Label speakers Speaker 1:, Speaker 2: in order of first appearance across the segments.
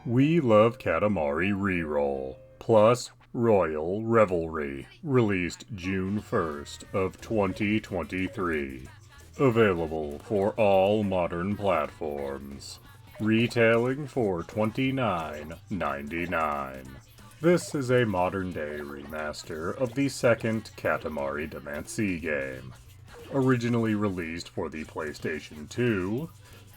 Speaker 1: We Love Katamari Reroll plus Royal Revelry, released June 1st of 2023. Available for all modern platforms. Retailing for $29.99. This is a modern-day remaster of the second Katamari Damacy game. Originally released for the PlayStation 2,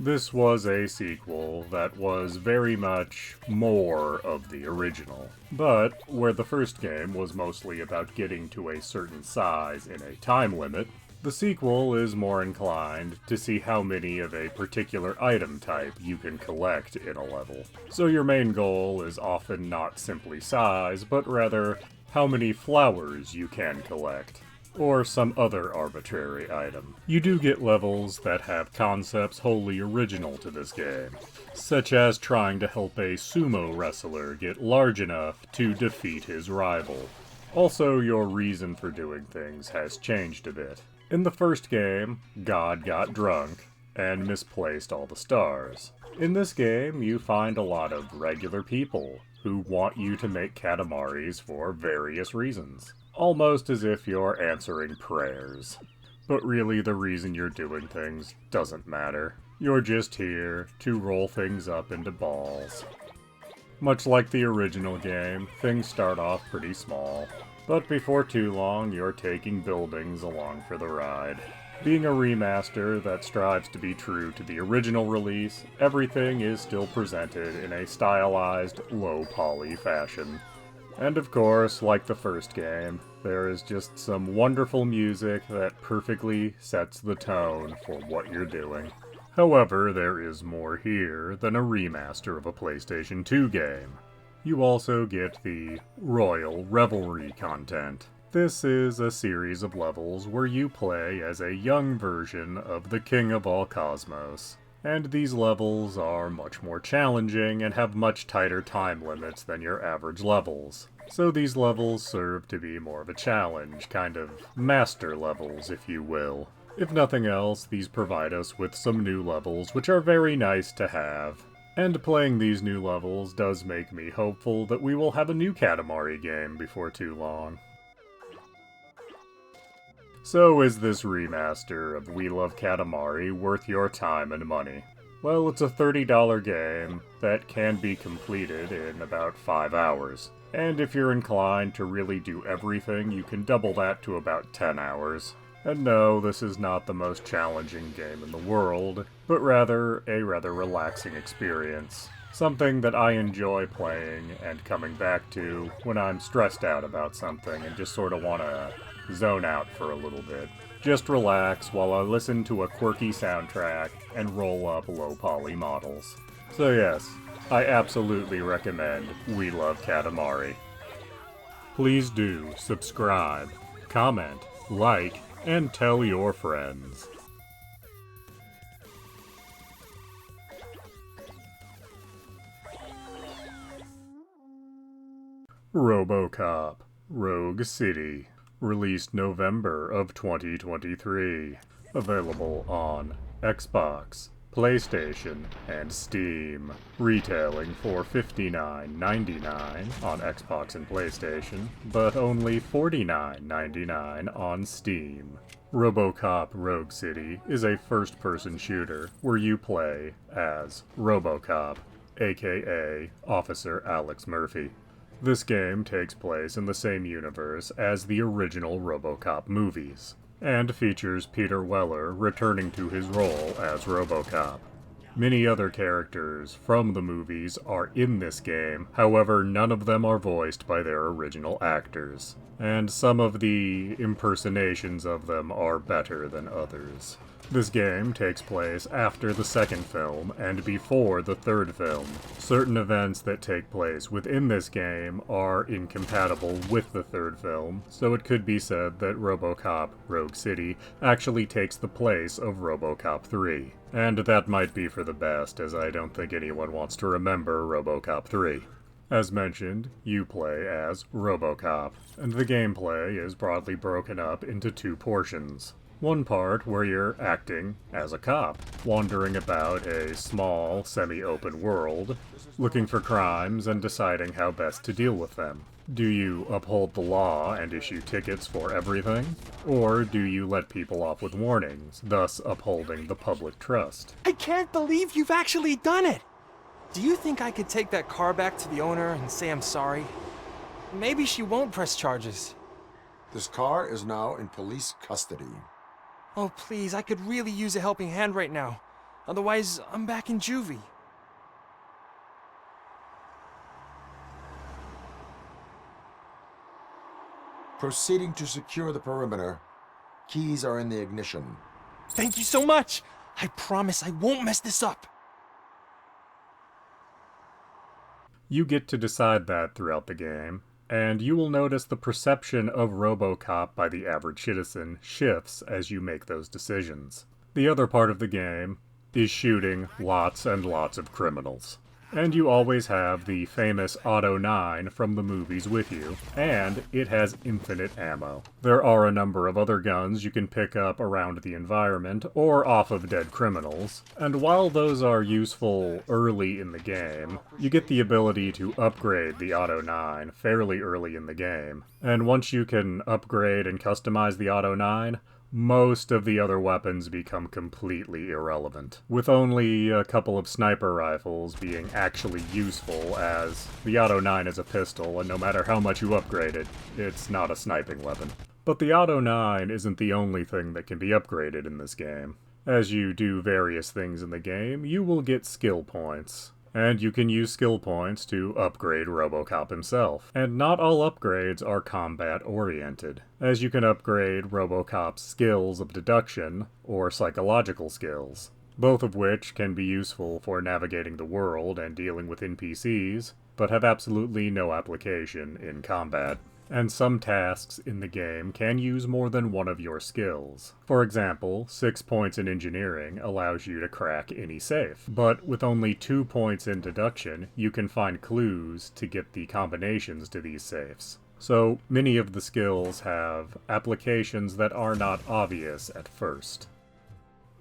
Speaker 1: this was a sequel that was very much more of the original. But where the first game was mostly about getting to a certain size in a time limit, the sequel is more inclined to see how many of a particular item type you can collect in a level. So your main goal is often not simply size, but rather how many flowers you can collect, or some other arbitrary item. You do get levels that have concepts wholly original to this game, such as trying to help a sumo wrestler get large enough to defeat his rival. Also, your reason for doing things has changed a bit. In the first game, God got drunk and misplaced all the stars. In this game, you find a lot of regular people who want you to make Katamaris for various reasons. Almost as if you're answering prayers. But really, the reason you're doing things doesn't matter. You're just here to roll things up into balls. Much like the original game, things start off pretty small. But before too long, you're taking buildings along for the ride. Being a remaster that strives to be true to the original release, everything is still presented in a stylized, low-poly fashion. And of course, like the first game, there is just some wonderful music that perfectly sets the tone for what you're doing. However, there is more here than a remaster of a PlayStation 2 game. You also get the Royal Revelry content. This is a series of levels where you play as a young version of the King of all Cosmos. And these levels are much more challenging and have much tighter time limits than your average levels. So these levels serve to be more of a challenge, kind of master levels, if you will. If nothing else, these provide us with some new levels, which are very nice to have. And playing these new levels does make me hopeful that we will have a new Katamari game before too long. So is this remaster of We Love Katamari worth your time and money? Well, it's a $30 game that can be completed in about 5 hours. And if you're inclined to really do everything, you can double that to about 10 hours. And no, this is not the most challenging game in the world, but rather a rather relaxing experience. Something that I enjoy playing and coming back to when I'm stressed out about something and just sort of want to zone out for a little bit. Just relax while I listen to a quirky soundtrack and roll up low-poly models. So yes, I absolutely recommend We Love Katamari. Please do subscribe, comment, like, and tell your friends. RoboCop Rogue City, released November of 2023. Available on Xbox, PlayStation, and Steam. Retailing for $59.99 on Xbox and PlayStation, but only $49.99 on Steam. RoboCop Rogue City is a first-person shooter where you play as RoboCop, aka Officer Alex Murphy. This game takes place in the same universe as the original RoboCop movies, and features Peter Weller returning to his role as RoboCop. Many other characters from the movies are in this game, however none of them are voiced by their original actors, and some of the impersonations of them are better than others. This game takes place after the second film and before the third film. Certain events that take place within this game are incompatible with the third film, so it could be said that RoboCop Rogue City actually takes the place of RoboCop 3. And that might be for the best, as I don't think anyone wants to remember RoboCop 3. As mentioned, you play as RoboCop, and the gameplay is broadly broken up into two portions. One part where you're acting as a cop, wandering about a small, semi-open world, looking for crimes and deciding how best to deal with them. Do you uphold the law and issue tickets for everything? Or do you let people off with warnings, thus upholding the public trust?
Speaker 2: I can't believe you've actually done it! Do you think I could take that car back to the owner and say I'm sorry? Maybe she won't press charges.
Speaker 3: This car is now in police custody.
Speaker 2: Oh, please, I could really use a helping hand right now. Otherwise, I'm back in juvie.
Speaker 3: Proceeding to secure the perimeter. Keys are in the ignition.
Speaker 2: Thank you so much! I promise I won't mess this up.
Speaker 1: You get to decide that throughout the game, and you will notice the perception of RoboCop by the average citizen shifts as you make those decisions. The other part of the game is shooting lots and lots of criminals. And you always have the famous Auto 9 from the movies with you, and it has infinite ammo. There are a number of other guns you can pick up around the environment or off of dead criminals, and while those are useful early in the game, you get the ability to upgrade the Auto 9 fairly early in the game. And once you can upgrade and customize the Auto 9, most of the other weapons become completely irrelevant, with only a couple of sniper rifles being actually useful, as the Auto 9 is a pistol, and no matter how much you upgrade it, it's not a sniping weapon. But the Auto 9 isn't the only thing that can be upgraded in this game. As you do various things in the game, you will get skill points. And you can use skill points to upgrade RoboCop himself. And not all upgrades are combat-oriented, as you can upgrade RoboCop's skills of deduction or psychological skills, both of which can be useful for navigating the world and dealing with NPCs, but have absolutely no application in combat. And some tasks in the game can use more than one of your skills. For example, 6 points in engineering allows you to crack any safe, but with only 2 points in deduction, you can find clues to get the combinations to these safes. So many of the skills have applications that are not obvious at first.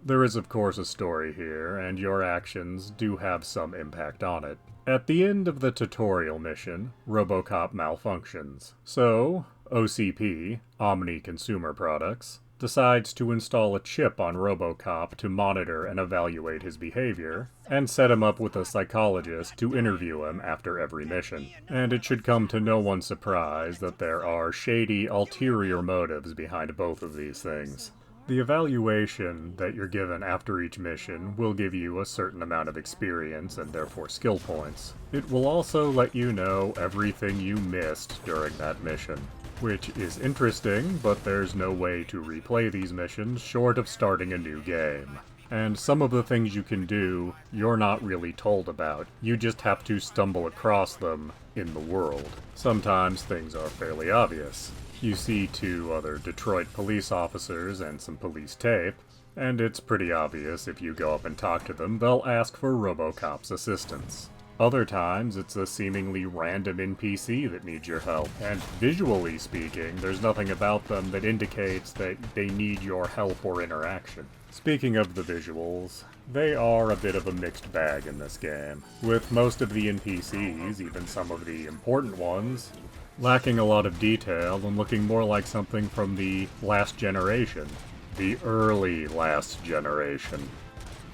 Speaker 1: There is of course a story here, and your actions do have some impact on it. At the end of the tutorial mission, RoboCop malfunctions. So, OCP, Omni Consumer Products, decides to install a chip on RoboCop to monitor and evaluate his behavior, and set him up with a psychologist to interview him after every mission. And it should come to no one's surprise that there are shady ulterior motives behind both of these things. The evaluation that you're given after each mission will give you a certain amount of experience and therefore skill points. It will also let you know everything you missed during that mission, which is interesting, but there's no way to replay these missions short of starting a new game. And some of the things you can do, you're not really told about. You just have to stumble across them in the world. Sometimes things are fairly obvious. You see 2 other Detroit police officers and some police tape, and it's pretty obvious if you go up and talk to them, they'll ask for RoboCop's assistance. Other times, it's a seemingly random NPC that needs your help, and visually speaking, there's nothing about them that indicates that they need your help or interaction. Speaking of the visuals, they are a bit of a mixed bag in this game, with most of the NPCs, even some of the important ones, lacking a lot of detail and looking more like something from the last generation. The early last generation.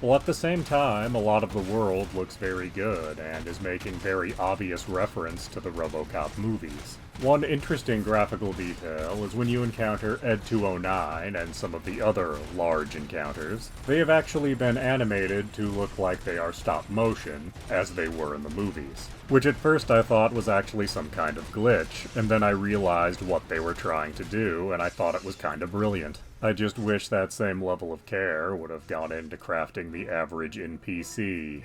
Speaker 1: While at the same time, a lot of the world looks very good and is making very obvious reference to the RoboCop movies. One interesting graphical detail is when you encounter Ed 209 and some of the other large encounters, they have actually been animated to look like they are stop motion, as they were in the movies. Which at first I thought was actually some kind of glitch, and then I realized what they were trying to do, and I thought it was kind of brilliant. I just wish that same level of care would have gone into crafting the average NPC.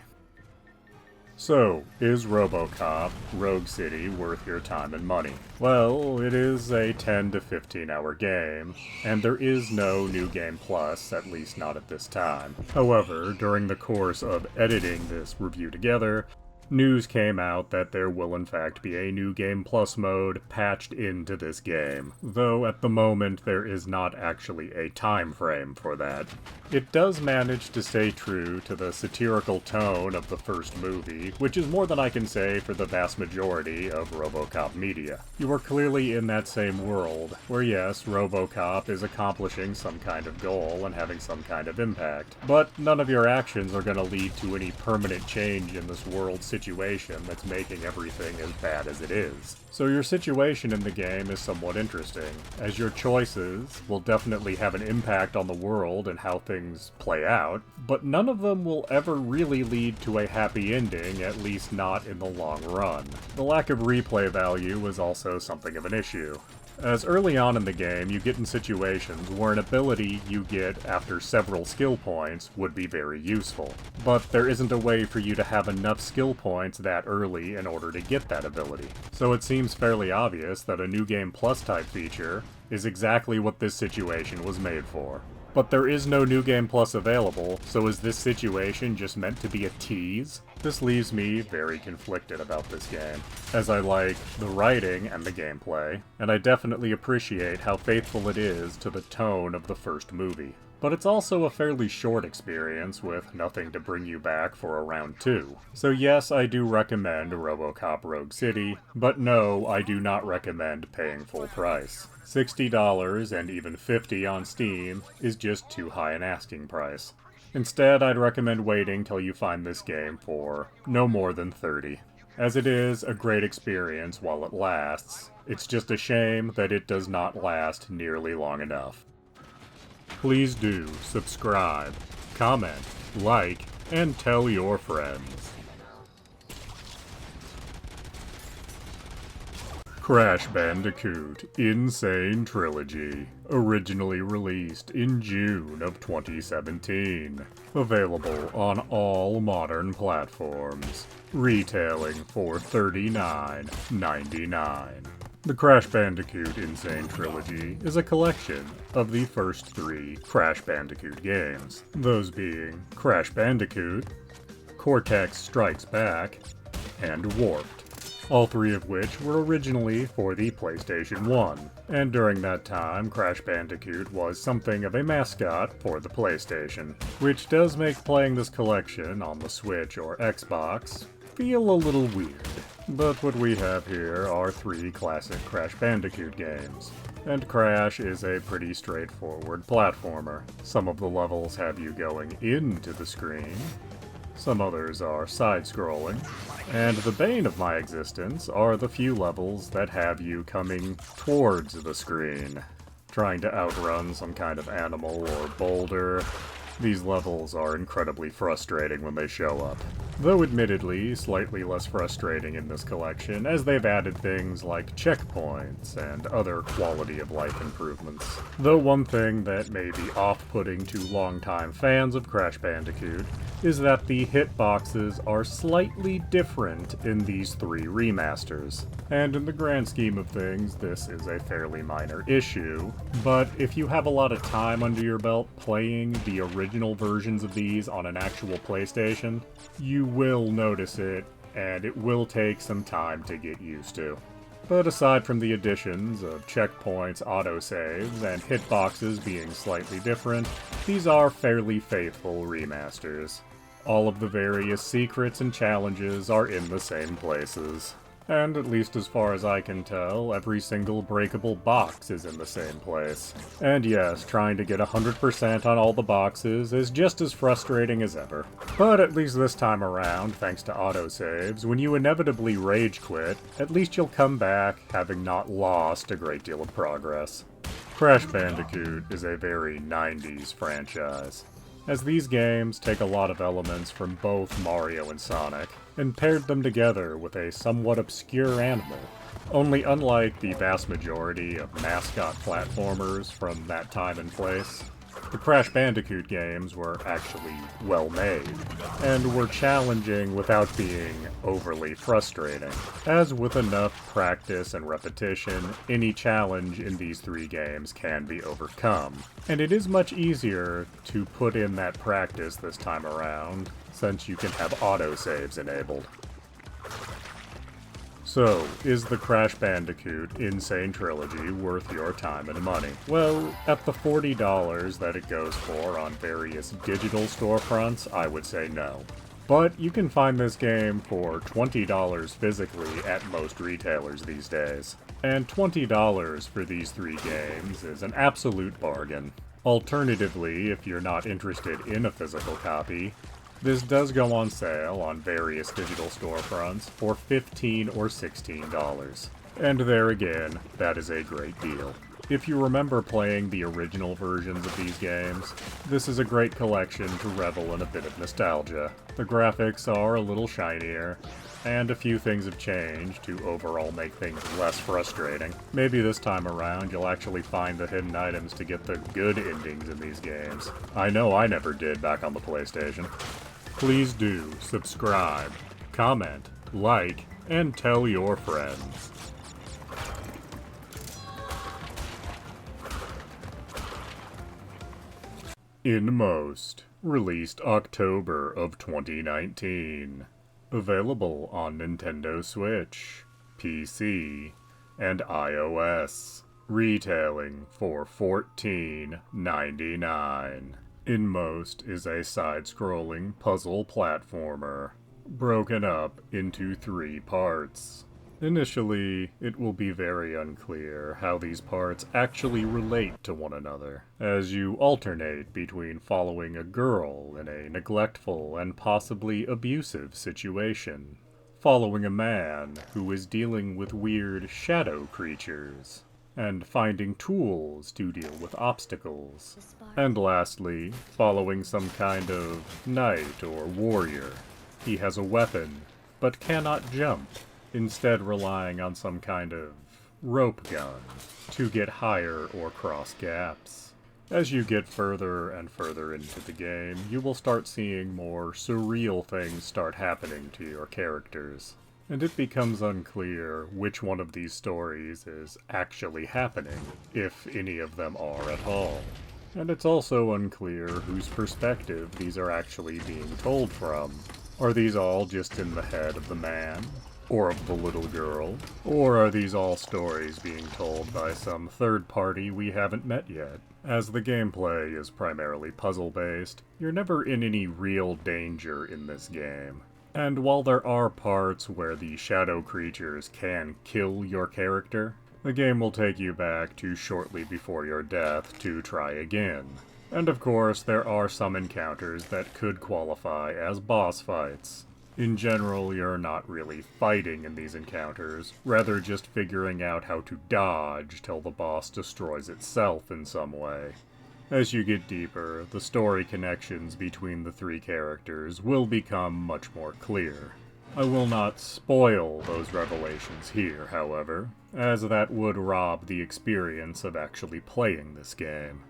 Speaker 1: So, is RoboCop Rogue City worth your time and money? Well, it is a 10 to 15 hour game, and there is no New Game Plus, at least not at this time. However, during the course of editing this review together, news came out that there will in fact be a New Game Plus mode patched into this game, though at the moment there is not actually a time frame for that. It does manage to stay true to the satirical tone of the first movie, which is more than I can say for the vast majority of RoboCop media. You are clearly in that same world, where yes, RoboCop is accomplishing some kind of goal and having some kind of impact, but none of your actions are going to lead to any permanent change in this world situation that's making everything as bad as it is. So your situation in the game is somewhat interesting, as your choices will definitely have an impact on the world and how things play out, but none of them will ever really lead to a happy ending, at least not in the long run. The lack of replay value is also something of an issue, as early on in the game you get in situations where an ability you get after several skill points would be very useful, but there isn't a way for you to have enough skill points that early in order to get that ability. So it seems fairly obvious that a New Game Plus type feature is exactly what this situation was made for. But there is no New Game Plus available, so is this situation just meant to be a tease? This leaves me very conflicted about this game, as I like the writing and the gameplay, and I definitely appreciate how faithful it is to the tone of the first movie. But it's also a fairly short experience with nothing to bring you back for a round 2. So yes, I do recommend RoboCop Rogue City, but no, I do not recommend paying full price. $60 and even $50 on Steam is just too high an asking price. Instead, I'd recommend waiting till you find this game for no more than $30. As it is a great experience while it lasts, it's just a shame that it does not last nearly long enough. Please do subscribe, comment, like, and tell your friends. Crash Bandicoot Insane Trilogy, originally released in June of 2017. Available on all modern platforms, retailing for $39.99. The Crash Bandicoot Insane Trilogy is a collection of the first 3 Crash Bandicoot games, those being Crash Bandicoot, Cortex Strikes Back, and Warped. All 3 of which were originally for the PlayStation 1, and during that time Crash Bandicoot was something of a mascot for the PlayStation, which does make playing this collection on the Switch or Xbox feel a little weird. But what we have here are 3 classic Crash Bandicoot games, and Crash is a pretty straightforward platformer. Some of the levels have you going into the screen, some others are side-scrolling, and the bane of my existence are the few levels that have you coming towards the screen, trying to outrun some kind of animal or boulder. These levels are incredibly frustrating when they show up, though admittedly slightly less frustrating in this collection, as they've added things like checkpoints and other quality-of-life improvements. Though one thing that may be off-putting to longtime fans of Crash Bandicoot is that the hitboxes are slightly different in these 3 remasters. And in the grand scheme of things, this is a fairly minor issue, but if you have a lot of time under your belt playing the original versions of these on an actual PlayStation, you will notice it, and it will take some time to get used to. But aside from the additions of checkpoints, autosaves, and hitboxes being slightly different, these are fairly faithful remasters. All of the various secrets and challenges are in the same places. And at least as far as I can tell, every single breakable box is in the same place. And yes, trying to get 100% on all the boxes is just as frustrating as ever. But at least this time around, thanks to autosaves, when you inevitably rage quit, at least you'll come back having not lost a great deal of progress. Crash Bandicoot is a very 90s franchise, as these games take a lot of elements from both Mario and Sonic, and paired them together with a somewhat obscure animal. Only unlike the vast majority of mascot platformers from that time and place, the Crash Bandicoot games were actually well made, and were challenging without being overly frustrating. As with enough practice and repetition, any challenge in these 3 games can be overcome. And it is much easier to put in that practice this time around, since you can have autosaves enabled. So, is the Crash Bandicoot Insane Trilogy worth your time and money? Well, at the $40 that it goes for on various digital storefronts, I would say no. But you can find this game for $20 physically at most retailers these days. And $20 for these three games is an absolute bargain. Alternatively, if you're not interested in a physical copy, this does go on sale on various digital storefronts for $15 or $16. And there again, that is a great deal. If you remember playing the original versions of these games, this is a great collection to revel in a bit of nostalgia. The graphics are a little shinier, and a few things have changed to overall make things less frustrating. Maybe this time around you'll actually find the hidden items to get the good endings in these games. I know I never did back on the PlayStation. Please do subscribe, comment, like, and tell your friends. Inmost, released October of 2019. Available on Nintendo Switch, PC, and iOS. Retailing for $14.99. Inmost is a side-scrolling puzzle platformer, broken up into 3 parts. Initially, it will be very unclear how these parts actually relate to one another, as you alternate between following a girl in a neglectful and possibly abusive situation, following a man who is dealing with weird shadow creatures, and finding tools to deal with obstacles, and lastly, following some kind of knight or warrior. He has a weapon, but cannot jump, instead relying on some kind of rope gun to get higher or cross gaps. As you get further and further into the game, you will start seeing more surreal things start happening to your characters, and it becomes unclear which one of these stories is actually happening, if any of them are at all. And it's also unclear whose perspective these are actually being told from. Are these all just in the head of the man? Or of the little girl? Or are these all stories being told by some third party we haven't met yet? As the gameplay is primarily puzzle-based, you're never in any real danger in this game. And while there are parts where the shadow creatures can kill your character, the game will take you back to shortly before your death to try again. And of course, there are some encounters that could qualify as boss fights. In general, you're not really fighting in these encounters, rather just figuring out how to dodge till the boss destroys itself in some way. As you get deeper, the story connections between the 3 characters will become much more clear. I will not spoil those revelations here, however, as that would rob the experience of actually playing this game.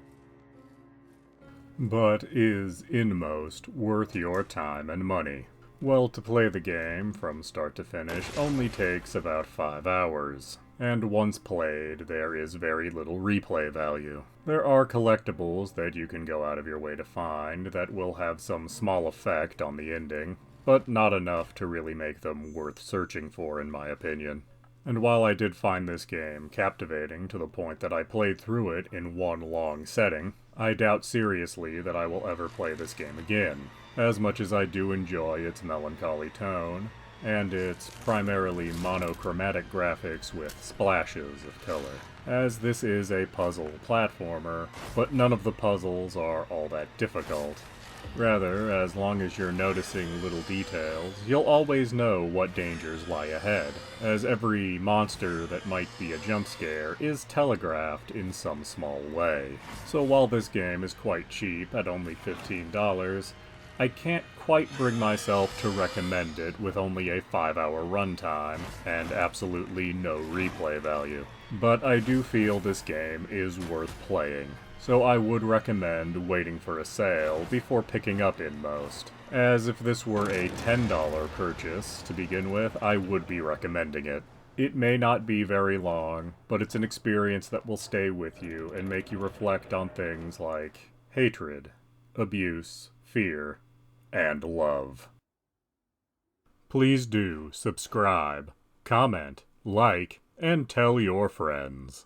Speaker 1: But is Inmost worth your time and money? Well, to play the game from start to finish only takes about 5 hours, and once played, there is very little replay value. There are collectibles that you can go out of your way to find that will have some small effect on the ending, but not enough to really make them worth searching for in my opinion. And while I did find this game captivating to the point that I played through it in one long setting, I doubt seriously that I will ever play this game again, as much as I do enjoy its melancholy tone, and its primarily monochromatic graphics with splashes of color. As this is a puzzle platformer, but none of the puzzles are all that difficult. Rather, as long as you're noticing little details, you'll always know what dangers lie ahead, as every monster that might be a jump scare is telegraphed in some small way. So while this game is quite cheap at only $15, I can't quite bring myself to recommend it with only a 5-hour runtime and absolutely no replay value. But I do feel this game is worth playing, so I would recommend waiting for a sale before picking up Inmost, as if this were a $10 purchase to begin with, I would be recommending it. It may not be very long, but it's an experience that will stay with you and make you reflect on things like hatred, abuse, fear, and love. Please do subscribe, comment, like, and tell your friends.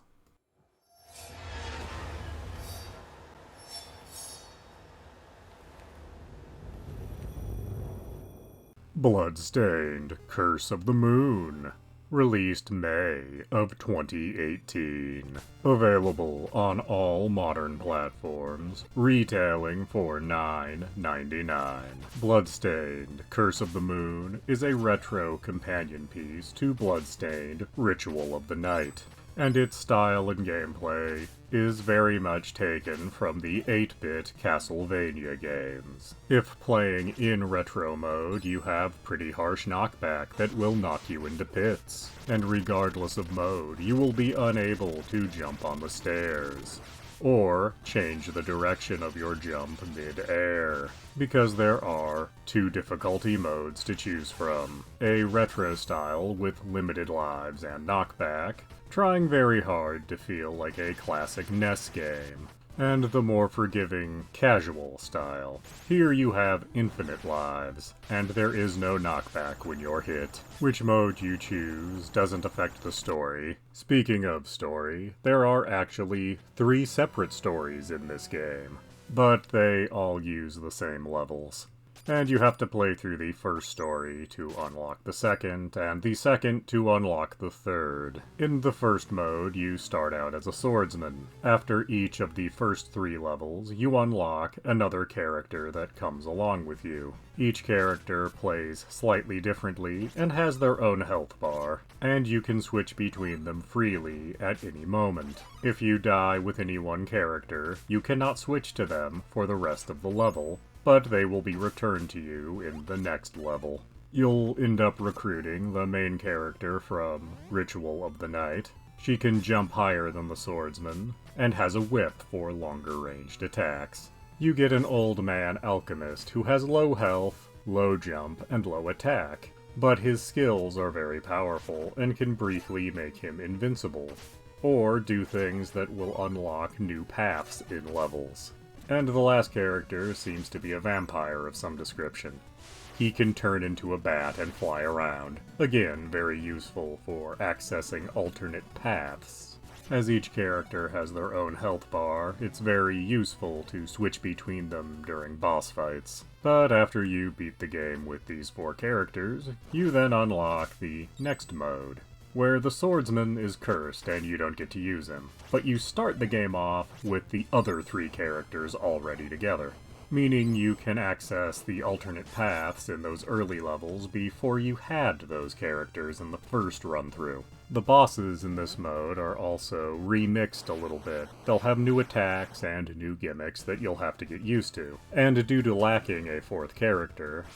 Speaker 1: Bloodstained: Curse of the Moon. Released May of 2018. Available on all modern platforms, retailing for $9.99. Bloodstained: Curse of the Moon is a retro companion piece to Bloodstained: Ritual of the Night, and its style and gameplay is very much taken from the 8-bit Castlevania games. If playing in retro mode, you have pretty harsh knockback that will knock you into pits, and regardless of mode, you will be unable to jump on the stairs, or change the direction of your jump mid-air, because there are 2 difficulty modes to choose from. A retro style with limited lives and knockback, trying very hard to feel like a classic NES game, and the more forgiving casual style. Here you have infinite lives, and there is no knockback when you're hit. Which mode you choose doesn't affect the story. Speaking of story, there are actually 3 separate stories in this game, but they all use the same levels. And you have to play through the first story to unlock the second, and the second to unlock the third. In the first mode, you start out as a swordsman. After each of the first 3 levels, you unlock another character that comes along with you. Each character plays slightly differently and has their own health bar, and you can switch between them freely at any moment. If you die with any one character, you cannot switch to them for the rest of the level, but they will be returned to you in the next level. You'll end up recruiting the main character from Ritual of the Night. She can jump higher than the swordsman, and has a whip for longer ranged attacks. You get an old man alchemist who has low health, low jump, and low attack, but his skills are very powerful and can briefly make him invincible, or do things that will unlock new paths in levels. And the last character seems to be a vampire of some description. He can turn into a bat and fly around. Again, very useful for accessing alternate paths. As each character has their own health bar, it's very useful to switch between them during boss fights. But after you beat the game with these 4 characters, you then unlock the next mode, where the swordsman is cursed and you don't get to use him, but you start the game off with the other 3 characters already together, meaning you can access the alternate paths in those early levels before you had those characters in the first run-through. The bosses in this mode are also remixed a little bit. They'll have new attacks and new gimmicks that you'll have to get used to, and due to lacking a 4th character,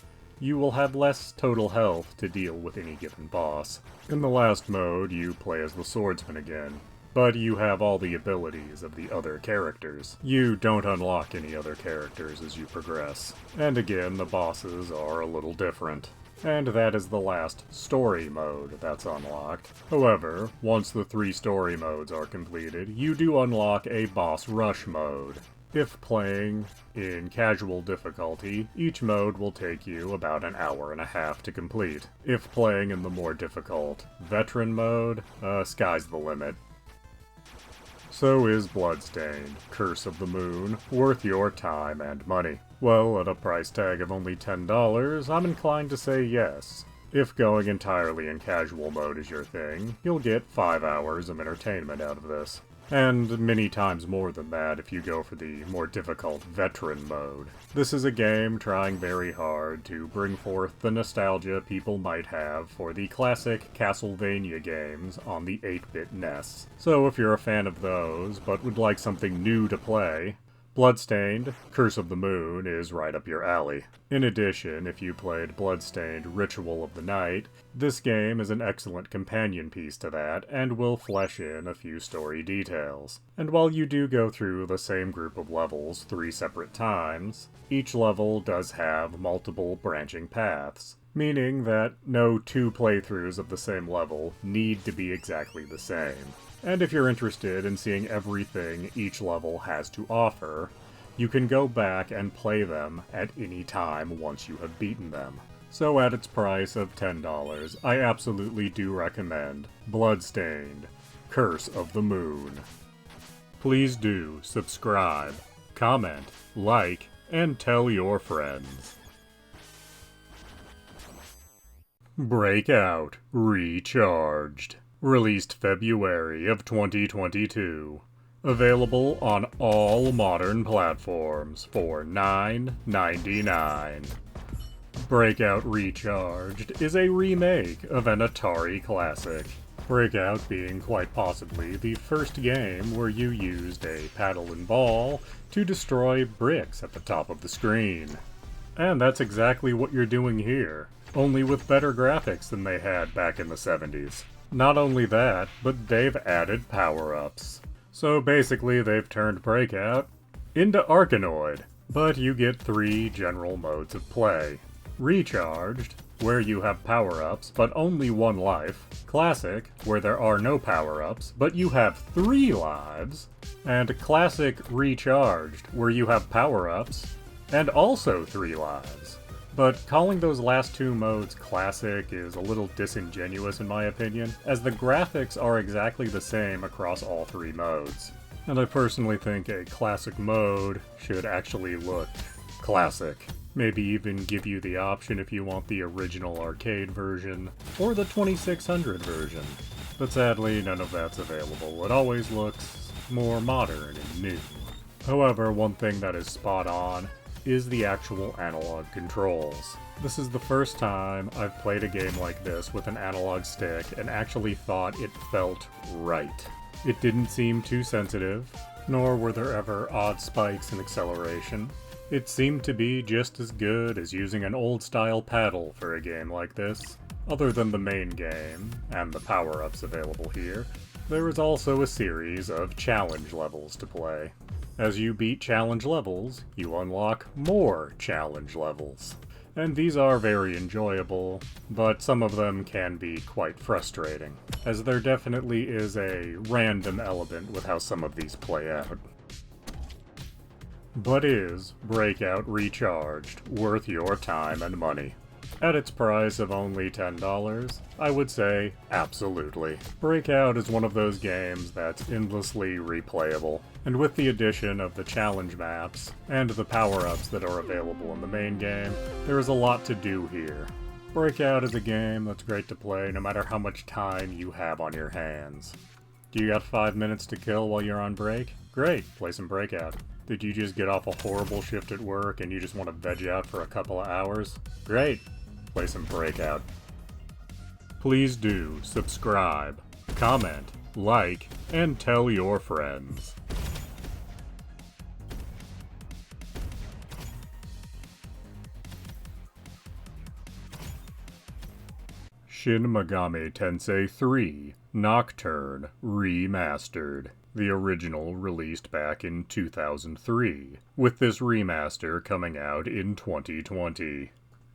Speaker 1: you will have less total health to deal with any given boss. In the last mode, you play as the swordsman again, but you have all the abilities of the other characters. You don't unlock any other characters as you progress, and again, the bosses are a little different. And that is the last story mode that's unlocked. However, once the 3 story modes are completed, you do unlock a boss rush mode. If playing in casual difficulty, each mode will take you about an hour and a half to complete. If playing in the more difficult veteran mode, sky's the limit. So is Bloodstained: Curse of the Moon worth your time and money? Well, at a price tag of only $10, I'm inclined to say yes. If going entirely in casual mode is your thing, you'll get 5 hours of entertainment out of this. And many times more than that if you go for the more difficult veteran mode. This is a game trying very hard to bring forth the nostalgia people might have for the classic Castlevania games on the 8-bit NES. So if you're a fan of those, but would like something new to play, Bloodstained: Curse of the Moon is right up your alley. In addition, if you played Bloodstained: Ritual of the Night, this game is an excellent companion piece to that, and will flesh in a few story details. And while you do go through the same group of levels 3 separate times, each level does have multiple branching paths, meaning that no 2 playthroughs of the same level need to be exactly the same. And if you're interested in seeing everything each level has to offer, you can go back and play them at any time once you have beaten them. So at its price of $10, I absolutely do recommend Bloodstained, Curse of the Moon. Please do subscribe, comment, like, and tell your friends. Breakout Recharged. Released February of 2022. Available on all modern platforms for $9.99. Breakout Recharged is a remake of an Atari classic. Breakout being quite possibly the first game where you used a paddle and ball to destroy bricks at the top of the screen. And that's exactly what you're doing here, only with better graphics than they had back in the 70s. Not only that, but they've added power-ups. So basically they've turned Breakout into Arkanoid, but you get 3 general modes of play. Recharged, where you have power-ups but only 1 life. Classic, where there are no power-ups but you have 3 lives. And Classic Recharged, where you have power-ups and also 3 lives. But calling those last 2 modes Classic is a little disingenuous in my opinion, as the graphics are exactly the same across all 3 modes. And I personally think a Classic mode should actually look classic. Maybe even give you the option if you want the original arcade version, or the 2600 version. But sadly, none of that's available. It always looks more modern and new. However, one thing that is spot on is the actual analog controls. This is the first time I've played a game like this with an analog stick and actually thought it felt right. It didn't seem too sensitive, nor were there ever odd spikes in acceleration. It seemed to be just as good as using an old-style paddle for a game like this. Other than the main game, and the power-ups available here, there is also a series of challenge levels to play. As you beat challenge levels, you unlock more challenge levels. And these are very enjoyable, but some of them can be quite frustrating, as there definitely is a random element with how some of these play out. But is Breakout Recharged worth your time and money? At its price of only $10, I would say absolutely. Breakout is one of those games that's endlessly replayable, and with the addition of the challenge maps and the power-ups that are available in the main game, there is a lot to do here. Breakout is a game that's great to play no matter how much time you have on your hands. Do you got 5 minutes to kill while you're on break? Great, play some Breakout. Did you just get off a horrible shift at work and you just want to veg out for a couple of hours? Great, play some Breakout. Please do subscribe, comment, like, and tell your friends. Shin Megami Tensei 3 Nocturne Remastered. The original released back in 2003, with this remaster coming out in 2020.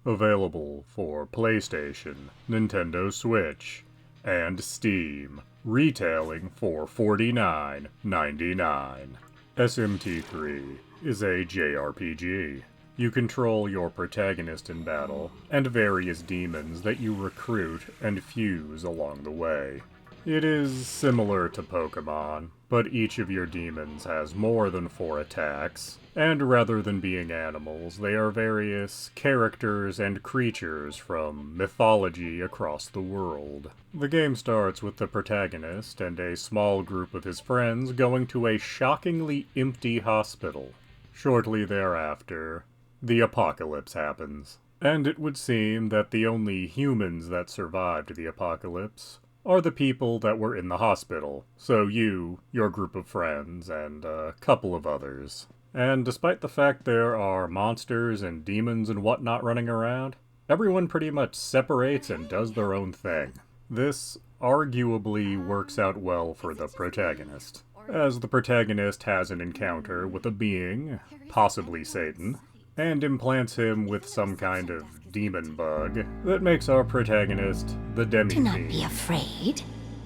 Speaker 1: Available for PlayStation, Nintendo Switch, and Steam, retailing for $49.99. SMT3 is a JRPG. You control your protagonist in battle, and various demons that you recruit and fuse along the way. It is similar to Pokemon, but each of your demons has more than 4 attacks, and rather than being animals, they are various characters and creatures from mythology across the world. The game starts with the protagonist and a small group of his friends going to a shockingly empty hospital. Shortly thereafter, the apocalypse happens, and it would seem that the only humans that survived the apocalypse are the people that were in the hospital, so you, your group of friends, and a couple of others. And despite the fact there are monsters and demons and whatnot running around, everyone pretty much separates and does their own thing. This arguably works out well for the protagonist, as the protagonist has an encounter with a being, possibly Satan, and implants him with some kind of demon bug that makes our protagonist the
Speaker 4: Do not
Speaker 1: demi-fiend.
Speaker 4: be afraid.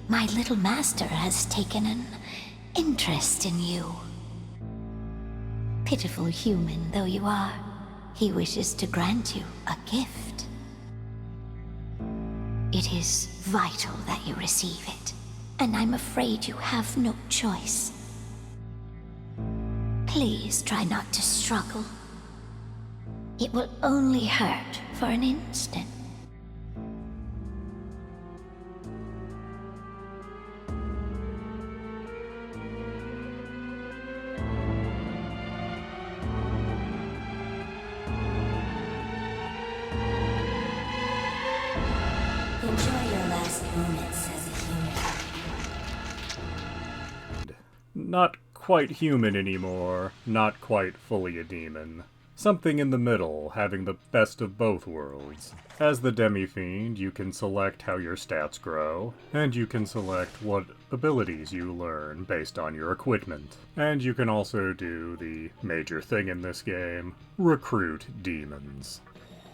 Speaker 4: My little master has taken an interest in you. Pitiful human though you are, he wishes to grant you a gift. It is vital that you receive it, and I'm afraid you have no choice. Please try not to struggle. It will only hurt for an instant. Enjoy your last moments as a human.
Speaker 1: Not quite human anymore, not quite fully a demon. Something in the middle, having the best of both worlds. As the Demi-Fiend, you can select how your stats grow, and you can select what abilities you learn based on your equipment. And you can also do the major thing in this game, recruit demons.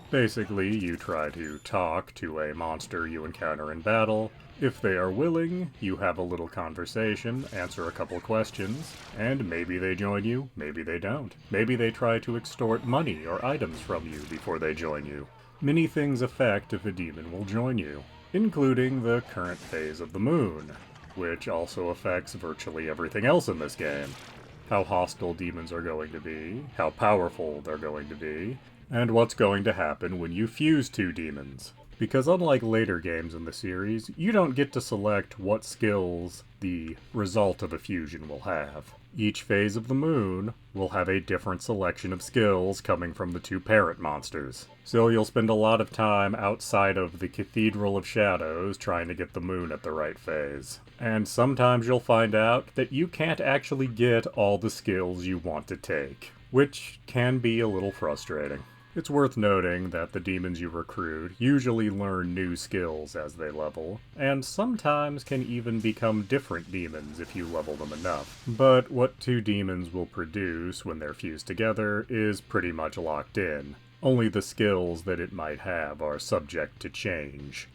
Speaker 1: Basically, you try to talk to a monster you encounter in battle. If they are willing, you have a little conversation, answer a couple questions, and maybe they join you, maybe they don't. Maybe they try to extort money or items from you before they join you. Many things affect if a demon will join you, including the current phase of the moon, which also affects virtually everything else in this game. How hostile demons are going to be, how powerful they're going to be, and what's going to happen when you fuse two demons. Because unlike later games in the series, you don't get to select what skills the result of a fusion will have. Each phase of the moon will have a different selection of skills coming from the two parent monsters. So you'll spend a lot of time outside of the Cathedral of Shadows trying to get the moon at the right phase. And sometimes you'll find out that you can't actually get all the skills you want to take, which can be a little frustrating. It's worth noting that the demons you recruit usually learn new skills as they level, and sometimes can even become different demons if you level them enough. But what two demons will produce when they're fused together is pretty much locked in. Only the skills that it might have are subject to change.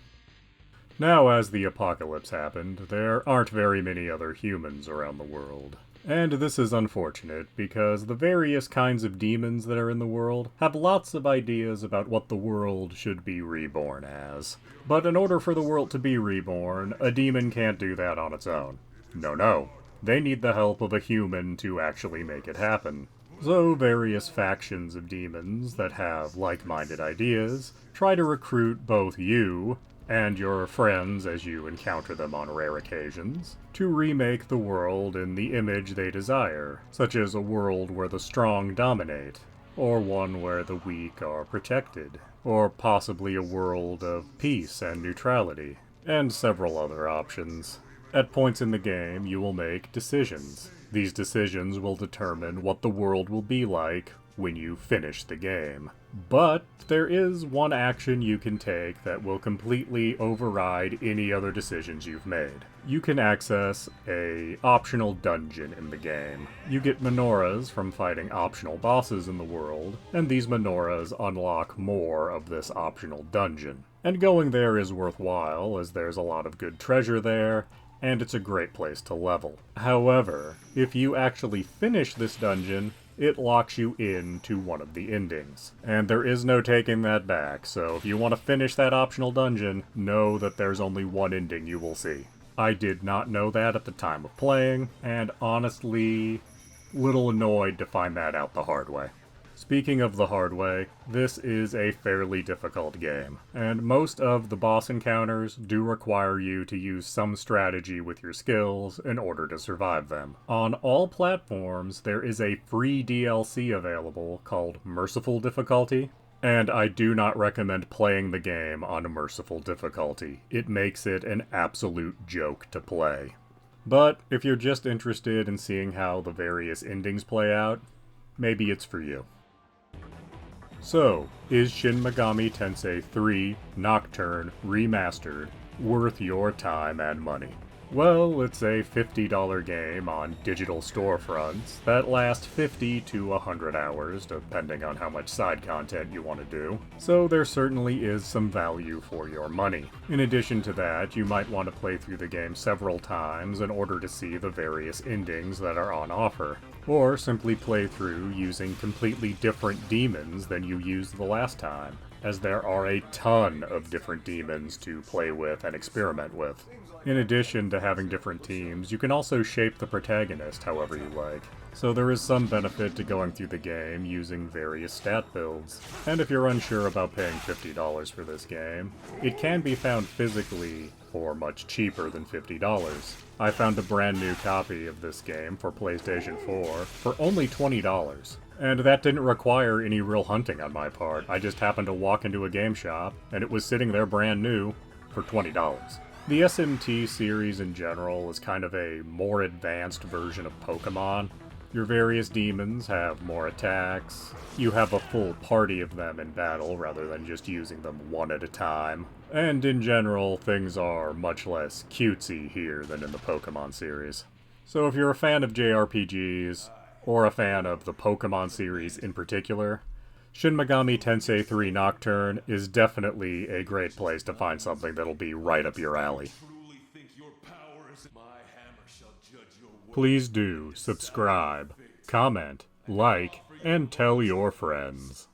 Speaker 1: Now, as the apocalypse happened, there aren't very many other humans around the world. And this is unfortunate, because the various kinds of demons that are in the world have lots of ideas about what the world should be reborn as. But in order for the world to be reborn, a demon can't do that on its own. No. They need the help of a human to actually make it happen. So various factions of demons that have like-minded ideas try to recruit both you and your friends as you encounter them on rare occasions, to remake the world in the image they desire, such as a world where the strong dominate, or one where the weak are protected, or possibly a world of peace and neutrality, and several other options. At points in the game, you will make decisions. These decisions will determine what the world will be like when you finish the game. But there is one action you can take that will completely override any other decisions you've made. You can access a optional dungeon in the game. You get menorahs from fighting optional bosses in the world, and these menorahs unlock more of this optional dungeon. And going there is worthwhile, as there's a lot of good treasure there, and it's a great place to level. However, if you actually finish this dungeon, it locks you into one of the endings. And there is no taking that back, so if you want to finish that optional dungeon, know that there's only one ending you will see. I did not know that at the time of playing, and honestly, little annoyed to find that out the hard way. Speaking of the hard way, this is a fairly difficult game, and most of the boss encounters do require you to use some strategy with your skills in order to survive them. On all platforms, there is a free DLC available called Merciful Difficulty, and I do not recommend playing the game on Merciful Difficulty. It makes it an absolute joke to play. But if you're just interested in seeing how the various endings play out, maybe it's for you. So, is Shin Megami Tensei 3 Nocturne Remastered worth your time and money? Well, it's a $50 game on digital storefronts that lasts 50 to 100 hours, depending on how much side content you want to do, so there certainly is some value for your money. In addition to that, you might want to play through the game several times in order to see the various endings that are on offer, or simply play through using completely different demons than you used the last time. as there are a ton of different demons to play with and experiment with. In addition to having different teams, you can also shape the protagonist however you like, so there is some benefit to going through the game using various stat builds. And if you're unsure about paying $50 for this game, it can be found physically for much cheaper than $50. I found a brand new copy of this game for PlayStation 4 for only $20. And that didn't require any real hunting on my part. I just happened to walk into a game shop, and it was sitting there brand new for $20. The SMT series in general is kind of a more advanced version of Pokemon. Your various demons have more attacks. You have a full party of them in battle rather than just using them one at a time. And in general, things are much less cutesy here than in the Pokemon series. So if you're a fan of JRPGs, or a fan of the Pokemon series in particular, Shin Megami Tensei 3 Nocturne is definitely a great place to find something that'll be right up your alley. Please do subscribe, comment, like, and tell your friends.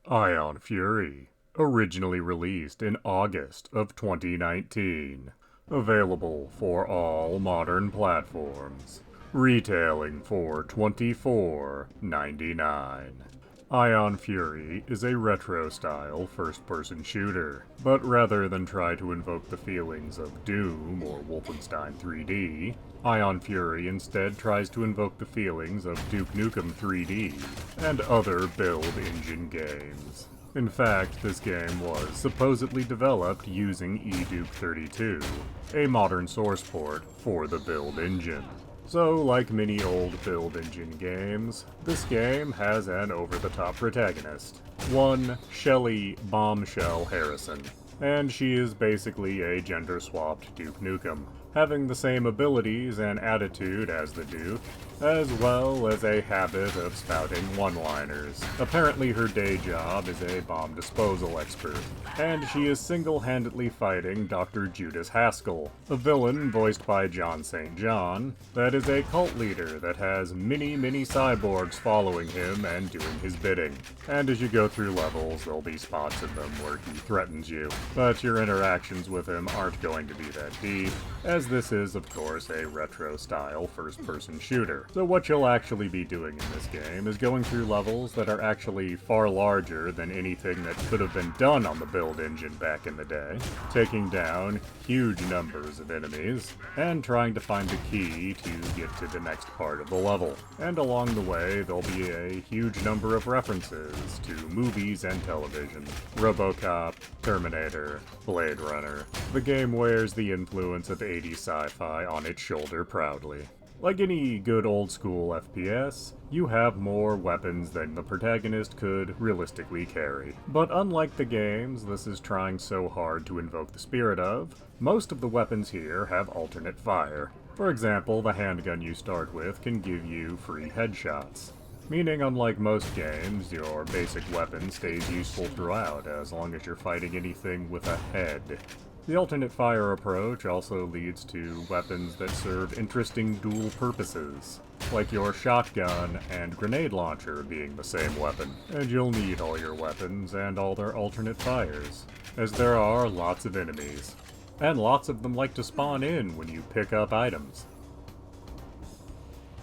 Speaker 1: Ion Fury, originally released in August of 2019. Available for all modern platforms. Retailing for $24.99. Ion Fury is a retro-style first-person shooter, but rather than try to invoke the feelings of Doom or Wolfenstein 3D, Ion Fury instead tries to invoke the feelings of Duke Nukem 3D and other build engine games. In fact, this game was supposedly developed using eDuke 32, a modern source port for the build engine. So, like many old build engine games, this game has an over-the-top protagonist, one Shelly Bombshell Harrison, and she is basically a gender-swapped Duke Nukem, having the same abilities and attitude as the Duke, as well as a habit of spouting one-liners. Apparently her day job is a bomb disposal expert, and she is single-handedly fighting Dr. Judas Haskell, a villain voiced by John St. John, that is a cult leader that has many cyborgs following him and doing his bidding. And as you go through levels, there'll be spots in them where he threatens you, but your interactions with him aren't going to be that deep, as this is, of course, a retro-style first-person shooter. So what you'll actually be doing in this game is going through levels that are actually far larger than anything that could have been done on the build engine back in the day, taking down huge numbers of enemies, and trying to find the key to get to the next part of the level. And along the way, there'll be a huge number of references to movies and television. RoboCop, Terminator, Blade Runner. The game wears the influence of 80s sci-fi on its shoulder proudly. Like any good old-school FPS, you have more weapons than the protagonist could realistically carry. But unlike the games this is trying so hard to invoke the spirit of, most of the weapons here have alternate fire. For example, the handgun you start with can give you free headshots. Meaning, unlike most games, your basic weapon stays useful throughout, as long as you're fighting anything with a head. The alternate fire approach also leads to weapons that serve interesting dual purposes, like your shotgun and grenade launcher being the same weapon. And you'll need all your weapons and all their alternate fires, as there are lots of enemies. And lots of them like to spawn in when you pick up items.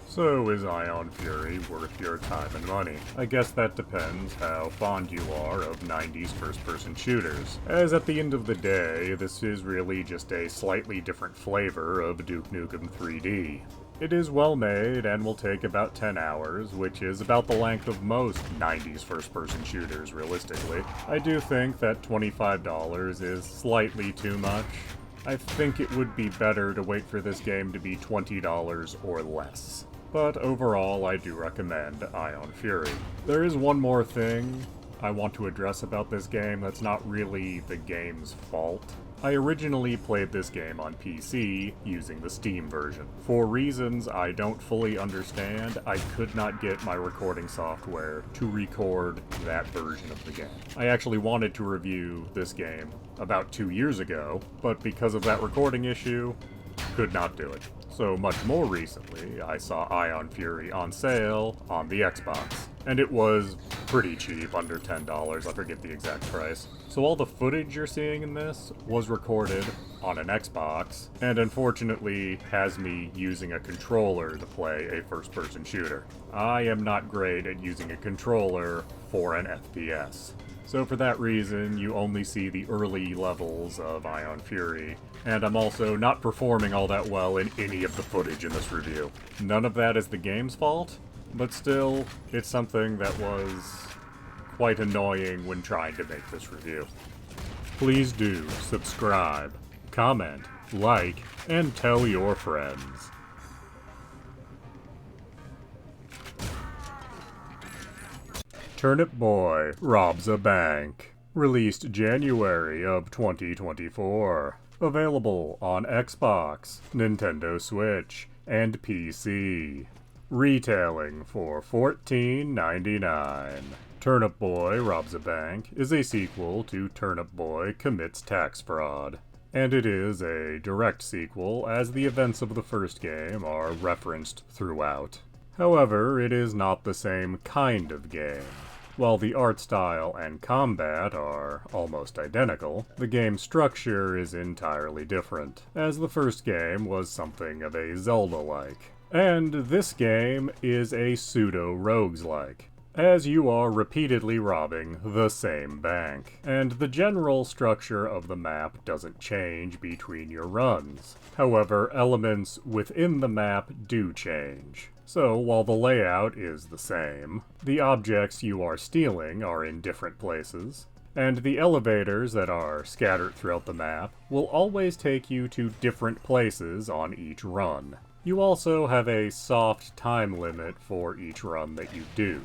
Speaker 1: So is Ion Fury worth your time and money? I guess that depends how fond you are of 90s first-person shooters, as at the end of the day, this is really just a slightly different flavor of Duke Nukem 3D. It is well made and will take about 10 hours, which is about the length of most 90s first-person shooters, realistically. I do think that $25 is slightly too much. I think it would be better to wait for this game to be $20 or less. But overall, I do recommend Ion Fury. There is one more thing I want to address about this game that's not really the game's fault. I originally played this game on PC using the Steam version. For reasons I don't fully understand, I could not get my recording software to record that version of the game. I actually wanted to review this game about 2 years ago, but because of that recording issue, could not do it. So much more recently, I saw Ion Fury on sale on the Xbox. And it was pretty cheap, under $10, I forget the exact price. So all the footage you're seeing in this was recorded on an Xbox, and unfortunately has me using a controller to play a first-person shooter. I am not great at using a controller for an FPS. So for that reason, you only see the early levels of Ion Fury, and I'm also not performing all that well in any of the footage in this review. None of that is the game's fault, but still, it's something that was quite annoying when trying to make this review. Please do subscribe, comment, like, and tell your friends. Turnip Boy Robs a Bank. Released January of 2024. Available on Xbox, Nintendo Switch, and PC. Retailing for $14.99. Turnip Boy Robs a Bank is a sequel to Turnip Boy Commits Tax Fraud. And it is a direct sequel, as the events of the first game are referenced throughout. However, it is not the same kind of game. While the art style and combat are almost identical, the game's structure is entirely different, as the first game was something of a Zelda-like. And this game is a pseudo-rogues-like, as you are repeatedly robbing the same bank, and the general structure of the map doesn't change between your runs. However, elements within the map do change. So, while the layout is the same, the objects you are stealing are in different places, and the elevators that are scattered throughout the map will always take you to different places on each run. You also have a soft time limit for each run that you do.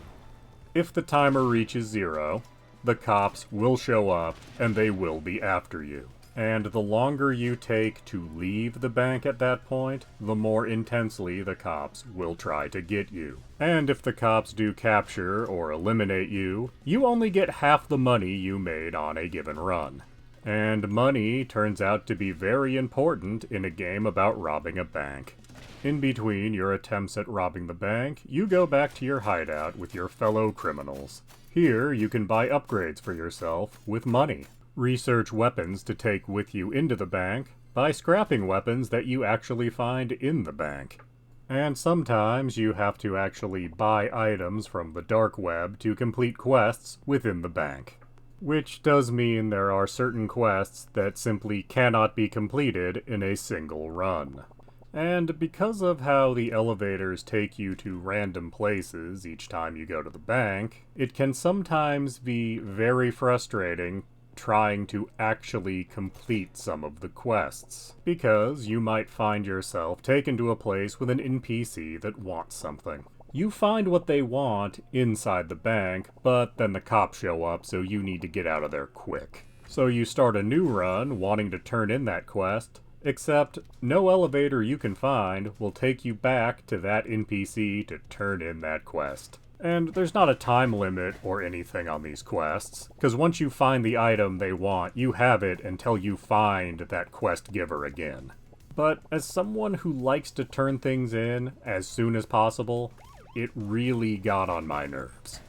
Speaker 1: If the timer reaches 0, the cops will show up and they will be after you. And the longer you take to leave the bank at that point, the more intensely the cops will try to get you. And if the cops do capture or eliminate you, you only get half the money you made on a given run. And money turns out to be very important in a game about robbing a bank. In between your attempts at robbing the bank, you go back to your hideout with your fellow criminals. Here, you can buy upgrades for yourself with money. Research weapons to take with you into the bank by scrapping weapons that you actually find in the bank. And sometimes you have to actually buy items from the dark web to complete quests within the bank. Which does mean there are certain quests that simply cannot be completed in a single run. And because of how the elevators take you to random places each time you go to the bank, it can sometimes be very frustrating trying to actually complete some of the quests, because you might find yourself taken to a place with an NPC that wants something. You find what they want inside the bank, but then the cops show up, so you need to get out of there quick. So you start a new run wanting to turn in that quest, except no elevator you can find will take you back to that NPC to turn in that quest. And there's not a time limit or anything on these quests, because once you find the item they want, you have it until you find that quest giver again. But as someone who likes to turn things in as soon as possible, it really got on my nerves.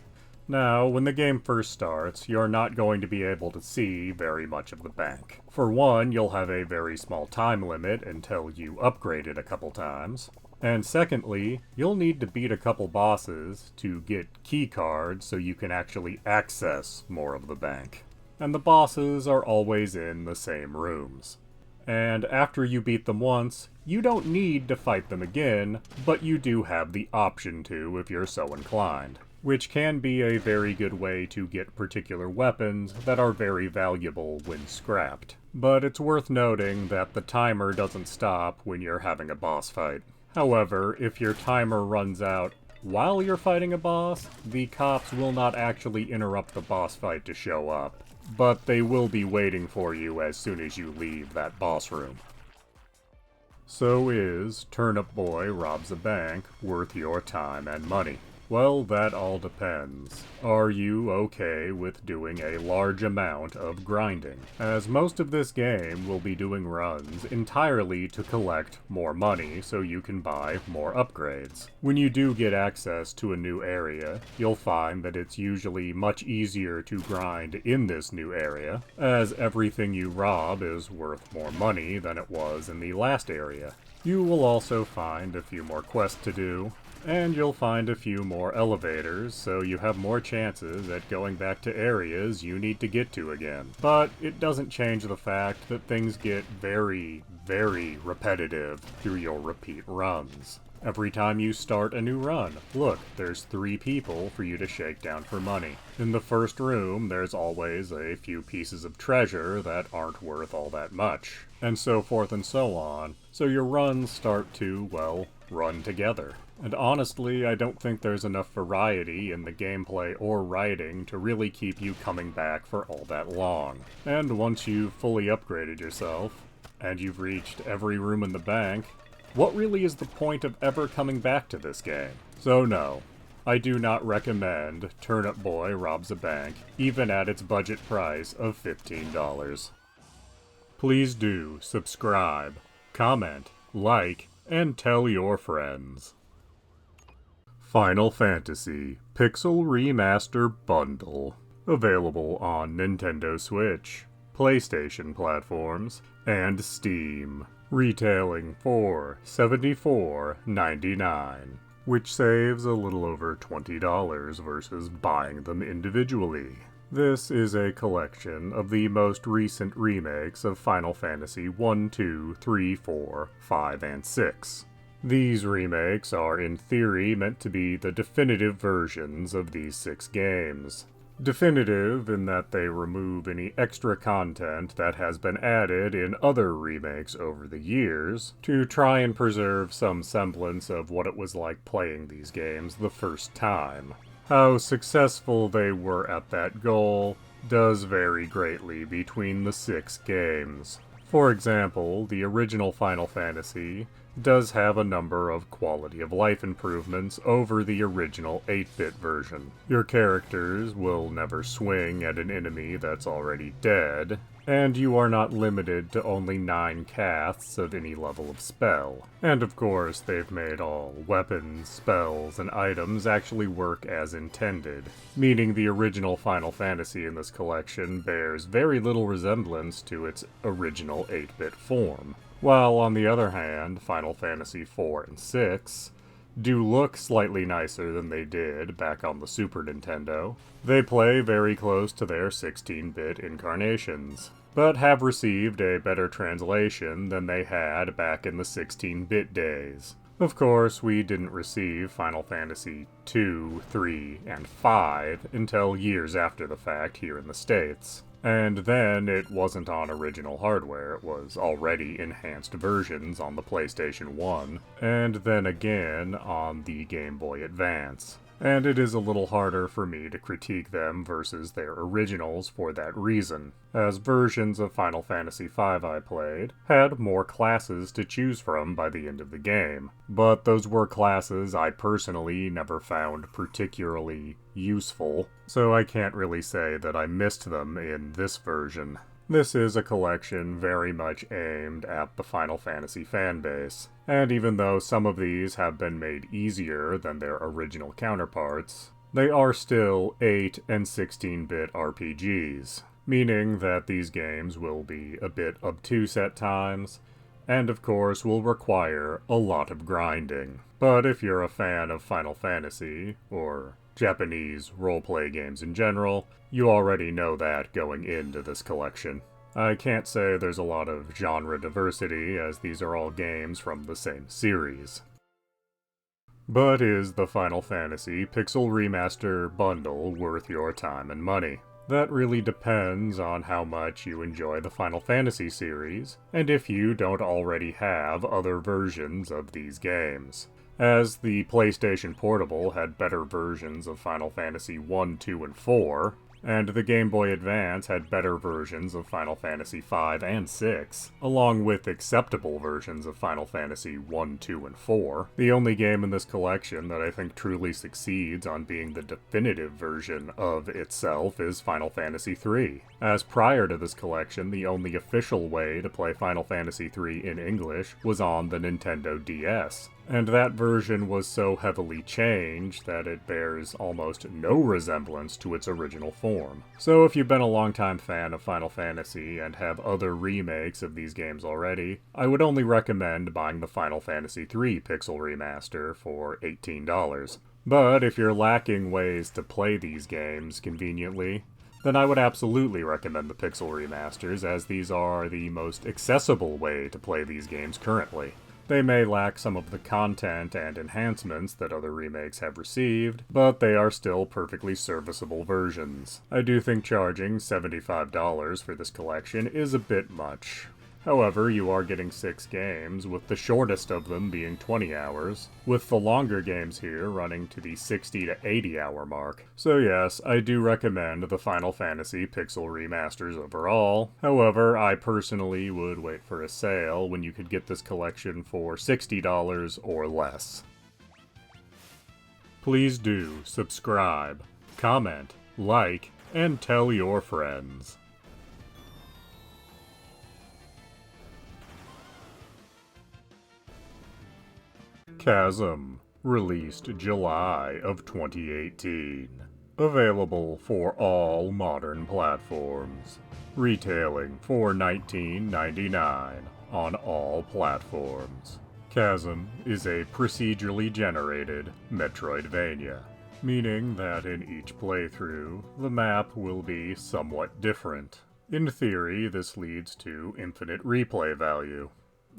Speaker 1: Now, when the game first starts, you're not going to be able to see very much of the bank. For one, you'll have a very small time limit until you upgrade it a couple times. And secondly, you'll need to beat a couple bosses to get key cards so you can actually access more of the bank. And the bosses are always in the same rooms. And after you beat them once, you don't need to fight them again, but you do have the option to if you're so inclined, which can be a very good way to get particular weapons that are very valuable when scrapped. But it's worth noting that the timer doesn't stop when you're having a boss fight. However, if your timer runs out while you're fighting a boss, the cops will not actually interrupt the boss fight to show up. but they will be waiting for you as soon as you leave that boss room. So is Turnip Boy Robs a Bank worth your time and money? Well, that all depends. Are you okay with doing a large amount of grinding? As most of this game will be doing runs entirely to collect more money so you can buy more upgrades. When you do get access to a new area, you'll find that it's usually much easier to grind in this new area, as everything you rob is worth more money than it was in the last area. You will also find a few more quests to do, and you'll find a few more elevators, so you have more chances at going back to areas you need to get to again. But it doesn't change the fact that things get very, very repetitive through your repeat runs. Every time you start a new run, look, there's 3 people for you to shake down for money. In the first room, there's always a few pieces of treasure that aren't worth all that much, and so forth and so on, so your runs start to, well, run together. And honestly, I don't think there's enough variety in the gameplay or writing to really keep you coming back for all that long. And once you've fully upgraded yourself, and you've reached every room in the bank, what really is the point of ever coming back to this game? So no, I do not recommend Turnip Boy Robs a Bank, even at its budget price of $15. Please do subscribe, comment, like, and tell your friends. Final Fantasy Pixel Remaster Bundle. Available on Nintendo Switch, PlayStation platforms, and Steam. Retailing for $74.99, which saves a little over $20 versus buying them individually. This is a collection of the most recent remakes of Final Fantasy 1, 2, 3, 4, 5, and 6. These remakes are in theory meant to be the definitive versions of these 6 games. Definitive in that they remove any extra content that has been added in other remakes over the years to try and preserve some semblance of what it was like playing these games the first time. How successful they were at that goal does vary greatly between the 6 games. For example, the original Final Fantasy does have a number of quality of life improvements over the original 8-bit version. Your characters will never swing at an enemy that's already dead, and you are not limited to only 9 casts of any level of spell. And of course, they've made all weapons, spells, and items actually work as intended, meaning the original Final Fantasy in this collection bears very little resemblance to its original 8-bit form. While on the other hand, Final Fantasy 4 and 6 do look slightly nicer than they did back on the Super Nintendo. They play very close to their 16-bit incarnations, but have received a better translation than they had back in the 16-bit days. Of course, we didn't receive Final Fantasy 2, 3, and 5 until years after the fact here in the States. And then it wasn't on original hardware, it was already enhanced versions on the PlayStation 1, and then again on the Game Boy Advance. And it is a little harder for me to critique them versus their originals for that reason, as versions of Final Fantasy V I played had more classes to choose from by the end of the game, but those were classes I personally never found particularly useful, so I can't really say that I missed them in this version. This is a collection very much aimed at the Final Fantasy fanbase, and even though some of these have been made easier than their original counterparts, they are still 8 and 16-bit RPGs, meaning that these games will be a bit obtuse at times, and of course will require a lot of grinding. But if you're a fan of Final Fantasy, or Japanese role-play games in general, you already know that going into this collection. I can't say there's a lot of genre diversity, as these are all games from the same series. But is the Final Fantasy Pixel Remaster Bundle worth your time and money? That really depends on how much you enjoy the Final Fantasy series, and if you don't already have other versions of these games. As the PlayStation Portable had better versions of Final Fantasy 1, 2, and 4, and the Game Boy Advance had better versions of Final Fantasy V and VI, along with acceptable versions of Final Fantasy 1, 2, and 4. The only game in this collection that I think truly succeeds on being the definitive version of itself is Final Fantasy III. As prior to this collection, the only official way to play Final Fantasy III in English was on the Nintendo DS. And that version was so heavily changed that it bears almost no resemblance to its original form. So if you've been a longtime fan of Final Fantasy and have other remakes of these games already, I would only recommend buying the Final Fantasy III Pixel Remaster for $18. But if you're lacking ways to play these games conveniently, then I would absolutely recommend the Pixel Remasters, as these are the most accessible way to play these games currently. They may lack some of the content and enhancements that other remakes have received, but they are still perfectly serviceable versions. I do think charging $75 for this collection is a bit much. However, you are getting 6 games, with the shortest of them being 20 hours, with the longer games here running to the 60 to 80 hour mark. So yes, I do recommend the Final Fantasy Pixel Remasters overall. However, I personally would wait for a sale when you could get this collection for $60 or less. Please do subscribe, comment, like, and tell your friends. Chasm, released July of 2018. Available for all modern platforms. Retailing for $19.99 on all platforms. Chasm is a procedurally generated Metroidvania, meaning that in each playthrough, the map will be somewhat different. In theory, this leads to infinite replay value.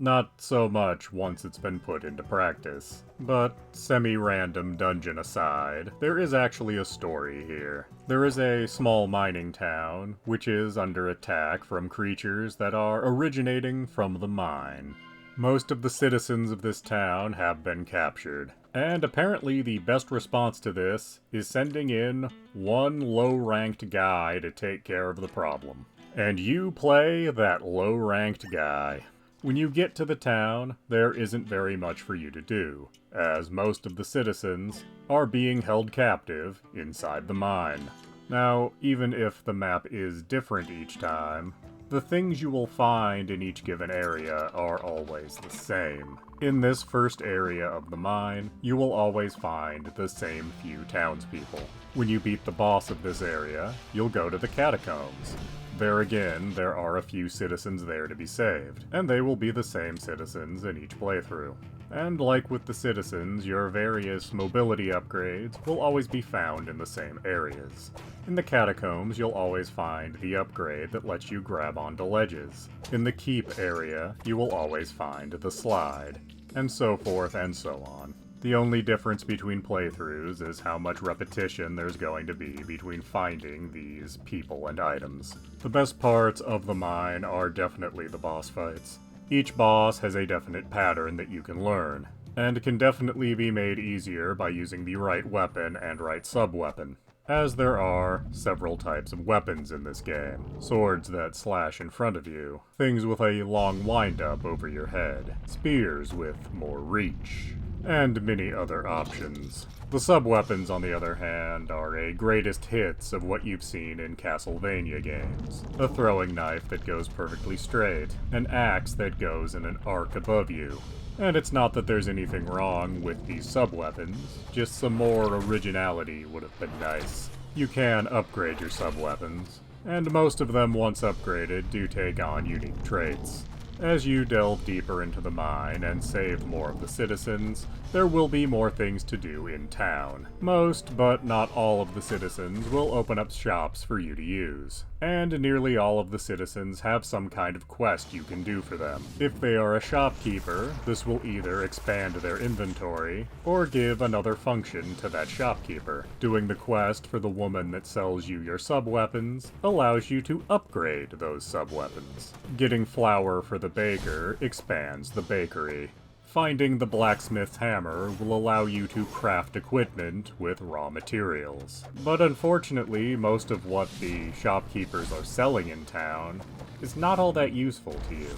Speaker 1: Not so much once it's been put into practice. But semi-random dungeon aside, there is actually a story here. There is a small mining town, which is under attack from creatures that are originating from the mine. Most of the citizens of this town have been captured, and apparently the best response to this is sending in one low-ranked guy to take care of the problem. And you play that low-ranked guy. When you get to the town, there isn't very much for you to do, as most of the citizens are being held captive inside the mine. Now, even if the map is different each time, the things you will find in each given area are always the same. In this first area of the mine, you will always find the same few townspeople. When you beat the boss of this area, you'll go to the catacombs. There again, there are a few citizens there to be saved, and they will be the same citizens in each playthrough. And like with the citizens, your various mobility upgrades will always be found in the same areas. In the catacombs, you'll always find the upgrade that lets you grab onto ledges. In the keep area, you will always find the slide, and so forth and so on. The only difference between playthroughs is how much repetition there's going to be between finding these people and items. The best parts of the mine are definitely the boss fights. Each boss has a definite pattern that you can learn, and can definitely be made easier by using the right weapon and right sub-weapon, as there are several types of weapons in this game. Swords that slash in front of you, things with a long wind-up over your head, spears with more reach, and many other options. The sub-weapons, on the other hand, are a greatest hits of what you've seen in Castlevania games. A throwing knife that goes perfectly straight, an axe that goes in an arc above you. And it's not that there's anything wrong with these sub-weapons, just some more originality would have been nice. You can upgrade your sub-weapons, and most of them, once upgraded, do take on unique traits. As you delve deeper into the mine and save more of the citizens, there will be more things to do in town. Most, but not all of the citizens will open up shops for you to use. And nearly all of the citizens have some kind of quest you can do for them. If they are a shopkeeper, this will either expand their inventory, or give another function to that shopkeeper. Doing the quest for the woman that sells you your sub-weapons allows you to upgrade those sub-weapons. Getting flour for the baker expands the bakery. Finding the blacksmith's hammer will allow you to craft equipment with raw materials. But unfortunately, most of what the shopkeepers are selling in town is not all that useful to you.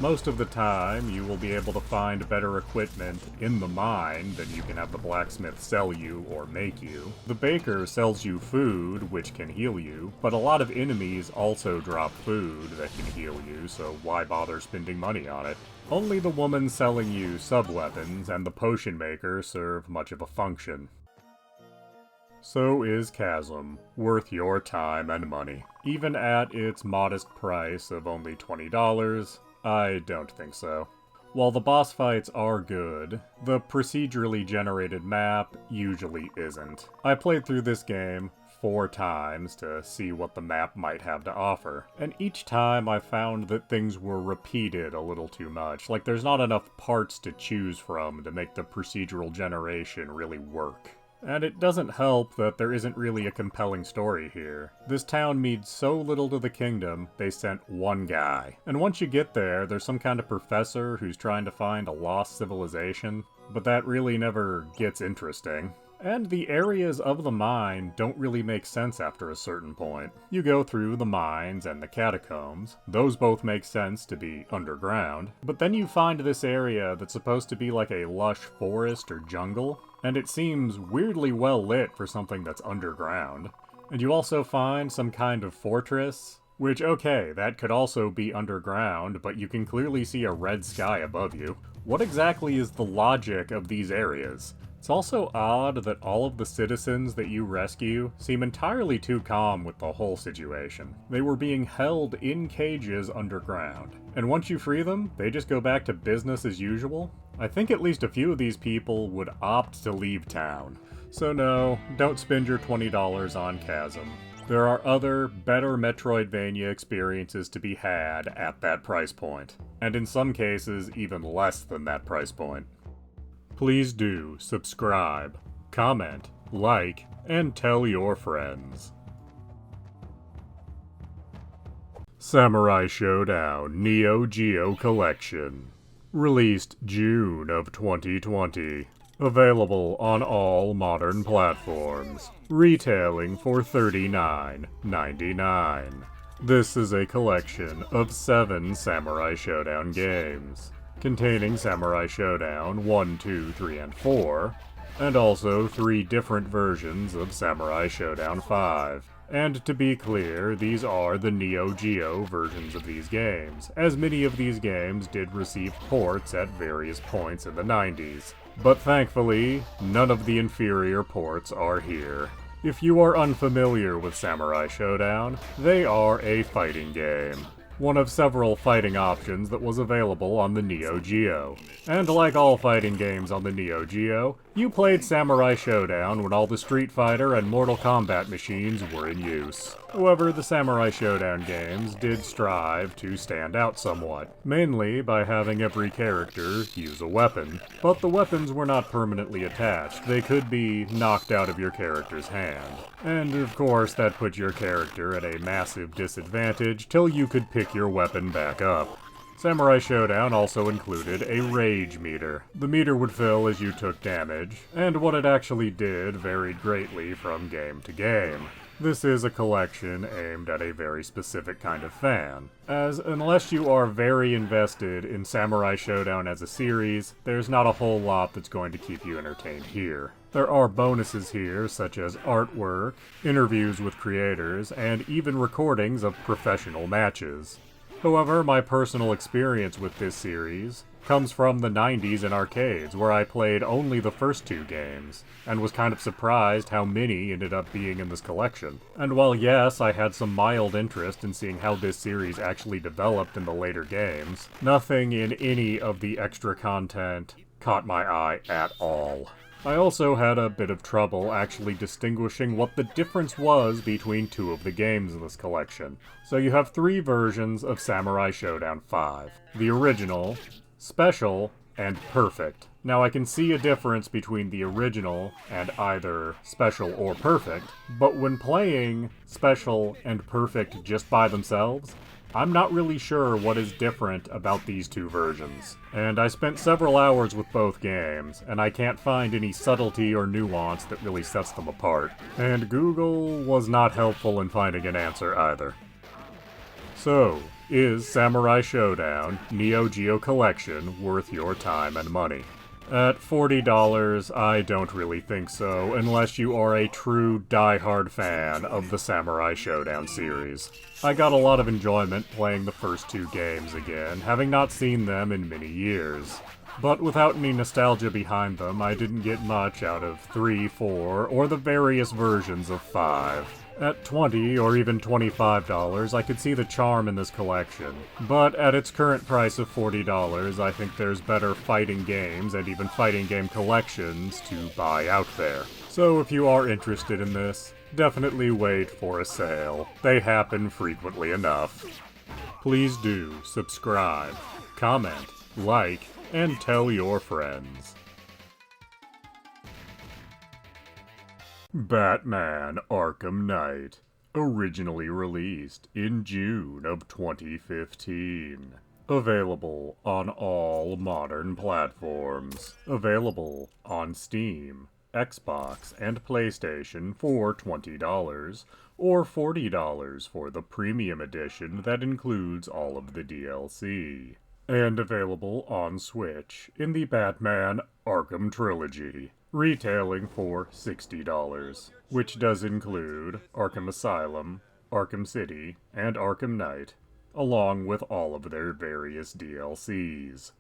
Speaker 1: Most of the time, you will be able to find better equipment in the mine than you can have the blacksmith sell you or make you. The baker sells you food, which can heal you, but a lot of enemies also drop food that can heal you, so why bother spending money on it? Only the woman selling you sub-weapons and the potion maker serve much of a function. So is Chasm, worth your time and money. Even at its modest price of only $20, I don't think so. While the boss fights are good, the procedurally generated map usually isn't. I played through this game 4 times to see what the map might have to offer, and each time I found that things were repeated a little too much, like there's not enough parts to choose from to make the procedural generation really work. And it doesn't help that there isn't really a compelling story here. This town means so little to the kingdom, they sent one guy. And once you get there, there's some kind of professor who's trying to find a lost civilization, but that really never gets interesting. And the areas of the mine don't really make sense after a certain point. You go through the mines and the catacombs. Those both make sense to be underground. But then you find this area that's supposed to be like a lush forest or jungle, and it seems weirdly well lit for something that's underground. And you also find some kind of fortress, which, okay, that could also be underground, but you can clearly see a red sky above you. What exactly is the logic of these areas? It's also odd that all of the citizens that you rescue seem entirely too calm with the whole situation. They were being held in cages underground, and once you free them, they just go back to business as usual. I think at least a few of these people would opt to leave town. So no, don't spend your $20 on Chasm. There are other, better Metroidvania experiences to be had at that price point, and in some cases even less than that price point. Please do subscribe, comment, like, and tell your friends. Samurai Showdown Neo Geo Collection. Released June of 2020. Available on all modern platforms. Retailing for $39.99. This is a collection of 7 Samurai Showdown games, containing Samurai Showdown 1, 2, 3, and 4, and also 3 different versions of Samurai Showdown 5. And to be clear, these are the Neo Geo versions of these games, as many of these games did receive ports at various points in the 90s. But thankfully, none of the inferior ports are here. If you are unfamiliar with Samurai Showdown, they are a fighting game. One of several fighting options that was available on the Neo Geo. And like all fighting games on the Neo Geo, you played Samurai Showdown when all the Street Fighter and Mortal Kombat machines were in use. However, the Samurai Showdown games did strive to stand out somewhat, mainly by having every character use a weapon. But the weapons were not permanently attached, they could be knocked out of your character's hand. And of course, that put your character at a massive disadvantage till you could pick your weapon back up. Samurai Showdown also included a rage meter. The meter would fill as you took damage, and what it actually did varied greatly from game to game. This is a collection aimed at a very specific kind of fan, as unless you are very invested in Samurai Showdown as a series, there's not a whole lot that's going to keep you entertained here. There are bonuses here, such as artwork, interviews with creators, and even recordings of professional matches. However, my personal experience with this series comes from the 90s in arcades, where I played only the first 2 games, and was kind of surprised how many ended up being in this collection. And while yes, I had some mild interest in seeing how this series actually developed in the later games, nothing in any of the extra content caught my eye at all. I also had a bit of trouble actually distinguishing what the difference was between 2 of the games in this collection. So you have 3 versions of Samurai Showdown 5. The original, Special, and Perfect. Now I can see a difference between the original and either Special or Perfect, but when playing Special and Perfect just by themselves, I'm not really sure what is different about these two versions, and I spent several hours with both games, and I can't find any subtlety or nuance that really sets them apart. And Google was not helpful in finding an answer either. So, is Samurai Showdown Neo Geo Collection worth your time and money? At $40, I don't really think so, unless you are a true die-hard fan of the Samurai Showdown series. I got a lot of enjoyment playing the first two games again, having not seen them in many years. But without any nostalgia behind them, I didn't get much out of 3, 4, or the various versions of 5. At $20 or even $25, I could see the charm in this collection, but at its current price of $40, I think there's better fighting games and even fighting game collections to buy out there. So if you are interested in this, definitely wait for a sale. They happen frequently enough. Please do subscribe, comment, like, and tell your friends. Batman Arkham Knight, originally released in June of 2015. Available on all modern platforms. Available on Steam, Xbox, and PlayStation for $20, or $40 for the premium edition that includes all of the DLC. And available on Switch in the Batman Arkham Trilogy, retailing for $60, which does include Arkham Asylum, Arkham City, and Arkham Knight, along with all of their various DLCs.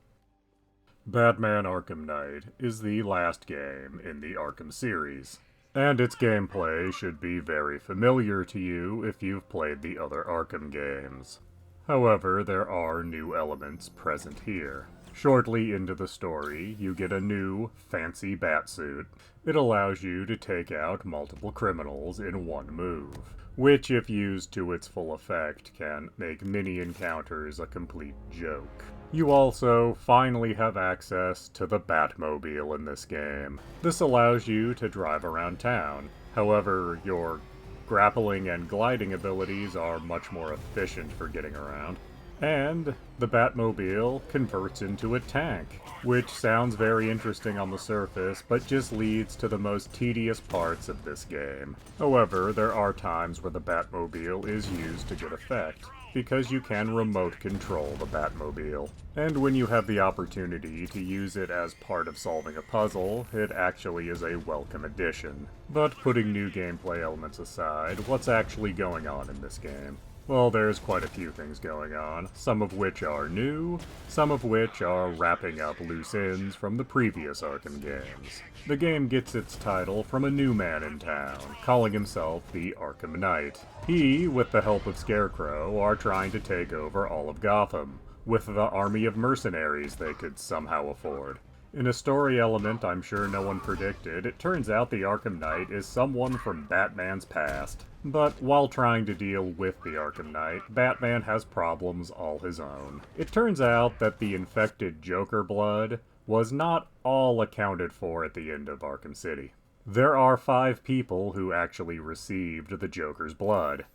Speaker 1: Batman Arkham Knight is the last game in the Arkham series, and its gameplay should be very familiar to you if you've played the other Arkham games. However, there are new elements present here. Shortly into the story, you get a new, fancy batsuit. It allows you to take out multiple criminals in one move, which, if used to its full effect, can make many encounters a complete joke. You also finally have access to the Batmobile in this game. This allows you to drive around town. However, your grappling and gliding abilities are much more efficient for getting around. And the Batmobile converts into a tank, which sounds very interesting on the surface, but just leads to the most tedious parts of this game. However, there are times where the Batmobile is used to good effect, because you can remote control the Batmobile. And when you have the opportunity to use it as part of solving a puzzle, it actually is a welcome addition. But putting new gameplay elements aside, what's actually going on in this game? Well, there's quite a few things going on, some of which are new, some of which are wrapping up loose ends from the previous Arkham games. The game gets its title from a new man in town, calling himself the Arkham Knight. He, with the help of Scarecrow, are trying to take over all of Gotham, with the army of mercenaries they could somehow afford. In a story element I'm sure no one predicted, it turns out the Arkham Knight is someone from Batman's past. But while trying to deal with the Arkham Knight, Batman has problems all his own. It turns out that the infected Joker blood was not all accounted for at the end of Arkham City. There are 5 people who actually received the Joker's blood,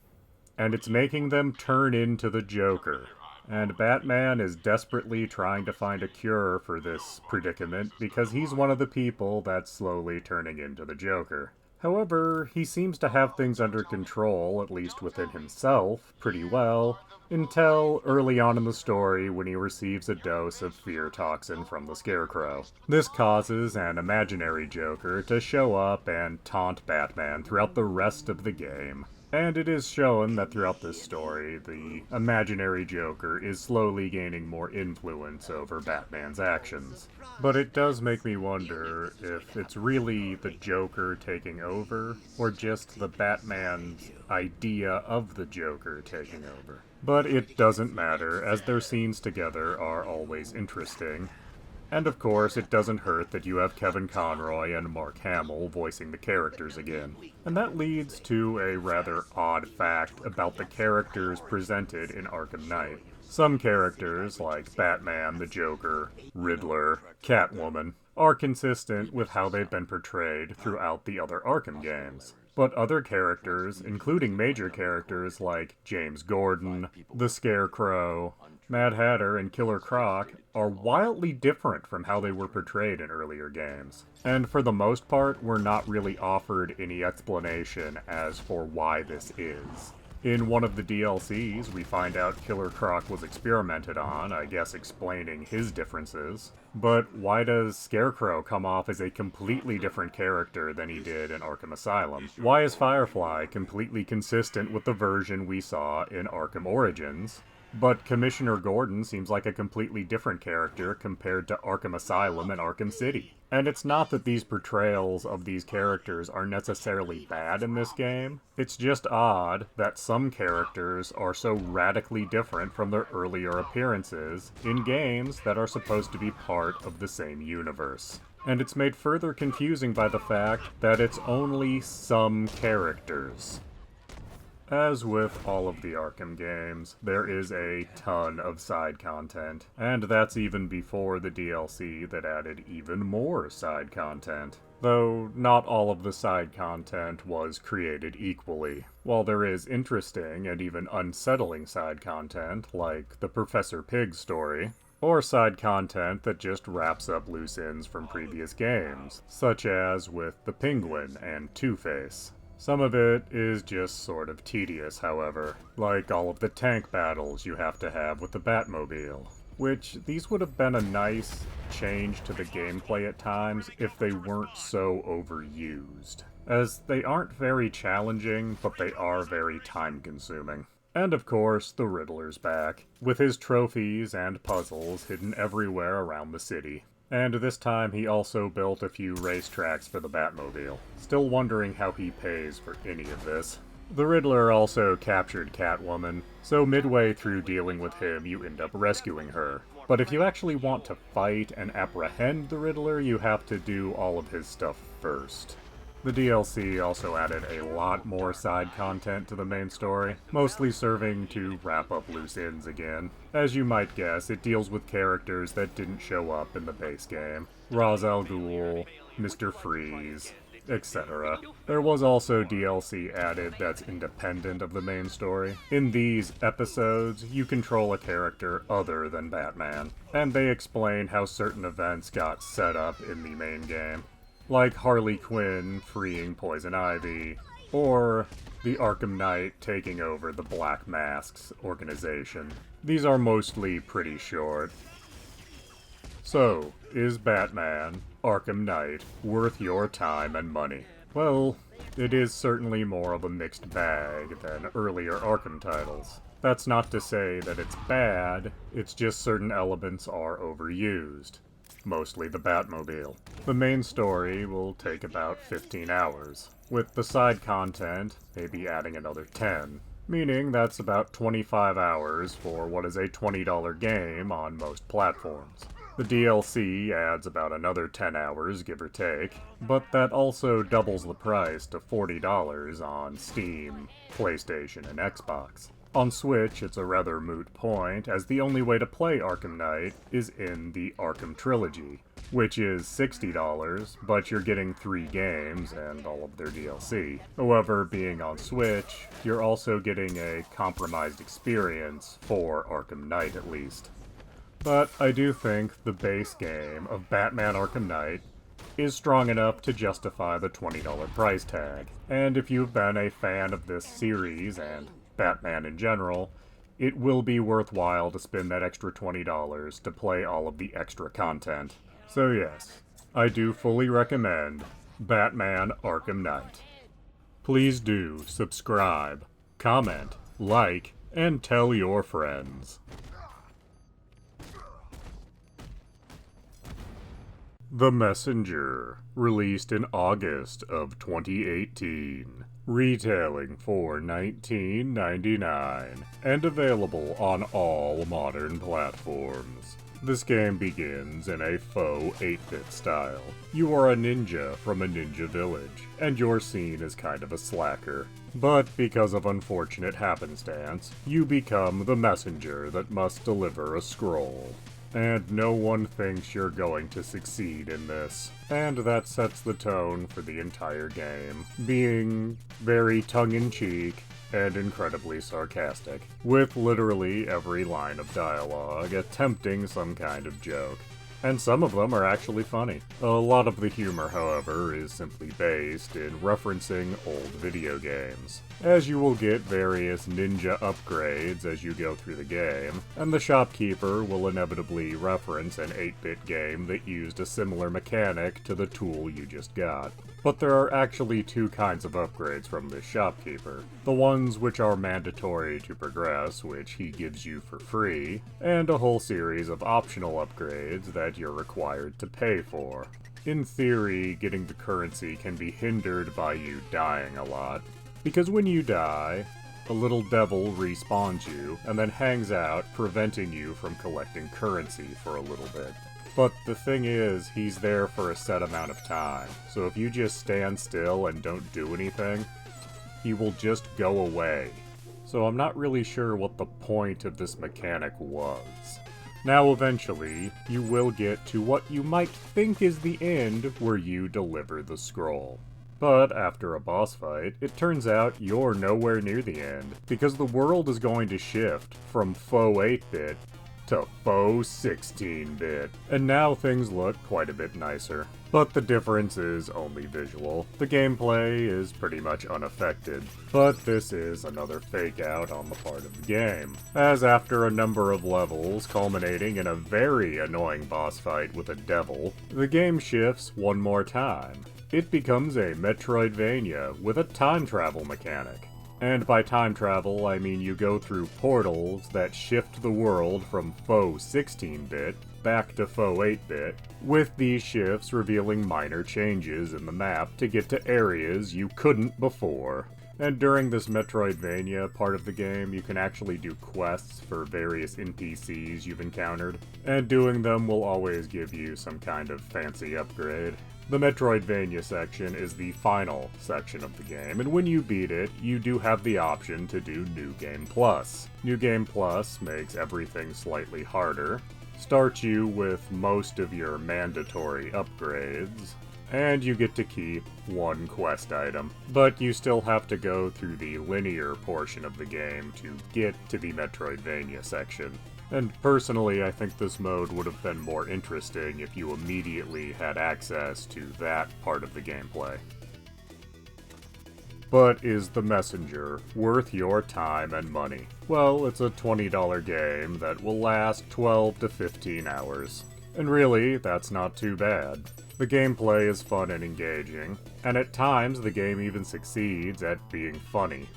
Speaker 1: and it's making them turn into the Joker. And Batman is desperately trying to find a cure for this predicament because he's one of the people that's slowly turning into the Joker. However, he seems to have things under control, at least within himself, pretty well, until early on in the story when he receives a dose of fear toxin from the Scarecrow. This causes an imaginary Joker to show up and taunt Batman throughout the rest of the game. And it is shown that throughout this story, the imaginary Joker is slowly gaining more influence over Batman's actions. But it does make me wonder if it's really the Joker taking over, or just the Batman's idea of the Joker taking over. But it doesn't matter, as their scenes together are always interesting. And of course, it doesn't hurt that you have Kevin Conroy and Mark Hamill voicing the characters again. And that leads to a rather odd fact about the characters presented in Arkham Knight. Some characters, like Batman, the Joker, Riddler, Catwoman, are consistent with how they've been portrayed throughout the other Arkham games. But other characters, including major characters like James Gordon, the Scarecrow, Mad Hatter, and Killer Croc, are wildly different from how they were portrayed in earlier games. And for the most part, we're not really offered any explanation as for why this is. In one of the DLCs, we find out Killer Croc was experimented on, I guess explaining his differences. But why does Scarecrow come off as a completely different character than he did in Arkham Asylum? Why is Firefly completely consistent with the version we saw in Arkham Origins? But Commissioner Gordon seems like a completely different character compared to Arkham Asylum and Arkham City. And it's not that these portrayals of these characters are necessarily bad in this game, it's just odd that some characters are so radically different from their earlier appearances in games that are supposed to be part of the same universe. And it's made further confusing by the fact that it's only some characters. As with all of the Arkham games, there is a ton of side content, and that's even before the DLC that added even more side content. Though not all of the side content was created equally. While there is interesting and even unsettling side content, like the Professor Pig story, or side content that just wraps up loose ends from previous games, such as with the Penguin and Two-Face. Some of it is just sort of tedious, however, like all of the tank battles you have to have with the Batmobile, which these would have been a nice change to the gameplay at times if they weren't so overused, as they aren't very challenging, but they are very time-consuming. And of course, the Riddler's back, with his trophies and puzzles hidden everywhere around the city. And this time he also built a few racetracks for the Batmobile. Still wondering how he pays for any of this. The Riddler also captured Catwoman, so midway through dealing with him you end up rescuing her. But if you actually want to fight and apprehend the Riddler, you have to do all of his stuff first. The DLC also added a lot more side content to the main story, mostly serving to wrap up loose ends again. As you might guess, it deals with characters that didn't show up in the base game. Ra's al Ghul, Mr. Freeze, etc. There was also DLC added that's independent of the main story. In these episodes, you control a character other than Batman, and they explain how certain events got set up in the main game. Like Harley Quinn freeing Poison Ivy, or the Arkham Knight taking over the Black Mask's organization. These are mostly pretty short. So, is Batman, Arkham Knight, worth your time and money? Well, it is certainly more of a mixed bag than earlier Arkham titles. That's not to say that it's bad, it's just certain elements are overused. Mostly the Batmobile. The main story will take about 15 hours, with the side content maybe adding another 10, meaning that's about 25 hours for what is a $20 game on most platforms. The DLC adds about another 10 hours, give or take, but that also doubles the price to $40 on Steam, PlayStation, and Xbox. On Switch, it's a rather moot point, as the only way to play Arkham Knight is in the Arkham Trilogy, which is $60, but you're getting 3 games and all of their DLC. However, being on Switch, you're also getting a compromised experience for Arkham Knight at least. But I do think the base game of Batman Arkham Knight is strong enough to justify the $20 price tag, and if you've been a fan of this series and Batman in general, it will be worthwhile to spend that extra $20 to play all of the extra content. So yes, I do fully recommend Batman Arkham Knight. Please do subscribe, comment, like, and tell your friends. The Messenger, released in August of 2018. Retailing for $19.99, and available on all modern platforms. This game begins in a faux 8-bit style. You are a ninja from a ninja village, and you're seen as kind of a slacker. But because of unfortunate happenstance, you become the messenger that must deliver a scroll. and no one thinks you're going to succeed in this. And that sets the tone for the entire game, being very tongue-in-cheek and incredibly sarcastic, with literally every line of dialogue attempting some kind of joke. And some of them are actually funny. A lot of the humor, however, is simply based in referencing old video games, as you will get various ninja upgrades as you go through the game, and the shopkeeper will inevitably reference an 8-bit game that used a similar mechanic to the tool you just got. But there are actually two kinds of upgrades from this shopkeeper. The ones which are mandatory to progress, which he gives you for free, and a whole series of optional upgrades that you're required to pay for. In theory, getting the currency can be hindered by you dying a lot, because when you die, a little devil respawns you and then hangs out, preventing you from collecting currency for a little bit. But the thing is, he's there for a set amount of time, so if you just stand still and don't do anything, he will just go away. So I'm not really sure what the point of this mechanic was. Now eventually, you will get to what you might think is the end, where you deliver the scroll. But after a boss fight, it turns out you're nowhere near the end, because the world is going to shift from faux 8-bit to faux 16-bit, and now things look quite a bit nicer. But the difference is only visual. The gameplay is pretty much unaffected, but this is another fake out on the part of the game, as after a number of levels culminating in a very annoying boss fight with a devil, the game shifts one more time. It becomes a Metroidvania with a time travel mechanic. And by time travel, I mean you go through portals that shift the world from faux 16-bit back to faux 8-bit, with these shifts revealing minor changes in the map to get to areas you couldn't before. And during this Metroidvania part of the game, you can actually do quests for various NPCs you've encountered, and doing them will always give you some kind of fancy upgrade. The Metroidvania section is the final section of the game, and when you beat it, you do have the option to do New Game Plus. New Game Plus makes everything slightly harder, starts you with most of your mandatory upgrades, and you get to keep one quest item. But you still have to go through the linear portion of the game to get to the Metroidvania section. And personally, I think this mode would have been more interesting if you immediately had access to that part of the gameplay. But is The Messenger worth your time and money? Well, it's a $20 game that will last 12 to 15 hours. And really, that's not too bad. The gameplay is fun and engaging, and at times the game even succeeds at being funny.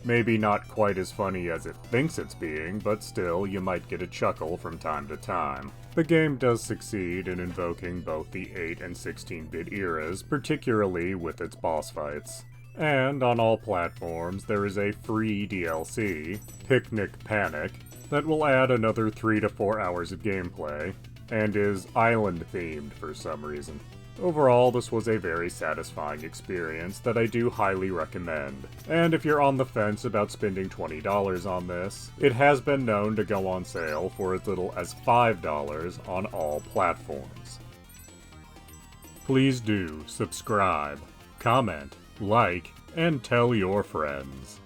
Speaker 1: Maybe not quite as funny as it thinks it's being, but still, you might get a chuckle from time to time. The game does succeed in invoking both the 8 and 16-bit eras, particularly with its boss fights. And on all platforms, there is a free DLC, Picnic Panic, that will add another 3 to 4 hours of gameplay, and is island-themed for some reason. Overall, this was a very satisfying experience that I do highly recommend. And if you're on the fence about spending $20 on this, it has been known to go on sale for as little as $5 on all platforms. Please do subscribe, comment, like, and tell your friends.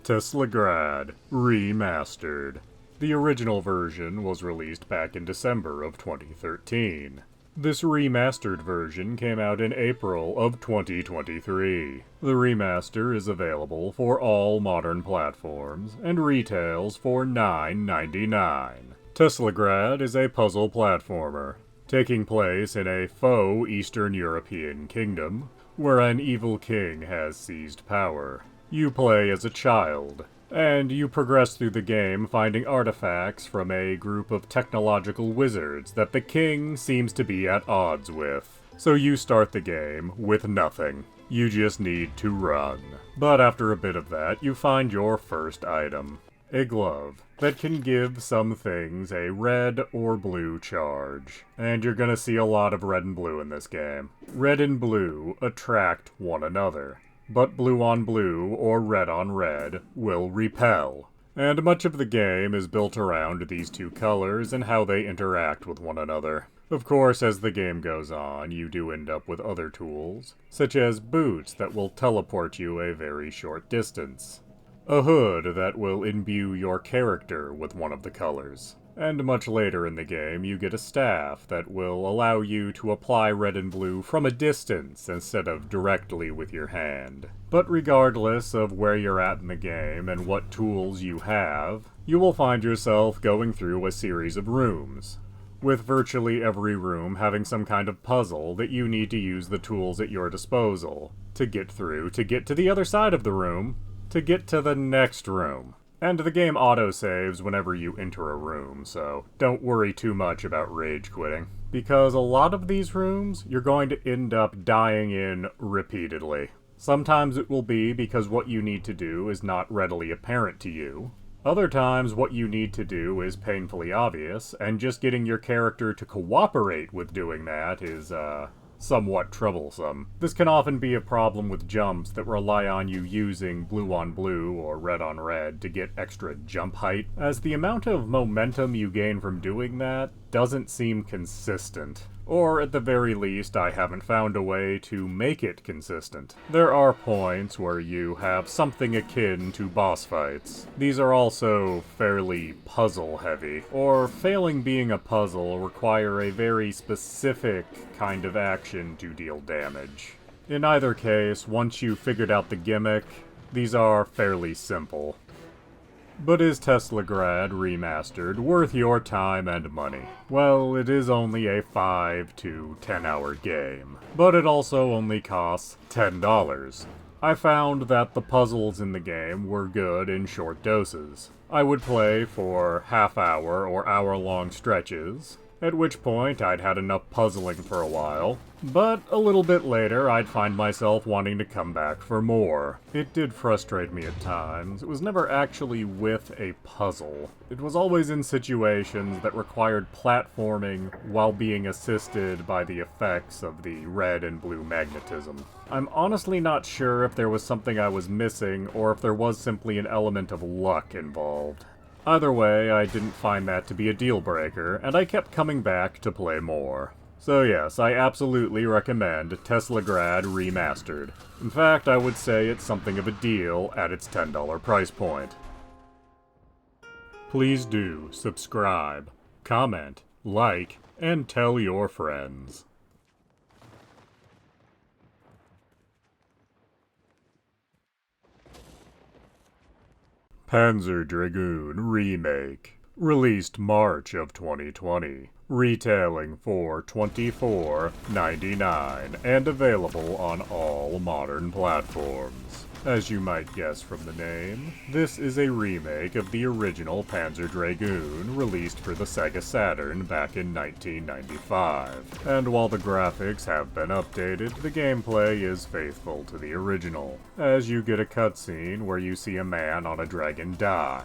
Speaker 1: Teslagrad Remastered. The original version was released back in December of 2013. This remastered version came out in April of 2023. The remaster is available for all modern platforms and retails for $9.99. Teslagrad is a puzzle platformer, taking place in a faux Eastern European kingdom, where an evil king has seized power. You play as a child, and you progress through the game finding artifacts from a group of technological wizards that the king seems to be at odds with. So you start the game with nothing. You just need to run. But after a bit of that, you find your first item. A glove that can give some things a red or blue charge. And you're gonna see a lot of red and blue in this game. Red and blue attract one another, but blue on blue or red on red will repel. And much of the game is built around these two colors and how they interact with one another. Of course, as the game goes on, you do end up with other tools, such as boots that will teleport you a very short distance, a hood that will imbue your character with one of the colors, and much later in the game you get a staff that will allow you to apply red and blue from a distance instead of directly with your hand. But regardless of where you're at in the game and what tools you have, you will find yourself going through a series of rooms, with virtually every room having some kind of puzzle that you need to use the tools at your disposal to get through, to get to the other side of the room, to get to the next room. And the game autosaves whenever you enter a room, so don't worry too much about rage quitting, because a lot of these rooms you're going to end up dying in repeatedly. Sometimes it will be because what you need to do is not readily apparent to you. Other times, what you need to do is painfully obvious, and just getting your character to cooperate with doing that is, somewhat troublesome. This can often be a problem with jumps that rely on you using blue on blue or red on red to get extra jump height, as the amount of momentum you gain from doing that doesn't seem consistent. Or at the very least, I haven't found a way to make it consistent. There are points where you have something akin to boss fights. These are also fairly puzzle-heavy, or failing being a puzzle require a very specific kind of action to deal damage. In either case, once you've figured out the gimmick, these are fairly simple. But is Teslagrad Remastered worth your time and money? Well, it is only a 5 to 10 hour game, but it also only costs $10. I found that the puzzles in the game were good in short doses. I would play for half-hour or hour-long stretches, at which point I'd had enough puzzling for a while, but a little bit later I'd find myself wanting to come back for more. It did frustrate me at times. It was never actually with a puzzle. It was always in situations that required platforming while being assisted by the effects of the red and blue magnetism. I'm honestly not sure if there was something I was missing or if there was simply an element of luck involved. Either way, I didn't find that to be a deal breaker, and I kept coming back to play more. So yes, I absolutely recommend Teslagrad Remastered. In fact, I would say it's something of a deal at its $10 price point. Please do subscribe, comment, like, and tell your friends. Panzer Dragoon Remake, released March of 2020, retailing for $24.99 and available on all modern platforms. As you might guess from the name, this is a remake of the original Panzer Dragoon released for the Sega Saturn back in 1995. And while the graphics have been updated, the gameplay is faithful to the original, as you get a cutscene where you see a man on a dragon die.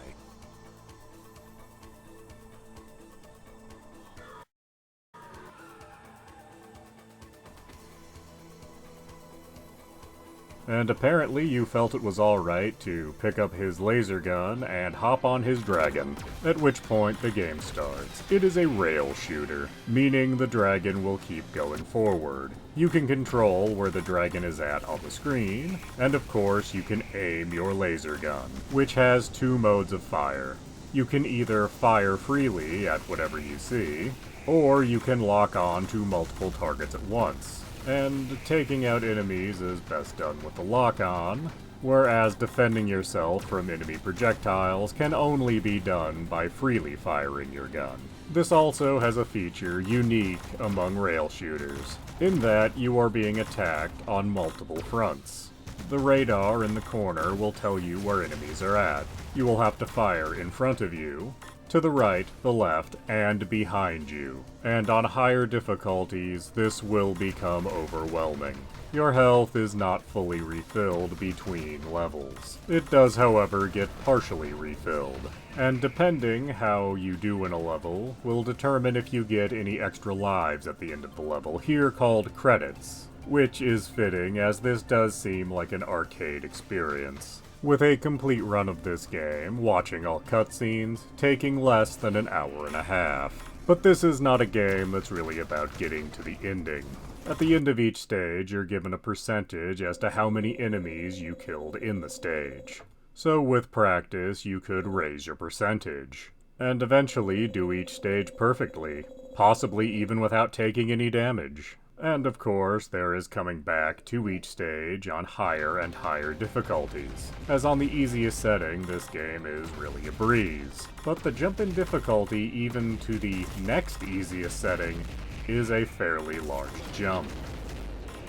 Speaker 1: And apparently you felt it was alright to pick up his laser gun and hop on his dragon, at which point the game starts. It is a rail shooter, meaning the dragon will keep going forward. You can control where the dragon is at on the screen, and of course you can aim your laser gun, which has two modes of fire. You can either fire freely at whatever you see, or you can lock on to multiple targets at once. And taking out enemies is best done with the lock-on, whereas defending yourself from enemy projectiles can only be done by freely firing your gun. This also has a feature unique among rail shooters, in that you are being attacked on multiple fronts. The radar in the corner will tell you where enemies are at. You will have to fire in front of you, to the right, the left, and behind you. And on higher difficulties, this will become overwhelming. Your health is not fully refilled between levels. It does, however, get partially refilled, and depending how you do in a level, will determine if you get any extra lives at the end of the level, here called credits, which is fitting as this does seem like an arcade experience. with a complete run of this game, watching all cutscenes, taking less than an hour and a half. But this is not a game that's really about getting to the ending. At the end of each stage, you're given a percentage as to how many enemies you killed in the stage. So with practice, you could raise your percentage, and eventually do each stage perfectly, possibly even without taking any damage. And of course, there is coming back to each stage on higher and higher difficulties, as on the easiest setting, this game is really a breeze. But the jump in difficulty even to the next easiest setting is a fairly large jump.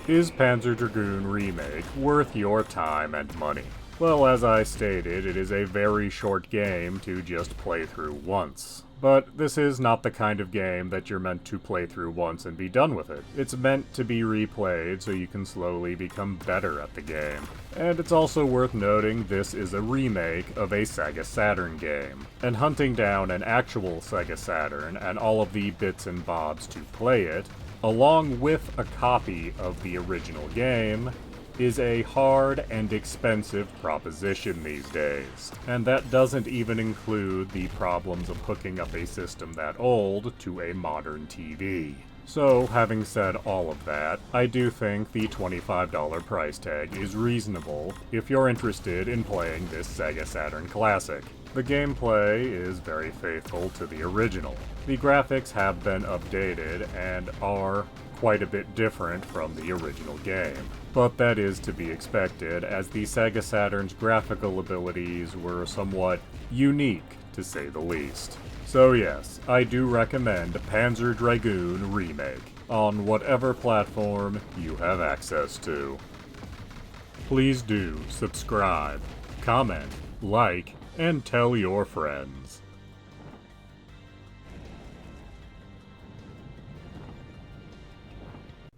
Speaker 1: Is Panzer Dragoon Remake worth your time and money? Well, as I stated, it is a very short game to just play through once. But this is not the kind of game that you're meant to play through once and be done with it. It's meant to be replayed so you can slowly become better at the game. And it's also worth noting this is a remake of a Sega Saturn game. And hunting down an actual Sega Saturn and all of the bits and bobs to play it, along with a copy of the original game, is a hard and expensive proposition these days. And that doesn't even include the problems of hooking up a system that old to a modern TV. So, having said all of that, I do think the $25 price tag is reasonable if you're interested in playing this Sega Saturn classic. The gameplay is very faithful to the original. The graphics have been updated and are quite a bit different from the original game. But that is to be expected, as the Sega Saturn's graphical abilities were somewhat unique, to say the least. So yes, I do recommend Panzer Dragoon Remake, on whatever platform you have access to. Please do subscribe, comment, like, and tell your friends.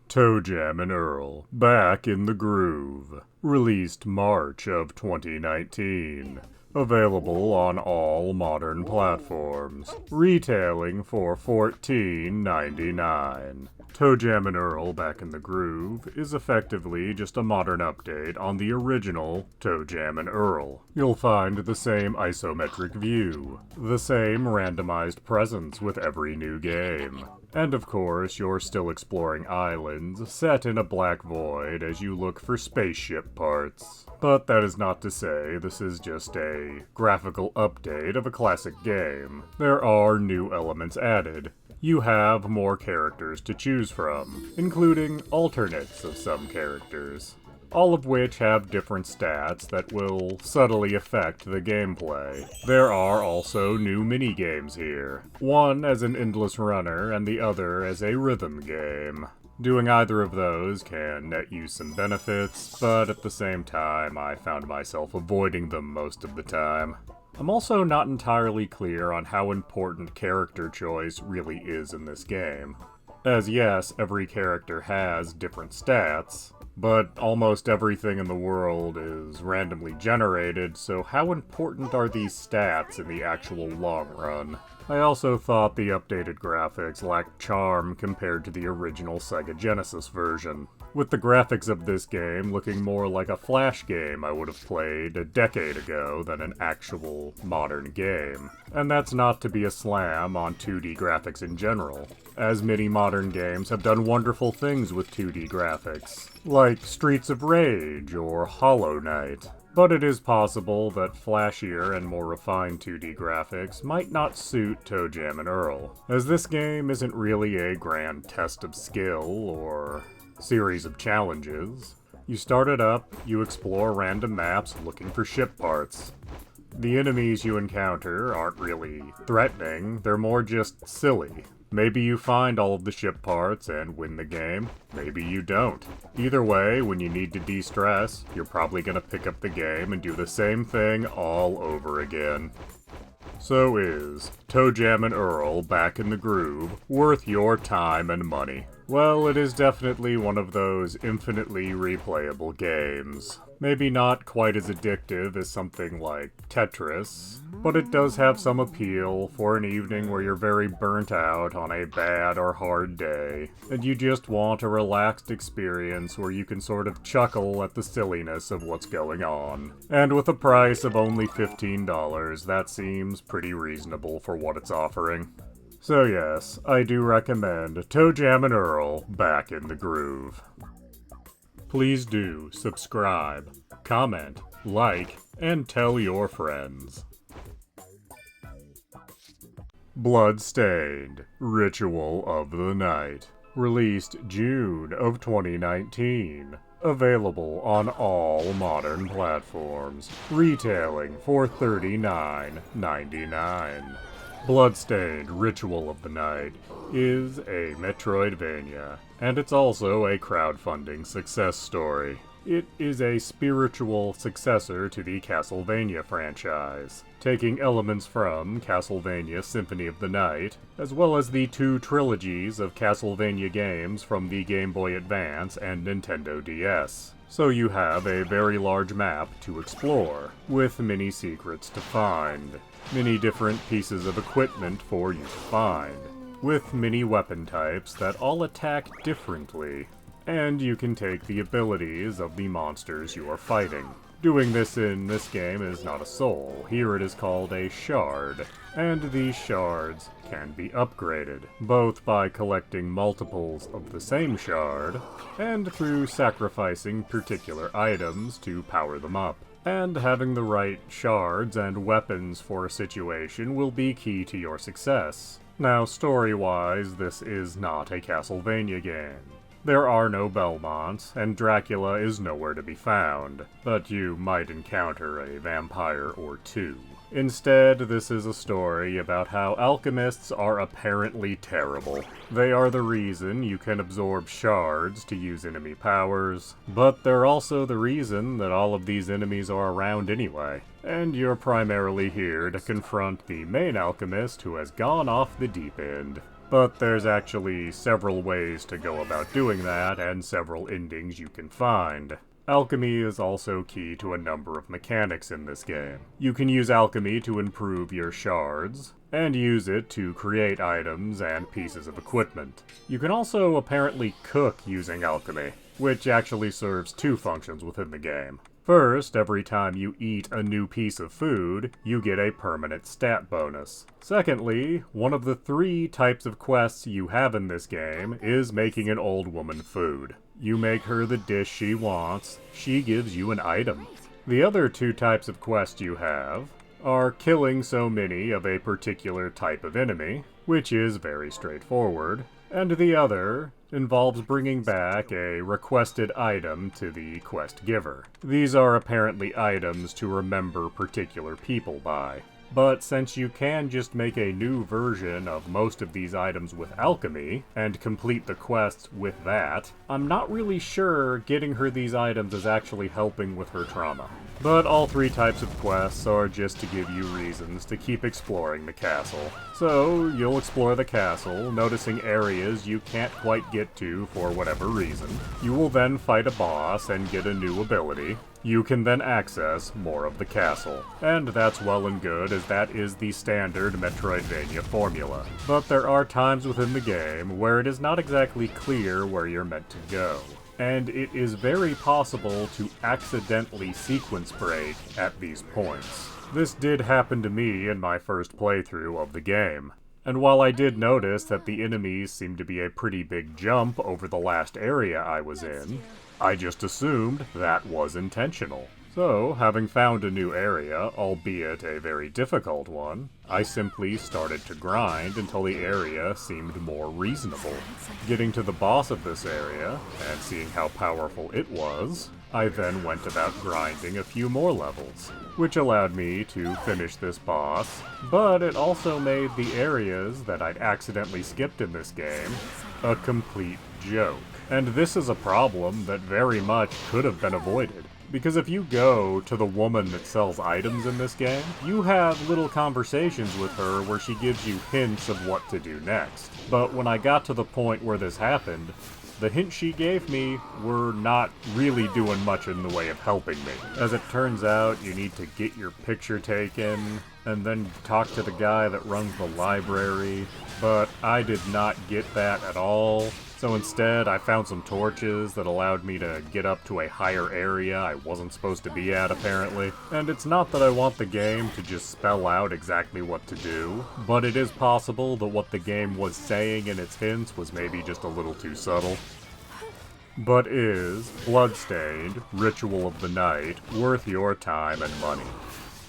Speaker 1: Toe Jam and Earl, Back in the Groove, released March of 2019. Available on all modern platforms, retailing for $14.99. Toe Jam and Earl Back in the Groove is effectively just a modern update on the original Toe Jam and Earl. You'll find the same isometric view, the same randomized presence with every new game. And of course, you're still exploring islands set in a black void as you look for spaceship parts. But that is not to say this is just a graphical update of a classic game. There are new elements added. You have more characters to choose from, including alternates of some characters, all of which have different stats that will subtly affect the gameplay. There are also new mini-games here, one as an endless runner and the other as a rhythm game. Doing either of those can net you some benefits, but at the same time I found myself avoiding them most of the time. I'm also not entirely clear on how important character choice really is in this game. As yes, every character has different stats, but almost everything in the world is randomly generated, so how important are these stats in the actual long run? I also thought the updated graphics lacked charm compared to the original Sega Genesis version, with the graphics of this game looking more like a Flash game I would have played a decade ago than an actual modern game. And that's not to be a slam on 2D graphics in general, as many modern games have done wonderful things with 2D graphics, like Streets of Rage or Hollow Knight. But it is possible that flashier and more refined 2D graphics might not suit Toe Jam and Earl, as this game isn't really a grand test of skill or series of challenges. You start it up, you explore random maps looking for ship parts. The enemies you encounter aren't really threatening, they're more just silly. Maybe you find all of the ship parts and win the game, maybe you don't. Either way, when you need to de-stress, you're probably gonna pick up the game and do the same thing all over again. So is Toe Jam and Earl Back in the Groove worth your time and money? Well, it is definitely one of those infinitely replayable games. Maybe not quite as addictive as something like Tetris, but it does have some appeal for an evening where you're very burnt out on a bad or hard day, and you just want a relaxed experience where you can sort of chuckle at the silliness of what's going on. And with a price of only $15, that seems pretty reasonable for what it's offering. So yes, I do recommend Toe Jam and Earl Back in the Groove. Please do subscribe, comment, like, and tell your friends. Bloodstained Ritual of the Night, released June of 2019. Available on all modern platforms, retailing for $39.99. Bloodstained Ritual of the Night is a Metroidvania, and it's also a crowdfunding success story. It is a spiritual successor to the Castlevania franchise, taking elements from Castlevania Symphony of the Night, as well as the two trilogies of Castlevania games from the Game Boy Advance and Nintendo DS. So you have a very large map to explore, with many secrets to find, many different pieces of equipment for you to find, with many weapon types that all attack differently, and you can take the abilities of the monsters you are fighting. Doing this in this game is not a soul, here it is called a shard, and these shards can be upgraded, both by collecting multiples of the same shard, and through sacrificing particular items to power them up. And having the right shards and weapons for a situation will be key to your success. Now, story-wise, this is not a Castlevania game. There are no Belmonts, and Dracula is nowhere to be found, but you might encounter a vampire or two. Instead, this is a story about how alchemists are apparently terrible. They are the reason you can absorb shards to use enemy powers, but they're also the reason that all of these enemies are around anyway. And you're primarily here to confront the main alchemist who has gone off the deep end. But there's actually several ways to go about doing that, and several endings you can find. Alchemy is also key to a number of mechanics in this game. You can use alchemy to improve your shards, and use it to create items and pieces of equipment. You can also apparently cook using alchemy, which actually serves two functions within the game. First, every time you eat a new piece of food, you get a permanent stat bonus. Secondly, one of the 3 types of quests you have in this game is making an old woman food. You make her the dish she wants, she gives you an item. The other 2 types of quests you have are killing so many of a particular type of enemy, which is very straightforward, and the other involves bringing back a requested item to the quest giver. These are apparently items to remember particular people by. But since you can just make a new version of most of these items with alchemy, and complete the quests with that, I'm not really sure getting her these items is actually helping with her trauma. But all 3 types of quests are just to give you reasons to keep exploring the castle. So, you'll explore the castle, noticing areas you can't quite get to for whatever reason. You will then fight a boss and get a new ability. You can then access more of the castle. And that's well and good, as that is the standard Metroidvania formula. But there are times within the game where it is not exactly clear where you're meant to go. And it is very possible to accidentally sequence break at these points. This did happen to me in my first playthrough of the game. And while I did notice that the enemies seemed to be a pretty big jump over the last area I was in, I just assumed that was intentional. So, having found a new area, albeit a very difficult one, I simply started to grind until the area seemed more reasonable. Getting to the boss of this area, and seeing how powerful it was, I then went about grinding a few more levels, which allowed me to finish this boss, but it also made the areas that I'd accidentally skipped in this game a complete joke. And this is a problem that very much could have been avoided. Because if you go to the woman that sells items in this game, you have little conversations with her where she gives you hints of what to do next. But when I got to the point where this happened, the hints she gave me were not really doing much in the way of helping me. As it turns out, you need to get your picture taken, and then talk to the guy that runs the library, but I did not get that at all. So instead, I found some torches that allowed me to get up to a higher area I wasn't supposed to be at, apparently. And it's not that I want the game to just spell out exactly what to do, but it is possible that what the game was saying in its hints was maybe just a little too subtle. But is Bloodstained, Ritual of the Night, worth your time and money?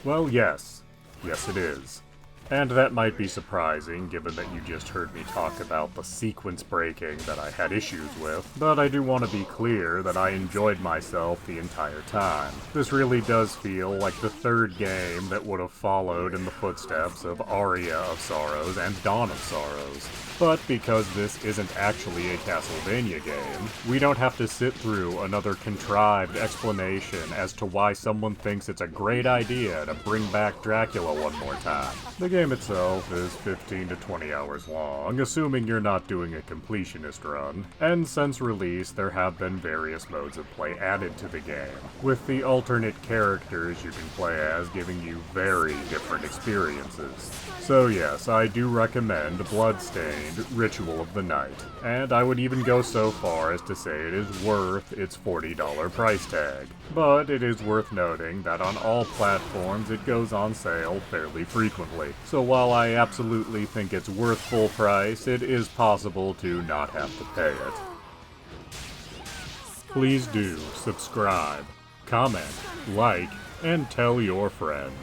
Speaker 1: Well, yes. Yes, it is. And that might be surprising, given that you just heard me talk about the sequence breaking that I had issues with, but I do want to be clear that I enjoyed myself the entire time. This really does feel like the third game that would have followed in the footsteps of Aria of Sorrows and Dawn of Sorrows. But because this isn't actually a Castlevania game, we don't have to sit through another contrived explanation as to why someone thinks it's a great idea to bring back Dracula one more time. The game itself is 15 to 20 hours long, assuming you're not doing a completionist run, and since release there have been various modes of play added to the game, with the alternate characters you can play as giving you very different experiences. So yes, I do recommend Bloodstained, Ritual of the Night, and I would even go so far as to say it is worth its $40 price tag. But it is worth noting that on all platforms it goes on sale fairly frequently, so while I absolutely think it's worth full price, it is possible to not have to pay it. Please do subscribe, comment, like, and tell your friends.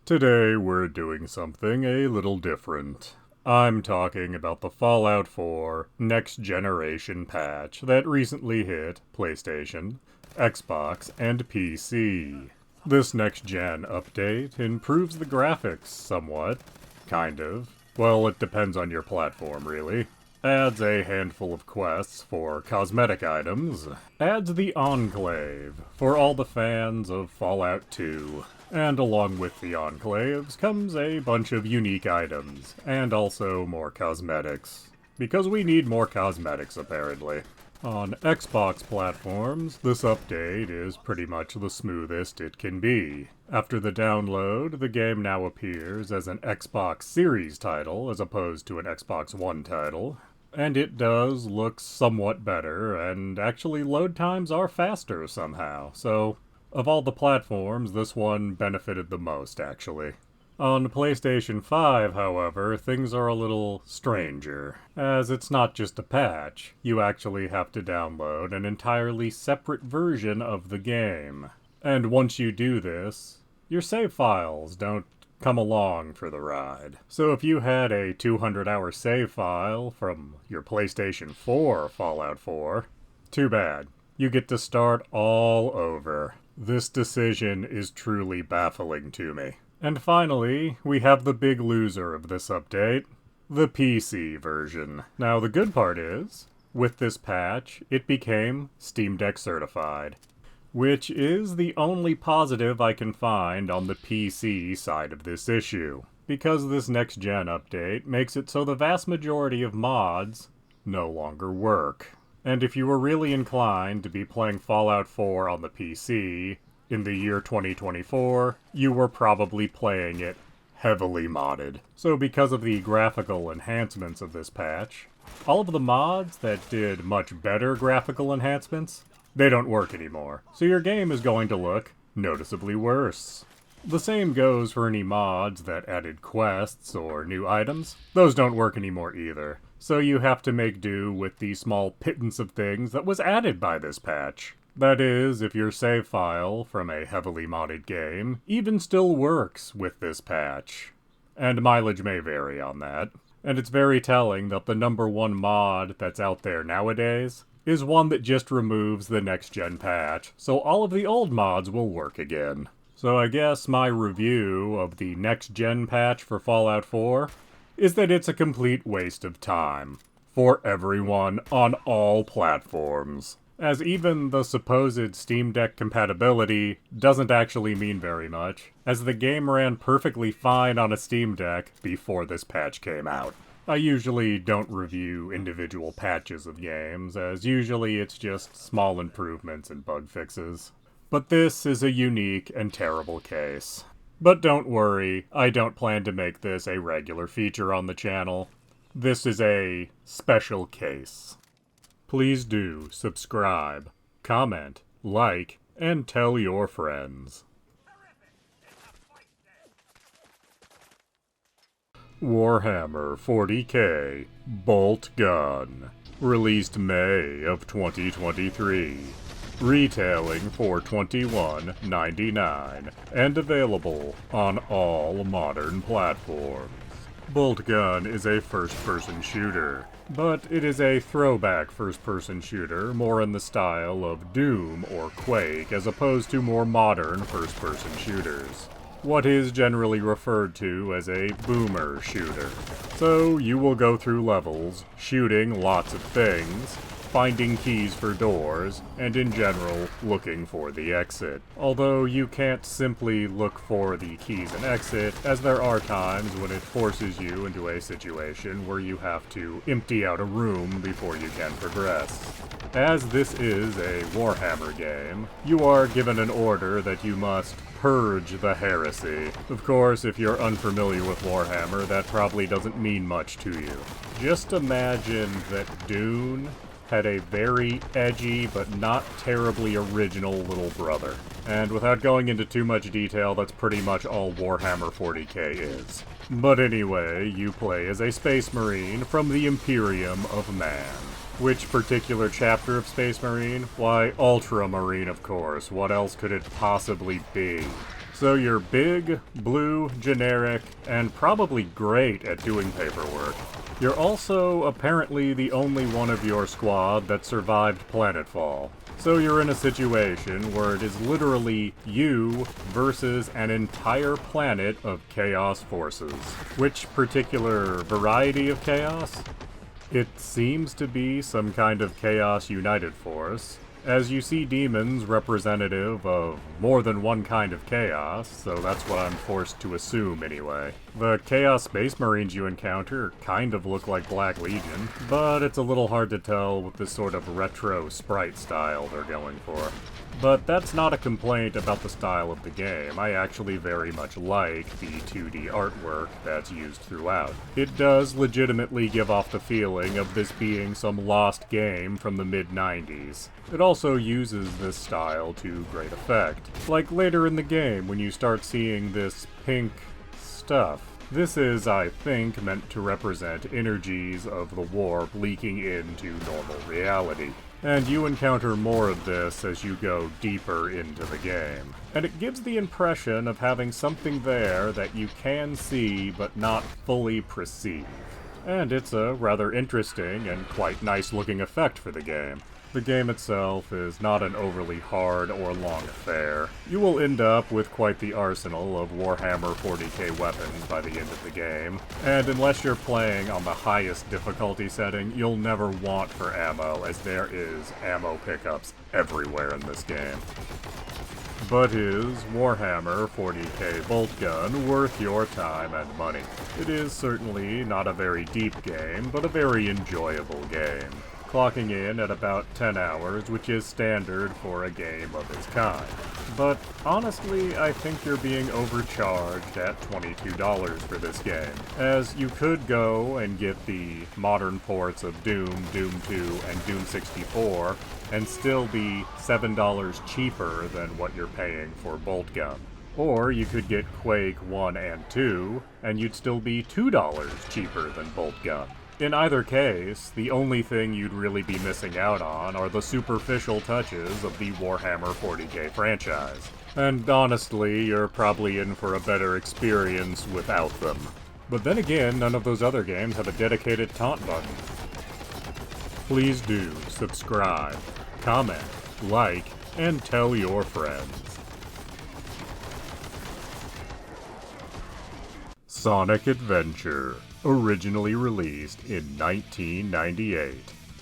Speaker 1: Today we're doing something a little different. I'm talking about the Fallout 4 Next Generation patch that recently hit PlayStation, Xbox, and PC. This next-gen update improves the graphics somewhat, kind of. Well, it depends on your platform, really. Adds a handful of quests for cosmetic items. Adds the Enclave for all the fans of Fallout 2. And along with the Enclaves comes a bunch of unique items, and also more cosmetics. Because we need more cosmetics, apparently. On Xbox platforms, this update is pretty much the smoothest it can be. After the download, the game now appears as an Xbox Series title as opposed to an Xbox One title. And it does look somewhat better, and actually load times are faster somehow, so of all the platforms, this one benefited the most, actually. On PlayStation 5, however, things are a little stranger, as it's not just a patch. You actually have to download an entirely separate version of the game. And once you do this, your save files don't come along for the ride. So if you had a 200-hour save file from your PlayStation 4 Fallout 4, too bad. You get to start all over. This decision is truly baffling to me. And finally, we have the big loser of this update, the PC version. Now, the good part is, with this patch, it became Steam Deck certified, which is the only positive I can find on the PC side of this issue, because this next-gen update makes it so the vast majority of mods no longer work. And if you were really inclined to be playing Fallout 4 on the PC in the year 2024, you were probably playing it heavily modded. So because of the graphical enhancements of this patch, all of the mods that did much better graphical enhancements, they don't work anymore. So your game is going to look noticeably worse. The same goes for any mods that added quests or new items. Those don't work anymore either. So you have to make do with the small pittance of things that was added by this patch. That is, if your save file from a heavily modded game even still works with this patch. And mileage may vary on that. And it's very telling that the #1 mod that's out there nowadays is one that just removes the next-gen patch, so all of the old mods will work again. So I guess my review of the next-gen patch for Fallout 4 is that it's a complete waste of time. For everyone on all platforms. as even the supposed Steam Deck compatibility doesn't actually mean very much, as the game ran perfectly fine on a Steam Deck before this patch came out. I usually don't review individual patches of games, as usually it's just small improvements and bug fixes. But this is a unique and terrible case. But don't worry, I don't plan to make this a regular feature on the channel. This is a special case. Please do subscribe, comment, like, and tell your friends. Warhammer 40k Bolt Gun, released May of 2023, retailing for $21.99 and available on all modern platforms. Bolt Gun is a first-person shooter, but it is a throwback first-person shooter more in the style of Doom or Quake as opposed to more modern first-person shooters. What is generally referred to as a boomer shooter. So you will go through levels, shooting lots of things, finding keys for doors, and in general, looking for the exit. Although you can't simply look for the keys and exit, as there are times when it forces you into a situation where you have to empty out a room before you can progress. As this is a Warhammer game, you are given an order that you must purge the heresy. Of course, if you're unfamiliar with Warhammer, that probably doesn't mean much to you. Just imagine that Dune had a very edgy but not terribly original little brother. And without going into too much detail, that's pretty much all Warhammer 40k is. But anyway, you play as a Space Marine from the Imperium of Man. Which particular chapter of Space Marine? Why, Ultramarine, of course. What else could it possibly be? So you're big, blue, generic, and probably great at doing paperwork. You're also apparently the only one of your squad that survived planetfall. So you're in a situation where it is literally you versus an entire planet of chaos forces. Which particular variety of chaos? It seems to be some kind of Chaos United force, as you see demons representative of more than one kind of chaos, so that's what I'm forced to assume anyway. The Chaos Space Marines you encounter kind of look like Black Legion, but it's a little hard to tell with this sort of retro sprite style they're going for. But that's not a complaint about the style of the game. I actually very much like the 2D artwork that's used throughout. It does legitimately give off the feeling of this being some lost game from the mid-90s. It also uses this style to great effect. Like later in the game when you start seeing this pink stuff. This is, I think, meant to represent energies of the warp leaking into normal reality. And you encounter more of this as you go deeper into the game. And it gives the impression of having something there that you can see but not fully perceive. And it's a rather interesting and quite nice looking effect for the game. The game itself is not an overly hard or long affair. You will end up with quite the arsenal of Warhammer 40k weapons by the end of the game, and unless you're playing on the highest difficulty setting, you'll never want for ammo, as there is ammo pickups everywhere in this game. But is Warhammer 40k Bolt Gun worth your time and money? It is certainly not a very deep game, but a very enjoyable game, clocking in at about 10 hours, which is standard for a game of its kind. But honestly, I think you're being overcharged at $22 for this game, as you could go and get the modern ports of Doom, Doom 2, and Doom 64, and still be $7 cheaper than what you're paying for Bolt Gun. Or you could get Quake 1 and 2, and you'd still be $2 cheaper than Bolt Gun. In either case, the only thing you'd really be missing out on are the superficial touches of the Warhammer 40k franchise. And honestly, you're probably in for a better experience without them. But then again, none of those other games have a dedicated taunt button. Please do subscribe, comment, like, and tell your friends. Sonic Adventure, originally released in 1998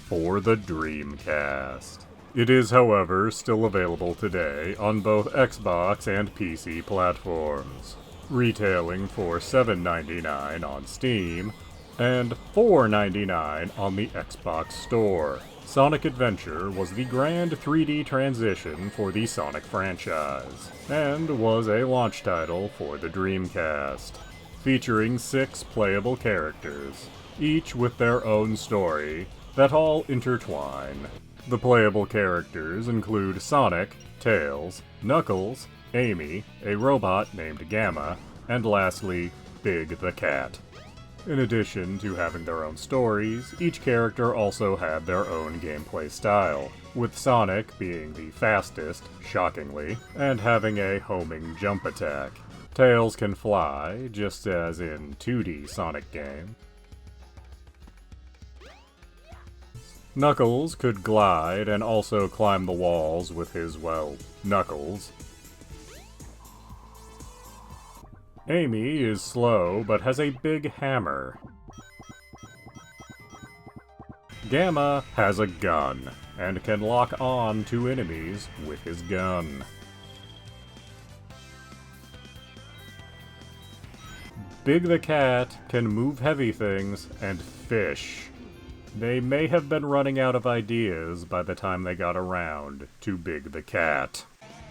Speaker 1: for the Dreamcast. It is, however, still available today on both Xbox and PC platforms, retailing for $7.99 on Steam and $4.99 on the Xbox Store. Sonic Adventure was the grand 3D transition for the Sonic franchise, and was a launch title for the Dreamcast, featuring 6 playable characters, each with their own story that all intertwine. The playable characters include Sonic, Tails, Knuckles, Amy, a robot named Gamma, and lastly, Big the Cat. In addition to having their own stories, each character also had their own gameplay style, with Sonic being the fastest, shockingly, and having a homing jump attack. Tails can fly, just as in 2D Sonic game. Knuckles could glide and also climb the walls with his, well, knuckles. Amy is slow, but has a big hammer. Gamma has a gun, and can lock on to enemies with his gun. Big the Cat can move heavy things and fish. They may have been running out of ideas by the time they got around to Big the Cat.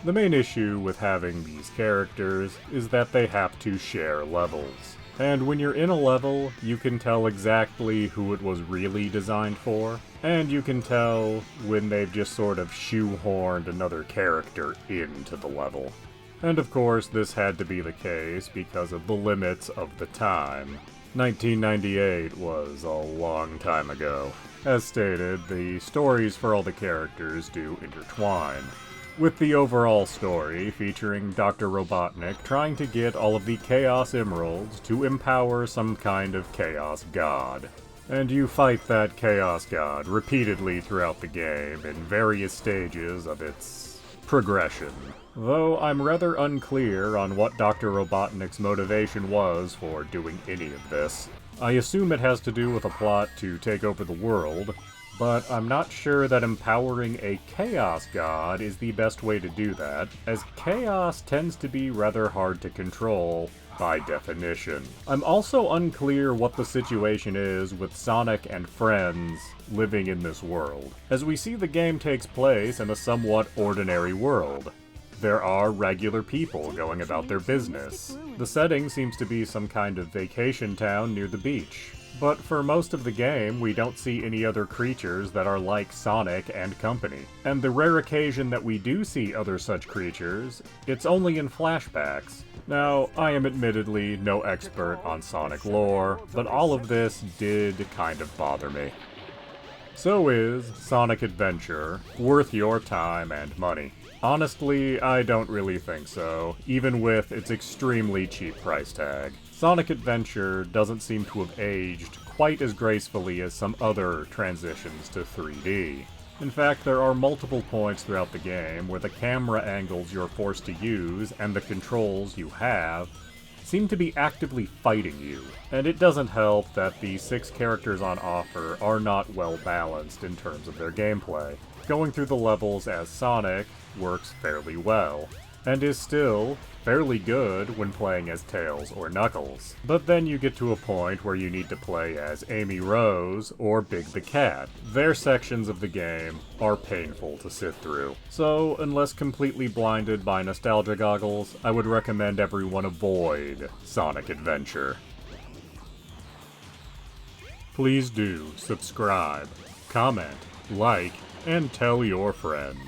Speaker 1: The main issue with having these characters is that they have to share levels. And when you're in a level, you can tell exactly who it was really designed for, and you can tell when they've just sort of shoehorned another character into the level. And of course, this had to be the case because of the limits of the time. 1998 was a long time ago. As stated, the stories for all the characters do intertwine, with the overall story featuring Dr. Robotnik trying to get all of the Chaos Emeralds to empower some kind of Chaos God. And you fight that Chaos God repeatedly throughout the game in various stages of its progression. Though I'm rather unclear on what Dr. Robotnik's motivation was for doing any of this. I assume it has to do with a plot to take over the world, but I'm not sure that empowering a Chaos God is the best way to do that, as Chaos tends to be rather hard to control by definition. I'm also unclear what the situation is with Sonic and friends living in this world, as we see the game takes place in a somewhat ordinary world. There are regular people going about their business. The setting seems to be some kind of vacation town near the beach. But for most of the game, we don't see any other creatures that are like Sonic and company. And the rare occasion that we do see other such creatures, it's only in flashbacks. Now, I am admittedly no expert on Sonic lore, but all of this did kind of bother me. So is Sonic Adventure worth your time and money? Honestly, I don't really think so, even with its extremely cheap price tag. Sonic Adventure doesn't seem to have aged quite as gracefully as some other transitions to 3D. In fact, there are multiple points throughout the game where the camera angles you're forced to use and the controls you have seem to be actively fighting you. And it doesn't help that the 6 characters on offer are not well balanced in terms of their gameplay. Going through the levels as Sonic works fairly well, and is still fairly good when playing as Tails or Knuckles. But then you get to a point where you need to play as Amy Rose or Big the Cat. Their sections of the game are painful to sit through. So, unless completely blinded by nostalgia goggles, I would recommend everyone avoid Sonic Adventure. Please do subscribe, comment, like, and tell your friends.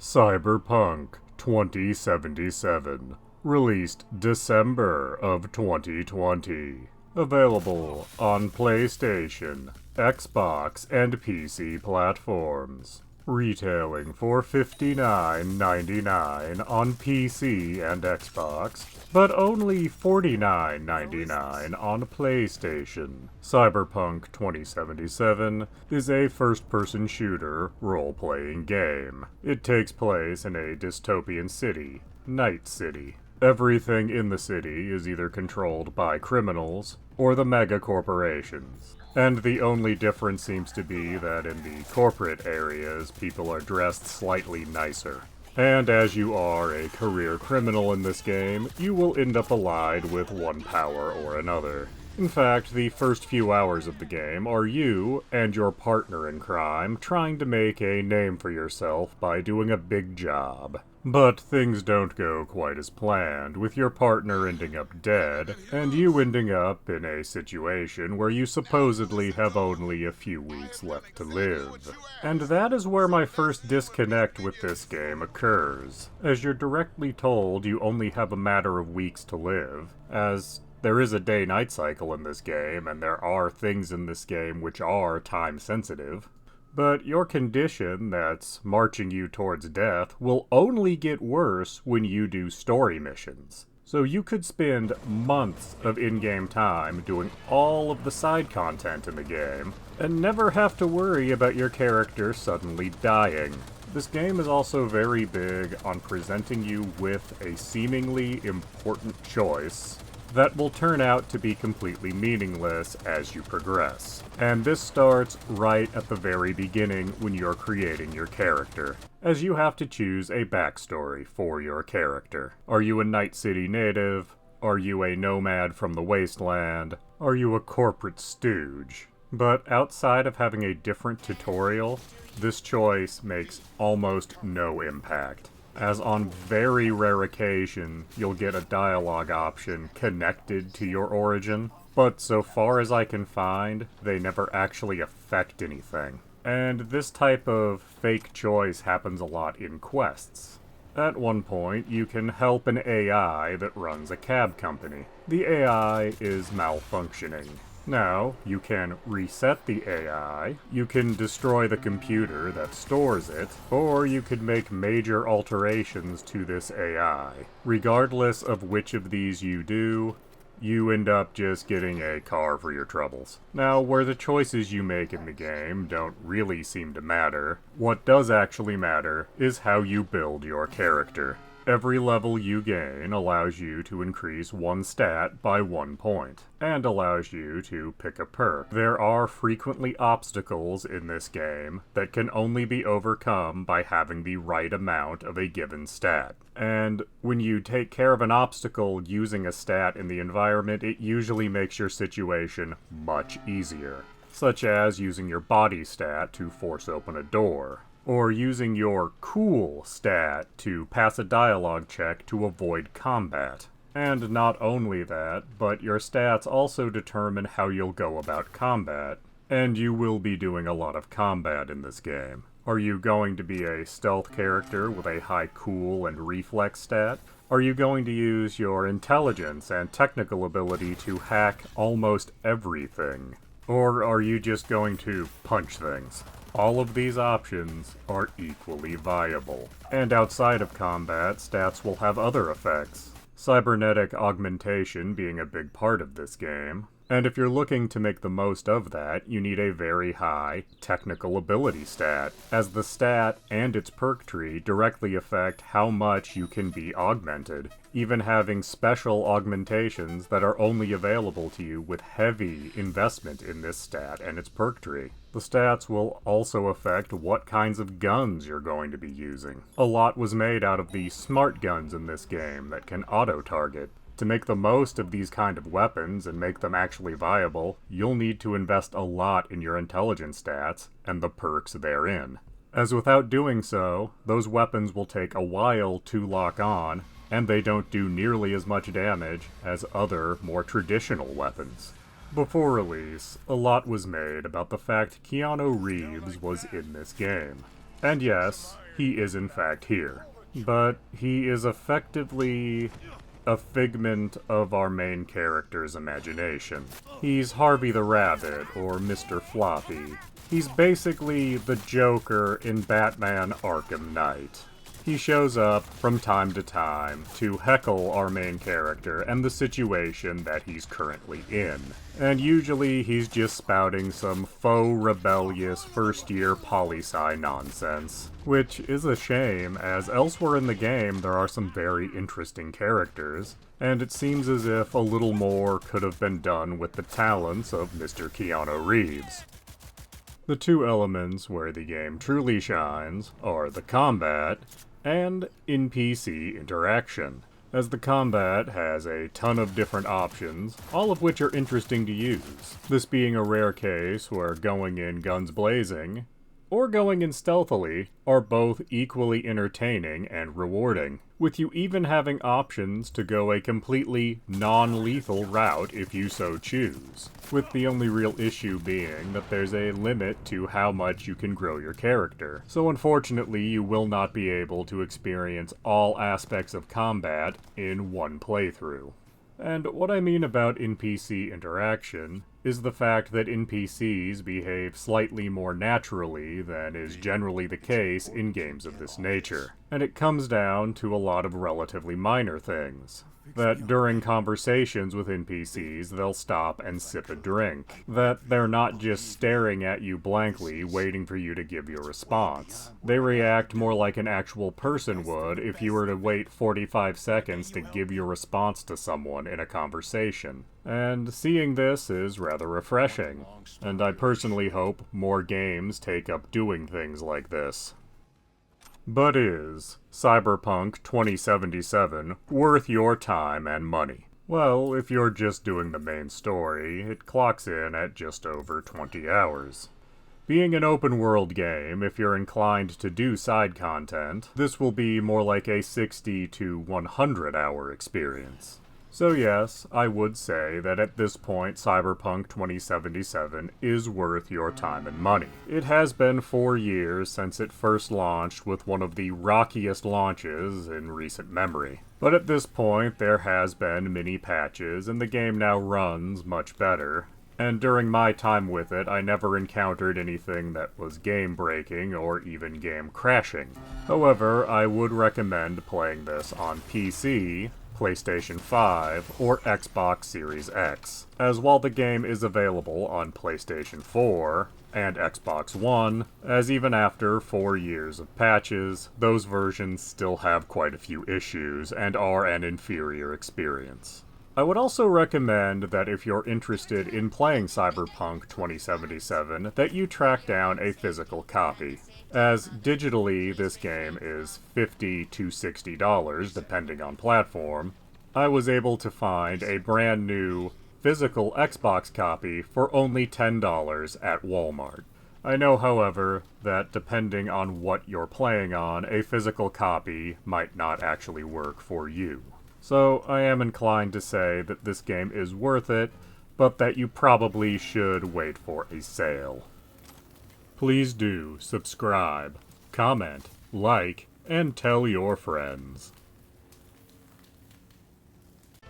Speaker 1: Cyberpunk 2077, released December of 2020. Available on PlayStation, Xbox, and PC platforms. Retailing for $59.99 on PC and Xbox, but only $49.99 on PlayStation. Cyberpunk 2077 is a first-person shooter role-playing game. It takes place in a dystopian city, Night City. Everything in the city is either controlled by criminals or the mega corporations. And the only difference seems to be that in the corporate areas, people are dressed slightly nicer. And as you are a career criminal in this game, you will end up allied with one power or another. In fact, the first few hours of the game are you and your partner in crime trying to make a name for yourself by doing a big job. But things don't go quite as planned, with your partner ending up dead, and you ending up in a situation where you supposedly have only a few weeks left to live. And that is where my first disconnect with this game occurs, as you're directly told you only have a matter of weeks to live, as there is a day-night cycle in this game, and there are things in this game which are time-sensitive. But your condition that's marching you towards death will only get worse when you do story missions. So you could spend months of in-game time doing all of the side content in the game, and never have to worry about your character suddenly dying. This game is also very big on presenting you with a seemingly important choice that will turn out to be completely meaningless as you progress. And this starts right at the very beginning when you're creating your character, as you have to choose a backstory for your character. Are you a Night City native? Are you a nomad from the wasteland? Are you a corporate stooge? But outside of having a different tutorial, this choice makes almost no impact, as on very rare occasion, you'll get a dialogue option connected to your origin, but so far as I can find, they never actually affect anything. And this type of fake choice happens a lot in quests. At one point, you can help an AI that runs a cab company. The AI is malfunctioning. Now, you can reset the AI, you can destroy the computer that stores it, or you could make major alterations to this AI. Regardless of which of these you do, you end up just getting a car for your troubles. Now, where the choices you make in the game don't really seem to matter, what does actually matter is how you build your character. Every level you gain allows you to increase one stat by 1 point, and allows you to pick a perk. There are frequently obstacles in this game that can only be overcome by having the right amount of a given stat. And when you take care of an obstacle using a stat in the environment, it usually makes your situation much easier, such as using your body stat to force open a door, or using your cool stat to pass a dialogue check to avoid combat. And not only that, but your stats also determine how you'll go about combat, and you will be doing a lot of combat in this game. Are you going to be a stealth character with a high cool and reflex stat? Are you going to use your intelligence and technical ability to hack almost everything? Or are you just going to punch things? All of these options are equally viable. And outside of combat, stats will have other effects, cybernetic augmentation being a big part of this game. And if you're looking to make the most of that, you need a very high technical ability stat, as the stat and its perk tree directly affect how much you can be augmented, even having special augmentations that are only available to you with heavy investment in this stat and its perk tree. The stats will also affect what kinds of guns you're going to be using. A lot was made out of the smart guns in this game that can auto-target. To make the most of these kind of weapons and make them actually viable, you'll need to invest a lot in your intelligence stats and the perks therein. As without doing so, those weapons will take a while to lock on, and they don't do nearly as much damage as other, more traditional weapons. Before release, a lot was made about the fact Keanu Reeves was in this game. And yes, he is in fact here. But he is effectively a figment of our main character's imagination. He's Harvey the Rabbit, or Mr. Floppy. He's basically the Joker in Batman Arkham Knight. He shows up from time to time to heckle our main character and the situation that he's currently in. And usually he's just spouting some faux rebellious first-year poli-sci nonsense. Which is a shame, as elsewhere in the game there are some very interesting characters, and it seems as if a little more could have been done with the talents of Mr. Keanu Reeves. The two elements where the game truly shines are the combat and NPC interaction, as the combat has a ton of different options, all of which are interesting to use. This being a rare case where going in guns blazing, or going in stealthily, are both equally entertaining and rewarding, with you even having options to go a completely non-lethal route if you so choose, with the only real issue being that there's a limit to how much you can grow your character, so unfortunately you will not be able to experience all aspects of combat in one playthrough. And what I mean about NPC interaction is the fact that NPCs behave slightly more naturally than is generally the case in games of this nature. And it comes down to a lot of relatively minor things. That during conversations with NPCs, they'll stop and sip a drink. That they're not just staring at you blankly, waiting for you to give your response. They react more like an actual person would if you were to wait 45 seconds to give your response to someone in a conversation. And seeing this is rather refreshing, and I personally hope more games take up doing things like this. But is Cyberpunk 2077 worth your time and money? Well, if you're just doing the main story, it clocks in at just over 20 hours. Being an open-world game, if you're inclined to do side content, this will be more like a 60 to 100-hour experience. So yes, I would say that at this point Cyberpunk 2077 is worth your time and money. It has been 4 years since it first launched with one of the rockiest launches in recent memory. But at this point there has been many patches and the game now runs much better. And during my time with it, I never encountered anything that was game-breaking or even game-crashing. However, I would recommend playing this on PC, PlayStation 5, or Xbox Series X, as while the game is available on PlayStation 4 and Xbox One, as even after 4 years of patches, those versions still have quite a few issues and are an inferior experience. I would also recommend that if you're interested in playing Cyberpunk 2077, that you track down a physical copy, as digitally this game is $50 to $60 depending on platform. I was able to find a brand new physical Xbox copy for only $10 at Walmart. I know, however, that depending on what you're playing on, a physical copy might not actually work for you. So I am inclined to say that this game is worth it, but that you probably should wait for a sale. Please do subscribe, comment, like, and tell your friends.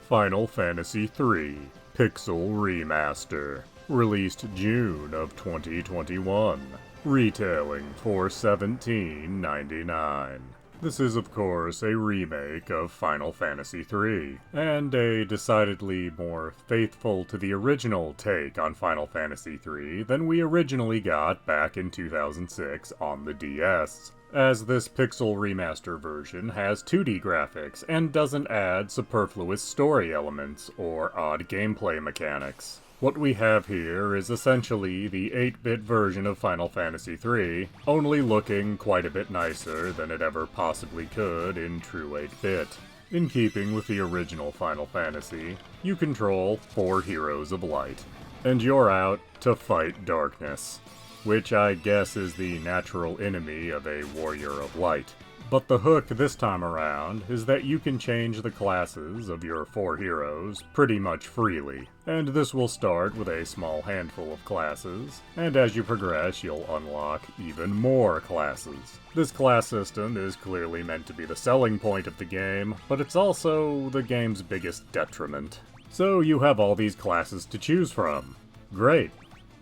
Speaker 1: Final Fantasy III Pixel Remaster, released June of 2021, retailing for $17.99. This is, of course, a remake of Final Fantasy III, and a decidedly more faithful to the original take on Final Fantasy III than we originally got back in 2006 on the DS, as this Pixel Remaster version has 2D graphics and doesn't add superfluous story elements or odd gameplay mechanics. What we have here is essentially the 8-bit version of Final Fantasy III, only looking quite a bit nicer than it ever possibly could in true 8-bit. In keeping with the original Final Fantasy, you control 4 heroes of light, and you're out to fight darkness, which I guess is the natural enemy of a warrior of light. But the hook this time around is that you can change the classes of your 4 heroes pretty much freely, and this will start with a small handful of classes, and as you progress you'll unlock even more classes. This class system is clearly meant to be the selling point of the game, but it's also the game's biggest detriment. So you have all these classes to choose from. Great.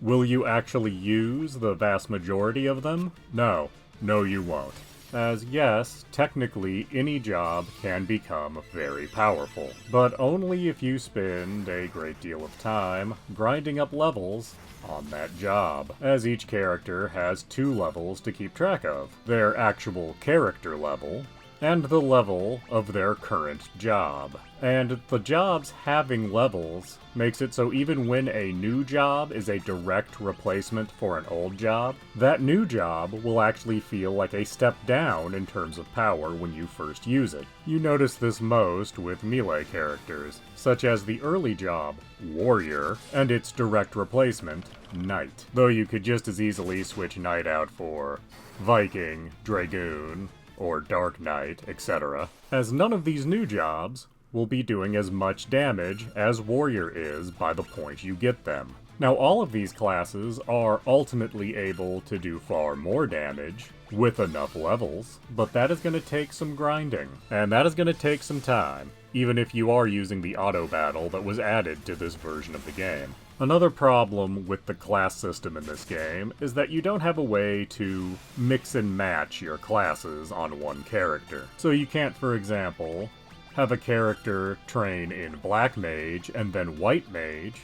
Speaker 1: Will you actually use the vast majority of them? No. No, you won't. as yes, technically any job can become very powerful, but only if you spend a great deal of time grinding up levels on that job, as each character has 2 levels to keep track of: their actual character level, and the level of their current job. And the jobs having levels makes it so even when a new job is a direct replacement for an old job, that new job will actually feel like a step down in terms of power when you first use it. You notice this most with melee characters, such as the early job, Warrior, and its direct replacement, Knight. Though you could just as easily switch Knight out for Viking, Dragoon, or Dark Knight, etc., as none of these new jobs will be doing as much damage as Warrior is by the point you get them. Now, all of these classes are ultimately able to do far more damage with enough levels, but that is going to take some grinding, and that is going to take some time, even if you are using the auto battle that was added to this version of the game. Another problem with the class system in this game is that you don't have a way to mix and match your classes on one character. So you can't, for example, have a character train in Black Mage and then White Mage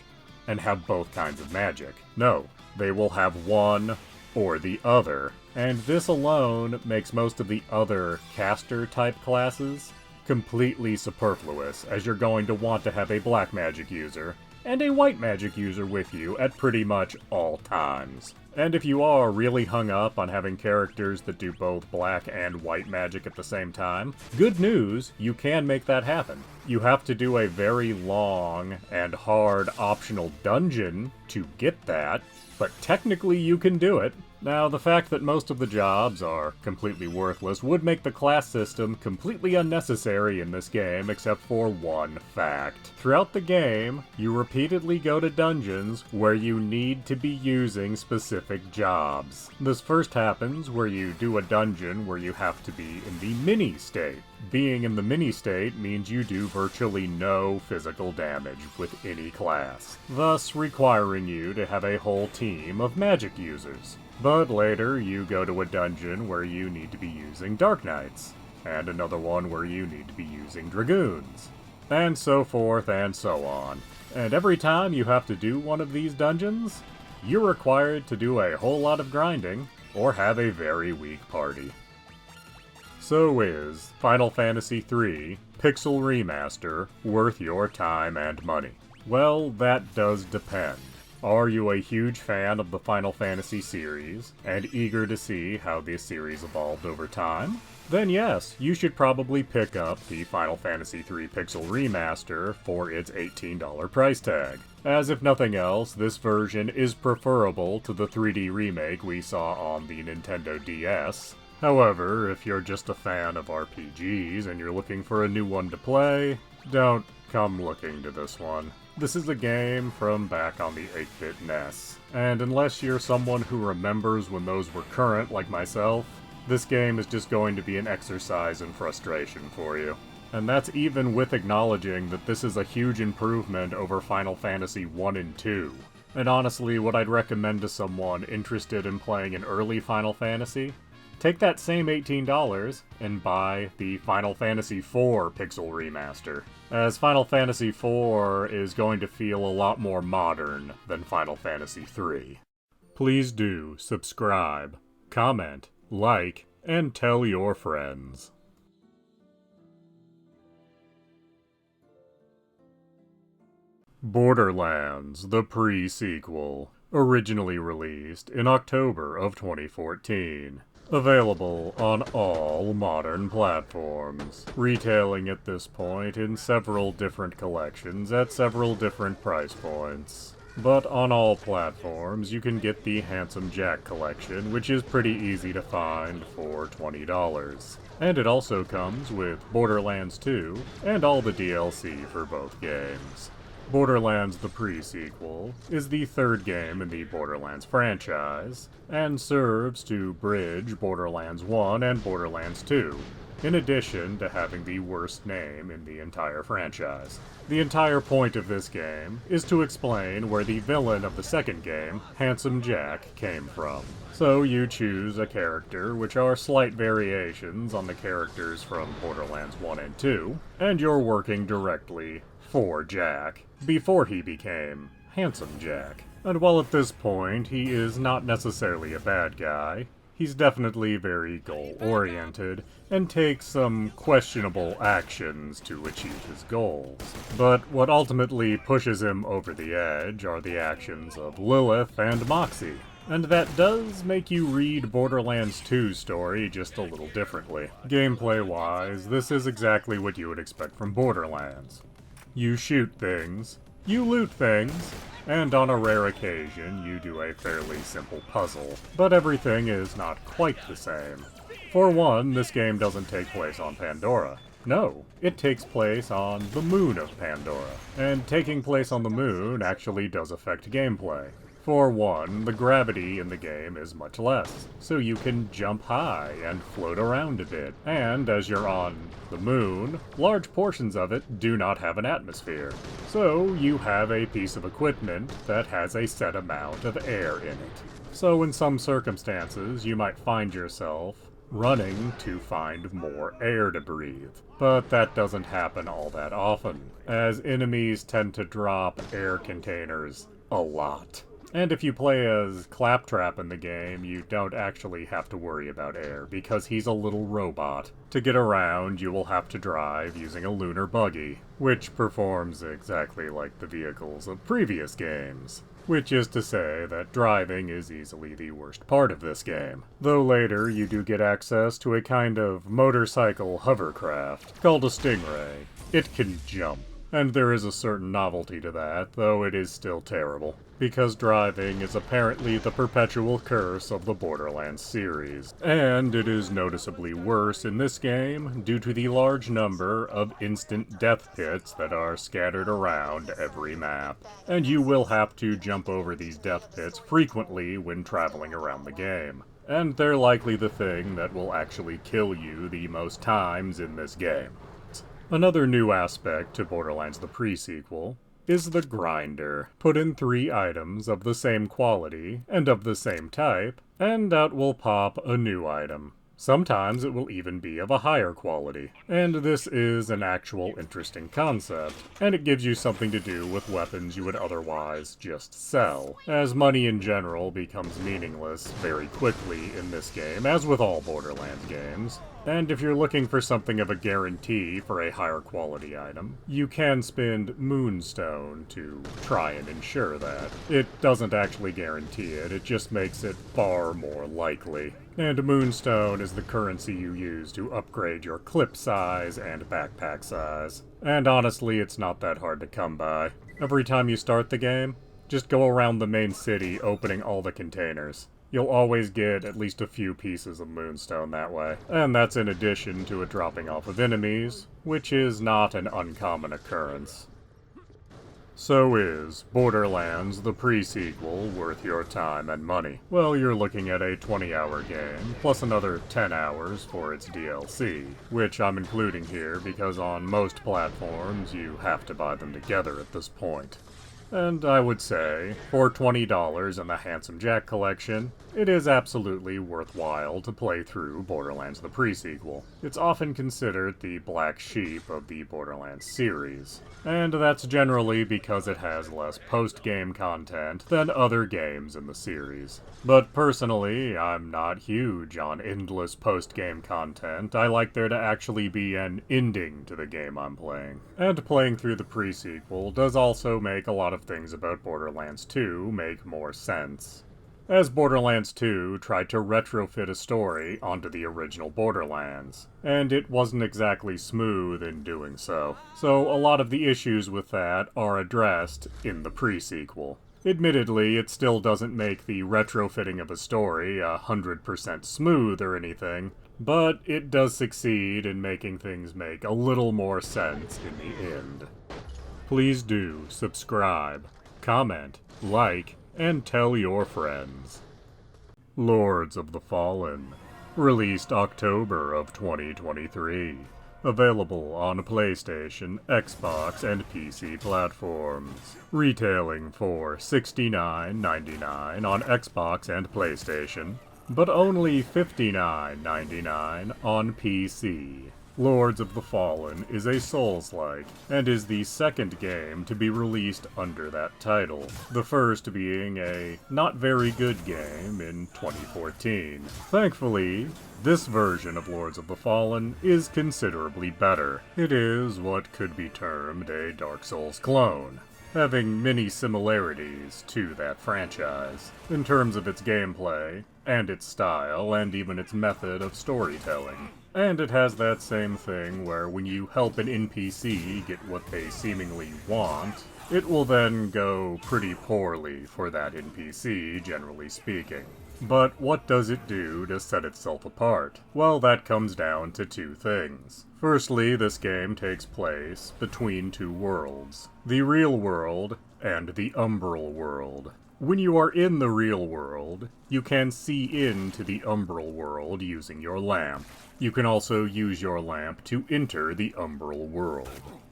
Speaker 1: and have both kinds of magic. No, they will have one or the other. And this alone makes most of the other caster-type classes completely superfluous, as you're going to want to have a Black Magic user and a White Magic user with you at pretty much all times. And if you are really hung up on having characters that do both Black and White Magic at the same time, good news, you can make that happen. You have to do a very long and hard optional dungeon to get that, but technically you can do it. Now, the fact that most of the jobs are completely worthless would make the class system completely unnecessary in this game, except for one fact. Throughout the game, you repeatedly go to dungeons where you need to be using specific jobs. This first happens where you do a dungeon where you have to be in the mini state. Being in the mini state means you do virtually no physical damage with any class, thus requiring you to have a whole team of magic users. But later, you go to a dungeon where you need to be using Dark Knights, and another one where you need to be using Dragoons, and so forth and so on. And every time you have to do one of these dungeons, you're required to do a whole lot of grinding, or have a very weak party. So is Final Fantasy III Pixel Remaster worth your time and money? Well, that does depend. Are you a huge fan of the Final Fantasy series, and eager to see how this series evolved over time? Then yes, you should probably pick up the Final Fantasy III Pixel Remaster for its $18 price tag. As if nothing else, this version is preferable to the 3D remake we saw on the Nintendo DS. However, if you're just a fan of RPGs and you're looking for a new one to play, don't come looking to this one. This is a game from back on the 8-bit NES, and unless you're someone who remembers when those were current like myself, this game is just going to be an exercise in frustration for you. And that's even with acknowledging that this is a huge improvement over Final Fantasy 1 and 2. And honestly, what I'd recommend to someone interested in playing an early Final Fantasy, take that same $18 and buy the Final Fantasy IV Pixel Remaster, as Final Fantasy IV is going to feel a lot more modern than Final Fantasy III. Please do subscribe, comment, like, and tell your friends. Borderlands, the pre-sequel, originally released in October of 2014. Available on all modern platforms, retailing at this point in several different collections at several different price points. But on all platforms, you can get the Handsome Jack collection, which is pretty easy to find for $20. And it also comes with Borderlands 2 and all the DLC for both games. Borderlands the Pre-Sequel is the third game in the Borderlands franchise, and serves to bridge Borderlands 1 and Borderlands 2, in addition to having the worst name in the entire franchise. The entire point of this game is to explain where the villain of the second game, Handsome Jack, came from. So you choose a character, which are slight variations on the characters from Borderlands 1 and 2, and you're working directly for Jack, before he became Handsome Jack. And while at this point he is not necessarily a bad guy, he's definitely very goal-oriented, and takes some questionable actions to achieve his goals. But what ultimately pushes him over the edge are the actions of Lilith and Moxie. And that does make you read Borderlands 2's story just a little differently. Gameplay-wise, this is exactly what you would expect from Borderlands. You shoot things, you loot things, and on a rare occasion you do a fairly simple puzzle. But everything is not quite the same. For one, this game doesn't take place on Pandora. No, it takes place on the moon of Pandora. And taking place on the moon actually does affect gameplay. For one, the gravity in the game is much less, so you can jump high and float around a bit. And as you're on the moon, large portions of it do not have an atmosphere. So you have a piece of equipment that has a set amount of air in it. So in some circumstances, you might find yourself running to find more air to breathe. But that doesn't happen all that often, as enemies tend to drop air containers a lot. And if you play as Claptrap in the game, you don't actually have to worry about air, because he's a little robot. To get around, you will have to drive using a lunar buggy, which performs exactly like the vehicles of previous games. Which is to say that driving is easily the worst part of this game. Though later you do get access to a kind of motorcycle hovercraft called a Stingray. It can jump. And there is a certain novelty to that, though it is still terrible, because driving is apparently the perpetual curse of the Borderlands series. And it is noticeably worse in this game due to the large number of instant death pits that are scattered around every map. And you will have to jump over these death pits frequently when traveling around the game. And they're likely the thing that will actually kill you the most times in this game. Another new aspect to Borderlands the pre-sequel is the grinder. Put in 3 items of the same quality and of the same type, and out will pop a new item. Sometimes it will even be of a higher quality. And this is an actual interesting concept, and it gives you something to do with weapons you would otherwise just sell, as money in general becomes meaningless very quickly in this game, as with all Borderlands games. And if you're looking for something of a guarantee for a higher quality item, you can spend Moonstone to try and ensure that. It doesn't actually guarantee it, it just makes it far more likely. And Moonstone is the currency you use to upgrade your clip size and backpack size. And honestly, it's not that hard to come by. Every time you start the game, just go around the main city opening all the containers. You'll always get at least a few pieces of Moonstone that way. And that's in addition to it dropping off of enemies, which is not an uncommon occurrence. So is Borderlands, the pre-sequel, worth your time and money? Well, you're looking at a 20-hour game, plus another 10 hours for its DLC, which I'm including here because on most platforms you have to buy them together at this point. And I would say, for $20 in the Handsome Jack collection, it is absolutely worthwhile to play through Borderlands the pre-sequel. It's often considered the black sheep of the Borderlands series, and that's generally because it has less post-game content than other games in the series. But personally, I'm not huge on endless post-game content. I like there to actually be an ending to the game I'm playing. And playing through the pre-sequel does also make a lot of things about Borderlands 2 make more sense, as Borderlands 2 tried to retrofit a story onto the original Borderlands, and it wasn't exactly smooth in doing so. So a lot of the issues with that are addressed in the pre-sequel. Admittedly, it still doesn't make the retrofitting of a story 100% smooth or anything, but it does succeed in making things make a little more sense in the end. Please do subscribe, comment, like, and tell your friends. Lords of the Fallen, Released October of 2023. Available on PlayStation, Xbox, and PC platforms. Retailing for $69.99 on Xbox and PlayStation, but only $59.99 on PC. Lords of the Fallen is a Souls-like, and is the second game to be released under that title, the first being a not very good game in 2014. Thankfully, this version of Lords of the Fallen is considerably better. It is what could be termed a Dark Souls clone, having many similarities to that franchise, in terms of its gameplay, and its style, and even its method of storytelling. And it has that same thing where when you help an NPC get what they seemingly want, it will then go pretty poorly for that NPC, generally speaking. But what does it do to set itself apart? Well, that comes down to two things. Firstly, this game takes place between two worlds, the real world and the umbral world. When you are in the real world, you can see into the umbral world using your lamp. You can also use your lamp to enter the umbral world.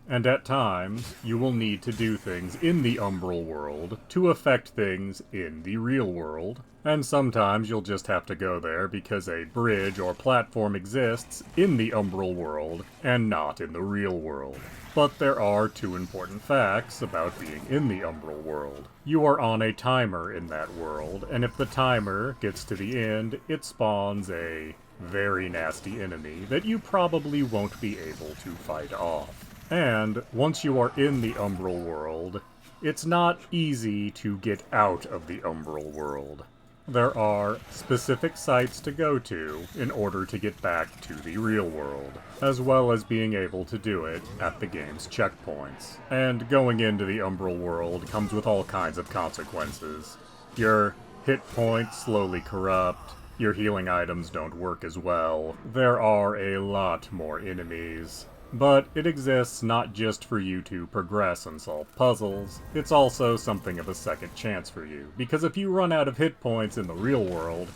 Speaker 1: And at times, you will need to do things in the umbral world to affect things in the real world, and sometimes you'll just have to go there because a bridge or platform exists in the umbral world and not in the real world. But there are two important facts about being in the umbral world. You are on a timer in that world, and if the timer gets to the end, it spawns a very nasty enemy that you probably won't be able to fight off. And once you are in the umbral world, it's not easy to get out of the umbral world. There are specific sites to go to in order to get back to the real world, as well as being able to do it at the game's checkpoints. And going into the umbral world comes with all kinds of consequences. Your hit points slowly corrupt, your healing items don't work as well, there are a lot more enemies. But it exists not just for you to progress and solve puzzles, it's also something of a second chance for you, because if you run out of hit points in the real world,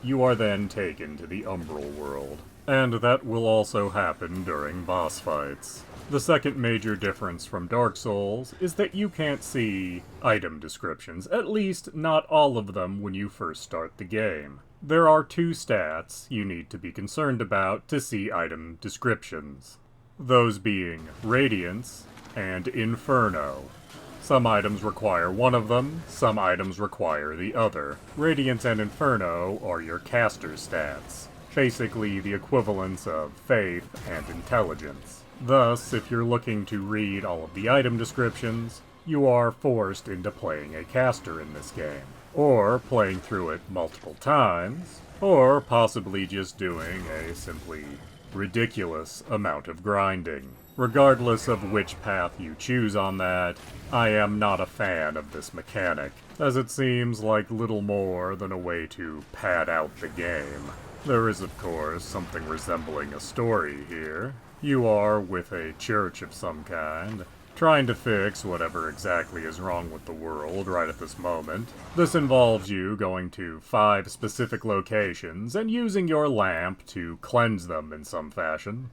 Speaker 1: you are then taken to the umbral world. And that will also happen during boss fights. The second major difference from Dark Souls is that you can't see item descriptions, at least not all of them when you first start the game. There are two stats you need to be concerned about to see item descriptions. Those being Radiance and Inferno. Some items require one of them, some items require the other. Radiance and Inferno are your caster stats, basically the equivalents of Faith and Intelligence. Thus, if you're looking to read all of the item descriptions, you are forced into playing a caster in this game, or playing through it multiple times, or possibly just doing a simply ridiculous amount of grinding. Regardless of which path you choose on that, I am not a fan of this mechanic, as it seems like little more than a way to pad out the game. There is, of course, something resembling a story here. You are with a church of some kind, trying to fix whatever exactly is wrong with the world right at this moment. This involves you going to 5 specific locations and using your lamp to cleanse them in some fashion.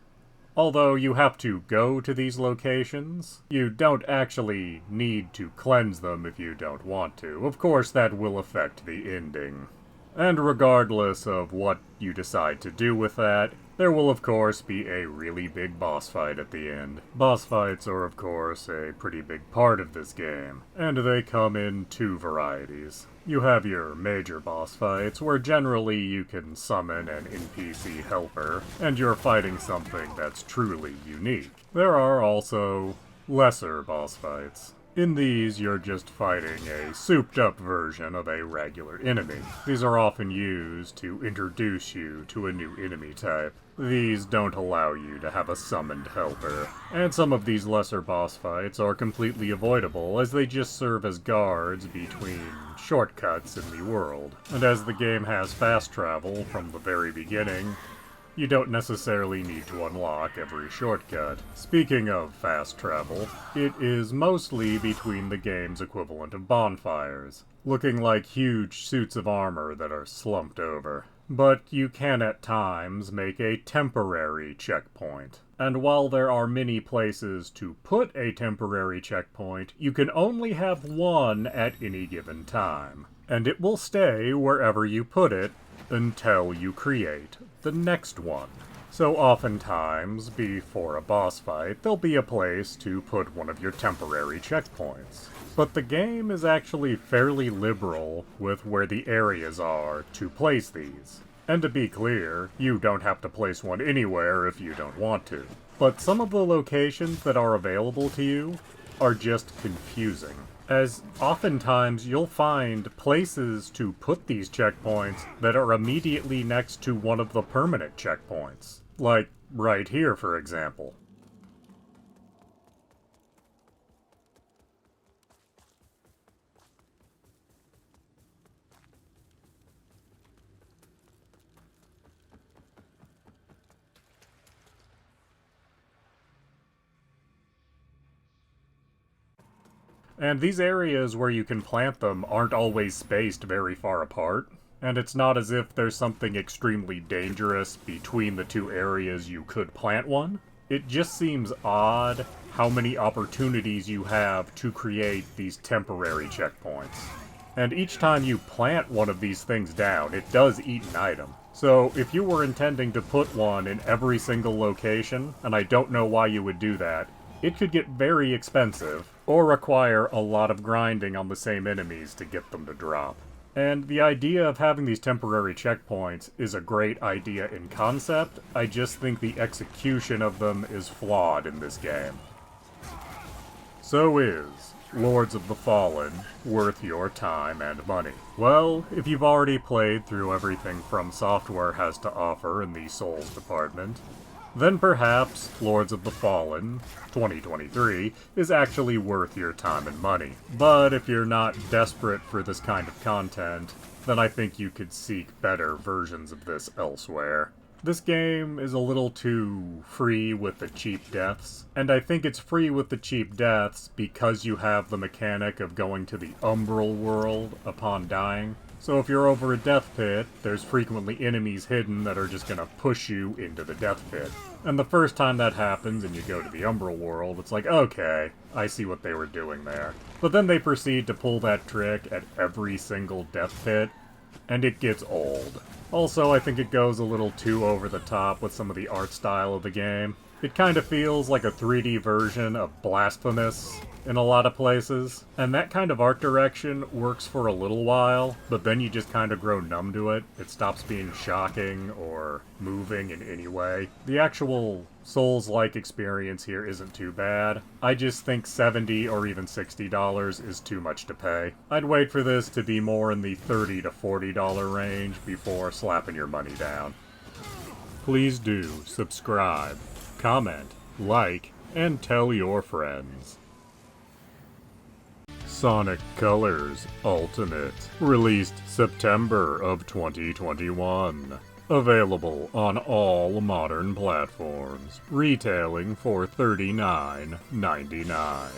Speaker 1: Although you have to go to these locations, you don't actually need to cleanse them if you don't want to. Of course, that will affect the ending. And regardless of what you decide to do with that, there will of course be a really big boss fight at the end. Boss fights are of course a pretty big part of this game, and they come in 2 varieties. You have your major boss fights, where generally you can summon an NPC helper, and you're fighting something that's truly unique. There are also lesser boss fights. In these, you're just fighting a souped-up version of a regular enemy. These are often used to introduce you to a new enemy type. These don't allow you to have a summoned helper. And some of these lesser boss fights are completely avoidable, as they just serve as guards between shortcuts in the world. And as the game has fast travel from the very beginning, you don't necessarily need to unlock every shortcut. Speaking of fast travel, it is mostly between the game's equivalent of bonfires, looking like huge suits of armor that are slumped over. but you can at times make a temporary checkpoint. And while there are many places to put a temporary checkpoint, you can only have one at any given time. And it will stay wherever you put it until you create the next one. So oftentimes, before a boss fight, there'll be a place to put one of your temporary checkpoints. But the game is actually fairly liberal with where the areas are to place these. And to be clear, you don't have to place one anywhere if you don't want to. But some of the locations that are available to you are just confusing, as oftentimes you'll find places to put these checkpoints that are immediately next to one of the permanent checkpoints. Like right here, for example. And these areas where you can plant them aren't always spaced very far apart, and it's not as if there's something extremely dangerous between the two areas you could plant one. It just seems odd how many opportunities you have to create these temporary checkpoints. And each time you plant one of these things down, it does eat an item. So if you were intending to put one in every single location, and I don't know why you would do that, it could get very expensive, or require a lot of grinding on the same enemies to get them to drop. And the idea of having these temporary checkpoints is a great idea in concept, I just think the execution of them is flawed in this game. So is Lords of the Fallen worth your time and money? Well, if you've already played through everything From Software has to offer in the Souls department, then perhaps Lords of the Fallen 2023 is actually worth your time and money. But if you're not desperate for this kind of content, then I think you could seek better versions of this elsewhere. This game is a little too free with the cheap deaths, and I think it's free with the cheap deaths because you have the mechanic of going to the Umbral world upon dying. So if you're over a death pit, there's frequently enemies hidden that are just gonna push you into the death pit. And the first time that happens and you go to the Umbral world, it's like, okay, I see what they were doing there. But then they proceed to pull that trick at every single death pit, and it gets old. Also, I think it goes a little too over the top with some of the art style of the game. It kind of feels like a 3D version of Blasphemous in a lot of places, and that kind of art direction works for a little while, but then you just kind of grow numb to it. It stops being shocking or moving in any way. The actual Souls-like experience here isn't too bad. I just think $70 or even $60 is too much to pay. I'd wait for this to be more in the $30 to $40 range before slapping your money down. Please do subscribe, comment, like, and tell your friends. Sonic Colors Ultimate, released September of 2021. Available on all modern platforms, retailing for $39.99.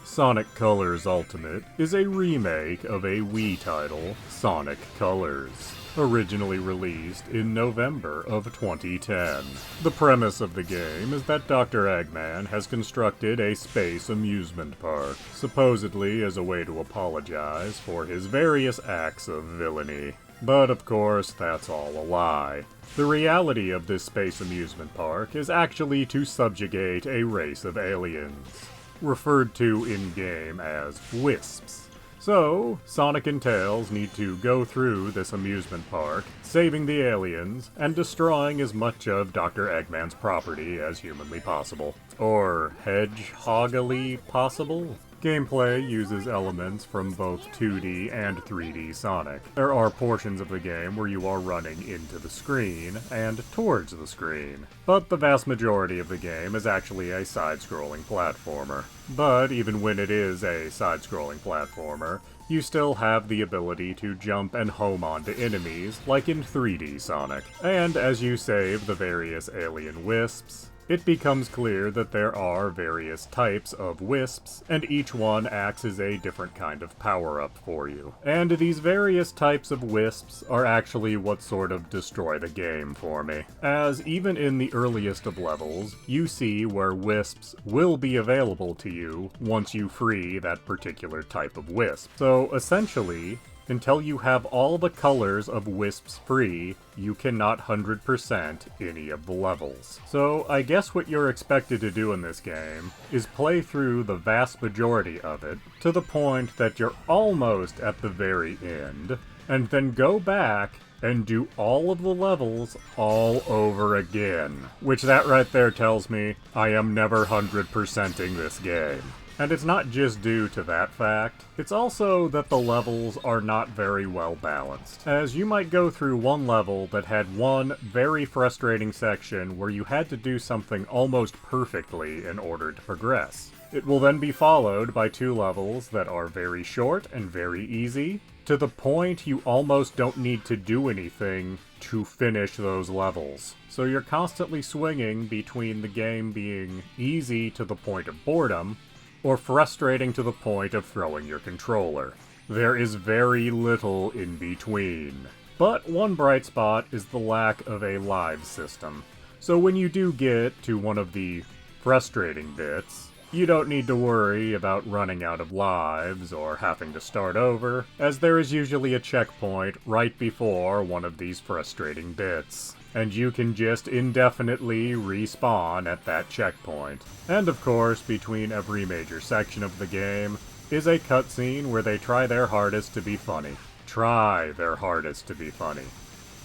Speaker 1: Sonic Colors Ultimate is a remake of a Wii title, Sonic Colors, originally released in November of 2010. The premise of the game is that Dr. Eggman has constructed a space amusement park, supposedly as a way to apologize for his various acts of villainy. But of course, that's all a lie. The reality of this space amusement park is actually to subjugate a race of aliens, referred to in-game as Wisps. So, Sonic and Tails need to go through this amusement park, saving the aliens, and destroying as much of Dr. Eggman's property as humanly possible. Or hedgehoggily possible? Gameplay uses elements from both 2D and 3D Sonic. There are portions of the game where you are running into the screen and towards the screen, but the vast majority of the game is actually a side-scrolling platformer. But even when it is a side-scrolling platformer, you still have the ability to jump and home onto enemies like in 3D Sonic. And as you save the various alien wisps, it becomes clear that there are various types of wisps, and each one acts as a different kind of power-up for you. And these various types of wisps are actually what sort of destroy the game for me, as even in the earliest of levels, you see where wisps will be available to you once you free that particular type of wisp. So essentially, until you have all the colors of wisps free, you cannot 100% any of the levels. So I guess what you're expected to do in this game is play through the vast majority of it to the point that you're almost at the very end, and then go back and do all of the levels all over again. Which that right there tells me I am never 100%ing this game. And it's not just due to that fact, it's also that the levels are not very well balanced, as you might go through one level that had one very frustrating section where you had to do something almost perfectly in order to progress. It will then be followed by 2 levels that are very short and very easy, to the point you almost don't need to do anything to finish those levels. So you're constantly swinging between the game being easy to the point of boredom, or frustrating to the point of throwing your controller. There is very little in between. But one bright spot is the lack of a live system. So when you do get to one of the frustrating bits, you don't need to worry about running out of lives or having to start over, as there is usually a checkpoint right before one of these frustrating bits, and you can just indefinitely respawn at that checkpoint. And of course, between every major section of the game is a cutscene where they try their hardest to be funny. Try their hardest to be funny.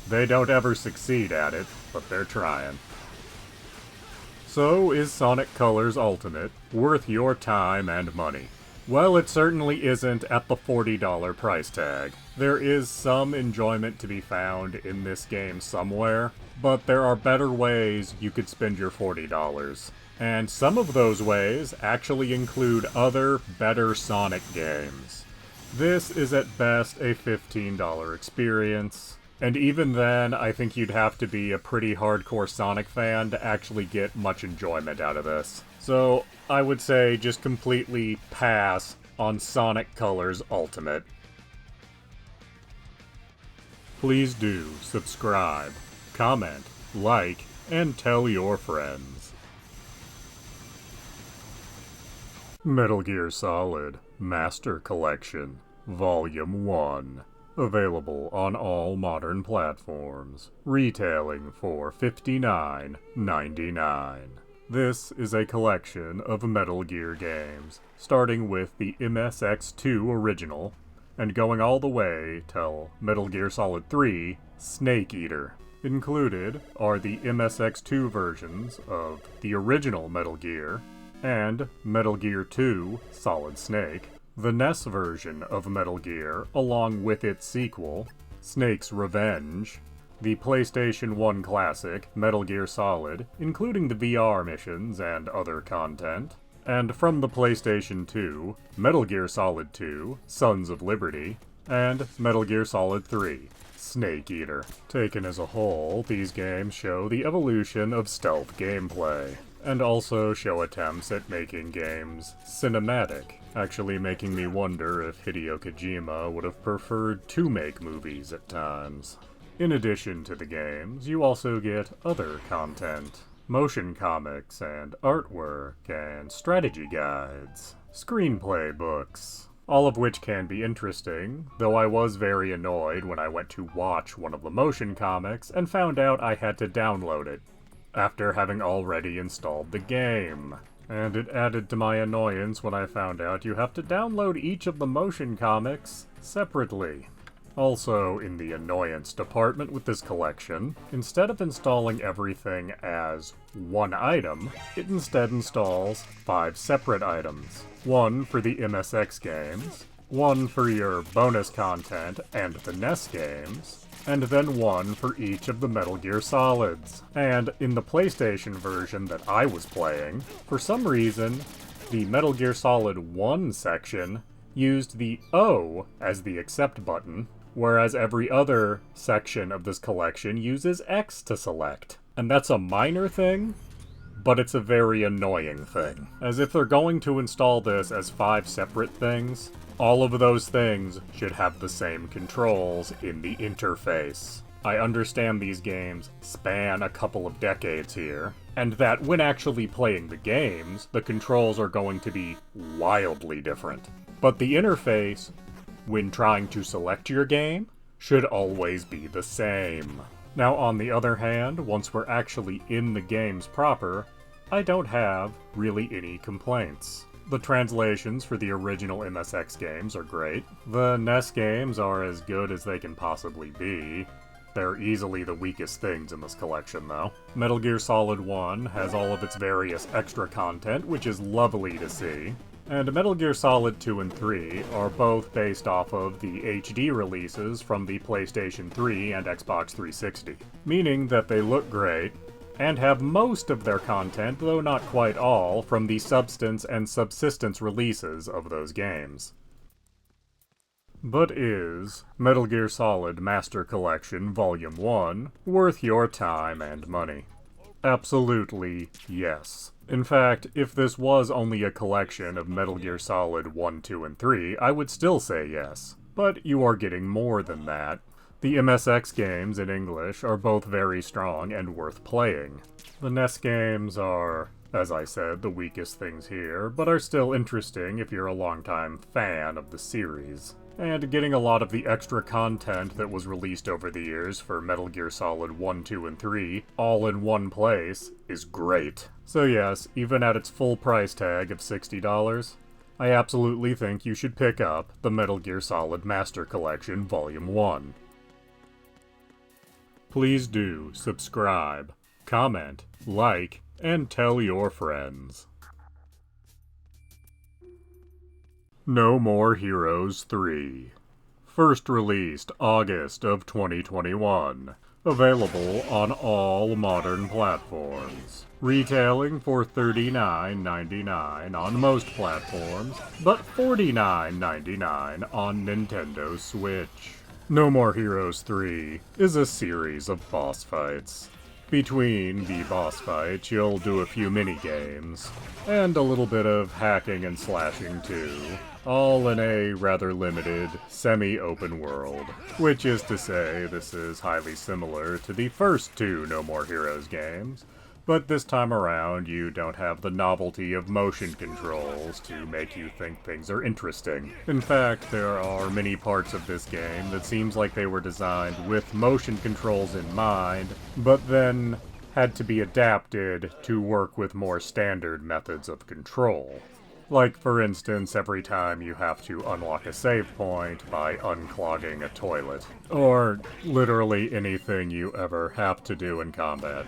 Speaker 1: They don't ever succeed at it, but they're trying. So, is Sonic Colors Ultimate worth your time and money? Well, it certainly isn't at the $40 price tag. There is some enjoyment to be found in this game somewhere, but there are better ways you could spend your $40. And some of those ways actually include other, better Sonic games. This is at best a $15 experience, and even then, I think you'd have to be a pretty hardcore Sonic fan to actually get much enjoyment out of this. So, I would say just completely pass on Sonic Colors Ultimate. Please do subscribe, comment, like, and tell your friends. Metal Gear Solid Master Collection, Volume 1. Available on all modern platforms, retailing for $59.99. This is a collection of Metal Gear games, starting with the MSX2 original, and going all the way till Metal Gear Solid 3 Snake Eater. Included are the MSX2 versions of the original Metal Gear, and Metal Gear 2 Solid Snake, the NES version of Metal Gear, along with its sequel, Snake's Revenge, the PlayStation 1 classic, Metal Gear Solid, including the VR missions and other content, and from the PlayStation 2, Metal Gear Solid 2, Sons of Liberty, and Metal Gear Solid 3, Snake Eater. Taken as a whole, these games show the evolution of stealth gameplay, and also show attempts at making games cinematic, actually making me wonder if Hideo Kojima would have preferred to make movies at times. In addition to the games, you also get other content, motion comics and artwork and strategy guides, screenplay books, all of which can be interesting, though I was very annoyed when I went to watch one of the motion comics and found out I had to download it, after having already installed the game. And it added to my annoyance when I found out you have to download each of the motion comics separately. Also, in the annoyance department with this collection, instead of installing everything as one item, it instead installs 5 separate items. One for the MSX games, one for your bonus content and the NES games, and then one for each of the Metal Gear Solids. And in the PlayStation version that I was playing, for some reason, the Metal Gear Solid 1 section used the O as the accept button, whereas every other section of this collection uses X to select. And that's a minor thing, but it's a very annoying thing. As if they're going to install this as 5 separate things, all of those things should have the same controls in the interface. I understand these games span a couple of decades here, and that when actually playing the games, the controls are going to be wildly different. But the interface, when trying to select your game, should always be the same. Now, on the other hand, once we're actually in the games proper, I don't have really any complaints. The translations for the original MSX games are great. The NES games are as good as they can possibly be. They're easily the weakest things in this collection, though. Metal Gear Solid 1 has all of its various extra content, which is lovely to see. And Metal Gear Solid 2 and 3 are both based off of the HD releases from the PlayStation 3 and Xbox 360, meaning that they look great, and have most of their content, though not quite all, from the Substance and Subsistence releases of those games. But is Metal Gear Solid Master Collection Volume 1 worth your time and money? Absolutely yes. In fact, if this was only a collection of Metal Gear Solid 1, 2, and 3, I would still say yes. But you are getting more than that. The MSX games in English are both very strong and worth playing. The NES games are, as I said, the weakest things here, but are still interesting if you're a longtime fan of the series. And getting a lot of the extra content that was released over the years for Metal Gear Solid 1, 2, and 3 all in one place is great. So yes, even at its full price tag of $60, I absolutely think you should pick up the Metal Gear Solid Master Collection Volume 1. Please do subscribe, comment, like, and tell your friends. No More Heroes 3. First released August of 2021. Available on all modern platforms. Retailing for $39.99 on most platforms, but $49.99 on Nintendo Switch. No More Heroes 3 is a series of boss fights. Between the boss fights, you'll do a few mini-games, and a little bit of hacking and slashing too, all in a rather limited, semi-open world. Which is to say, this is highly similar to the first 2 No More Heroes games, but this time around you don't have the novelty of motion controls to make you think things are interesting. In fact, there are many parts of this game that seems like they were designed with motion controls in mind, but then had to be adapted to work with more standard methods of control. Like, for instance, every time you have to unlock a save point by unclogging a toilet. Or literally anything you ever have to do in combat.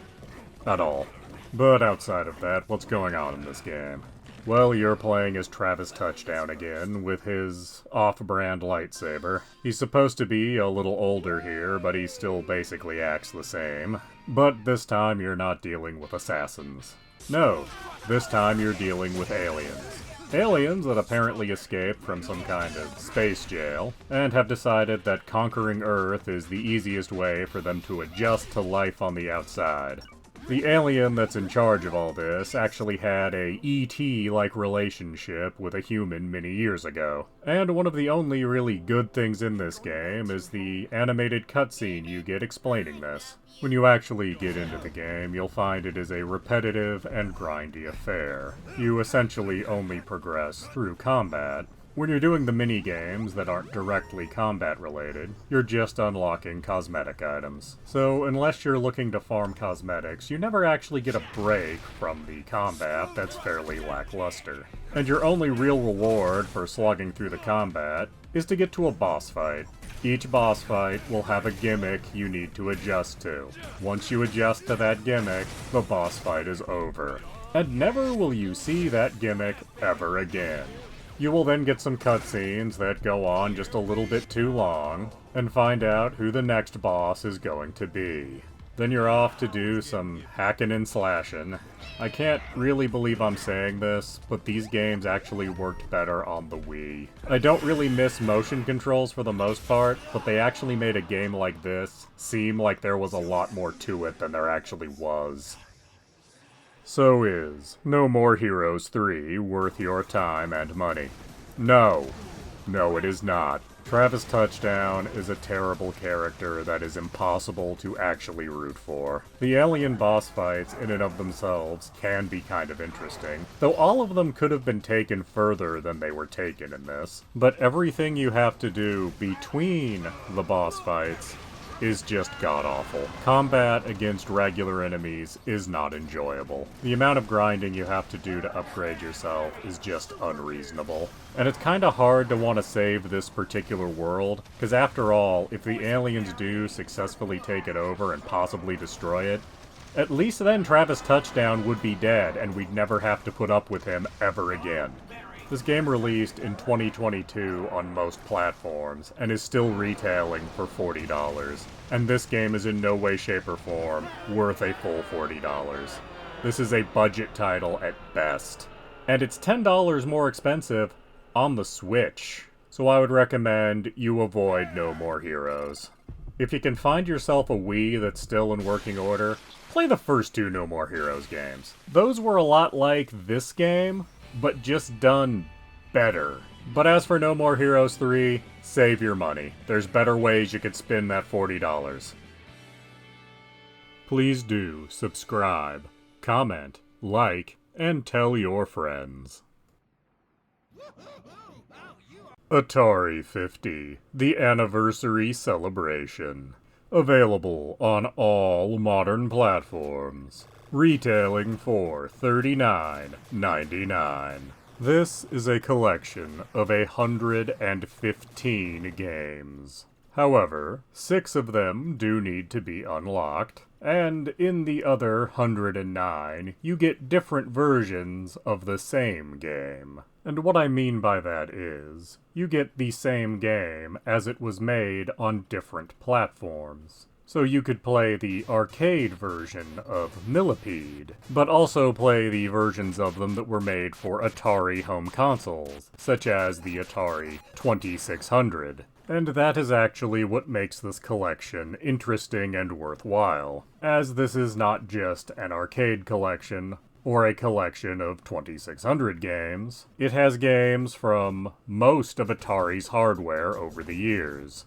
Speaker 1: At all. But outside of that, what's going on in this game? Well, you're playing as Travis Touchdown again, with his off-brand lightsaber. He's supposed to be a little older here, but he still basically acts the same. But this time you're not dealing with assassins. No, this time you're dealing with aliens. Aliens that apparently escaped from some kind of space jail, and have decided that conquering Earth is the easiest way for them to adjust to life on the outside. The alien that's in charge of all this actually had a E.T.-like relationship with a human many years ago. And one of the only really good things in this game is the animated cutscene you get explaining this. When you actually get into the game, you'll find it is a repetitive and grindy affair. You essentially only progress through combat. When you're doing the mini-games that aren't directly combat-related, you're just unlocking cosmetic items. So unless you're looking to farm cosmetics, you never actually get a break from the combat that's fairly lackluster. And your only real reward for slogging through the combat is to get to a boss fight. Each boss fight will have a gimmick you need to adjust to. Once you adjust to that gimmick, the boss fight is over. And never will you see that gimmick ever again. You will then get some cutscenes that go on just a little bit too long, and find out who the next boss is going to be. Then you're off to do some hacking and slashing. I can't really believe I'm saying this, but these games actually worked better on the Wii. I don't really miss motion controls for the most part, but they actually made a game like this seem like there was a lot more to it than there actually was. So is No More Heroes 3 worth your time and money? No. No, it is not. Travis Touchdown is a terrible character that is impossible to actually root for. The alien boss fights in and of themselves can be kind of interesting, though all of them could have been taken further than they were taken in this. But everything you have to do between the boss fights is just god-awful. Combat against regular enemies is not enjoyable. The amount of grinding you have to do to upgrade yourself is just unreasonable. And it's kinda hard to want to save this particular world, because after all, if the aliens do successfully take it over and possibly destroy it, at least then Travis Touchdown would be dead and we'd never have to put up with him ever again. This game released in 2022 on most platforms, and is still retailing for $40, and this game is in no way, shape, or form worth a full $40. This is a budget title at best, and it's $10 more expensive on the Switch, so I would recommend you avoid No More Heroes. If you can find yourself a Wii that's still in working order, play the first two No More Heroes games. Those were a lot like this game, but just done better. But as for No More Heroes 3, save your money. There's better ways you could spend that $40. Please do subscribe, comment, like, and tell your friends. Atari 50, the Anniversary Celebration. Available on all modern platforms. Retailing for $39.99. This is a collection of 115 games. However, 6 of them do need to be unlocked, and in the other 109, you get different versions of the same game. And what I mean by that is, you get the same game as it was made on different platforms. So you could play the arcade version of Millipede, but also play the versions of them that were made for Atari home consoles, such as the Atari 2600. And that is actually what makes this collection interesting and worthwhile, as this is not just an arcade collection, or a collection of 2600 games. It has games from most of Atari's hardware over the years.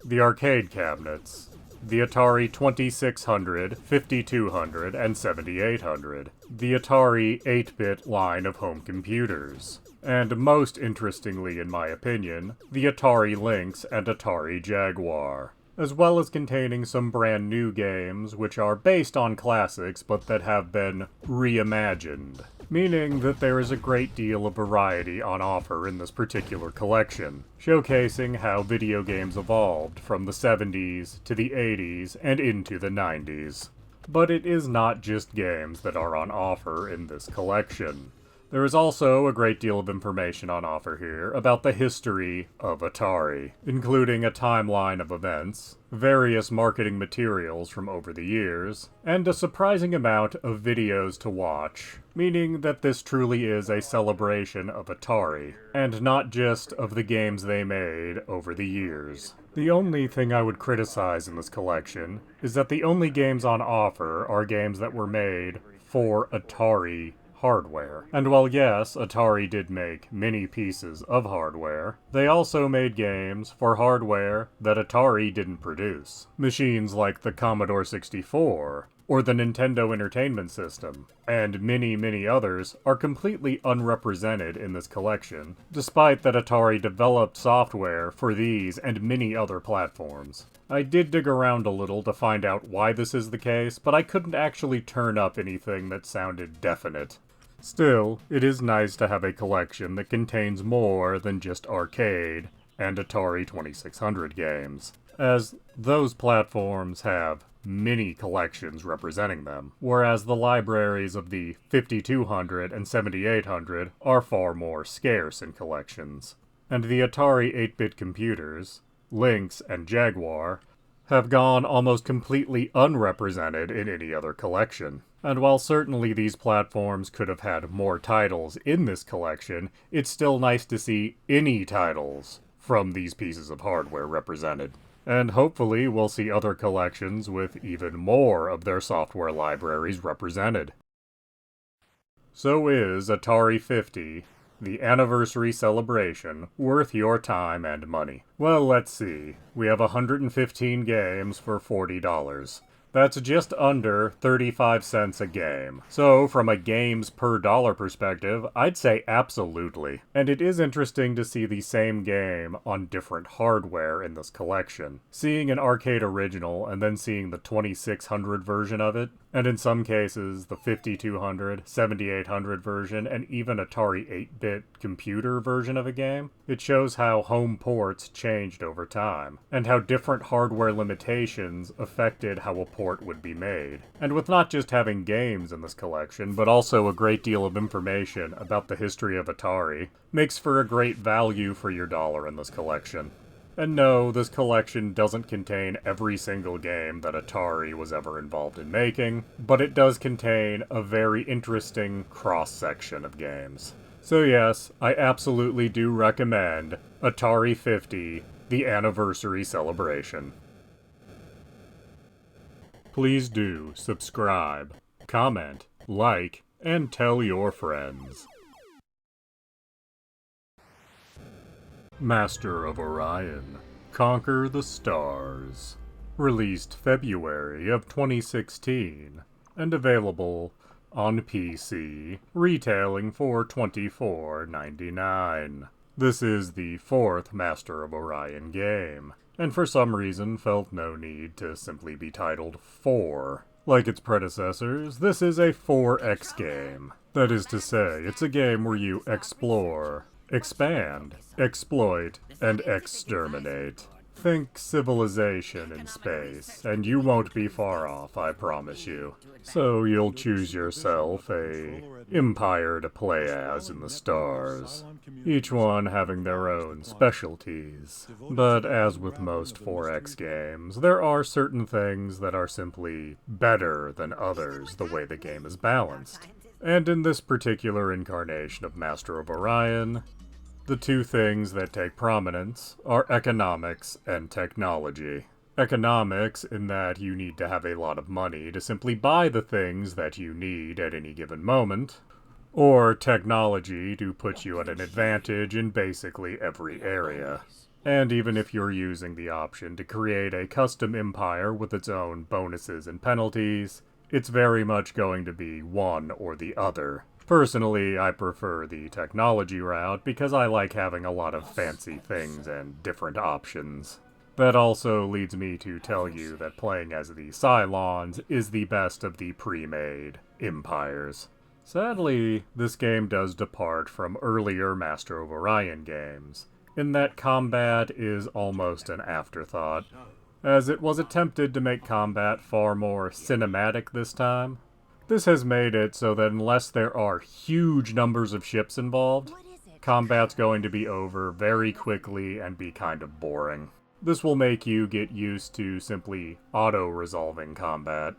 Speaker 1: The arcade cabinets, the Atari 2600, 5200, and 7800, the Atari 8-bit line of home computers, and most interestingly in my opinion, the Atari Lynx and Atari Jaguar, as well as containing some brand new games which are based on classics but that have been reimagined, meaning that there is a great deal of variety on offer in this particular collection, showcasing how video games evolved from the 70s to the 80s and into the 90s. But it is not just games that are on offer in this collection. There is also a great deal of information on offer here about the history of Atari, including a timeline of events, various marketing materials from over the years, and a surprising amount of videos to watch, meaning that this truly is a celebration of Atari, and not just of the games they made over the years. The only thing I would criticize in this collection is that the only games on offer are games that were made for Atari hardware. And while yes, Atari did make many pieces of hardware, they also made games for hardware that Atari didn't produce. Machines like the Commodore 64, or the Nintendo Entertainment System, and many others are completely unrepresented in this collection, despite that Atari developed software for these and many other platforms. I did dig around a little to find out why this is the case, but I couldn't actually turn up anything that sounded definite. Still, it is nice to have a collection that contains more than just arcade and Atari 2600 games, as those platforms have many collections representing them, whereas the libraries of the 5200 and 7800 are far more scarce in collections. And the Atari 8-bit computers, Lynx and Jaguar, have gone almost completely unrepresented in any other collection. And while certainly these platforms could have had more titles in this collection, it's still nice to see any titles from these pieces of hardware represented. And hopefully we'll see other collections with even more of their software libraries represented. So is Atari 50, the anniversary celebration, worth your time and money? Well, let's see. We have 115 games for $40. That's just under 35 cents a game. So, from a games per dollar perspective, I'd say absolutely. And it is interesting to see the same game on different hardware in this collection. Seeing an arcade original and then seeing the 2600 version of it, and in some cases the 5200, 7800 version, and even Atari 8-bit computer version of a game, it shows how home ports changed over time, and how different hardware limitations affected how a port would be made. And with not just having games in this collection, but also a great deal of information about the history of Atari, makes for a great value for your dollar in this collection. And no, this collection doesn't contain every single game that Atari was ever involved in making, but it does contain a very interesting cross-section of games. So yes, I absolutely do recommend Atari 50, the Anniversary Celebration. Please do subscribe, comment, like, and tell your friends. Master of Orion, Conquer the Stars. Released February of 2016, and available on PC, retailing for $24.99. This is the fourth Master of Orion game, and for some reason felt no need to simply be titled 4. Like its predecessors, this is a 4X game. That is to say, it's a game where you explore, expand, exploit, and exterminate. Think civilization in space, and you won't be far off, I promise you. So you'll choose yourself a empire to play as in the stars, each one having their own specialties. But as with most 4X games, there are certain things that are simply better than others the way the game is balanced. And in this particular incarnation of Master of Orion, the two things that take prominence are economics and technology. Economics in that you need to have a lot of money to simply buy the things that you need at any given moment, or technology to put you at an advantage in basically every area. And even if you're using the option to create a custom empire with its own bonuses and penalties, it's very much going to be one or the other. Personally, I prefer the technology route because I like having a lot of fancy things and different options. That also leads me to tell you that playing as the Cylons is the best of the pre-made empires. Sadly, this game does depart from earlier Master of Orion games, in that combat is almost an afterthought, as it was attempted to make combat far more cinematic this time. This has made it so that unless there are huge numbers of ships involved, combat's going to be over very quickly and be kind of boring. This will make you get used to simply auto-resolving combat.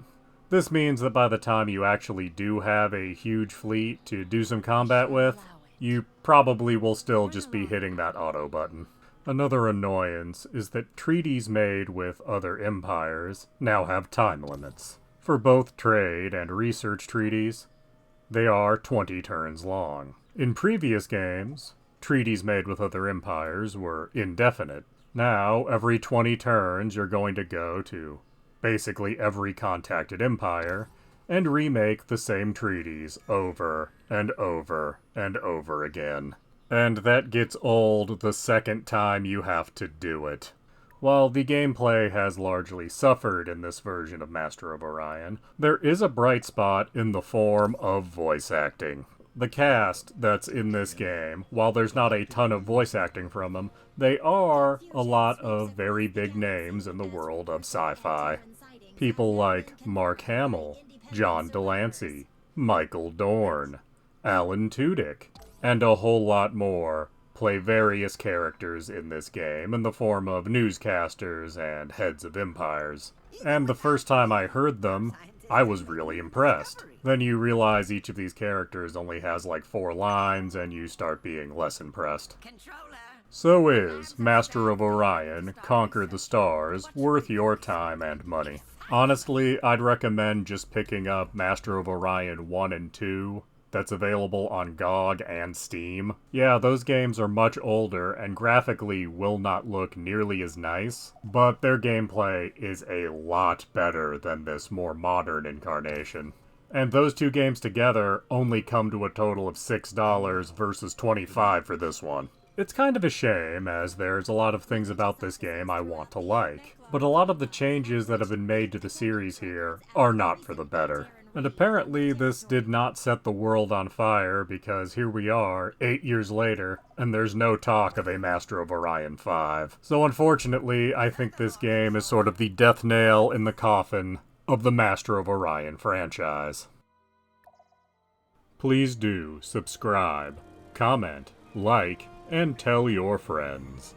Speaker 1: This means that by the time you actually do have a huge fleet to do some combat with, you probably will still just be hitting that auto button. Another annoyance is that treaties made with other empires now have time limits. For both trade and research treaties, they are 20 turns long. In previous games, treaties made with other empires were indefinite. Now, every 20 turns, you're going to go to basically every contacted empire and remake the same treaties over and over and over again. And that gets old the second time you have to do it. While the gameplay has largely suffered in this version of Master of Orion, there is a bright spot in the form of voice acting. The cast that's in this game, while there's not a ton of voice acting from them, they are a lot of very big names in the world of sci-fi. People like Mark Hamill, John Delancey, Michael Dorn, Alan Tudyk, and a whole lot more play various characters in this game in the form of newscasters and heads of empires. And the first time I heard them, I was really impressed. Then you realize each of these characters only has like 4 lines and you start being less impressed. So is Master of Orion, Conquer the Stars worth your time and money? Honestly, I'd recommend just picking up Master of Orion 1 and 2 that's available on GOG and Steam. Yeah, those games are much older and graphically will not look nearly as nice, but their gameplay is a lot better than this more modern incarnation. And those two games together only come to a total of $6 versus $25 for this one. It's kind of a shame, as there's a lot of things about this game I want to like, but a lot of the changes that have been made to the series here are not for the better. And apparently this did not set the world on fire, because here we are, 8 years later, and there's no talk of a Master of Orion 5. So unfortunately, I think this game is sort of the death nail in the coffin of the Master of Orion franchise. Please do subscribe, comment, like, and tell your friends.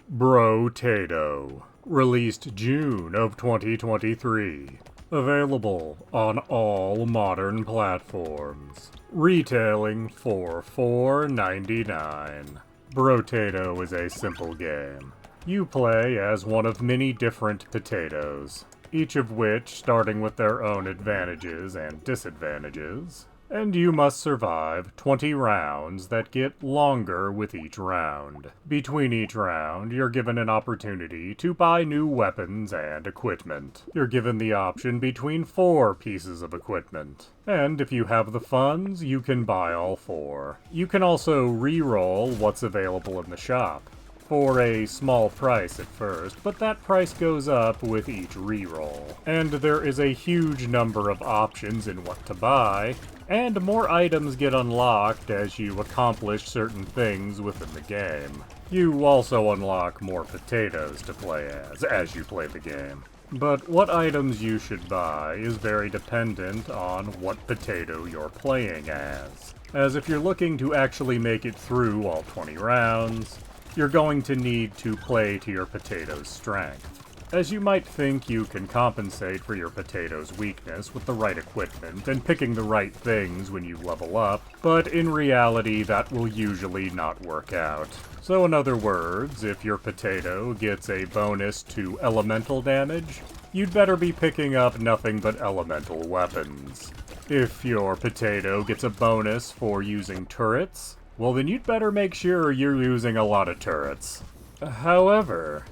Speaker 1: Bro-tato, released June of 2023. Available on all modern platforms. Retailing for $4.99. Bro-tato is a simple game. You play as one of many different potatoes, each of which starting with their own advantages and disadvantages, and you must survive 20 rounds that get longer with each round. Between each round, you're given an opportunity to buy new weapons and equipment. You're given the option between 4 pieces of equipment, and if you have the funds, you can buy all 4. You can also re-roll what's available in the shop, for a small price at first, but that price goes up with each reroll. And there is a huge number of options in what to buy, and more items get unlocked as you accomplish certain things within the game. You also unlock more potatoes to play as you play the game. But what items you should buy is very dependent on what potato you're playing as if you're looking to actually make it through all 20 rounds, you're going to need to play to your potato's strength. As you might think, you can compensate for your potato's weakness with the right equipment and picking the right things when you level up, but in reality that will usually not work out. So in other words, if your potato gets a bonus to elemental damage, you'd better be picking up nothing but elemental weapons. If your potato gets a bonus for using turrets, well then you'd better make sure you're using a lot of turrets. However,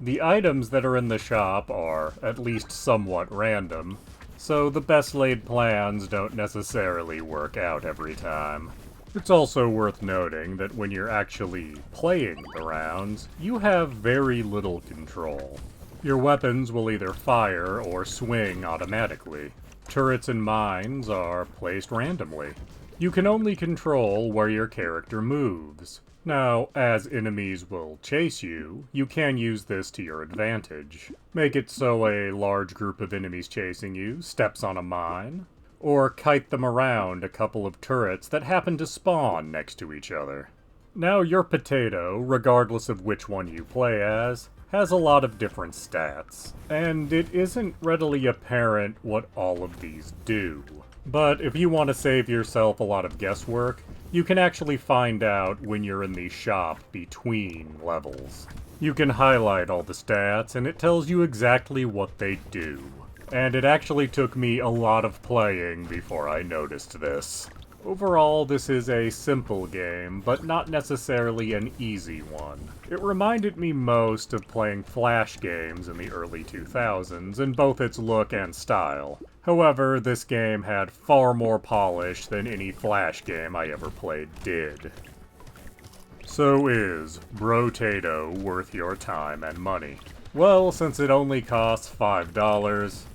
Speaker 1: the items that are in the shop are at least somewhat random, so the best laid plans don't necessarily work out every time. It's also worth noting that when you're actually playing the rounds, you have very little control. Your weapons will either fire or swing automatically. Turrets and mines are placed randomly. You can only control where your character moves. Now, as enemies will chase you, you can use this to your advantage. Make it so a large group of enemies chasing you steps on a mine, or kite them around a couple of turrets that happen to spawn next to each other. Now, your potato, regardless of which one you play as, has a lot of different stats, and it isn't readily apparent what all of these do. But if you want to save yourself a lot of guesswork, you can actually find out when you're in the shop between levels. You can highlight all the stats, and it tells you exactly what they do. And it actually took me a lot of playing before I noticed this. Overall, this is a simple game, but not necessarily an easy one. It reminded me most of playing Flash games in the early 2000s in both its look and style. However, this game had far more polish than any Flash game I ever played did. So is Bro-tato worth your time and money? Well, since it only costs $5,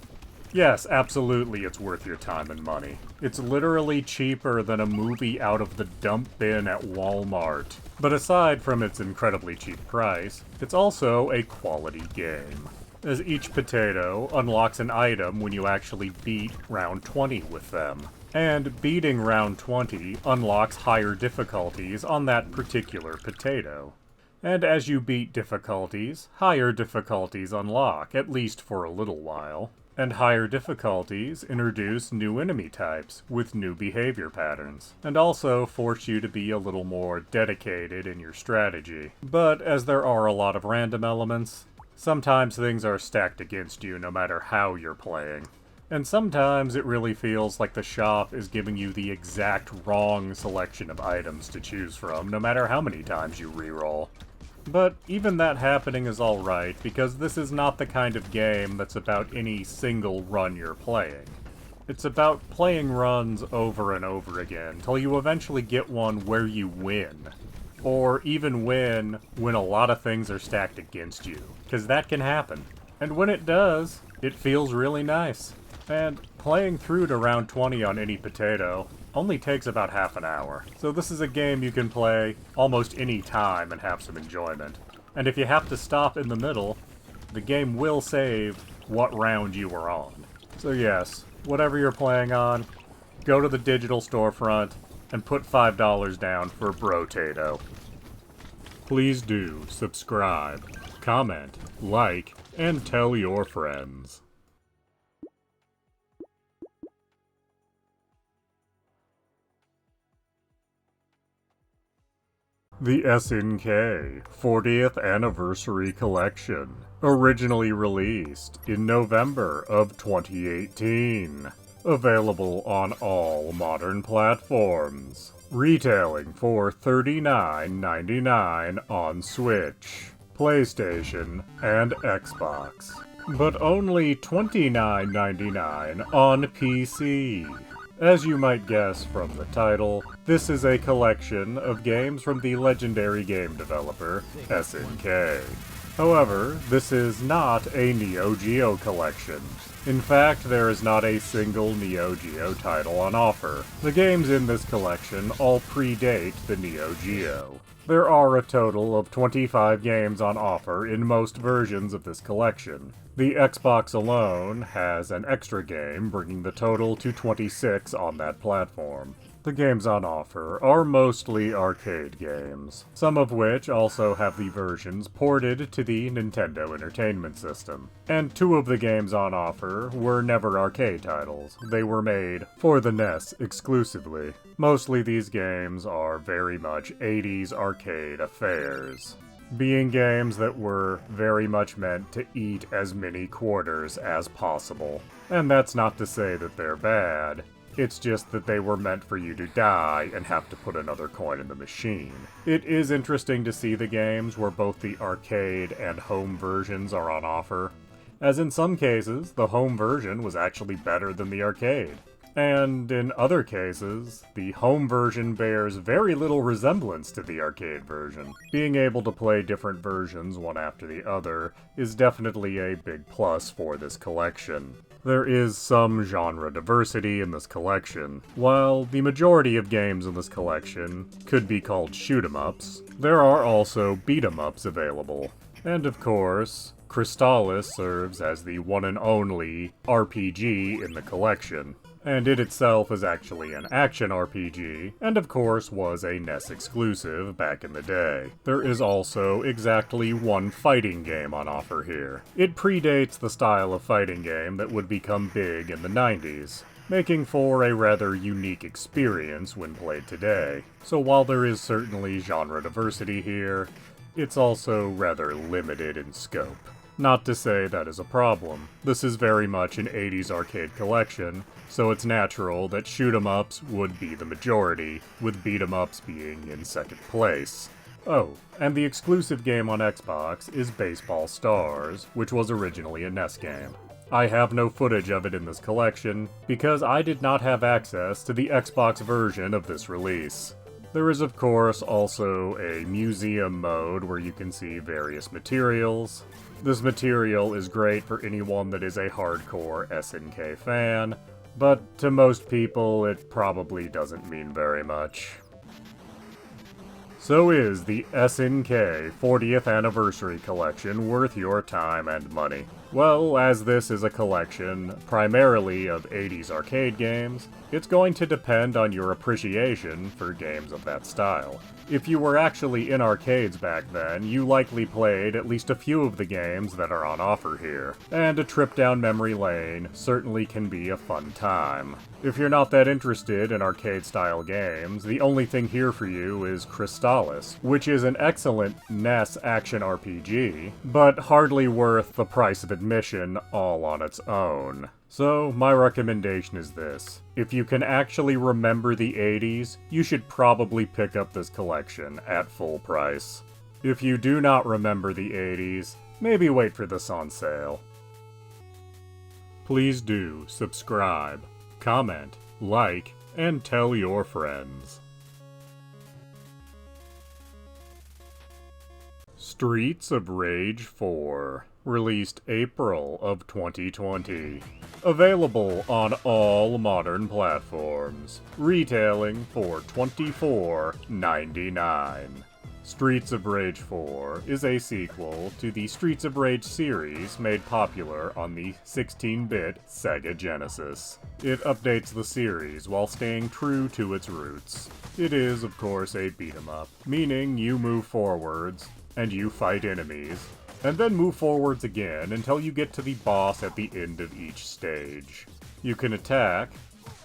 Speaker 1: yes, absolutely it's worth your time and money. It's literally cheaper than a movie out of the dump bin at Walmart. But aside from its incredibly cheap price, it's also a quality game, as each potato unlocks an item when you actually beat round 20 with them. And beating round 20 unlocks higher difficulties on that particular potato. And as you beat difficulties, higher difficulties unlock, at least for a little while. And higher difficulties introduce new enemy types with new behavior patterns, and also force you to be a little more dedicated in your strategy. But as there are a lot of random elements, Sometimes things are stacked against you no matter how you're playing. And sometimes it really feels like the shop is giving you the exact wrong selection of items to choose from, no matter how many times you reroll. But even that happening is alright, because this is not the kind of game that's about any single run you're playing. It's about playing runs over and over again, till you eventually get one where you win. Or even win when a lot of things are stacked against you, because that can happen. And when it does, it feels really nice. And playing through to round 20 on any potato only takes about half an hour. So this is a game you can play almost any time and have some enjoyment. And if you have to stop in the middle, the game will save what round you were on. So yes, whatever you're playing on, go to the digital storefront and put $5 down for Brotato. Please do subscribe, comment, like, and tell your friends. The SNK 40th Anniversary Collection, originally released in November of 2018. Available on all modern platforms. Retailing for $39.99 on Switch, PlayStation, and Xbox. But only $29.99 on PC. As you might guess from the title, this is a collection of games from the legendary game developer, SNK. However, this is not a Neo Geo collection. In fact, there is not a single Neo Geo title on offer. The games in this collection all predate the Neo Geo. There are a total of 25 games on offer in most versions of this collection. The Xbox alone has an extra game, bringing the total to 26 on that platform. The games on offer are mostly arcade games, some of which also have the versions ported to the Nintendo Entertainment System. And 2 of the games on offer were never arcade titles. They were made for the NES exclusively. Mostly these games are very much 80s arcade affairs, being games that were very much meant to eat as many quarters as possible. And that's not to say that they're bad. It's just that they were meant for you to die and have to put another coin in the machine. It is interesting to see the games where both the arcade and home versions are on offer, as in some cases, the home version was actually better than the arcade. And in other cases, the home version bears very little resemblance to the arcade version. Being able to play different versions one after the other is definitely a big plus for this collection. There is some genre diversity in this collection. While the majority of games in this collection could be called shoot-em-ups, there are also beat-em-ups available. And of course, Crystallis serves as the one and only RPG in the collection. And it itself is actually an action RPG, and of course was a NES exclusive back in the day. There is also exactly one fighting game on offer here. It predates the style of fighting game that would become big in the 90s, making for a rather unique experience when played today. So while there is certainly genre diversity here, it's also rather limited in scope. Not to say that is a problem. This is very much an 80s arcade collection, so it's natural that shoot-em-ups would be the majority, with beat-em-ups being in second place. Oh, and the exclusive game on Xbox is Baseball Stars, which was originally a NES game. I have no footage of it in this collection, because I did not have access to the Xbox version of this release. There is of course also a museum mode where you can see various materials. This material is great for anyone that is a hardcore SNK fan, but to most people it probably doesn't mean very much. So is the SNK 40th Anniversary Collection worth your time and money? Well, as this is a collection primarily of 80s arcade games, it's going to depend on your appreciation for games of that style. If you were actually in arcades back then, you likely played at least a few of the games that are on offer here, and a trip down memory lane certainly can be a fun time. If you're not that interested in arcade-style games, the only thing here for you is Crystallis, which is an excellent NES action RPG, but hardly worth the price of admission all on its own. So, my recommendation is this. If you can actually remember the 80s, you should probably pick up this collection at full price. If you do not remember the 80s, maybe wait for this on sale. Please do subscribe, comment, like, and tell your friends. Streets of Rage 4, released April of 2020. Available on all modern platforms, retailing for $24.99. Streets of Rage 4 is a sequel to the Streets of Rage series made popular on the 16-bit Sega Genesis. It updates the series while staying true to its roots. It is, of course, a beat-em-up, meaning you move forwards, and you fight enemies, and then move forwards again until you get to the boss at the end of each stage. You can attack,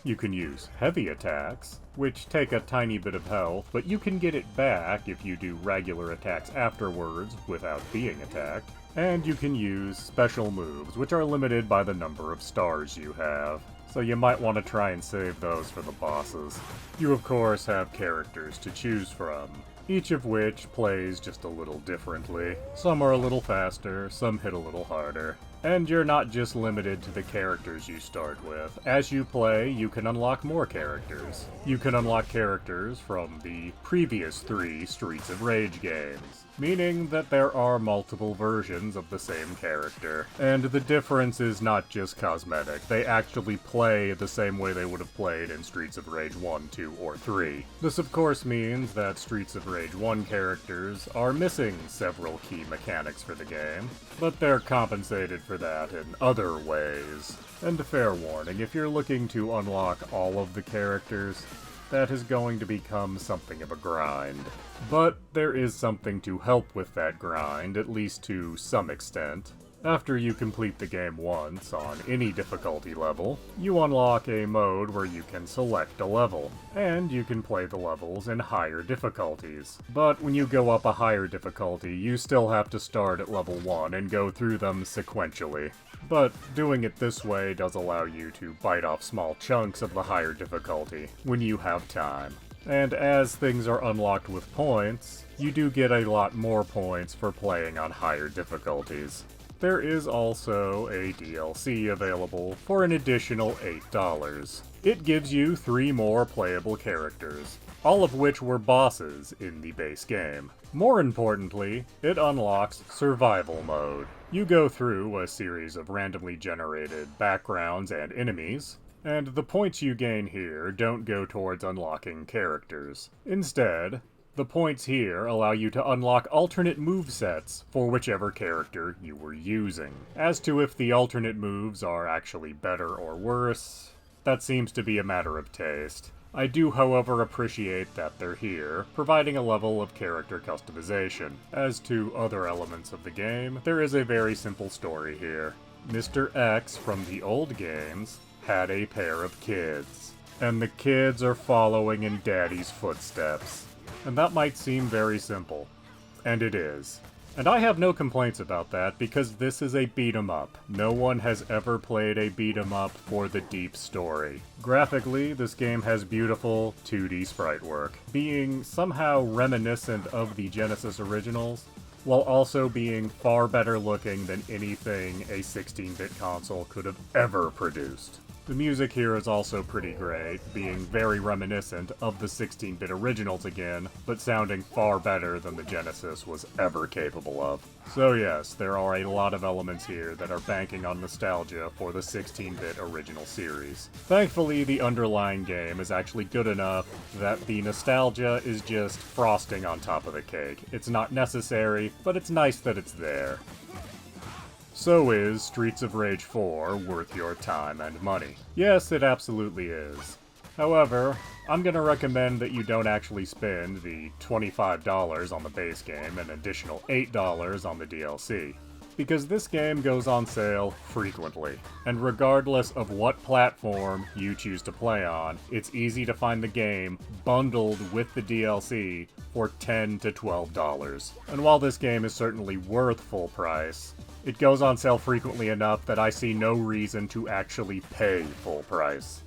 Speaker 1: you can use heavy attacks, which take a tiny bit of health, but you can get it back if you do regular attacks afterwards without being attacked, and you can use special moves, which are limited by the number of stars you have, so you might want to try and save those for the bosses. You of course have characters to choose from, each of which plays just a little differently. Some are a little faster, some hit a little harder. And you're not just limited to the characters you start with. As you play, you can unlock more characters. You can unlock characters from the previous 3 Streets of Rage games, meaning that there are multiple versions of the same character. And the difference is not just cosmetic, they actually play the same way they would have played in Streets of Rage 1, 2, or 3. This of course means that Streets of Rage 1 characters are missing several key mechanics for the game, but they're compensated for that in other ways. And a fair warning, if you're looking to unlock all of the characters, that is going to become something of a grind. But there is something to help with that grind, at least to some extent. After you complete the game once, on any difficulty level, you unlock a mode where you can select a level, and you can play the levels in higher difficulties. But when you go up a higher difficulty, you still have to start at level 1 and go through them sequentially. But doing it this way does allow you to bite off small chunks of the higher difficulty when you have time. And as things are unlocked with points, you do get a lot more points for playing on higher difficulties. There is also a DLC available for an additional $8. It gives you 3 more playable characters, all of which were bosses in the base game. More importantly, it unlocks Survival Mode. You go through a series of randomly generated backgrounds and enemies, and the points you gain here don't go towards unlocking characters. Instead, the points here allow you to unlock alternate movesets for whichever character you were using. As to if the alternate moves are actually better or worse, that seems to be a matter of taste. I do, however, appreciate that they're here, providing a level of character customization. As to other elements of the game, there is a very simple story here. Mr. X from the old games had a pair of kids, and the kids are following in Daddy's footsteps. And that might seem very simple, and it is. And I have no complaints about that because this is a beat-em-up. No one has ever played a beat-em-up for the deep story. Graphically, this game has beautiful 2D sprite work, being somehow reminiscent of the Genesis originals, while also being far better looking than anything a 16-bit console could have ever produced. The music here is also pretty great, being very reminiscent of the 16-bit originals again, but sounding far better than the Genesis was ever capable of. So yes, there are a lot of elements here that are banking on nostalgia for the 16-bit original series. Thankfully, the underlying game is actually good enough that the nostalgia is just frosting on top of the cake. It's not necessary, but it's nice that it's there. So is Streets of Rage 4 worth your time and money? Yes, it absolutely is. However, I'm gonna recommend that you don't actually spend the $25 on the base game and an additional $8 on the DLC, because this game goes on sale frequently, and regardless of what platform you choose to play on, it's easy to find the game bundled with the DLC for $10 to $12. And while this game is certainly worth full price, it goes on sale frequently enough that I see no reason to actually pay full price.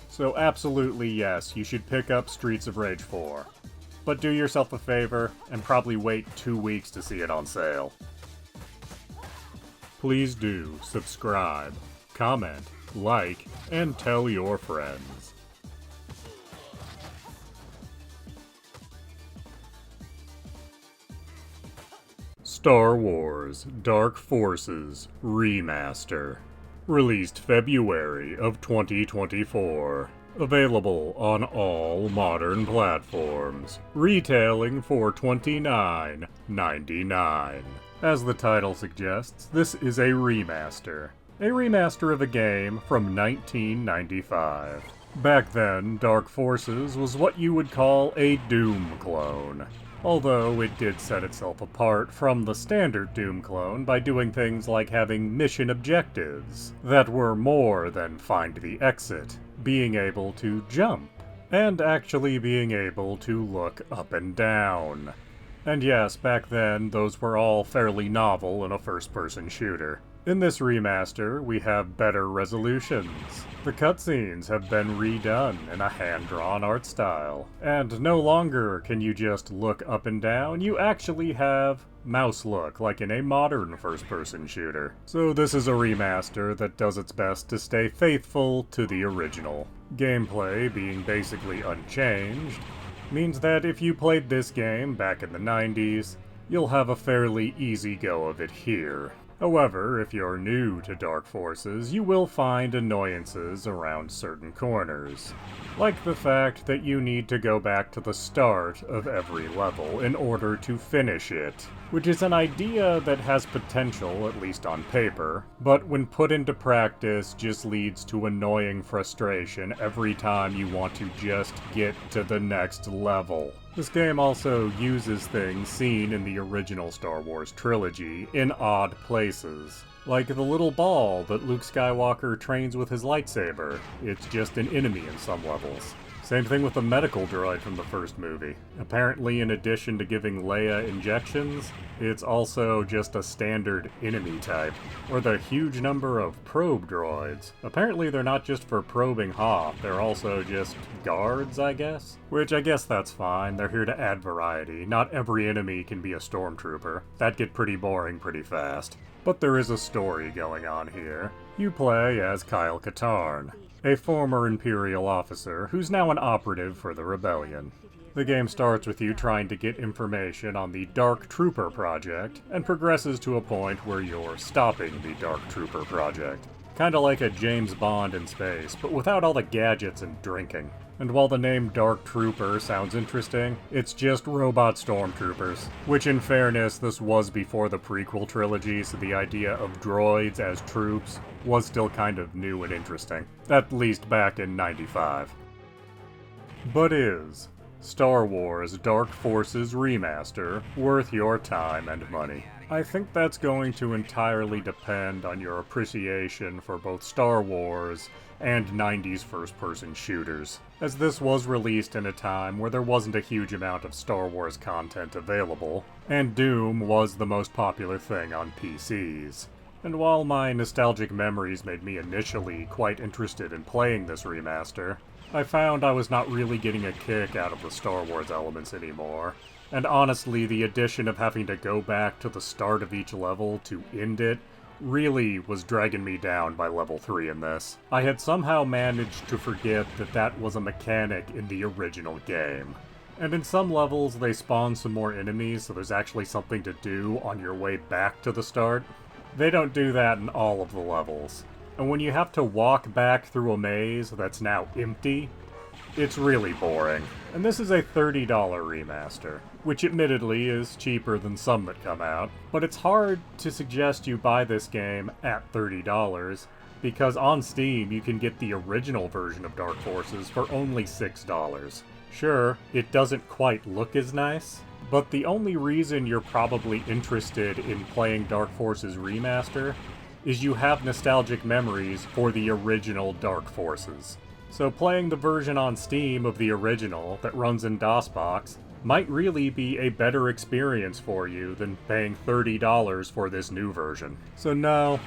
Speaker 1: So absolutely yes, you should pick up Streets of Rage 4. But do yourself a favor, and probably wait 2 weeks to see it on sale. Please do subscribe, comment, like, and tell your friends. Star Wars Dark Forces Remaster. Released February of 2024. Available on all modern platforms. Retailing for $29.99. As the title suggests, this is a remaster. A remaster of a game from 1995. Back then, Dark Forces was what you would call a Doom clone. Although it did set itself apart from the standard Doom clone by doing things like having mission objectives that were more than find the exit, being able to jump, and actually being able to look up and down. And yes, back then, those were all fairly novel in a first-person shooter. In this remaster, we have better resolutions. The cutscenes have been redone in a hand-drawn art style. And no longer can you just look up and down, you actually have mouse look, like in a modern first-person shooter. So this is a remaster that does its best to stay faithful to the original. Gameplay being basically unchanged means that if you played this game back in the 90s, you'll have a fairly easy go of it here. However, if you're new to Dark Forces, you will find annoyances around certain corners. Like the fact that you need to go back to the start of every level in order to finish it, which is an idea that has potential, at least on paper, but when put into practice just leads to annoying frustration every time you want to just get to the next level. This game also uses things seen in the original Star Wars trilogy in odd places. Like the little ball that Luke Skywalker trains with his lightsaber. It's just an enemy in some levels. Same thing with the medical droid from the first movie. Apparently, in addition to giving Leia injections, it's also just a standard enemy type. Or the huge number of probe droids. Apparently they're not just for probing Hoth, they're also just guards, I guess? Which I guess that's fine, they're here to add variety. Not every enemy can be a stormtrooper. That'd get pretty boring pretty fast. But there is a story going on here. You play as Kyle Katarn, a former Imperial officer who's now an operative for the Rebellion. The game starts with you trying to get information on the Dark Trooper project, and progresses to a point where you're stopping the Dark Trooper project. Kinda like a James Bond in space, but without all the gadgets and drinking. And while the name Dark Trooper sounds interesting, it's just robot stormtroopers. Which in fairness, this was before the prequel trilogy, so the idea of droids as troops was still kind of new and interesting. At least back in '95. But is Star Wars Dark Forces Remaster worth your time and money? I think that's going to entirely depend on your appreciation for both Star Wars and 90s first-person shooters, as this was released in a time where there wasn't a huge amount of Star Wars content available, and Doom was the most popular thing on PCs. And while my nostalgic memories made me initially quite interested in playing this remaster, I found I was not really getting a kick out of the Star Wars elements anymore. And honestly, the addition of having to go back to the start of each level to end it really was dragging me down by level 3 in this. I had somehow managed to forget that that was a mechanic in the original game. And in some levels they spawn some more enemies, so there's actually something to do on your way back to the start. They don't do that in all of the levels. And when you have to walk back through a maze that's now empty, It's really boring. And this is a $30 remaster, which admittedly is cheaper than some that come out, but it's hard to suggest you buy this game at $30, because on Steam you can get the original version of Dark Forces for only $6. Sure, it doesn't quite look as nice, but the only reason you're probably interested in playing Dark Forces Remaster is you have nostalgic memories for the original Dark Forces. So playing the version on Steam of the original that runs in DOSBox might really be a better experience for you than paying $30 for this new version. So no,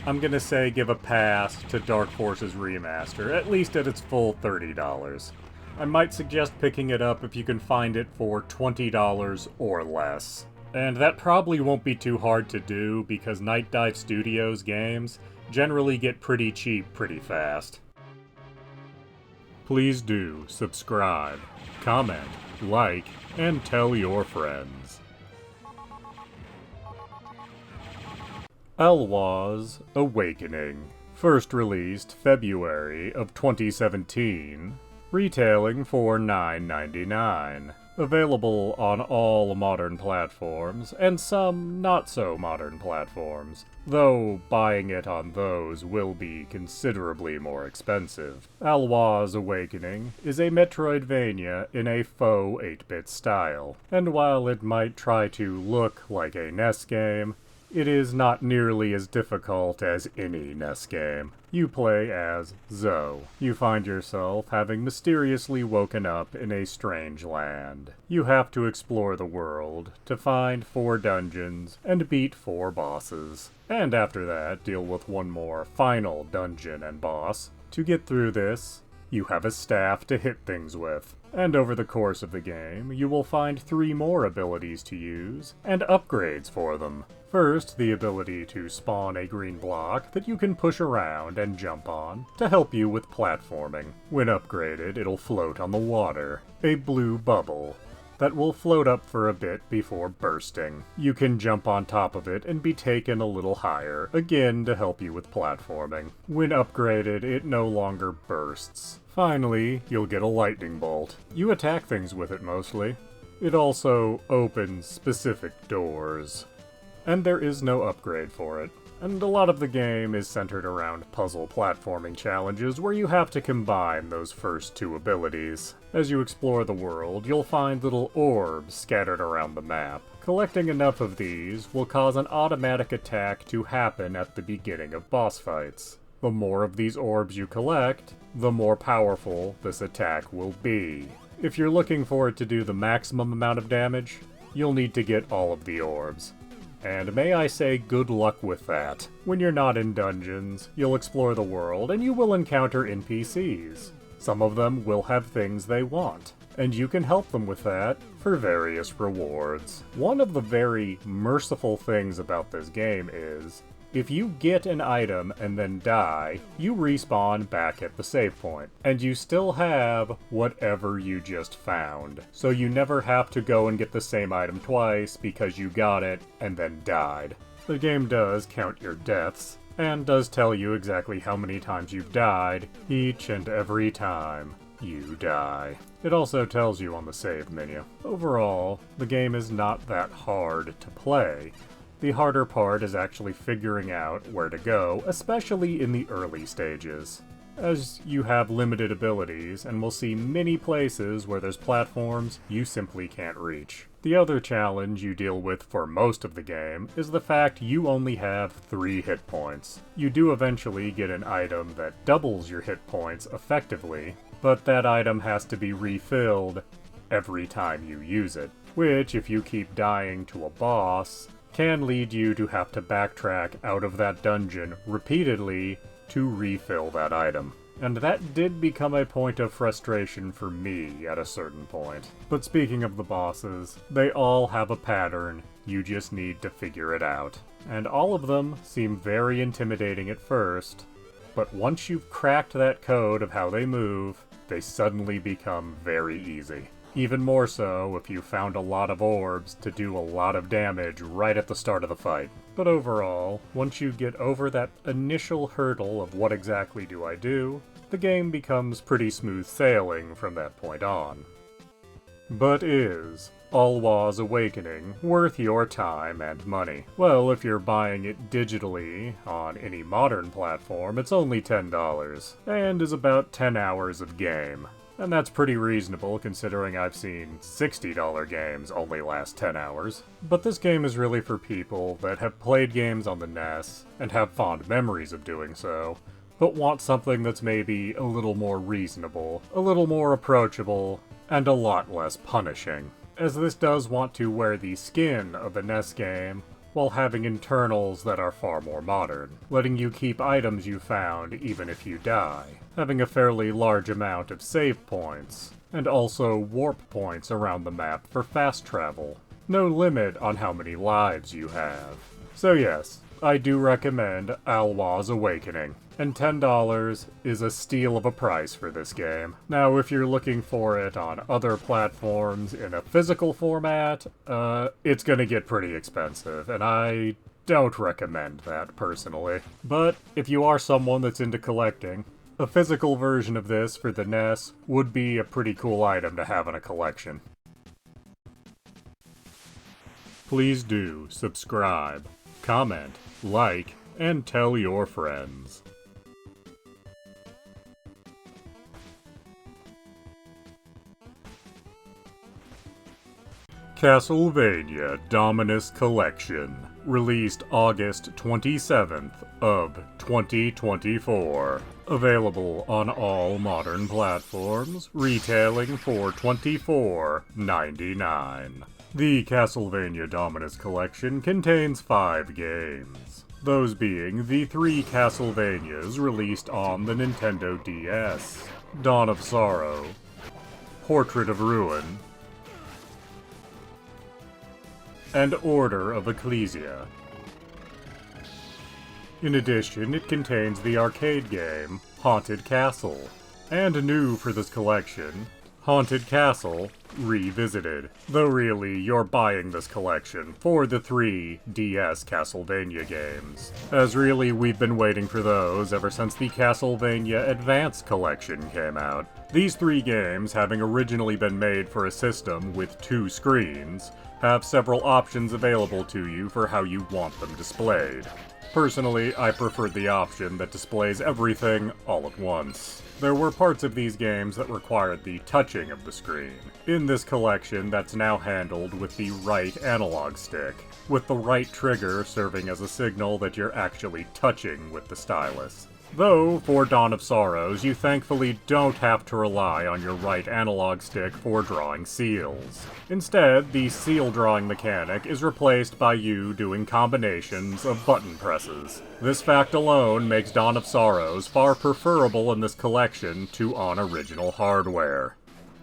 Speaker 1: I'm gonna say give a pass to Dark Forces Remaster, at least at its full $30. I might suggest picking it up if you can find it for $20 or less. And that probably won't be too hard to do because Night Dive Studios games generally get pretty cheap pretty fast. Please do subscribe, comment, like, and tell your friends. Elwa's Awakening, first released February of 2017, retailing for $9.99. Available on all modern platforms, and some not-so-modern platforms, though buying it on those will be considerably more expensive. Elwa's Awakening is a Metroidvania in a faux 8-bit style, and while it might try to look like a NES game, it is not nearly as difficult as any NES game. You play as Zoe. You find yourself having mysteriously woken up in a strange land. You have to explore the world to find 4 dungeons and beat 4 bosses. And after that, deal with one more final dungeon and boss. To get through this, you have a staff to hit things with. And over the course of the game, you will find 3 more abilities to use, and upgrades for them. First, the ability to spawn a green block that you can push around and jump on to help you with platforming. When upgraded, it'll float on the water, a blue bubble that will float up for a bit before bursting. You can jump on top of it and be taken a little higher, again to help you with platforming. When upgraded, it no longer bursts. Finally, you'll get a lightning bolt. You attack things with it mostly. It also opens specific doors. And there is no upgrade for it. And a lot of the game is centered around puzzle platforming challenges where you have to combine those first 2 abilities. As you explore the world, you'll find little orbs scattered around the map. Collecting enough of these will cause an automatic attack to happen at the beginning of boss fights. The more of these orbs you collect, the more powerful this attack will be. If you're looking for it to do the maximum amount of damage, you'll need to get all of the orbs. And may I say good luck with that. When you're not in dungeons, you'll explore the world and you will encounter NPCs. Some of them will have things they want, and you can help them with that for various rewards. One of the very merciful things about this game is, if you get an item and then die, you respawn back at the save point, and you still have whatever you just found. So you never have to go and get the same item twice because you got it and then died. The game does count your deaths, and does tell you exactly how many times you've died each and every time you die. It also tells you on the save menu. Overall, the game is not that hard to play. The harder part is actually figuring out where to go, especially in the early stages, as you have limited abilities and will see many places where there's platforms you simply can't reach. The other challenge you deal with for most of the game is the fact you only have 3 hit points. You do eventually get an item that doubles your hit points effectively, but that item has to be refilled every time you use it, which, if you keep dying to a boss, can lead you to have to backtrack out of that dungeon repeatedly to refill that item. And that did become a point of frustration for me at a certain point. But speaking of the bosses, they all have a pattern, you just need to figure it out. And all of them seem very intimidating at first, but once you've cracked that code of how they move, they suddenly become very easy. Even more so if you found a lot of orbs to do a lot of damage right at the start of the fight. But overall, once you get over that initial hurdle of what exactly do I do, the game becomes pretty smooth sailing from that point on. But is Alwa's Awakening worth your time and money? Well, if you're buying it digitally on any modern platform, it's only $10, and is about 10 hours of game. And that's pretty reasonable considering I've seen $60 games only last 10 hours. But this game is really for people that have played games on the NES and have fond memories of doing so, but want something that's maybe a little more reasonable, a little more approachable, and a lot less punishing, as this does want to wear the skin of a NES game while having internals that are far more modern, letting you keep items you found even if you die, having a fairly large amount of save points, and also warp points around the map for fast travel. No limit on how many lives you have. So yes, I do recommend Alwa's Awakening, and $10 is a steal of a price for this game. Now, if you're looking for it on other platforms in a physical format, it's gonna get pretty expensive, and I don't recommend that personally. But if you are someone that's into collecting, a physical version of this for the NES would be a pretty cool item to have in a collection. Please do subscribe, comment, like, and tell your friends. Castlevania Dominus Collection, released August 27th of 2024. Available on all modern platforms, retailing for $24.99. The Castlevania Dominus Collection contains 5 games, those being the 3 Castlevanias released on the Nintendo DS, Dawn of Sorrow, Portrait of Ruin, and Order of Ecclesia. In addition, it contains the arcade game, Haunted Castle, and new for this collection, Haunted Castle Revisited. Though really, you're buying this collection for the 3 DS Castlevania games, as really we've been waiting for those ever since the Castlevania Advance collection came out. These 3 games, having originally been made for a system with 2 screens, have several options available to you for how you want them displayed. Personally, I preferred the option that displays everything all at once. There were parts of these games that required the touching of the screen. In this collection, that's now handled with the right analog stick, with the right trigger serving as a signal that you're actually touching with the stylus. Though, for Dawn of Sorrows, you thankfully don't have to rely on your right analog stick for drawing seals. Instead, the seal drawing mechanic is replaced by you doing combinations of button presses. This fact alone makes Dawn of Sorrows far preferable in this collection to on original hardware.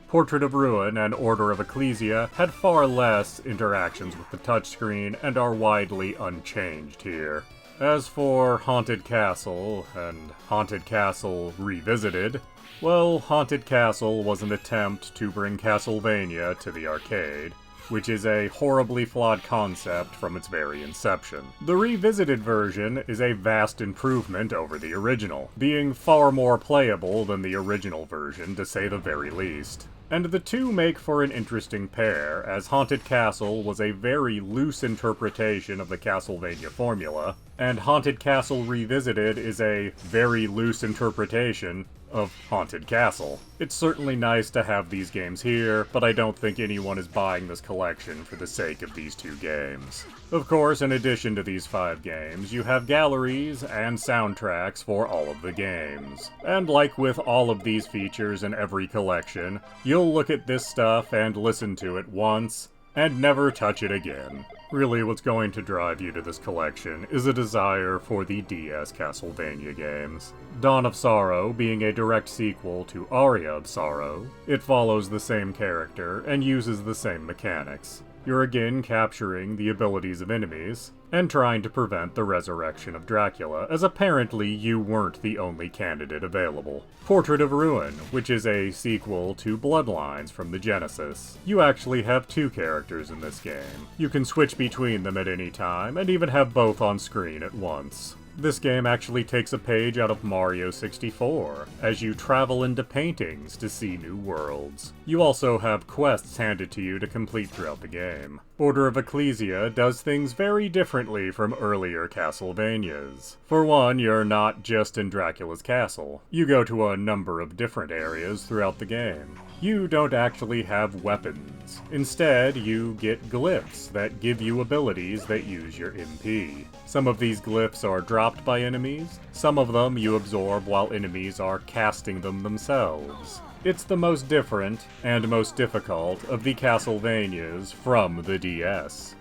Speaker 1: Portrait of Ruin and Order of Ecclesia had far less interactions with the touchscreen and are widely unchanged here. As for Haunted Castle and Haunted Castle Revisited, well, Haunted Castle was an attempt to bring Castlevania to the arcade, which is a horribly flawed concept from its very inception. The revisited version is a vast improvement over the original, being far more playable than the original version, to say the very least. And the two make for an interesting pair, as Haunted Castle was a very loose interpretation of the Castlevania formula, and Haunted Castle Revisited is a very loose interpretation of Haunted Castle. It's certainly nice to have these games here, but I don't think anyone is buying this collection for the sake of these 2 games. Of course, in addition to these 5 games, you have galleries and soundtracks for all of the games. And like with all of these features in every collection, you'll look at this stuff and listen to it once, and never touch it again. Really, what's going to drive you to this collection is a desire for the DS Castlevania games. Dawn of Sorrow being a direct sequel to Aria of Sorrow, it follows the same character and uses the same mechanics. You're again capturing the abilities of enemies, and trying to prevent the resurrection of Dracula, as apparently you weren't the only candidate available. Portrait of Ruin, which is a sequel to Bloodlines from the Genesis. You actually have two characters in this game. You can switch between them at any time, and even have both on screen at once. This game actually takes a page out of Mario 64, as you travel into paintings to see new worlds. You also have quests handed to you to complete throughout the game. Order of Ecclesia does things very differently from earlier Castlevanias. For one, you're not just in Dracula's castle. You go to a number of different areas throughout the game. You don't actually have weapons. Instead, you get glyphs that give you abilities that use your MP. Some of these glyphs are dropped by enemies, some of them you absorb while enemies are casting them themselves. It's the most different and most difficult of the Castlevanias from the DS.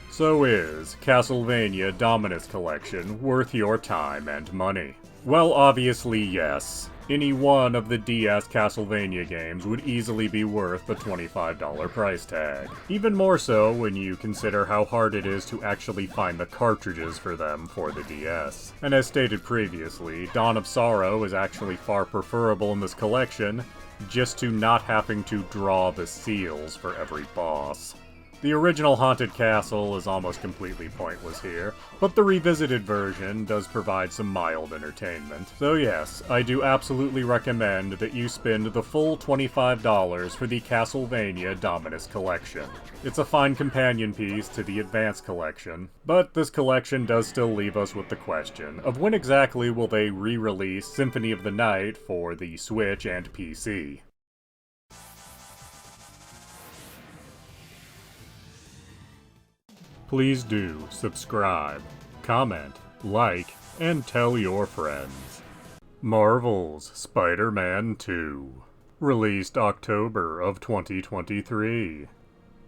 Speaker 1: So is Castlevania Dominus Collection worth your time and money? Well, obviously yes. Any one of the DS Castlevania games would easily be worth the $25 price tag. Even more so when you consider how hard it is to actually find the cartridges for them for the DS. And as stated previously, Dawn of Sorrow is actually far preferable in this collection, just to not having to draw the seals for every boss. The original Haunted Castle is almost completely pointless here, but the revisited version does provide some mild entertainment. So yes, I do absolutely recommend that you spend the full $25 for the Castlevania Dominus Collection. It's a fine companion piece to the Advance Collection, but this collection does still leave us with the question of when exactly will they re-release Symphony of the Night for the Switch and PC. Please do subscribe, comment, like, and tell your friends. Marvel's Spider-Man 2, released October of 2023.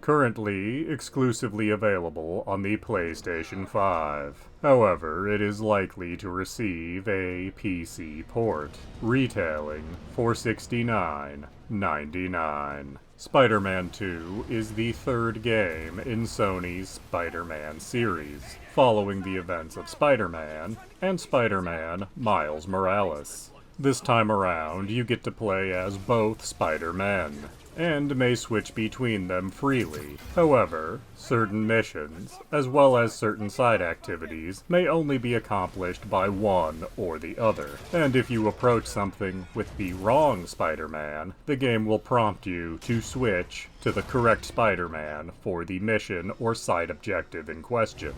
Speaker 1: Currently exclusively available on the PlayStation 5. However, it is likely to receive a PC port, retailing for $69.99. Spider-Man 2 is the third game in Sony's Spider-Man series, following the events of Spider-Man and Spider-Man Miles Morales. This time around, you get to play as both Spider-Men, and may switch between them freely. However, certain missions, as well as certain side activities, may only be accomplished by one or the other. And if you approach something with the wrong Spider-Man, the game will prompt you to switch to the correct Spider-Man for the mission or side objective in question.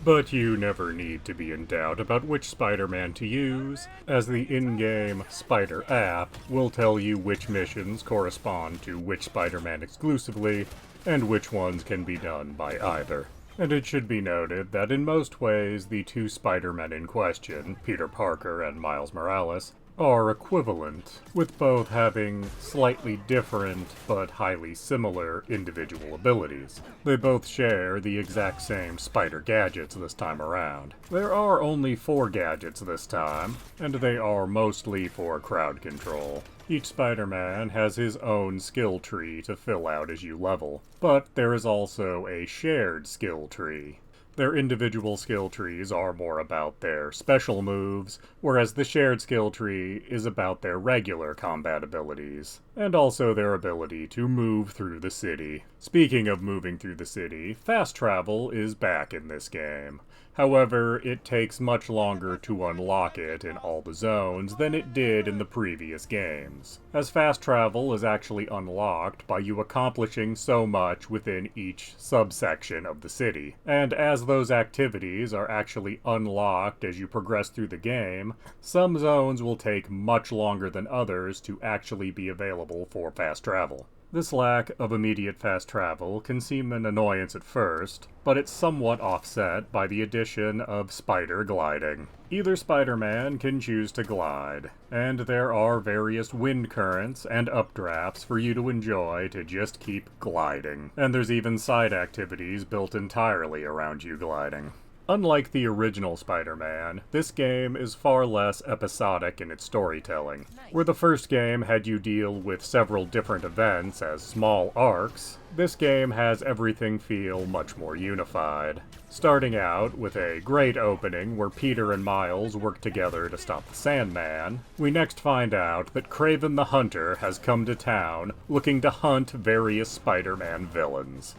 Speaker 1: But you never need to be in doubt about which Spider-Man to use, as the in-game Spider app will tell you which missions correspond to which Spider-Man exclusively, and which ones can be done by either. And it should be noted that in most ways, the two Spider-Men in question, Peter Parker and Miles Morales, are equivalent, with both having slightly different but highly similar individual abilities. They both share the exact same spider gadgets this time around. There are only 4 gadgets this time, and they are mostly for crowd control. Each Spider-Man has his own skill tree to fill out as you level, but there is also a shared skill tree. Their individual skill trees are more about their special moves, whereas the shared skill tree is about their regular combat abilities, and also their ability to move through the city. Speaking of moving through the city, fast travel is back in this game. However, it takes much longer to unlock it in all the zones than it did in the previous games, as fast travel is actually unlocked by you accomplishing so much within each subsection of the city. And as those activities are actually unlocked as you progress through the game, some zones will take much longer than others to actually be available for fast travel. This lack of immediate fast travel can seem an annoyance at first, but it's somewhat offset by the addition of spider gliding. Either Spider-Man can choose to glide, and there are various wind currents and updrafts for you to enjoy to just keep gliding. And there's even side activities built entirely around you gliding. Unlike the original Spider-Man, this game is far less episodic in its storytelling. Where the first game had you deal with several different events as small arcs, this game has everything feel much more unified. Starting out with a great opening where Peter and Miles work together to stop the Sandman, we next find out that Kraven the Hunter has come to town looking to hunt various Spider-Man villains.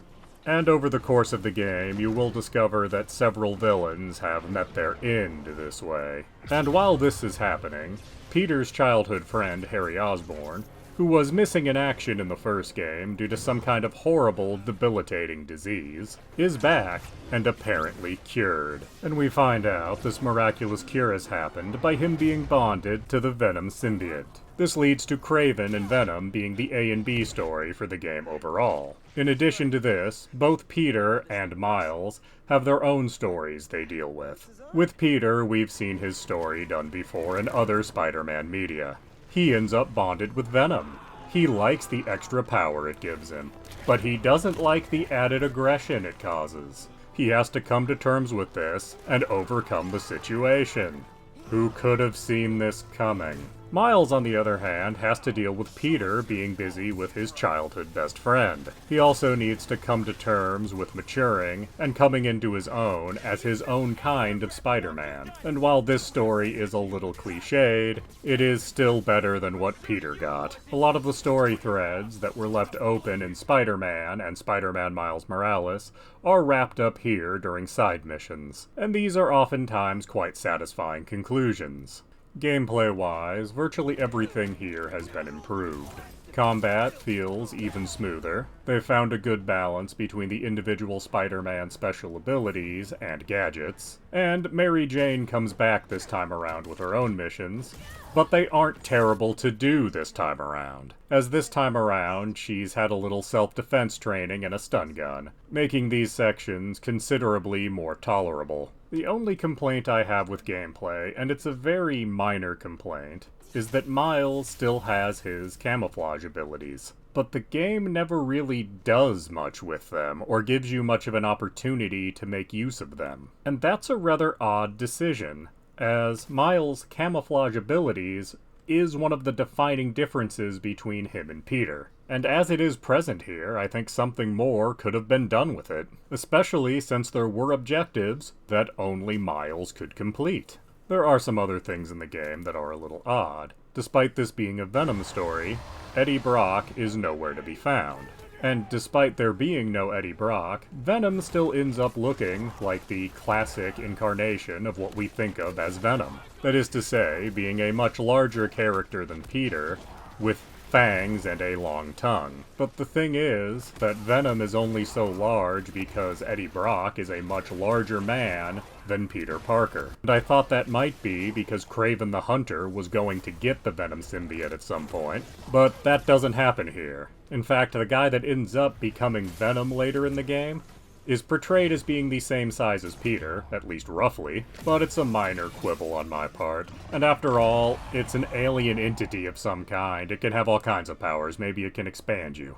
Speaker 1: And over the course of the game, you will discover that several villains have met their end this way. And while this is happening, Peter's childhood friend Harry Osborn, who was missing in action in the first game due to some kind of horrible, debilitating disease, is back and apparently cured. And we find out this miraculous cure has happened by him being bonded to the Venom symbiote. This leads to Kraven and Venom being the A and B story for the game overall. In addition to this, both Peter and Miles have their own stories they deal with. With Peter, we've seen his story done before in other Spider-Man media. He ends up bonded with Venom. He likes the extra power it gives him, but he doesn't like the added aggression it causes. He has to come to terms with this and overcome the situation. Who could have seen this coming? Miles, on the other hand, has to deal with Peter being busy with his childhood best friend. He also needs to come to terms with maturing and coming into his own as his own kind of Spider-Man. And while this story is a little cliched, it is still better than what Peter got. A lot of the story threads that were left open in Spider-Man and Spider-Man Miles Morales are wrapped up here during side missions, and these are oftentimes quite satisfying conclusions. Gameplay-wise, virtually everything here has been improved. Combat feels even smoother. They've found a good balance between the individual Spider-Man special abilities and gadgets, and Mary Jane comes back this time around with her own missions, but they aren't terrible to do this time around, as this time around she's had a little self-defense training and a stun gun, making these sections considerably more tolerable. The only complaint I have with gameplay, and it's a very minor complaint, is that Miles still has his camouflage abilities, but the game never really does much with them, or gives you much of an opportunity to make use of them. And that's a rather odd decision, as Miles' camouflage abilities is one of the defining differences between him and Peter. And as it is present here, I think something more could have been done with it, especially since there were objectives that only Miles could complete. There are some other things in the game that are a little odd. Despite this being a Venom story, Eddie Brock is nowhere to be found. And despite there being no Eddie Brock, Venom still ends up looking like the classic incarnation of what we think of as Venom. That is to say, being a much larger character than Peter, with fangs and a long tongue. But the thing is that Venom is only so large because Eddie Brock is a much larger man than Peter Parker. And I thought that might be because Kraven the Hunter was going to get the Venom symbiote at some point, but that doesn't happen here. In fact, the guy that ends up becoming Venom later in the game is portrayed as being the same size as Peter, at least roughly, but it's a minor quibble on my part. And after all, it's an alien entity of some kind. It can have all kinds of powers. Maybe it can expand you.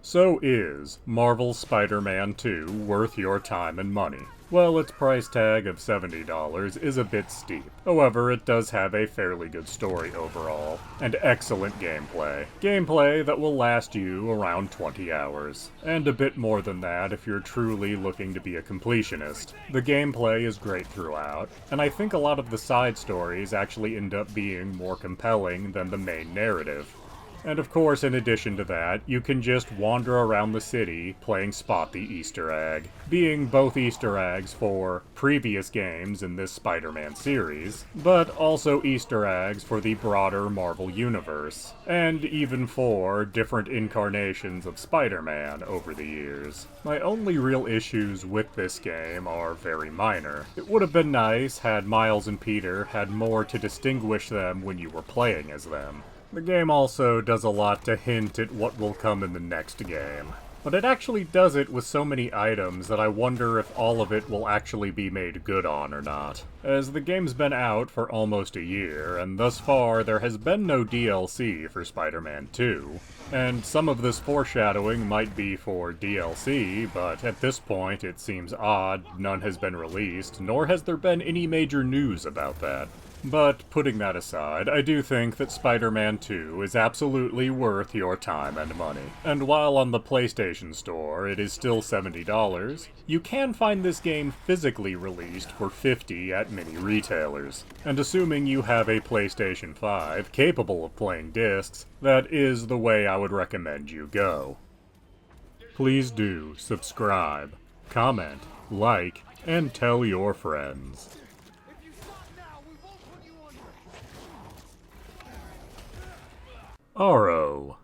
Speaker 1: So is Marvel's Spider-Man 2 worth your time and money? Well, its price tag of $70 is a bit steep. However, it does have a fairly good story overall, and excellent gameplay. Gameplay that will last you around 20 hours. And a bit more than that if you're truly looking to be a completionist. The gameplay is great throughout, and I think a lot of the side stories actually end up being more compelling than the main narrative. And of course, in addition to that, you can just wander around the city playing Spot the Easter Egg, being both Easter eggs for previous games in this Spider-Man series, but also Easter eggs for the broader Marvel Universe, and even for different incarnations of Spider-Man over the years. My only real issues with this game are very minor. It would have been nice had Miles and Peter had more to distinguish them when you were playing as them. The game also does a lot to hint at what will come in the next game. but it actually does it with so many items that I wonder if all of it will actually be made good on or not. As the game's been out for almost a year, and thus far there has been no DLC for Spider-Man 2, and some of this foreshadowing might be for DLC, but at this point it seems odd none has been released, nor has there been any major news about that. But putting that aside, I do think that Spider-Man 2 is absolutely worth your time and money. And while on the PlayStation Store it is still $70, you can find this game physically released for $50 at many retailers. And assuming you have a PlayStation 5 capable of playing discs, that is the way I would recommend you go. Please do subscribe, comment, like, and tell your friends. Aro,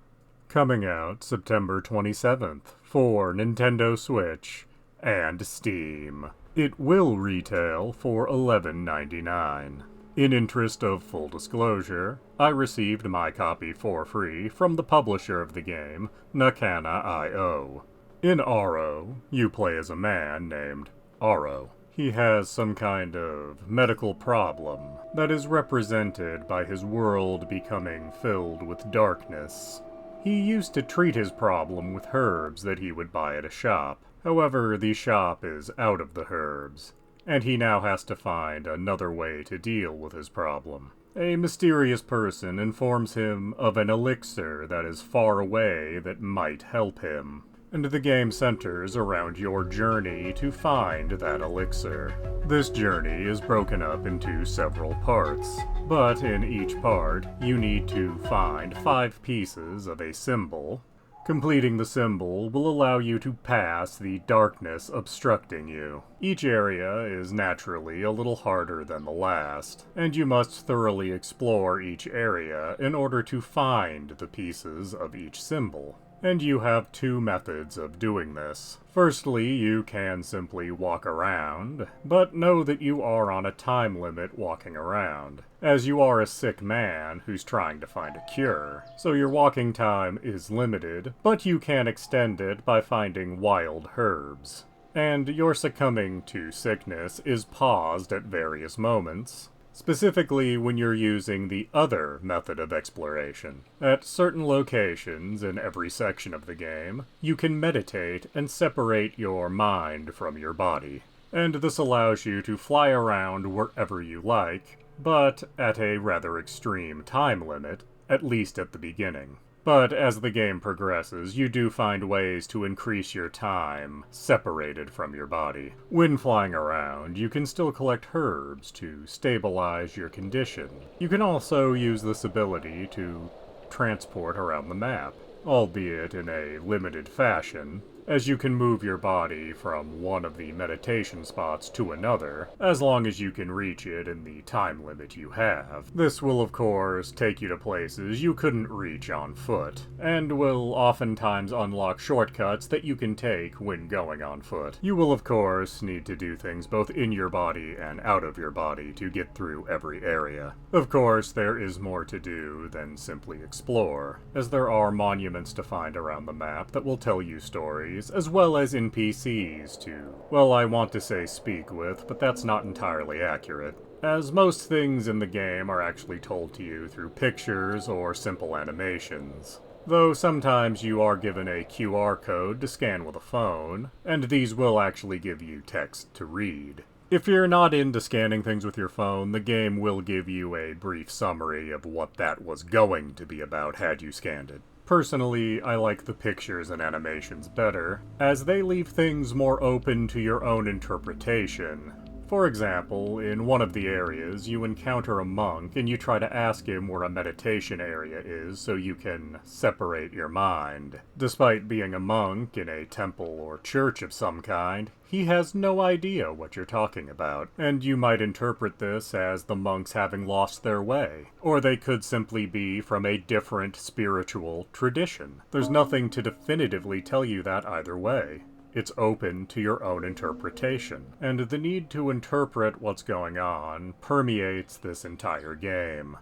Speaker 1: coming out September 27th for Nintendo Switch and Steam. It will retail for $11.99. In interest of full disclosure, I received my copy for free from the publisher of the game, Nakana.io. In Aro, you play as a man named Aro. He has some kind of medical problem that is represented by his world becoming filled with darkness. He used to treat his problem with herbs that he would buy at a shop. However, the shop is out of the herbs, and he now has to find another way to deal with his problem. A mysterious person informs him of an elixir that is far away that might help him, and the game centers around your journey to find that elixir. This journey is broken up into several parts, but in each part, you need to find 5 pieces of a symbol. Completing the symbol will allow you to pass the darkness obstructing you. Each area is naturally a little harder than the last, and you must thoroughly explore each area in order to find the pieces of each symbol. And you have 2 methods of doing this. Firstly, you can simply walk around, but know that you are on a time limit walking around, as you are a sick man who's trying to find a cure. So your walking time is limited, but you can extend it by finding wild herbs. And your succumbing to sickness is paused at various moments, specifically when you're using the other method of exploration. At certain locations in every section of the game, you can meditate and separate your mind from your body. And this allows you to fly around wherever you like, but at a rather extreme time limit, at least at the beginning. But as the game progresses, you do find ways to increase your time separated from your body. When flying around, you can still collect herbs to stabilize your condition. You can also use this ability to transport around the map, albeit in a limited fashion, as you can move your body from one of the meditation spots to another, as long as you can reach it in the time limit you have. This will of course take you to places you couldn't reach on foot, and will oftentimes unlock shortcuts that you can take when going on foot. You will of course need to do things both in your body and out of your body to get through every area. Of course, there is more to do than simply explore, as there are monuments to find around the map that will tell you stories, as well as NPCs to, well, I want to say speak with, but that's not entirely accurate, as most things in the game are actually told to you through pictures or simple animations. Though sometimes you are given a QR code to scan with a phone, and these will actually give you text to read. If you're not into scanning things with your phone, the game will give you a brief summary of what that was going to be about had you scanned it. Personally, I like the pictures and animations better, as they leave things more open to your own interpretation. For example, in one of the areas, you encounter a monk and you try to ask him where a meditation area is so you can separate your mind. Despite being a monk in a temple or church of some kind, he has no idea what you're talking about, and you might interpret this as the monks having lost their way, or they could simply be from a different spiritual tradition. There's nothing to definitively tell you that either way. It's open to your own interpretation, and the need to interpret what's going on permeates this entire game.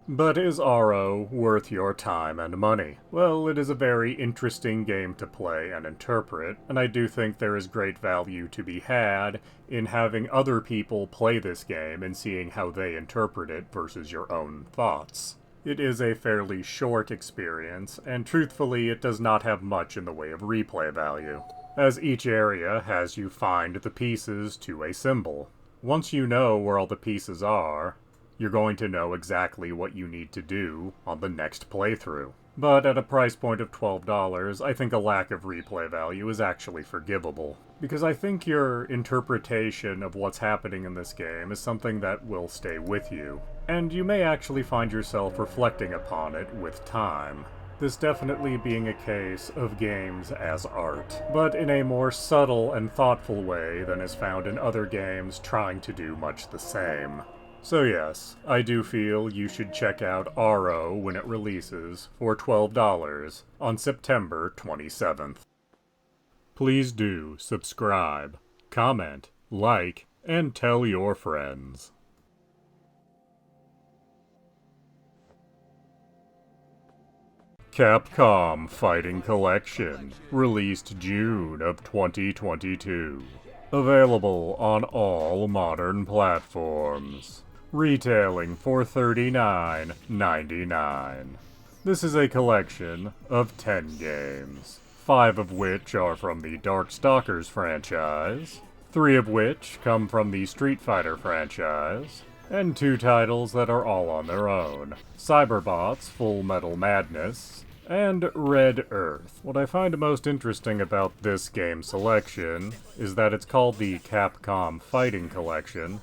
Speaker 1: But is RO worth your time and money? Well, it is a very interesting game to play and interpret, and I do think there is great value to be had in having other people play this game and seeing how they interpret it versus your own thoughts. It is a fairly short experience, and truthfully it does not have much in the way of replay value, as each area has you find the pieces to a symbol. Once you know where all the pieces are, you're going to know exactly what you need to do on the next playthrough. But at a price point of $12, I think a lack of replay value is actually forgivable, because I think your interpretation of what's happening in this game is something that will stay with you, and you may actually find yourself reflecting upon it with time. This definitely being a case of games as art, but in a more subtle and thoughtful way than is found in other games trying to do much the same. So yes, I do feel you should check out RO when it releases for $12 on September 27th. Please do subscribe, comment, like, and tell your friends. Capcom Fighting Collection, released June of 2022. Available on all modern platforms. Retailing for $39.99. This is a collection of 10 games, 5 of which are from the Darkstalkers franchise, 3 of which come from the Street Fighter franchise, and 2 titles that are all on their own, Cyberbot's Full Metal Madness, and Red Earth. What I find most interesting about this game selection is that it's called the Capcom Fighting Collection,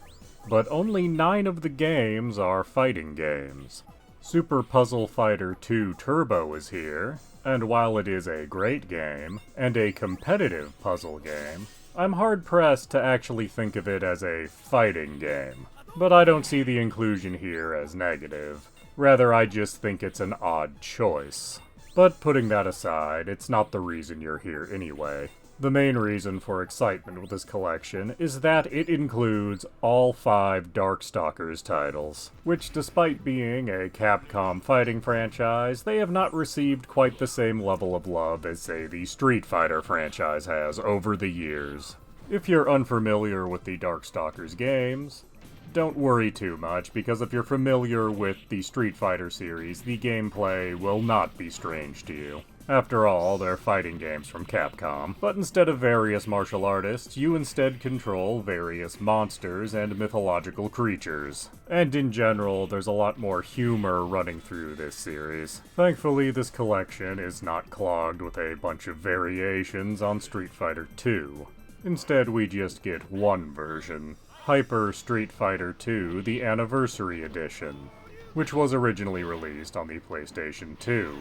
Speaker 1: but only 9 of the games are fighting games. Super Puzzle Fighter 2 Turbo is here, and while it is a great game, and a competitive puzzle game, I'm hard-pressed to actually think of it as a fighting game. But I don't see the inclusion here as negative. Rather, I just think it's an odd choice. But putting that aside, it's not the reason you're here anyway. The main reason for excitement with this collection is that it includes all 5 Darkstalkers titles, which despite being a Capcom fighting franchise, they have not received quite the same level of love as, say, the Street Fighter franchise has over the years. If you're unfamiliar with the Darkstalkers games, don't worry too much, because if you're familiar with the Street Fighter series, the gameplay will not be strange to you. After all, they're fighting games from Capcom, but instead of various martial artists, you instead control various monsters and mythological creatures. And in general, there's a lot more humor running through this series. Thankfully, this collection is not clogged with a bunch of variations on Street Fighter 2. Instead, we just get one version. Hyper Street Fighter 2, the Anniversary Edition, which was originally released on the PlayStation 2.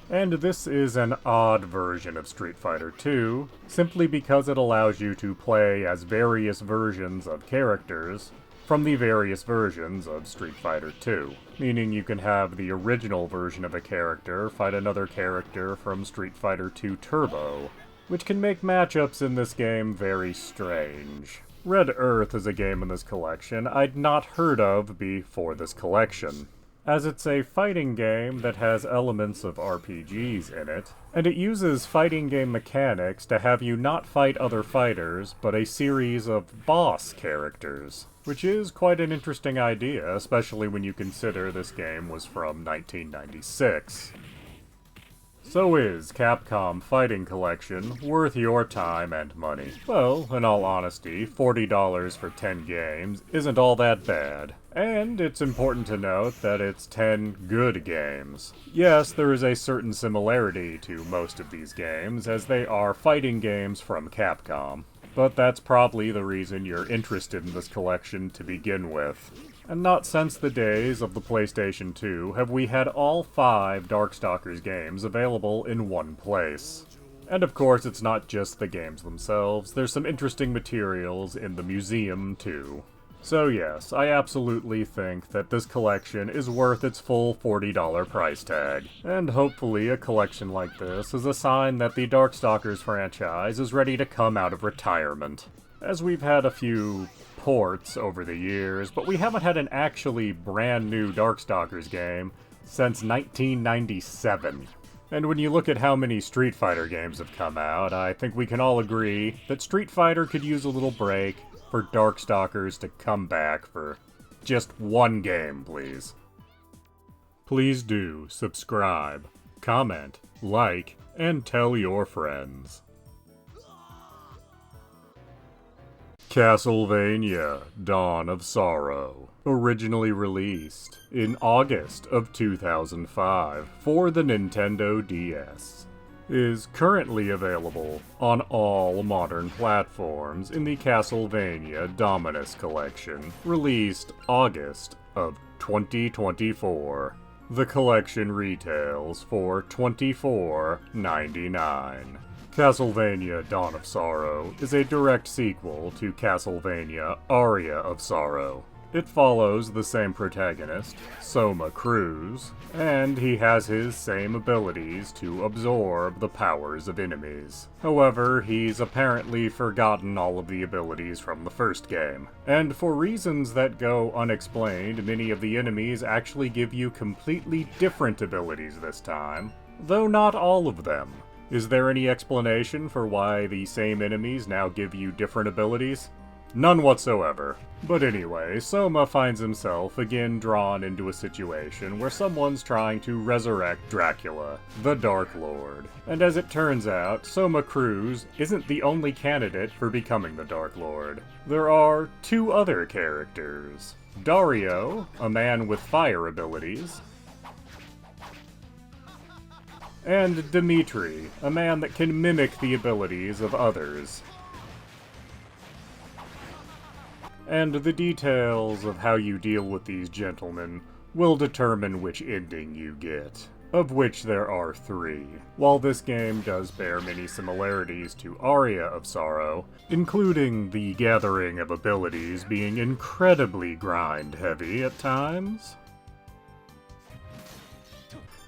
Speaker 1: And this is an odd version of Street Fighter 2, simply because it allows you to play as various versions of characters from the various versions of Street Fighter 2. Meaning you can have the original version of a character fight another character from Street Fighter 2 Turbo, which can make matchups in this game very strange. Red Earth is a game in this collection I'd not heard of before this collection, as it's a fighting game that has elements of RPGs in it, and it uses fighting game mechanics to have you not fight other fighters, but a series of boss characters, which is quite an interesting idea, especially when you consider this game was from 1996. So is Capcom Fighting Collection worth your time and money? Well, in all honesty, $40 for 10 games isn't all that bad. And it's important to note that it's 10 good games. Yes, there is a certain similarity to most of these games, as they are fighting games from Capcom. But that's probably the reason you're interested in this collection to begin with. And not since the days of the PlayStation 2 have we had all 5 Darkstalkers games available in one place. And of course, it's not just the games themselves, there's some interesting materials in the museum too. So yes, I absolutely think that this collection is worth its full $40 price tag. And hopefully a collection like this is a sign that the Darkstalkers franchise is ready to come out of retirement, as we've had a few ports over the years, but we haven't had an actually brand new Darkstalkers game since 1997. And when you look at how many Street Fighter games have come out, I think we can all agree that Street Fighter could use a little break for Darkstalkers to come back for just one game, please. Please do subscribe, comment, like, and tell your friends. Castlevania: Dawn of Sorrow, originally released in August of 2005 for the Nintendo DS, is currently available on all modern platforms in the Castlevania Dominus Collection, released August of 2024. The collection retails for $24.99. Castlevania: Dawn of Sorrow is a direct sequel to Castlevania: Aria of Sorrow. It follows the same protagonist, Soma Cruz, and he has his same abilities to absorb the powers of enemies. However, he's apparently forgotten all of the abilities from the first game. And for reasons that go unexplained, many of the enemies actually give you completely different abilities this time, though not all of them. Is there any explanation for why the same enemies now give you different abilities? None whatsoever. But anyway, Soma finds himself again drawn into a situation where someone's trying to resurrect Dracula, the Dark Lord. And as it turns out, Soma Cruz isn't the only candidate for becoming the Dark Lord. There are two other characters. Dario, a man with fire abilities, and Dimitri, a man that can mimic the abilities of others. And the details of how you deal with these gentlemen will determine which ending you get, of which there are 3. While this game does bear many similarities to Aria of Sorrow, including the gathering of abilities being incredibly grind-heavy at times,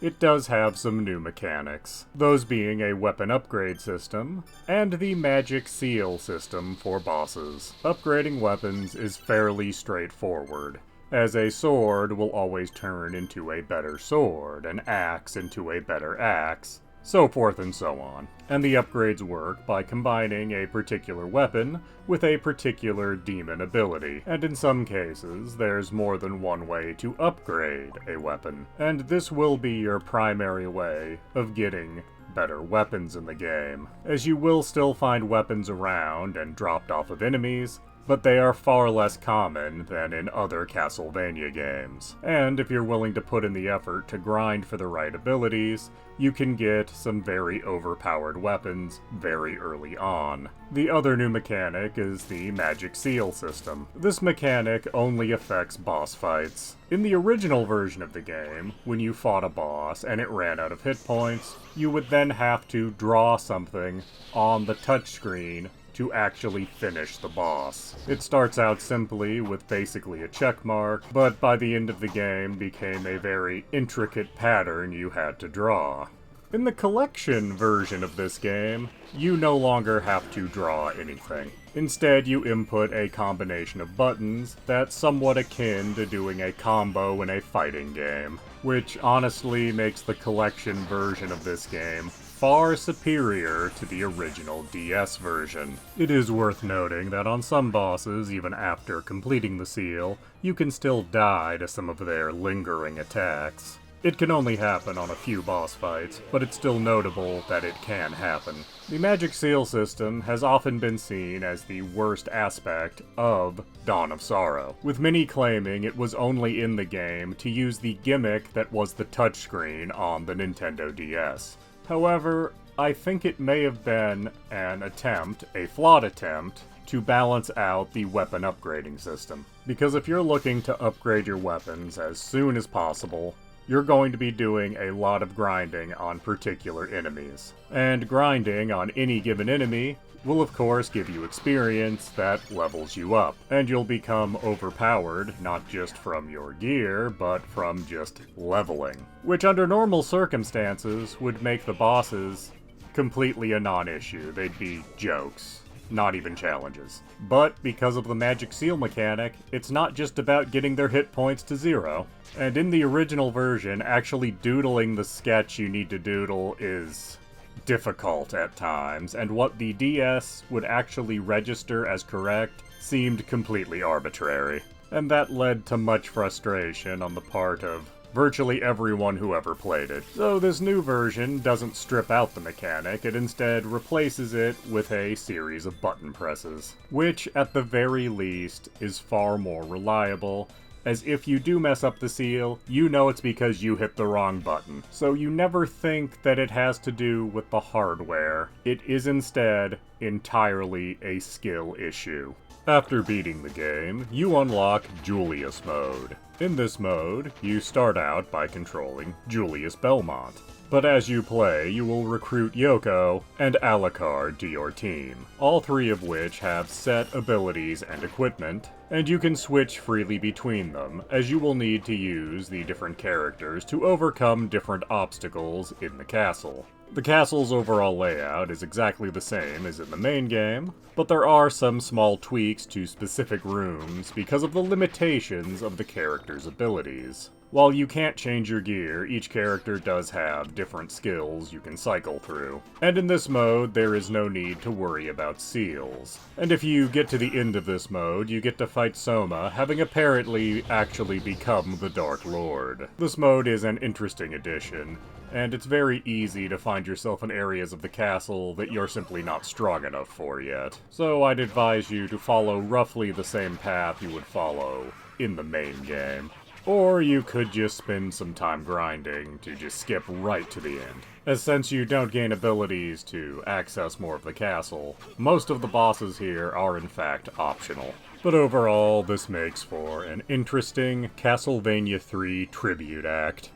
Speaker 1: it does have some new mechanics, those being a weapon upgrade system, and the magic seal system for bosses. Upgrading weapons is fairly straightforward, as a sword will always turn into a better sword, an axe into a better axe, so forth and so on. And the upgrades work by combining a particular weapon with a particular demon ability, and in some cases, there's more than one way to upgrade a weapon, and this will be your primary way of getting better weapons in the game, as you will still find weapons around and dropped off of enemies, but they are far less common than in other Castlevania games. And if you're willing to put in the effort to grind for the right abilities, you can get some very overpowered weapons very early on. The other new mechanic is the magic seal system. This mechanic only affects boss fights. In the original version of the game, when you fought a boss and it ran out of hit points, you would then have to draw something on the touchscreen to actually finish the boss. It starts out simply with basically a check mark, but by the end of the game became a very intricate pattern you had to draw. In the collection version of this game, you no longer have to draw anything. Instead, you input a combination of buttons that's somewhat akin to doing a combo in a fighting game, which honestly makes the collection version of this game far superior to the original DS version. It is worth noting that on some bosses, even after completing the seal, you can still die to some of their lingering attacks. It can only happen on a few boss fights, but it's still notable that it can happen. The magic seal system has often been seen as the worst aspect of Dawn of Sorrow, with many claiming it was only in the game to use the gimmick that was the touchscreen on the Nintendo DS. However, I think it may have been an attempt, a flawed attempt, to balance out the weapon upgrading system. Because if you're looking to upgrade your weapons as soon as possible, you're going to be doing a lot of grinding on particular enemies. And grinding on any given enemy will of course give you experience that levels you up, and you'll become overpowered not just from your gear, but from just leveling. Which under normal circumstances would make the bosses completely a non-issue. They'd be jokes. not even challenges. But because of the magic seal mechanic, it's not just about getting their hit points to 0. And in the original version, actually doodling the sketch you need to doodle is difficult at times, and what the DS would actually register as correct seemed completely arbitrary. And that led to much frustration on the part of virtually everyone who ever played it. So this new version doesn't strip out the mechanic, it instead replaces it with a series of button presses, which at the very least is far more reliable, as if you do mess up the seal, you know it's because you hit the wrong button. So you never think that it has to do with the hardware. It is instead entirely a skill issue. After beating the game, you unlock Julius Mode. In this mode, you start out by controlling Julius Belmont. But as you play, you will recruit Yoko and Alucard to your team, all three of which have set abilities and equipment, and you can switch freely between them, as you will need to use the different characters to overcome different obstacles in the castle. The castle's overall layout is exactly the same as in the main game, but there are some small tweaks to specific rooms because of the limitations of the character's abilities. While you can't change your gear, each character does have different skills you can cycle through. And in this mode, there is no need to worry about seals. And if you get to the end of this mode, you get to fight Soma, having apparently actually become the Dark Lord. This mode is an interesting addition, and it's very easy to find yourself in areas of the castle that you're simply not strong enough for yet. So I'd advise you to follow roughly the same path you would follow in the main game. Or you could just spend some time grinding to just skip right to the end. As since you don't gain abilities to access more of the castle, most of the bosses here are in fact optional. But overall, this makes for an interesting Castlevania 3 tribute act.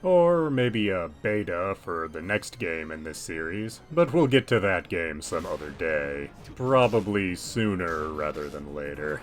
Speaker 1: Or maybe a beta for the next game in this series, but we'll get to that game some other day. Probably sooner rather than later.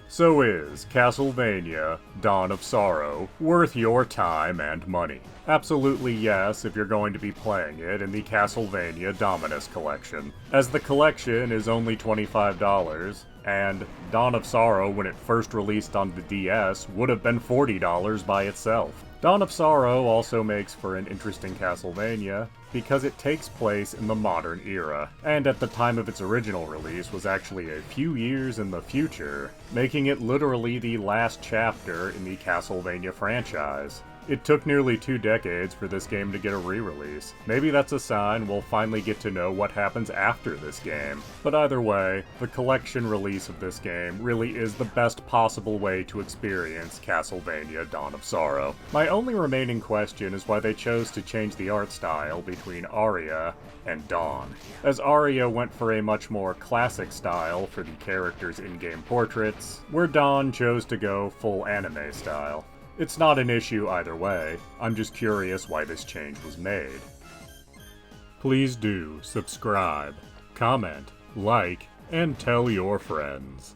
Speaker 1: So is Castlevania Dawn of Sorrow worth your time and money? Absolutely yes, if you're going to be playing it in the Castlevania Dominus Collection, as the collection is only $25, and Dawn of Sorrow, when it first released on the DS, would have been $40 by itself. Dawn of Sorrow also makes for an interesting Castlevania, because it takes place in the modern era, and at the time of its original release was actually a few years in the future, making it literally the last chapter in the Castlevania franchise. It took nearly 2 decades for this game to get a re-release. Maybe that's a sign we'll finally get to know what happens after this game. But either way, the collection release of this game really is the best possible way to experience Castlevania Dawn of Sorrow. My only remaining question is why they chose to change the art style between Aria and Dawn, as Aria went for a much more classic style for the characters' in-game portraits, where Dawn chose to go full anime style. It's not an issue either way, I'm just curious why this change was made. Please do subscribe, comment, like, and tell your friends.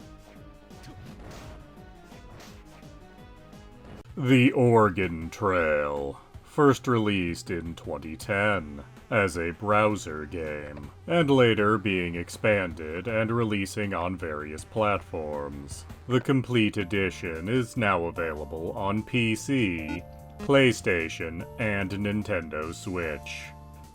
Speaker 1: The Oregon Trail, first released in 2010 as a browser game, and later being expanded and releasing on various platforms. The complete edition is now available on PC, PlayStation, and Nintendo Switch.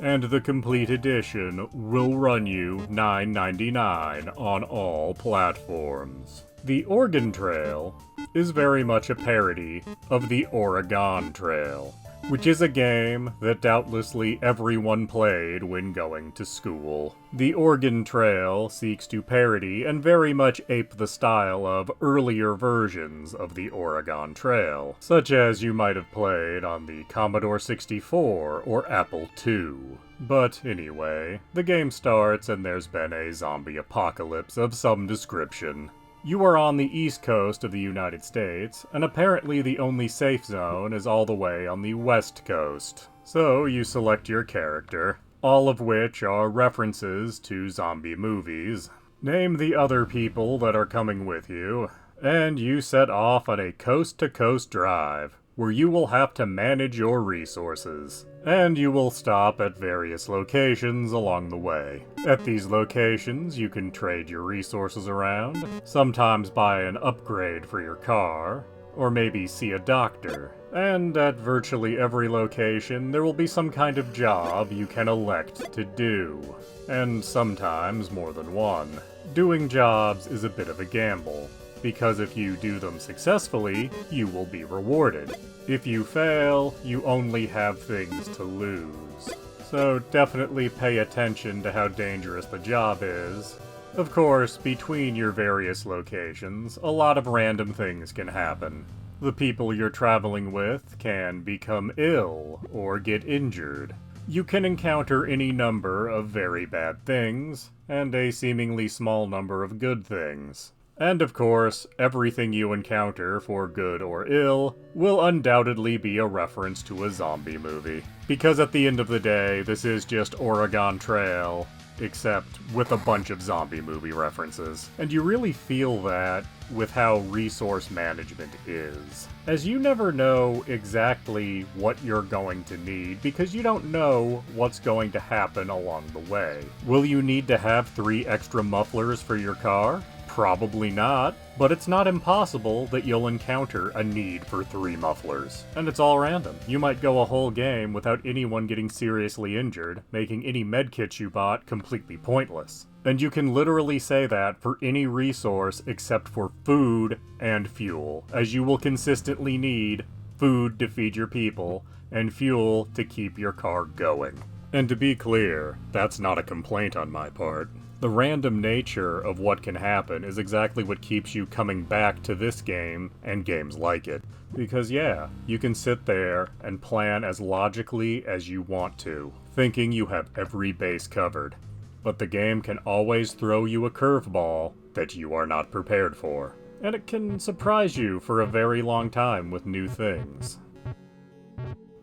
Speaker 1: And the complete edition will run you $9.99 on all platforms. The Oregon Trail is very much a parody of the Oregon Trail, which is a game that doubtlessly everyone played when going to school. The Oregon Trail seeks to parody and very much ape the style of earlier versions of the Oregon Trail, such as you might have played on the Commodore 64 or Apple II. But anyway, the game starts and there's been a zombie apocalypse of some description. You are on the east coast of the United States, and apparently the only safe zone is all the way on the west coast. So you select your character, all of which are references to zombie movies. Name the other people that are coming with you, and you set off on a coast-to-coast drive, where you will have to manage your resources. and you will stop at various locations along the way. At these locations, you can trade your resources around, sometimes buy an upgrade for your car, or maybe see a doctor. And at virtually every location, there will be some kind of job you can elect to do, and sometimes more than one. Doing jobs is a bit of a gamble, because if you do them successfully, you will be rewarded. If you fail, you only have things to lose. So definitely pay attention to how dangerous the job is. Of course, between your various locations, a lot of random things can happen. The people you're traveling with can become ill or get injured. You can encounter any number of very bad things, and a seemingly small number of good things. And of course, everything you encounter, for good or ill, will undoubtedly be a reference to a zombie movie. Because at the end of the day, this is just Oregon Trail, except with a bunch of zombie movie references. And you really feel that with how resource management is, as you never know exactly what you're going to need because you don't know what's going to happen along the way. Will you need to have 3 extra mufflers for your car? Probably not, but it's not impossible that you'll encounter a need for 3 mufflers. And it's all random. You might go a whole game without anyone getting seriously injured, making any medkits you bought completely pointless. And you can literally say that for any resource except for food and fuel, as you will consistently need food to feed your people, and fuel to keep your car going. And to be clear, that's not a complaint on my part. The random nature of what can happen is exactly what keeps you coming back to this game and games like it. Because yeah, you can sit there and plan as logically as you want to, thinking you have every base covered. But the game can always throw you a curveball that you are not prepared for. And it can surprise you for a very long time with new things.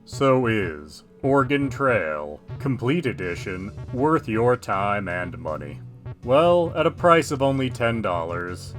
Speaker 1: So is Oregon Trail Complete Edition worth your time and money? Well, at a price of only $10,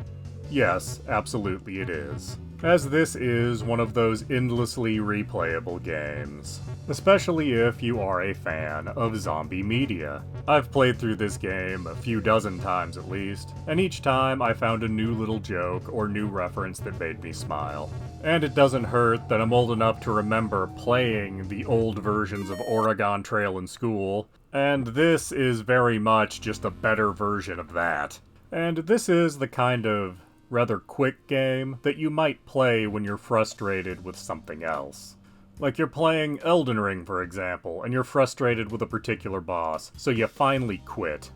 Speaker 1: yes, absolutely it is. As this is one of those endlessly replayable games, especially if you are a fan of zombie media. I've played through this game a few dozen times at least, and each time I found a new little joke or new reference that made me smile. And it doesn't hurt that I'm old enough to remember playing the old versions of Oregon Trail in school, and this is very much just a better version of that. And this is the kind of rather quick game that you might play when you're frustrated with something else. Like you're playing Elden Ring, for example, and you're frustrated with a particular boss, so you finally quit.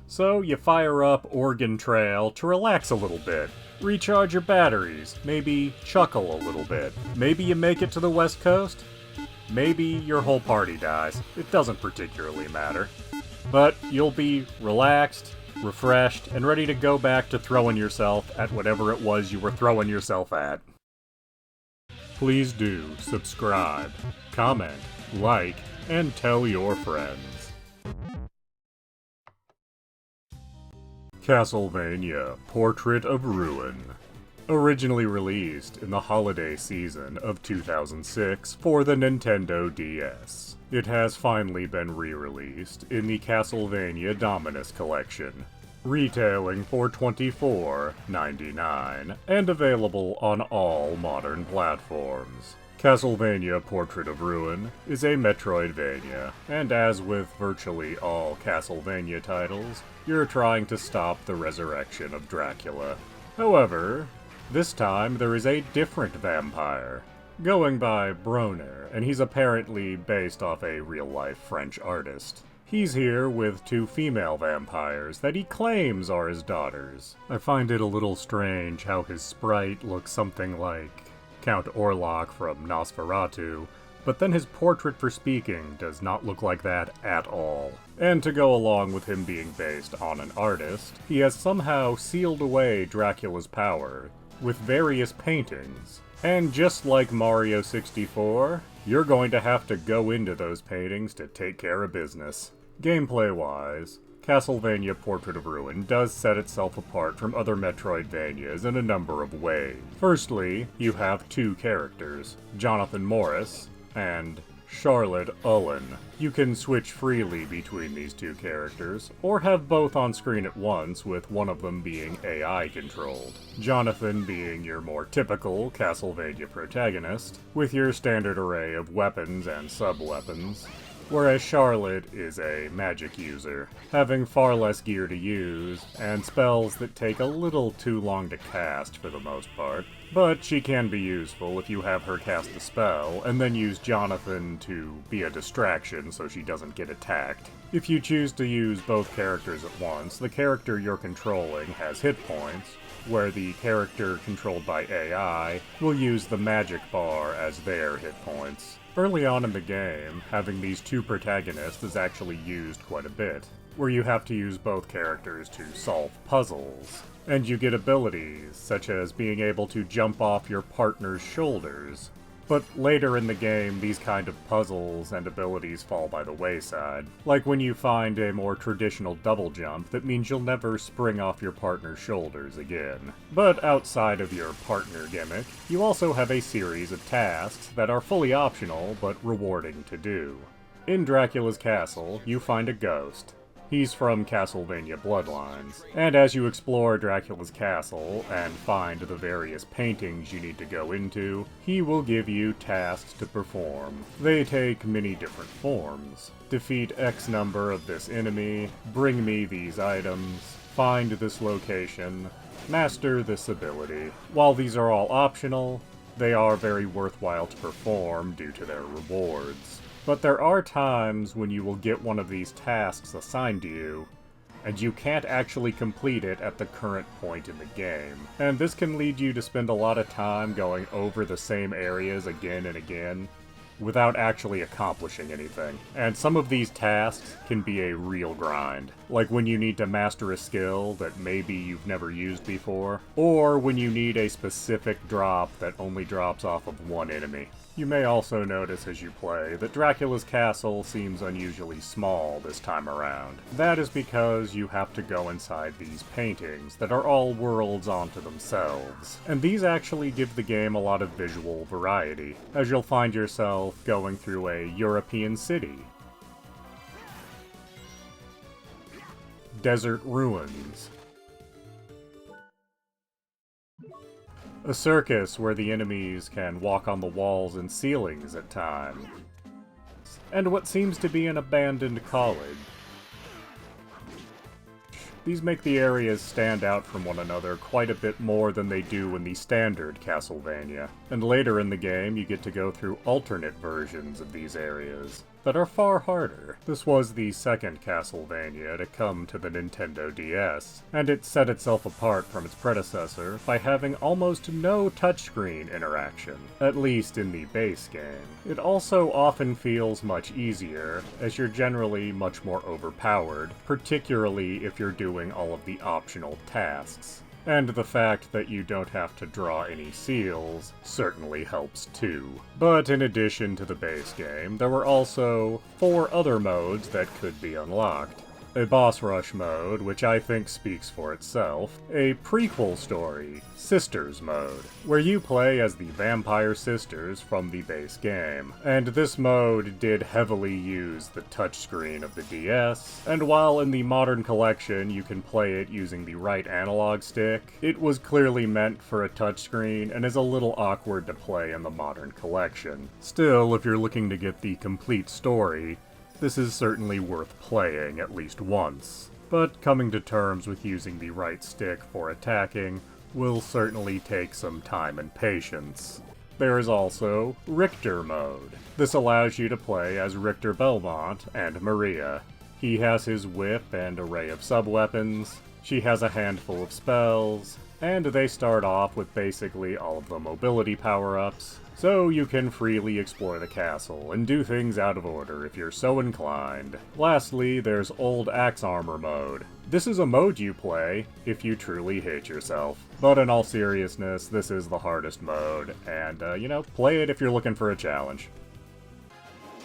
Speaker 1: So you fire up Oregon Trail to relax a little bit, recharge your batteries, maybe chuckle a little bit. Maybe you make it to the West Coast, maybe your whole party dies. It doesn't particularly matter. But you'll be relaxed, refreshed, and ready to go back to throwing yourself at whatever it was you were throwing yourself at. Please do subscribe, comment, like, and tell your friends. Castlevania Portrait of Ruin. Originally released in the holiday season of 2006 for the Nintendo DS. It has finally been re-released in the Castlevania Dominus Collection, retailing for $24.99 and available on all modern platforms. Castlevania Portrait of Ruin is a Metroidvania, and as with virtually all Castlevania titles, you're trying to stop the resurrection of Dracula. However, this time there is a different vampire, going by Bronner, and he's apparently based off a real-life French artist. He's here with 2 female vampires that he claims are his daughters. I find it a little strange how his sprite looks something like Count Orlok from Nosferatu, but then his portrait for speaking does not look like that at all. And to go along with him being based on an artist, he has somehow sealed away Dracula's power with various paintings. And just like Mario 64, you're going to have to go into those paintings to take care of business. Gameplay-wise, Castlevania Portrait of Ruin does set itself apart from other Metroidvanias in a number of ways. Firstly, you have 2 characters, Jonathan Morris and Charlotte Ullen. You can switch freely between these two characters, or have both on screen at once, with one of them being AI controlled. Jonathan being your more typical Castlevania protagonist, with your standard array of weapons and sub-weapons, whereas Charlotte is a magic user, having far less gear to use, and spells that take a little too long to cast for the most part. But she can be useful if you have her cast a spell, and then use Jonathan to be a distraction so she doesn't get attacked. If you choose to use both characters at once, the character you're controlling has hit points, where the character controlled by AI will use the magic bar as their hit points. Early on in the game, having these two protagonists is actually used quite a bit, where you have to use both characters to solve puzzles. And you get abilities, such as being able to jump off your partner's shoulders. But later in the game, these kind of puzzles and abilities fall by the wayside. Like when you find a more traditional double jump that means you'll never spring off your partner's shoulders again. But outside of your partner gimmick, you also have a series of tasks that are fully optional but rewarding to do. In Dracula's castle, you find a ghost. He's from Castlevania Bloodlines, and as you explore Dracula's castle and find the various paintings you need to go into, he will give you tasks to perform. They take many different forms. Defeat X number of this enemy, bring me these items, find this location, master this ability. While these are all optional, they are very worthwhile to perform due to their rewards. But there are times when you will get one of these tasks assigned to you, and you can't actually complete it at the current point in the game. And this can lead you to spend a lot of time going over the same areas again and again, without actually accomplishing anything. And some of these tasks can be a real grind, like when you need to master a skill that maybe you've never used before, or when you need a specific drop that only drops off of one enemy. You may also notice as you play that Dracula's castle seems unusually small this time around. That is because you have to go inside these paintings that are all worlds onto themselves. And these actually give the game a lot of visual variety, as you'll find yourself going through a European city, desert ruins, a circus where the enemies can walk on the walls and ceilings at times, and what seems to be an abandoned college. These make the areas stand out from one another quite a bit more than they do in the standard Castlevania, and later in the game you get to go through alternate versions of these areas that are far harder. This was the second Castlevania to come to the Nintendo DS, and it set itself apart from its predecessor by having almost no touchscreen interaction, at least in the base game. It also often feels much easier, as you're generally much more overpowered, particularly if you're doing all of the optional tasks. And the fact that you don't have to draw any seals certainly helps too. But in addition to the base game, there were also 4 other modes that could be unlocked. A boss rush mode, which I think speaks for itself, a prequel story, Sisters mode, where you play as the vampire sisters from the base game. And this mode did heavily use the touchscreen of the DS, and while in the modern collection you can play it using the right analog stick, it was clearly meant for a touchscreen and is a little awkward to play in the modern collection. Still, if you're looking to get the complete story, this is certainly worth playing at least once, but coming to terms with using the right stick for attacking will certainly take some time and patience. There is also Richter mode. This allows you to play as Richter Belmont and Maria. He has his whip and array of sub-weapons, she has a handful of spells, and they start off with basically all of the mobility power-ups, so you can freely explore the castle and do things out of order if you're so inclined. Lastly, there's Old Axe Armor mode. This is a mode you play if you truly hate yourself. But in all seriousness, this is the hardest mode, and, play it if you're looking for a challenge.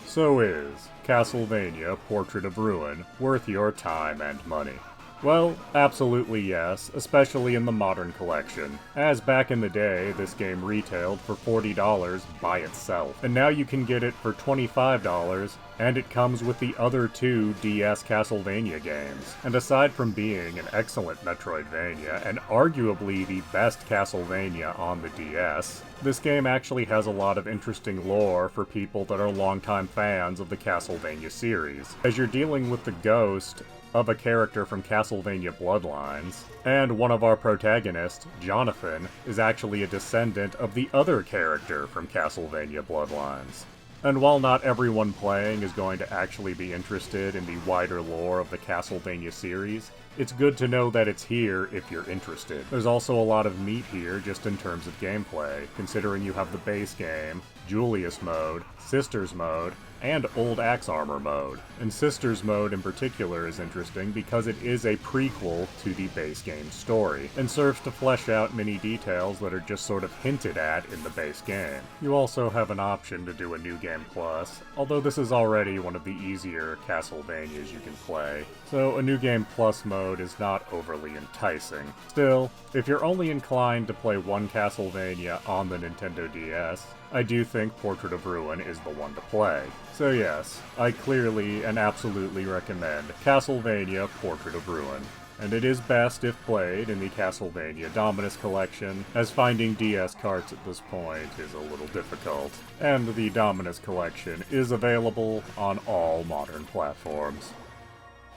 Speaker 1: So is Castlevania Portrait of Ruin worth your time and money? Well, absolutely yes, especially in the modern collection, as back in the day, this game retailed for $40 by itself, and now you can get it for $25, and it comes with the other two DS Castlevania games. And aside from being an excellent Metroidvania, and arguably the best Castlevania on the DS, this game actually has a lot of interesting lore for people that are longtime fans of the Castlevania series, as you're dealing with the ghost of a character from Castlevania Bloodlines, and one of our protagonists, Jonathan, is actually a descendant of the other character from Castlevania Bloodlines. And while not everyone playing is going to actually be interested in the wider lore of the Castlevania series, it's good to know that it's here if you're interested. There's also a lot of meat here just in terms of gameplay, considering you have the base game, Julius mode, Sisters mode, and Old Axe Armor mode. And Sisters mode in particular is interesting because it is a prequel to the base game story, and serves to flesh out many details that are just sort of hinted at in the base game. You also have an option to do a New Game Plus, although this is already one of the easier Castlevanias you can play, so a New Game Plus mode is not overly enticing. Still, if you're only inclined to play one Castlevania on the Nintendo DS, I do think Portrait of Ruin is the one to play. So yes, I clearly and absolutely recommend Castlevania Portrait of Ruin. And it is best if played in the Castlevania Dominus Collection, as finding DS carts at this point is a little difficult. And the Dominus Collection is available on all modern platforms.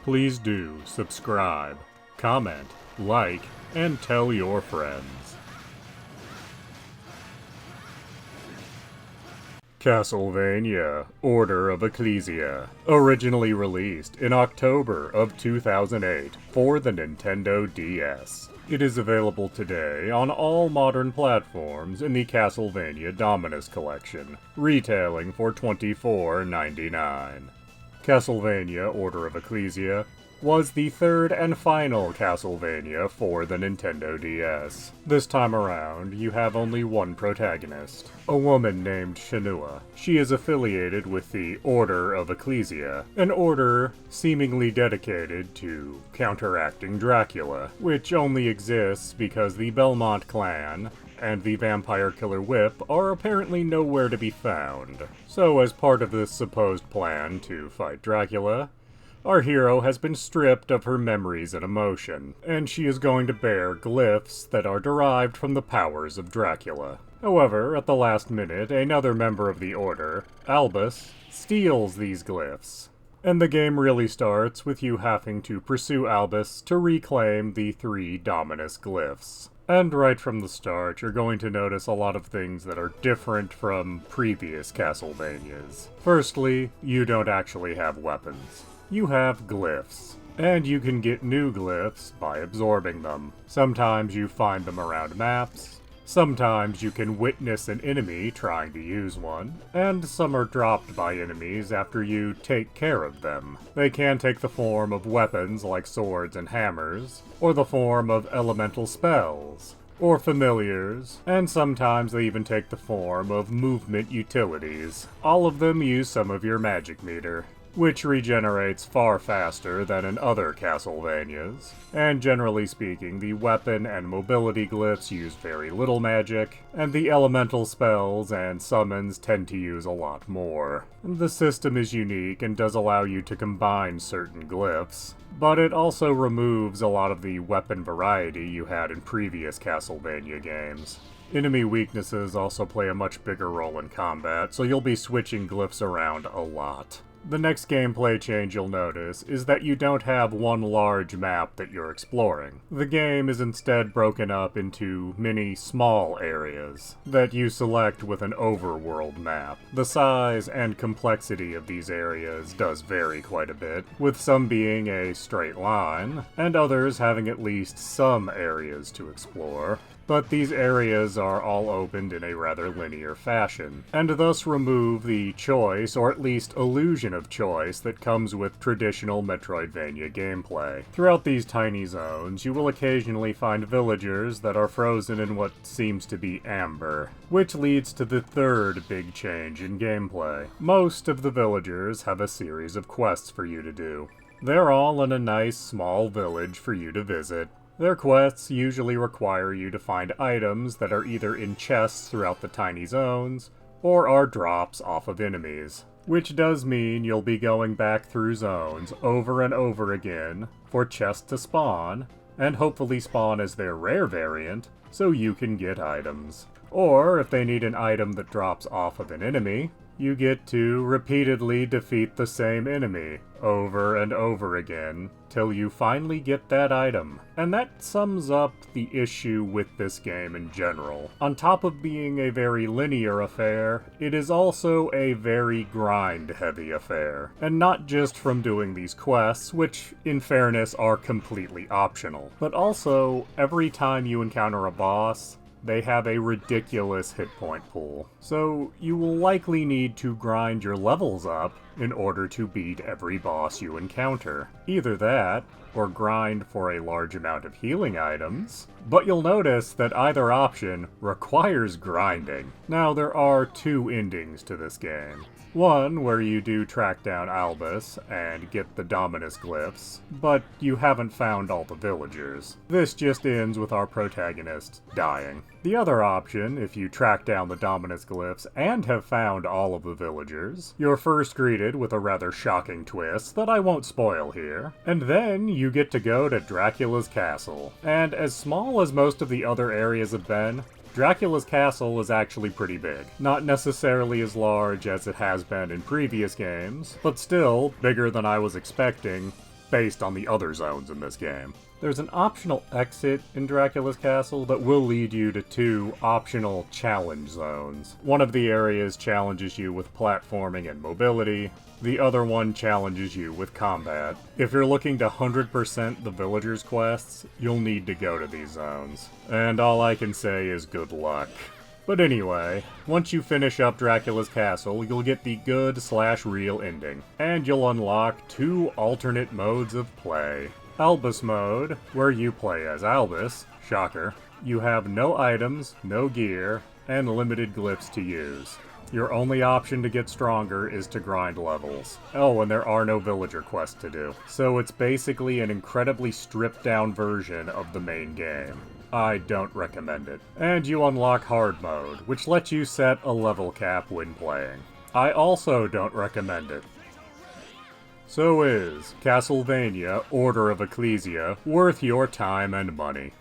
Speaker 1: Please do subscribe, comment, like, and tell your friends. Castlevania Order of Ecclesia, originally released in October of 2008 for the Nintendo DS. It is available today on all modern platforms in the Castlevania Dominus Collection, retailing for $24.99. Castlevania Order of Ecclesia was the third and final Castlevania for the Nintendo DS. This time around, you have only one protagonist, a woman named Shenua. She is affiliated with the Order of Ecclesia, an order seemingly dedicated to counteracting Dracula, which only exists because the Belmont clan and the Vampire Killer Whip are apparently nowhere to be found. So as part of this supposed plan to fight Dracula, our hero has been stripped of her memories and emotion, and she is going to bear glyphs that are derived from the powers of Dracula. However, at the last minute, another member of the Order, Albus, steals these glyphs. And the game really starts with you having to pursue Albus to reclaim the 3 Dominus glyphs. And right from the start, you're going to notice a lot of things that are different from previous Castlevanias. Firstly, you don't actually have weapons. You have glyphs, and you can get new glyphs by absorbing them. Sometimes you find them around maps, sometimes you can witness an enemy trying to use one, and some are dropped by enemies after you take care of them. They can take the form of weapons like swords and hammers, or the form of elemental spells, or familiars, and sometimes they even take the form of movement utilities. All of them use some of your magic meter, which regenerates far faster than in other Castlevanias, and generally speaking, the weapon and mobility glyphs use very little magic, and the elemental spells and summons tend to use a lot more. The system is unique and does allow you to combine certain glyphs, but it also removes a lot of the weapon variety you had in previous Castlevania games. Enemy weaknesses also play a much bigger role in combat, so you'll be switching glyphs around a lot. The next gameplay change you'll notice is that you don't have one large map that you're exploring. The game is instead broken up into many small areas that you select with an overworld map. The size and complexity of these areas does vary quite a bit, with some being a straight line, and others having at least some areas to explore. But these areas are all opened in a rather linear fashion, and thus remove the choice, or at least illusion of choice, that comes with traditional Metroidvania gameplay. Throughout these tiny zones, you will occasionally find villagers that are frozen in what seems to be amber, which leads to the third big change in gameplay. Most of the villagers have a series of quests for you to do. They're all in a nice small village for you to visit. Their quests usually require you to find items that are either in chests throughout the tiny zones, or are drops off of enemies. Which does mean you'll be going back through zones over and over again for chests to spawn, and hopefully spawn as their rare variant, so you can get items. Or, if they need an item that drops off of an enemy, you get to repeatedly defeat the same enemy over and over again till you finally get that item. And that sums up the issue with this game in general. On top of being a very linear affair, it is also a very grind-heavy affair. And not just from doing these quests, which, in fairness, are completely optional, but also every time you encounter a boss, they have a ridiculous hit point pool. So you will likely need to grind your levels up in order to beat every boss you encounter. Either that, or grind for a large amount of healing items, but you'll notice that either option requires grinding. Now, there are two endings to this game. One where you do track down Albus and get the Dominus glyphs, but you haven't found all the villagers. This just ends with our protagonist dying. The other option, if you track down the Dominus glyphs and have found all of the villagers, you're first greeted with a rather shocking twist that I won't spoil here, and then you get to go to Dracula's castle. And as small as most of the other areas have been, Dracula's castle is actually pretty big. Not necessarily as large as it has been in previous games, but still bigger than I was expecting based on the other zones in this game. There's an optional exit in Dracula's castle that will lead you to two optional challenge zones. One of the areas challenges you with platforming and mobility, the other one challenges you with combat. If you're looking to 100% the villagers' quests, you'll need to go to these zones. And all I can say is good luck. But anyway, once you finish up Dracula's castle, you'll get the good/real ending. And you'll unlock two alternate modes of play. Albus mode, where you play as Albus, shocker. You have no items, no gear, and limited glyphs to use. Your only option to get stronger is to grind levels. Oh, and there are no villager quests to do. So it's basically an incredibly stripped down version of the main game. I don't recommend it. And you unlock hard mode, which lets you set a level cap when playing. I also don't recommend it. So is Castlevania Order of Ecclesia worth your time and money?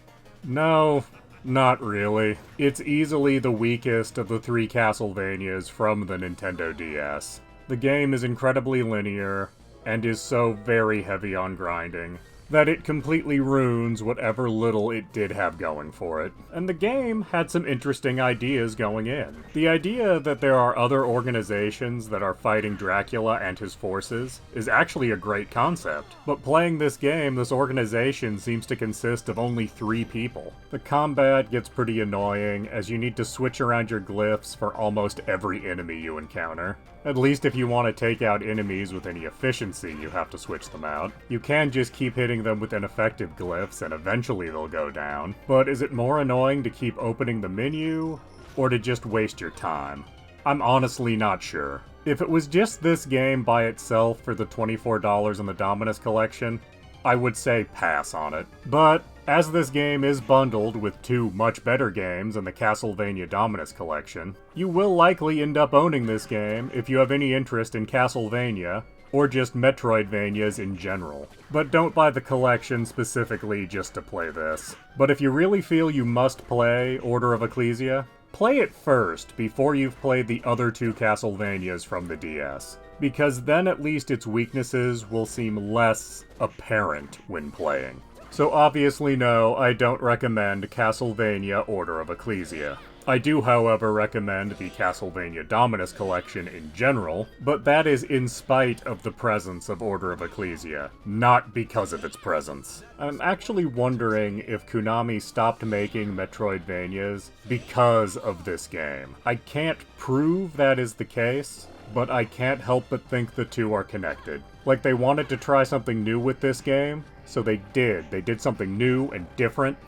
Speaker 1: No, not really. It's easily the weakest of the three Castlevanias from the Nintendo DS. The game is incredibly linear, and is so very heavy on grinding, that it completely ruins whatever little it did have going for it. And the game had some interesting ideas going in. The idea that there are other organizations that are fighting Dracula and his forces is actually a great concept. But playing this game, this organization seems to consist of only 3 people. The combat gets pretty annoying, as you need to switch around your glyphs for almost every enemy you encounter. At least if you want to take out enemies with any efficiency, you have to switch them out. You can just keep hitting them with ineffective glyphs and eventually they'll go down. But is it more annoying to keep opening the menu, or to just waste your time? I'm honestly not sure. If it was just this game by itself for the $24 in the Dominus collection, I would say pass on it. But as this game is bundled with 2 much better games in the Castlevania Dominus collection, you will likely end up owning this game if you have any interest in Castlevania, or just Metroidvanias in general. But don't buy the collection specifically just to play this. But if you really feel you must play Order of Ecclesia, play it first before you've played the other 2 Castlevanias from the DS. Because then at least its weaknesses will seem less apparent when playing. So obviously no, I don't recommend Castlevania Order of Ecclesia. I do, however, recommend the Castlevania Dominus collection in general, but that is in spite of the presence of Order of Ecclesia, not because of its presence. I'm actually wondering if Konami stopped making Metroidvanias because of this game. I can't prove that is the case, but I can't help but think the two are connected. Like they wanted to try something new with this game, so they did. They did something new and different,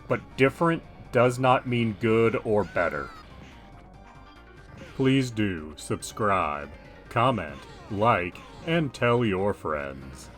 Speaker 1: but different does not mean good or better. Please do subscribe, comment, like, and tell your friends.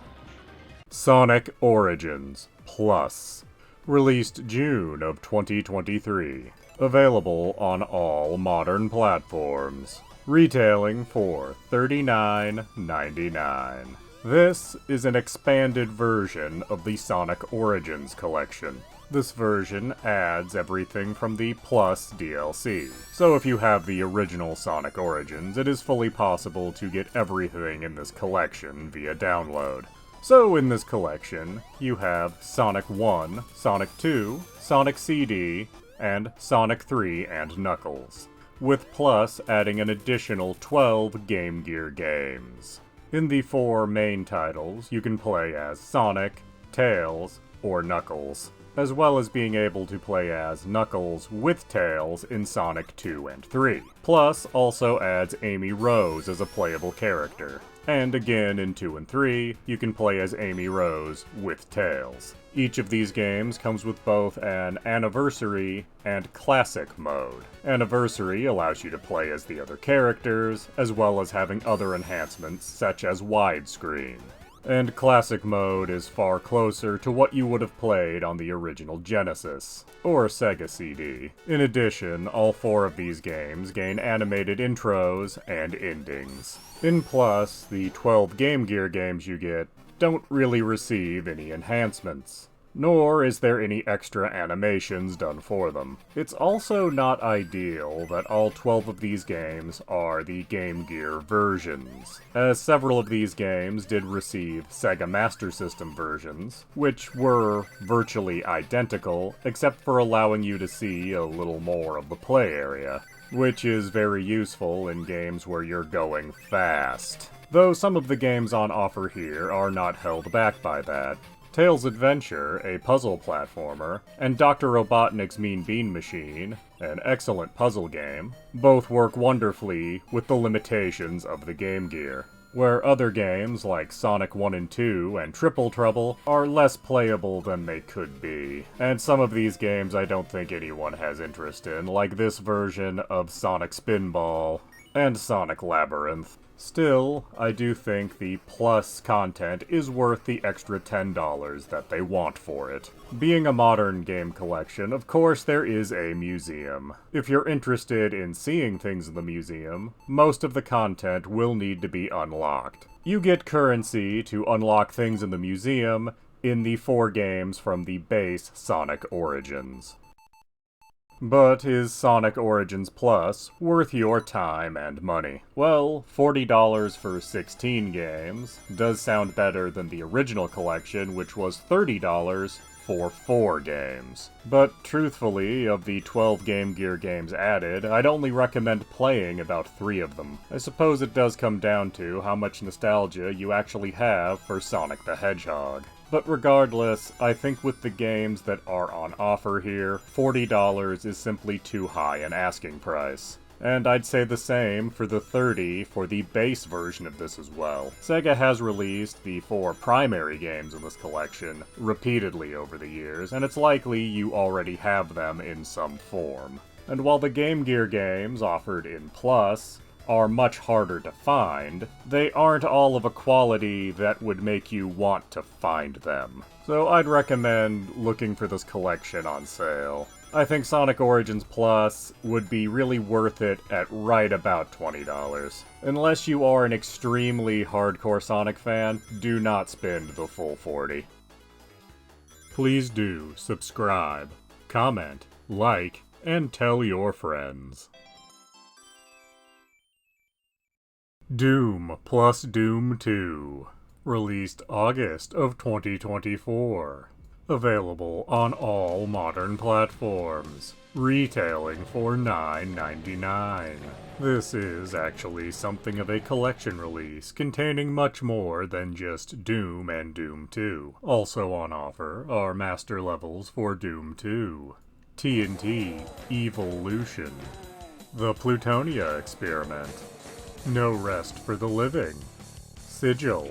Speaker 1: Sonic Origins Plus, released June of 2023, available on all modern platforms, retailing for $39.99. This is an expanded version of the Sonic Origins collection. This version adds everything from the Plus DLC. So if you have the original Sonic Origins, it is fully possible to get everything in this collection via download. So in this collection, you have Sonic 1, Sonic 2, Sonic CD, and Sonic 3 and Knuckles, with Plus adding an additional 12 Game Gear games. In the 4 main titles, you can play as Sonic, Tails, or Knuckles, as well as being able to play as Knuckles with Tails in Sonic 2 and 3. Plus also adds Amy Rose as a playable character. And again in 2 and 3, you can play as Amy Rose with Tails. Each of these games comes with both an Anniversary and Classic mode. Anniversary allows you to play as the other characters, as well as having other enhancements such as widescreen. And Classic mode is far closer to what you would have played on the original Genesis, or Sega CD. In addition, all 4 of these games gain animated intros and endings. In Plus, the 12 Game Gear games you get don't really receive any enhancements, nor is there any extra animations done for them. It's also not ideal that all 12 of these games are the Game Gear versions, as several of these games did receive Sega Master System versions, which were virtually identical, except for allowing you to see a little more of the play area, which is very useful in games where you're going fast. Though some of the games on offer here are not held back by that. Tails Adventure, a puzzle platformer, and Dr. Robotnik's Mean Bean Machine, an excellent puzzle game, both work wonderfully with the limitations of the Game Gear, where other games like Sonic 1 and 2 and Triple Trouble are less playable than they could be. And some of these games I don't think anyone has interest in, like this version of Sonic Spinball and Sonic Labyrinth. Still, I do think the Plus content is worth the extra $10 that they want for it. Being a modern game collection, of course there is a museum. If you're interested in seeing things in the museum, most of the content will need to be unlocked. You get currency to unlock things in the museum in the 4 games from the base Sonic Origins. But is Sonic Origins Plus worth your time and money? Well, $40 for 16 games does sound better than the original collection, which was $30 for 4 games. But truthfully, of the 12 Game Gear games added, I'd only recommend playing about 3 of them. I suppose it does come down to how much nostalgia you actually have for Sonic the Hedgehog. But regardless, I think with the games that are on offer here, $40 is simply too high an asking price. And I'd say the same for the $30 for the base version of this as well. Sega has released the 4 primary games in this collection repeatedly over the years, and it's likely you already have them in some form. And while the Game Gear games offered in Plus are much harder to find, they aren't all of a quality that would make you want to find them. So I'd recommend looking for this collection on sale. I think Sonic Origins Plus would be really worth it at right about $20. Unless you are an extremely hardcore Sonic fan, do not spend the full $40. Please do subscribe, comment, like, and tell your friends. Doom plus Doom 2, released August of 2024. Available on all modern platforms, retailing for $9.99. This is actually something of a collection release, containing much more than just Doom and Doom 2. Also on offer are master levels for Doom 2, TNT Evolution, The Plutonia Experiment, No Rest for the Living, Sigil,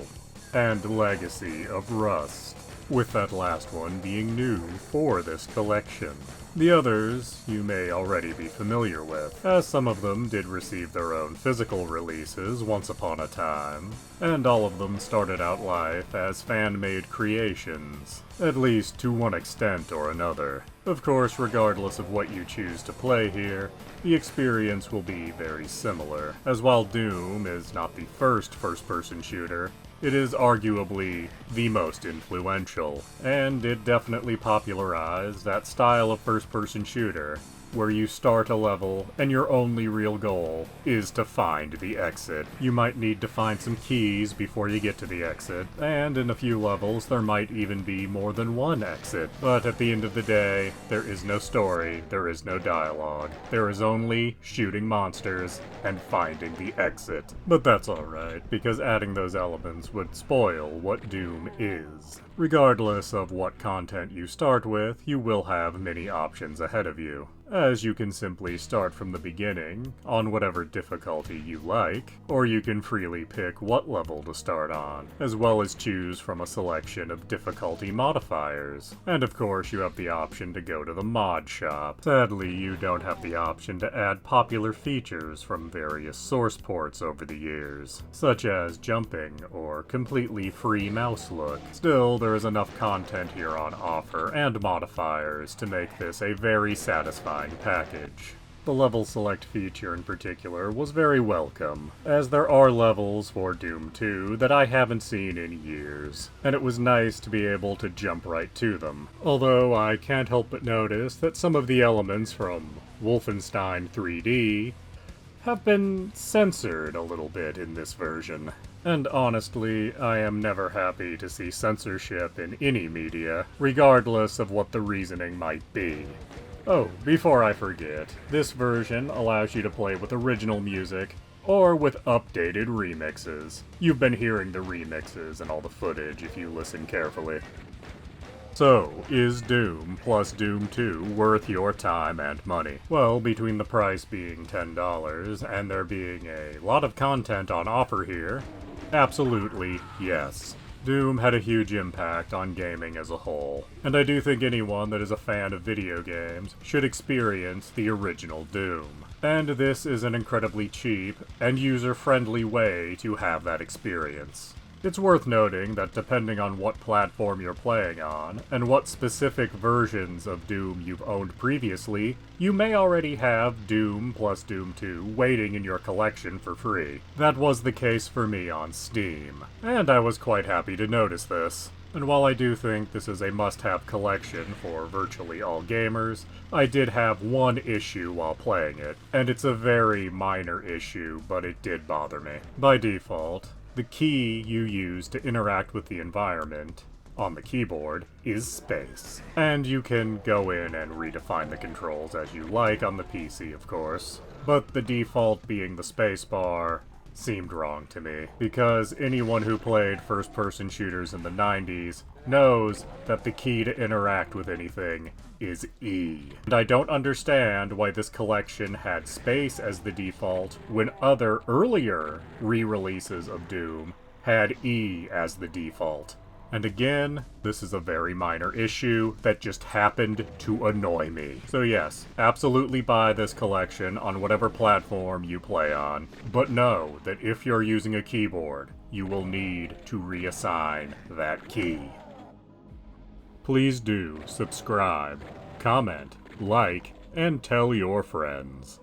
Speaker 1: and Legacy of Rust. with that last one being new for this collection. The others you may already be familiar with, as some of them did receive their own physical releases once upon a time, and all of them started out life as fan-made creations, at least to one extent or another. Of course, regardless of what you choose to play here, the experience will be very similar, as while Doom is not the first first-person shooter, it is arguably the most influential, and it definitely popularized that style of first-person shooter, where you start a level and your only real goal is to find the exit. You might need to find some keys before you get to the exit, and in a few levels there might even be more than one exit. But at the end of the day, there is no story, there is no dialogue. There is only shooting monsters and finding the exit. But that's alright, because adding those elements would spoil what Doom is. Regardless of what content you start with, you will have many options ahead of you, as you can simply start from the beginning, on whatever difficulty you like, or you can freely pick what level to start on, as well as choose from a selection of difficulty modifiers. And of course you have the option to go to the mod shop. Sadly, you don't have the option to add popular features from various source ports over the years, such as jumping or completely free mouse look. Still, there is enough content here on offer and modifiers to make this a very satisfying package. The level select feature in particular was very welcome, as there are levels for Doom 2 that I haven't seen in years, and it was nice to be able to jump right to them. Although I can't help but notice that some of the elements from Wolfenstein 3D have been censored a little bit in this version. And honestly, I am never happy to see censorship in any media, regardless of what the reasoning might be. Oh, before I forget, this version allows you to play with original music, or with updated remixes. You've been hearing the remixes and all the footage if you listen carefully. So, is Doom plus Doom 2 worth your time and money? Well, between the price being $10 and there being a lot of content on offer here, absolutely yes. Doom had a huge impact on gaming as a whole, and I do think anyone that is a fan of video games should experience the original Doom. And this is an incredibly cheap and user-friendly way to have that experience. It's worth noting that depending on what platform you're playing on, and what specific versions of Doom you've owned previously, you may already have Doom plus Doom 2 waiting in your collection for free. That was the case for me on Steam, and I was quite happy to notice this. And while I do think this is a must-have collection for virtually all gamers, I did have one issue while playing it, and it's a very minor issue, but it did bother me. By default, the key you use to interact with the environment on the keyboard is space. And you can go in and redefine the controls as you like on the PC, of course, but the default being the spacebar seemed wrong to me, because anyone who played first-person shooters in the 90s knows that the key to interact with anything is E. And I don't understand why this collection had space as the default when other earlier re-releases of Doom had E as the default. And again, this is a very minor issue that just happened to annoy me. So yes, absolutely buy this collection on whatever platform you play on, but know that if you're using a keyboard, you will need to reassign that key. Please do subscribe, comment, like, and tell your friends.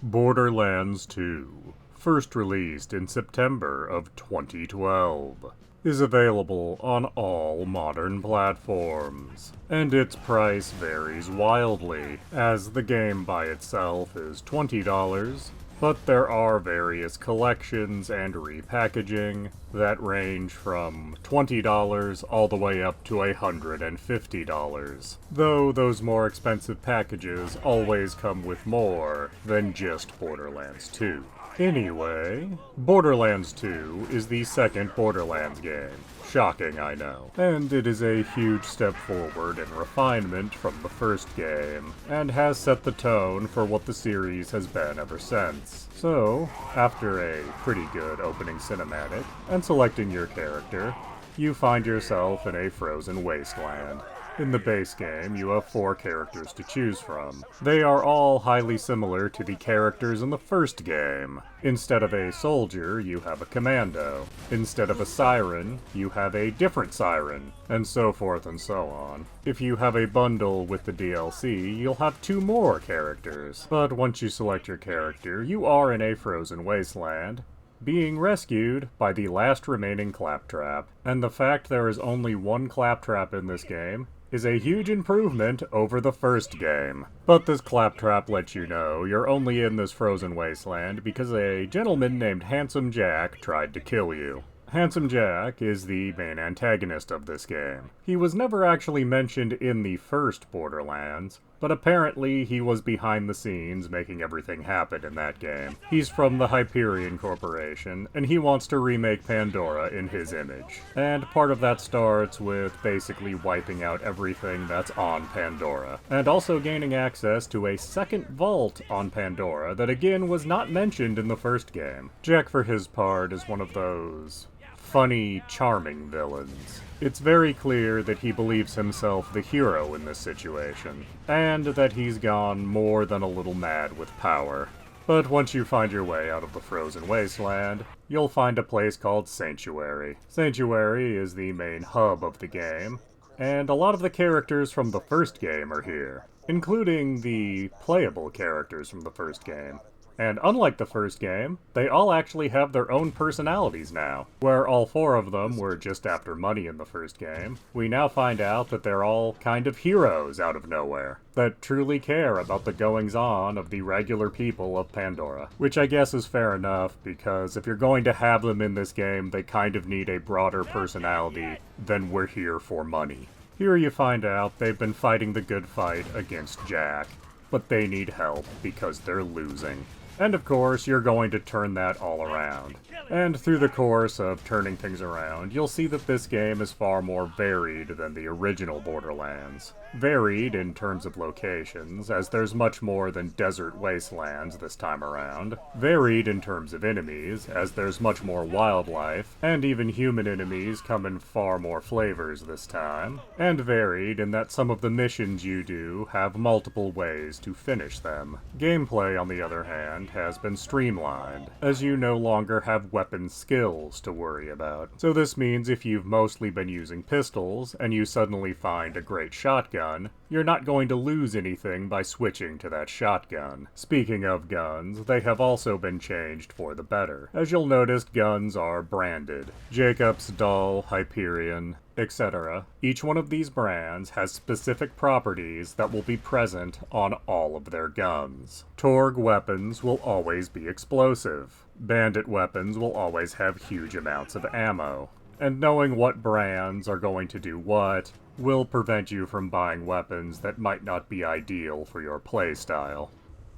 Speaker 1: Borderlands 2, first released in September of 2012, is available on all modern platforms, and its price varies wildly, as the game by itself is $20, but there are various collections and repackaging that range from $20 all the way up to $150, though those more expensive packages always come with more than just Borderlands 2. Anyway, Borderlands 2 is the second Borderlands game. Shocking, I know. And it is a huge step forward in refinement from the first game, and has set the tone for what the series has been ever since. So, after a pretty good opening cinematic, and selecting your character, You find yourself in a frozen wasteland. In the base game, you have 4 characters to choose from. They are all highly similar to the characters in the first game. Instead of a soldier, you have a commando. Instead of a siren, you have a different siren, and so forth and so on. If you have a bundle with the DLC, you'll have 2 more characters. But once you select your character, you are in a frozen wasteland, being rescued by the last remaining claptrap. And the fact there is only 1 claptrap in this game is a huge improvement over the first game. But this claptrap lets you know you're only in this frozen wasteland because a gentleman named Handsome Jack tried to kill you. Handsome Jack is the main antagonist of this game. He was never actually mentioned in the first Borderlands, but apparently he was behind the scenes making everything happen in that game. He's from the Hyperion Corporation, and he wants to remake Pandora in his image. And part of that starts with basically wiping out everything that's on Pandora, and also gaining access to a second vault on Pandora that again was not mentioned in the first game. Jack, for his part, is one of those funny, charming villains. It's very clear that he believes himself the hero in this situation, and that he's gone more than a little mad with power. But once you find your way out of the frozen wasteland, you'll find a place called Sanctuary. Sanctuary is the main hub of the game, and a lot of the characters from the first game are here, including the playable characters from the first game. And unlike the first game, they all actually have their own personalities now. Where all 4 of them were just after money in the first game, we now find out that they're all kind of heroes out of nowhere, that truly care about the goings-on of the regular people of Pandora. Which I guess is fair enough, because if you're going to have them in this game, they kind of need a broader personality than we're here for money. Here you find out they've been fighting the good fight against Jack, but they need help because they're losing. And of course, you're going to turn that all around. And through the course of turning things around, you'll see that this game is far more varied than the original Borderlands. Varied in terms of locations, as there's much more than desert wastelands this time around. Varied in terms of enemies, as there's much more wildlife, and even human enemies come in far more flavors this time. And varied in that some of the missions you do have multiple ways to finish them. Gameplay, on the other hand, has been streamlined, as you no longer have weapon skills to worry about. So this means if you've mostly been using pistols, and you suddenly find a great shotgun, you're not going to lose anything by switching to that shotgun. Speaking of guns, they have also been changed for the better. As you'll notice, guns are branded. Jacobs, Dahl, Hyperion, etc. Each one of these brands has specific properties that will be present on all of their guns. Torg weapons will always be explosive. Bandit weapons will always have huge amounts of ammo. And knowing what brands are going to do what will prevent you from buying weapons that might not be ideal for your playstyle.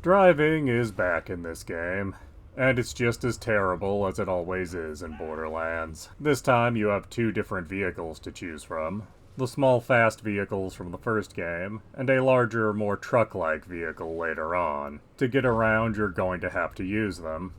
Speaker 1: Driving is back in this game, and it's just as terrible as it always is in Borderlands. This time you have 2 different vehicles to choose from. The small fast vehicles from the first game, and a larger, more truck-like vehicle later on. To get around, you're going to have to use them,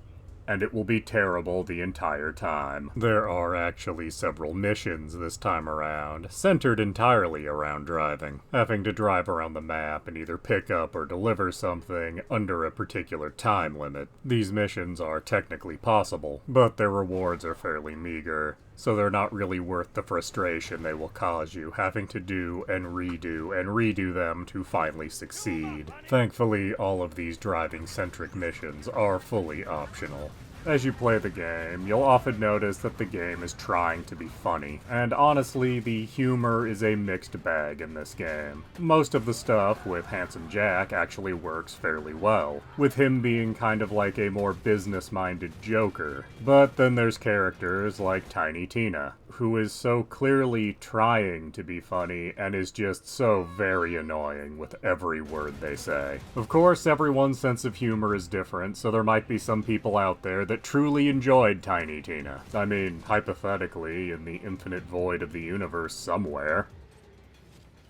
Speaker 1: and it will be terrible the entire time. There are actually several missions this time around, centered entirely around driving. Having to drive around the map and either pick up or deliver something under a particular time limit. These missions are technically possible, but their rewards are fairly meager, so they're not really worth the frustration they will cause you having to do and redo them to finally succeed. Thankfully, all of these driving-centric missions are fully optional. As you play the game, you'll often notice that the game is trying to be funny, and honestly, the humor is a mixed bag in this game. Most of the stuff with Handsome Jack actually works fairly well, with him being kind of like a more business-minded Joker. But then there's characters like Tiny Tina, who is so clearly trying to be funny and is just so very annoying with every word they say. Of course, everyone's sense of humor is different, so there might be some people out there that truly enjoyed Tiny Tina. I mean, hypothetically, in the infinite void of the universe somewhere.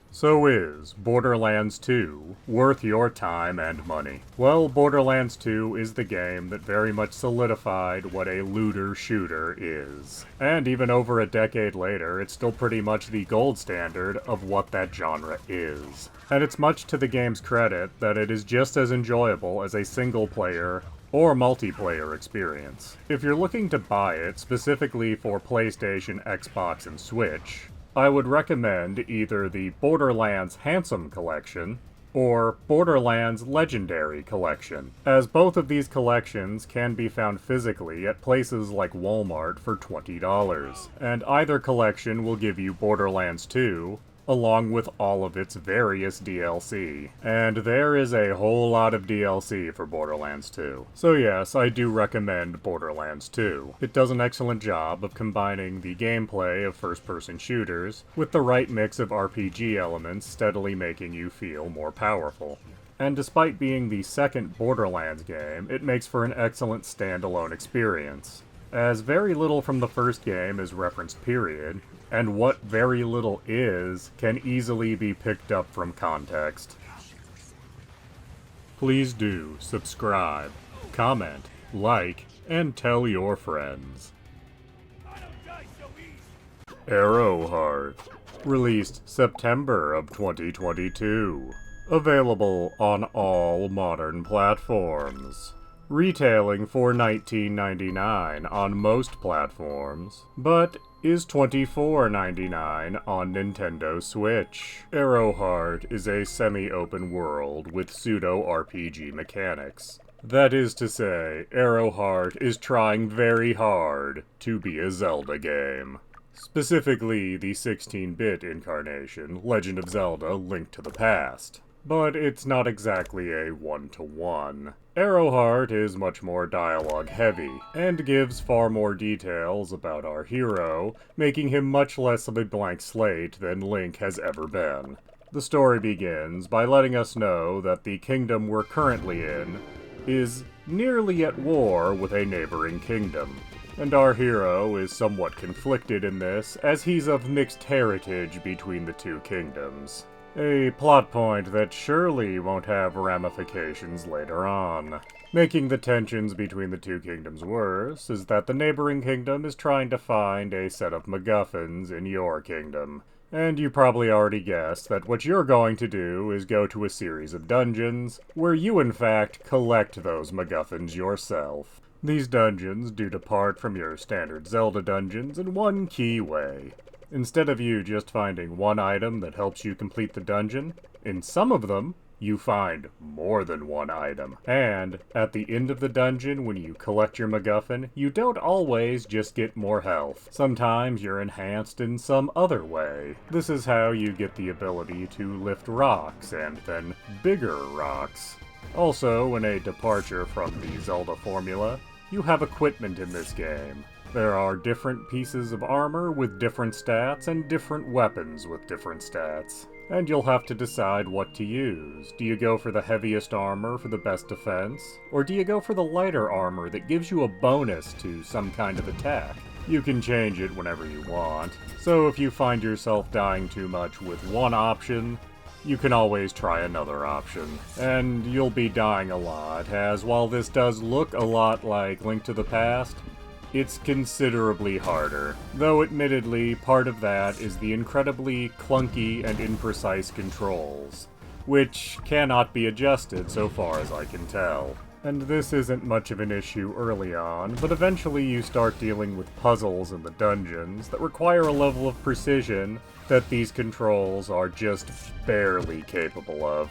Speaker 1: So is Borderlands 2 worth your time and money? Well, Borderlands 2 is the game that very much solidified what a looter-shooter is. And even over a decade later, it's still pretty much the gold standard of what that genre is. And it's much to the game's credit that it is just as enjoyable as a single-player or multiplayer experience. If you're looking to buy it specifically for PlayStation, Xbox, and Switch, I would recommend either the Borderlands Handsome Collection or Borderlands Legendary Collection, as both of these collections can be found physically at places like Walmart for $20, and either collection will give you Borderlands 2, along with all of its various DLC. And there is a whole lot of DLC for Borderlands 2. So yes, I do recommend Borderlands 2. It does an excellent job of combining the gameplay of first-person shooters with the right mix of RPG elements, steadily making you feel more powerful. And despite being the second Borderlands game, it makes for an excellent standalone experience, as very little from the first game is referenced period, and what very little is can easily be picked up from context. Please do subscribe, comment, like, and tell your friends. Arrowheart, released September of 2022. Available on all modern platforms. Retailing for $19.99 on most platforms, but is $24.99 on Nintendo Switch. Arrowheart is a semi-open world with pseudo-RPG mechanics. That is to say, Arrowheart is trying very hard to be a Zelda game. Specifically, the 16-bit incarnation, Legend of Zelda: Link to the Past. But it's not exactly a one-to-one. Arrowheart is much more dialogue-heavy, and gives far more details about our hero, making him much less of a blank slate than Link has ever been. The story begins by letting us know that the kingdom we're currently in is nearly at war with a neighboring kingdom, and our hero is somewhat conflicted in this, as he's of mixed heritage between the two kingdoms. A plot point that surely won't have ramifications later on. Making the tensions between the two kingdoms worse is that the neighboring kingdom is trying to find a set of MacGuffins in your kingdom. And you probably already guessed that what you're going to do is go to a series of dungeons, where you in fact collect those MacGuffins yourself. These dungeons do depart from your standard Zelda dungeons in one key way. Instead of you just finding one item that helps you complete the dungeon, in some of them, you find more than one item. And at the end of the dungeon, when you collect your MacGuffin, you don't always just get more health. Sometimes you're enhanced in some other way. This is how you get the ability to lift rocks, and then bigger rocks. Also, in a departure from the Zelda formula, you have equipment in this game. There are different pieces of armor with different stats and different weapons with different stats. And you'll have to decide what to use. Do you go for the heaviest armor for the best defense? Or do you go for the lighter armor that gives you a bonus to some kind of attack? You can change it whenever you want. So if you find yourself dying too much with one option, you can always try another option. And you'll be dying a lot, as while this does look a lot like Link to the Past, it's considerably harder, though admittedly part of that is the incredibly clunky and imprecise controls, which cannot be adjusted so far as I can tell. And this isn't much of an issue early on, but eventually you start dealing with puzzles in the dungeons that require a level of precision that these controls are just barely capable of.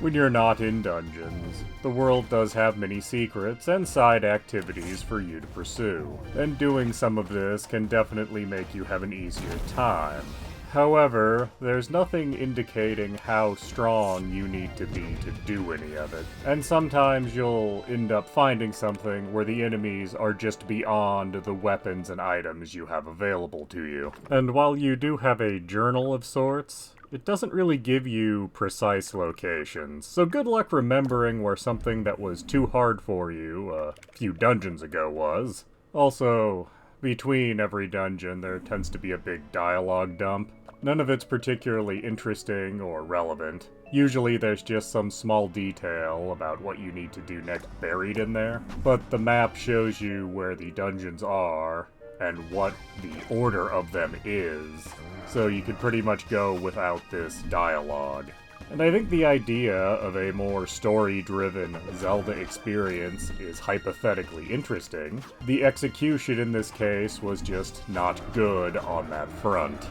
Speaker 1: When you're not in dungeons, the world does have many secrets and side activities for you to pursue, and doing some of this can definitely make you have an easier time. However, there's nothing indicating how strong you need to be to do any of it, and sometimes you'll end up finding something where the enemies are just beyond the weapons and items you have available to you. And while you do have a journal of sorts, it doesn't really give you precise locations, so good luck remembering where something that was too hard for you a few dungeons ago was. Also, Between every dungeon, there tends to be a big dialogue dump. None of it's particularly interesting or relevant. Usually there's just some small detail about what you need to do next buried in there, but the map shows you where the dungeons are and what the order of them is, so you could pretty much go without this dialogue. And I think the idea of a more story-driven Zelda experience is hypothetically interesting. The execution in this case was just not good on that front.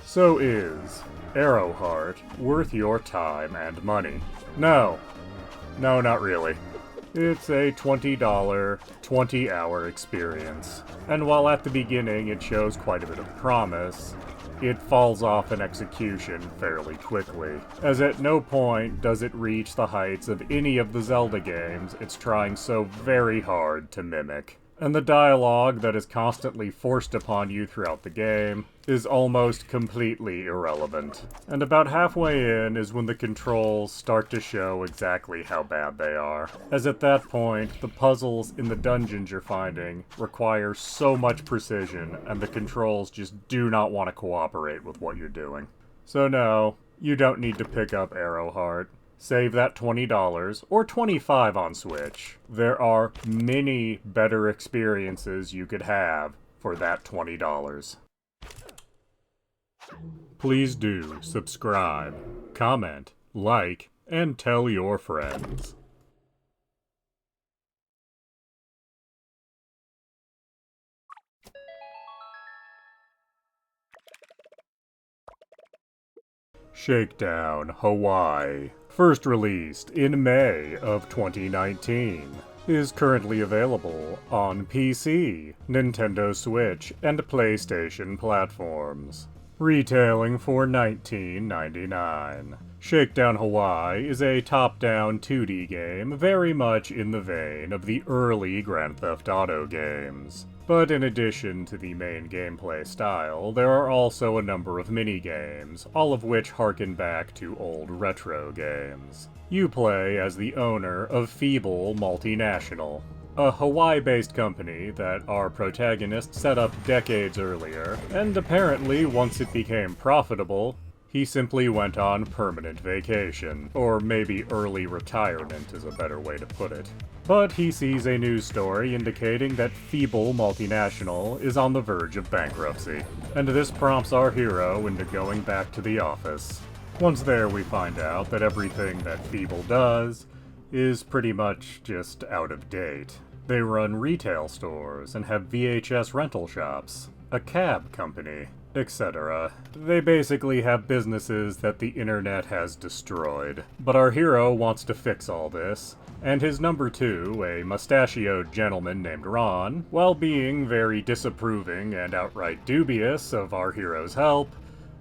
Speaker 1: So is Arrowheart worth your time and money? No. No, not really. It's a $20, 20-hour experience. And while at the beginning it shows quite a bit of promise, it falls off in execution fairly quickly, as at no point does it reach the heights of any of the Zelda games it's trying so very hard to mimic. And the dialogue that is constantly forced upon you throughout the game is almost completely irrelevant. And about halfway in is when the controls start to show exactly how bad they are, as at that point, the puzzles in the dungeons you're finding require so much precision, and the controls just do not want to cooperate with what you're doing. So no, you don't need to pick up Arrowheart. Save that $20, or $25 on Switch. There are many better experiences you could have for that $20. Please do subscribe, comment, like, and tell your friends. Shakedown Hawaii, first released in May of 2019, is currently available on PC, Nintendo Switch, and PlayStation platforms, retailing for $19.99. Shakedown Hawaii is a top-down 2D game very much in the vein of the early Grand Theft Auto games. But in addition to the main gameplay style, there are also a number of mini-games, all of which harken back to old retro games. You play as the owner of Feeble Multinational, a Hawaii-based company that our protagonist set up decades earlier, and apparently once it became profitable, he simply went on permanent vacation, or maybe early retirement is a better way to put it. But he sees a news story indicating that Feeble Multinational is on the verge of bankruptcy, and this prompts our hero into going back to the office. Once there, we find out that everything that Feeble does is pretty much just out of date. They run retail stores and have VHS rental shops, a cab company, etc. They basically have businesses that the internet has destroyed. But our hero wants to fix all this, and his number two, a mustachioed gentleman named Ron, while being very disapproving and outright dubious of our hero's help,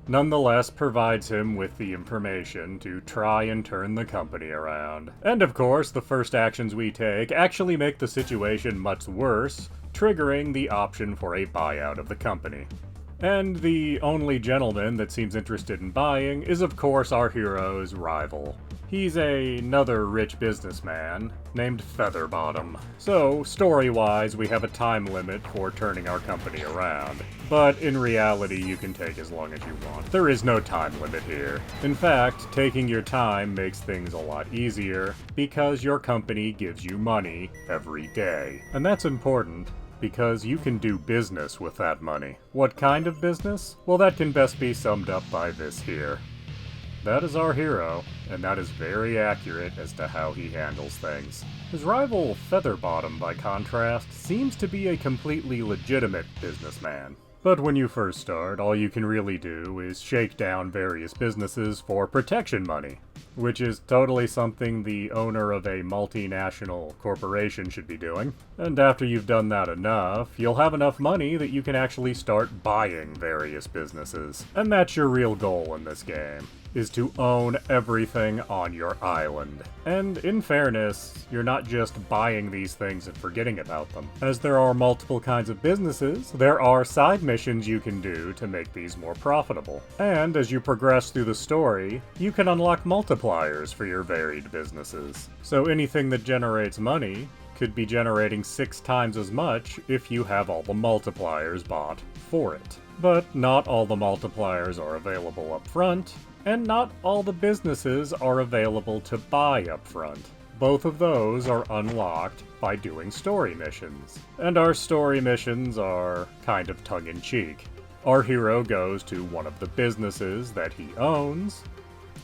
Speaker 1: nonetheless provides him with the information to try and turn the company around. And of course, the first actions we take actually make the situation much worse, triggering the option for a buyout of the company. And the only gentleman that seems interested in buying is of course our hero's rival. He's another rich businessman named Featherbottom. So, story-wise, we have a time limit for turning our company around. But in reality, you can take as long as you want. There is no time limit here. In fact, taking your time makes things a lot easier because your company gives you money every day. And that's important, because you can do business with that money. What kind of business? Well, that can best be summed up by this here. That is our hero, and that is very accurate as to how he handles things. His rival, Featherbottom, by contrast, seems to be a completely legitimate businessman. But when you first start, all you can really do is shake down various businesses for protection money, which is totally something the owner of a multinational corporation should be doing. And after you've done that enough, you'll have enough money that you can actually start buying various businesses. And that's your real goal in this game, is to own everything on your island. And in fairness, you're not just buying these things and forgetting about them. As there are multiple kinds of businesses, there are side missions you can do to make these more profitable. And as you progress through the story, you can unlock multipliers for your varied businesses. So anything that generates money could be generating 6 times as much if you have all the multipliers bought for it. But not all the multipliers are available up front, and not all the businesses are available to buy up front. Both of those are unlocked by doing story missions. And our story missions are kind of tongue-in-cheek. Our hero goes to one of the businesses that he owns,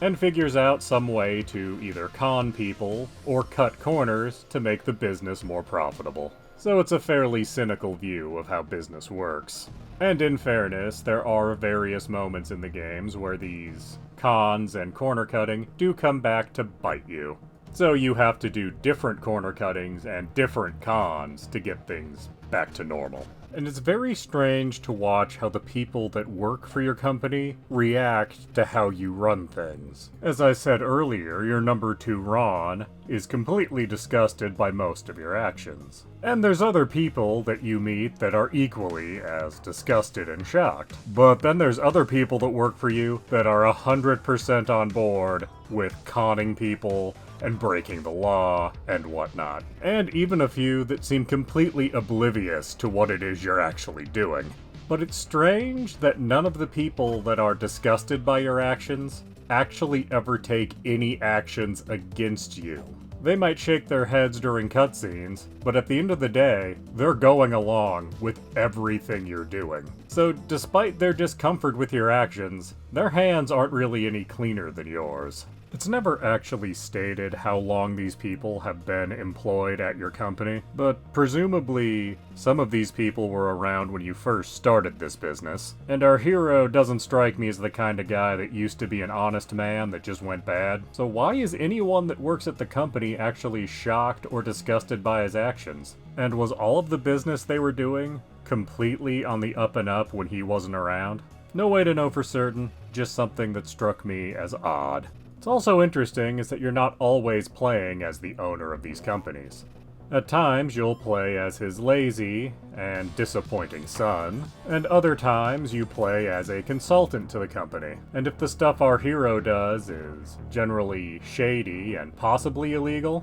Speaker 1: and figures out some way to either con people or cut corners to make the business more profitable. So it's a fairly cynical view of how business works. And in fairness, there are various moments in the games where these cons and corner cutting do come back to bite you. So you have to do different corner cuttings and different cons to get things back to normal. And it's very strange to watch how the people that work for your company react to how you run things. As I said earlier, your number 2 Ron is completely disgusted by most of your actions. And there's other people that you meet that are equally as disgusted and shocked. But then there's other people that work for you that are 100% on board with conning people and breaking the law and whatnot. And even a few that seem completely oblivious to what it is you're actually doing. But it's strange that none of the people that are disgusted by your actions actually ever take any actions against you. They might shake their heads during cutscenes, but at the end of the day, they're going along with everything you're doing. So despite their discomfort with your actions, their hands aren't really any cleaner than yours. It's never actually stated how long these people have been employed at your company, but presumably some of these people were around when you first started this business. And our hero doesn't strike me as the kind of guy that used to be an honest man that just went bad. So why is anyone that works at the company actually shocked or disgusted by his actions? And was all of the business they were doing completely on the up and up when he wasn't around? No way to know for certain, just something that struck me as odd. What's also interesting is that you're not always playing as the owner of these companies. At times, you'll play as his lazy and disappointing son, and other times you play as a consultant to the company. And if the stuff our hero does is generally shady and possibly illegal,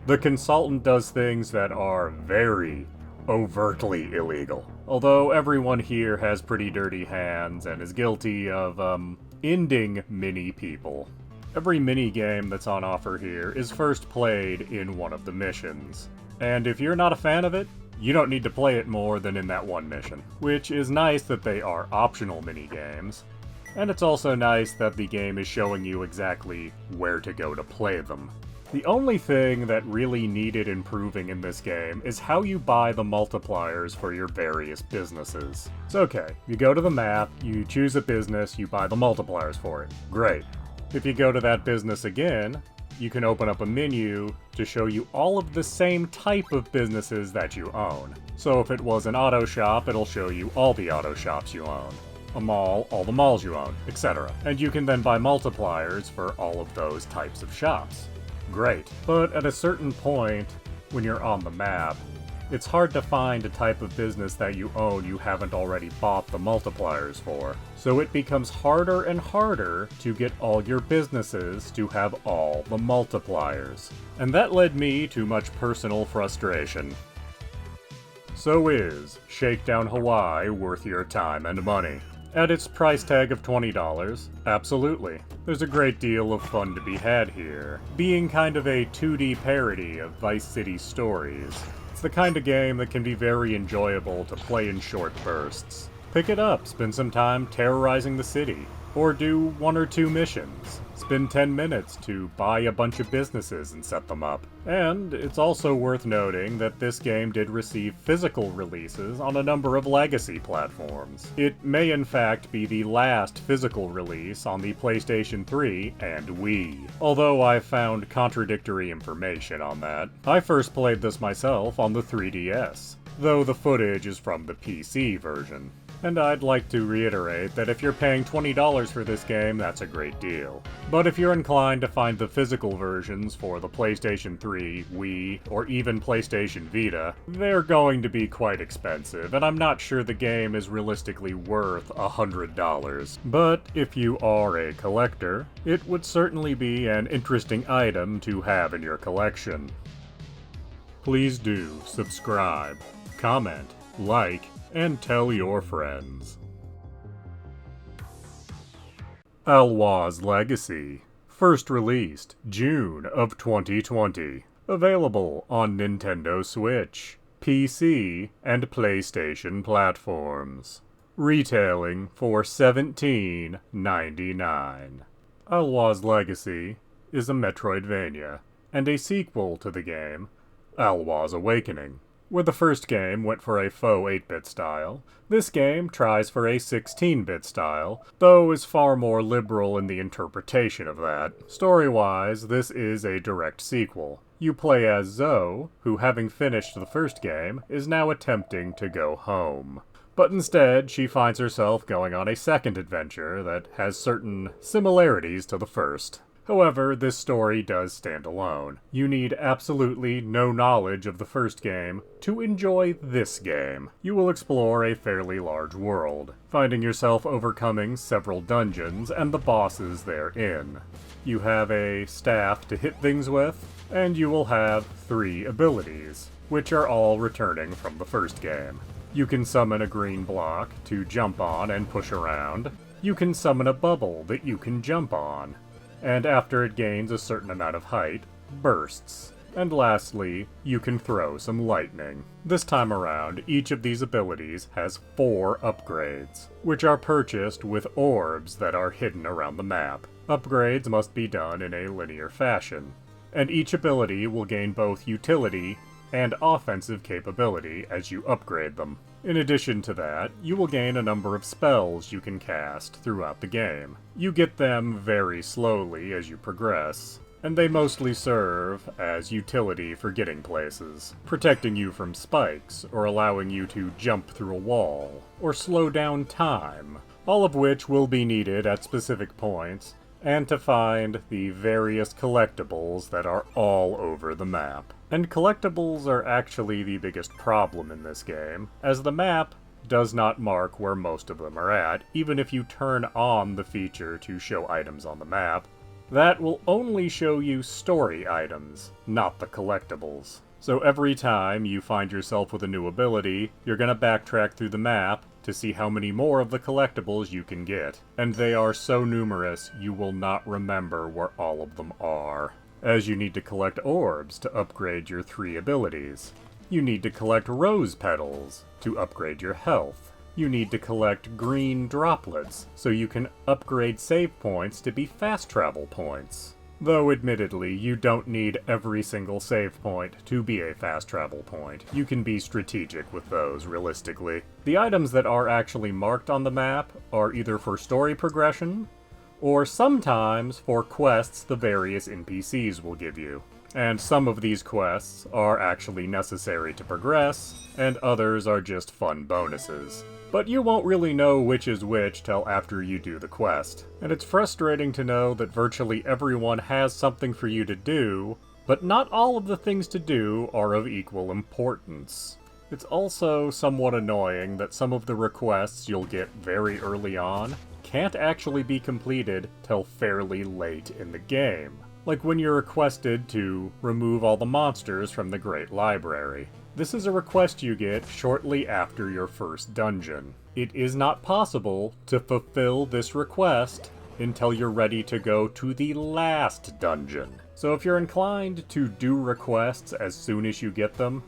Speaker 1: the consultant does things that are very overtly illegal. Although everyone here has pretty dirty hands and is guilty of, ending many people. Every mini-game that's on offer here is first played in one of the missions. And if you're not a fan of it, you don't need to play it more than in that one mission. Which is nice that they are optional mini-games. And it's also nice that the game is showing you exactly where to go to play them. The only thing that really needed improving in this game is how you buy the multipliers for your various businesses. It's okay, you go to the map, you choose a business, you buy the multipliers for it. Great. If you go to that business again, you can open up a menu to show you all of the same type of businesses that you own. So if it was an auto shop, it'll show you all the auto shops you own. A mall, all the malls you own, etc. And you can then buy multipliers for all of those types of shops. Great. But at a certain point, when you're on the map, it's hard to find a type of business that you own you haven't already bought the multipliers for. So it becomes harder and harder to get all your businesses to have all the multipliers. And that led me to much personal frustration. So is Shakedown Hawaii worth your time and money? At its price tag of $20, absolutely. There's a great deal of fun to be had here, being kind of a 2D parody of Vice City stories. It's the kind of game that can be very enjoyable to play in short bursts. Pick it up, spend some time terrorizing the city, or do 1 or 2 missions. Spend 10 minutes to buy a bunch of businesses and set them up. And it's also worth noting that this game did receive physical releases on a number of legacy platforms. It may in fact be the last physical release on the PlayStation 3 and Wii, although I've found contradictory information on that. I first played this myself on the 3DS, though the footage is from the PC version. And I'd like to reiterate that if you're paying $20 for this game, that's a great deal. But if you're inclined to find the physical versions for the PlayStation 3, Wii, or even PlayStation Vita, they're going to be quite expensive, and I'm not sure the game is realistically worth $100. But if you are a collector, it would certainly be an interesting item to have in your collection. please do subscribe, comment, like, and tell your friends. Alwa's Legacy, first released June of 2020, available on Nintendo Switch, PC, and PlayStation platforms. Retailing for $17.99. Alwa's Legacy is a Metroidvania, and a sequel to the game, Alwa's Awakening. Where the first game went for a faux 8-bit style, this game tries for a 16-bit style, though is far more liberal in the interpretation of that. Story-wise, this is a direct sequel. You play as Zoe, who, having finished the first game, is now attempting to go home. But instead, she finds herself going on a second adventure that has certain similarities to the first. However, this story does stand alone. You need absolutely no knowledge of the first game to enjoy this game. You will explore a fairly large world, finding yourself overcoming several dungeons and the bosses therein. You have a staff to hit things with, and you will have 3 abilities, which are all returning from the first game. You can summon a green block to jump on and push around. You can summon a bubble that you can jump on, and after it gains a certain amount of height, bursts. And lastly, you can throw some lightning. This time around, each of these abilities has 4 upgrades, which are purchased with orbs that are hidden around the map. Upgrades must be done in a linear fashion, and each ability will gain both utility and offensive capability as you upgrade them. In addition to that, you will gain a number of spells you can cast throughout the game. You get them very slowly as you progress, and they mostly serve as utility for getting places, protecting you from spikes, or allowing you to jump through a wall, or slow down time, all of which will be needed at specific points, and to find the various collectibles that are all over the map. And collectibles are actually the biggest problem in this game, as the map does not mark where most of them are at, even if you turn on the feature to show items on the map. That will only show you story items, not the collectibles. So every time you find yourself with a new ability, you're gonna backtrack through the map to see how many more of the collectibles you can get. And they are so numerous, you will not remember where all of them are. As you need to collect orbs to upgrade your 3 abilities. You need to collect rose petals to upgrade your health. You need to collect green droplets so you can upgrade save points to be fast travel points. Though admittedly, you don't need every single save point to be a fast travel point. You can be strategic with those, realistically. The items that are actually marked on the map are either for story progression, or sometimes for quests the various NPCs will give you. And some of these quests are actually necessary to progress, and others are just fun bonuses. But you won't really know which is which till after you do the quest. And it's frustrating to know that virtually everyone has something for you to do, but not all of the things to do are of equal importance. It's also somewhat annoying that some of the requests you'll get very early on can't actually be completed till fairly late in the game. Like when you're requested to remove all the monsters from the Great Library. This is a request you get shortly after your first dungeon. It is not possible to fulfill this request until you're ready to go to the last dungeon. So if you're inclined to do requests as soon as you get them,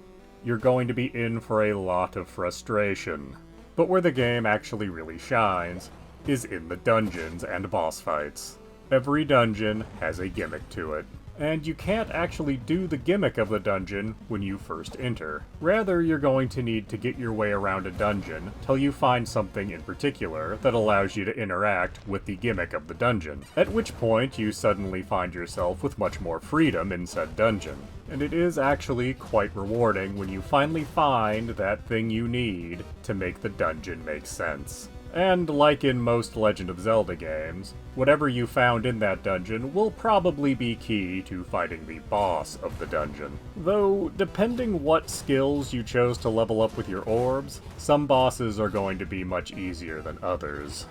Speaker 1: you're going to be in for a lot of frustration. But where the game actually really shines is in the dungeons and boss fights. Every dungeon has a gimmick to it, and you can't actually do the gimmick of the dungeon when you first enter. Rather, you're going to need to get your way around a dungeon till you find something in particular that allows you to interact with the gimmick of the dungeon, at which point you suddenly find yourself with much more freedom in said dungeon. And it is actually quite rewarding when you finally find that thing you need to make the dungeon make sense. And like in most Legend of Zelda games, whatever you found in that dungeon will probably be key to fighting the boss of the dungeon. Though, depending what skills you chose to level up with your orbs, some bosses are going to be much easier than others.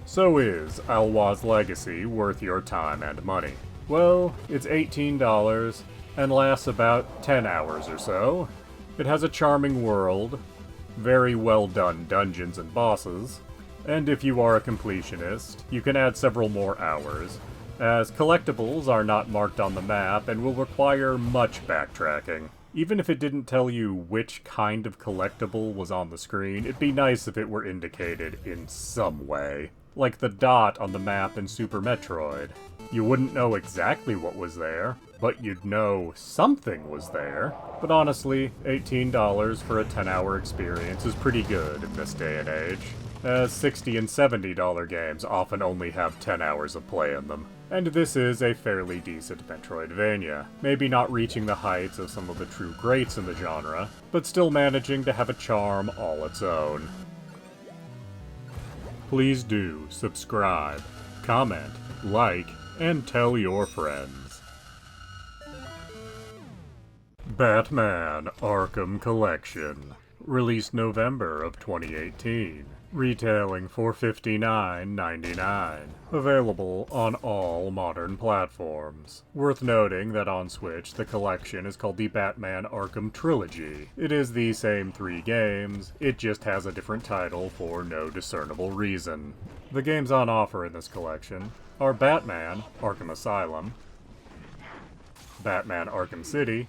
Speaker 1: So is Alwa's Legacy worth your time and money? Well, it's $18, and lasts about 10 hours or so. It has a charming world, very well done dungeons and bosses, and if you are a completionist, you can add several more hours, as collectibles are not marked on the map and will require much backtracking. Even if it didn't tell you which kind of collectible was on the screen, it'd be nice if it were indicated in some way. Like the dot on the map in Super Metroid. You wouldn't know exactly what was there, but you'd know something was there. But honestly, $18 for a 10-hour experience is pretty good in this day and age, as $60 and $70 games often only have 10 hours of play in them. And this is a fairly decent Metroidvania, maybe not reaching the heights of some of the true greats in the genre, but still managing to have a charm all its own. Please do subscribe, comment, like, and tell your friends. Batman Arkham Collection, released November of 2018, retailing for $59.99, available on all modern platforms. Worth noting that on Switch, the collection is called the Batman Arkham Trilogy. It is the same 3 games, it just has a different title for no discernible reason. The games on offer in this collection are Batman Arkham Asylum, Batman Arkham City,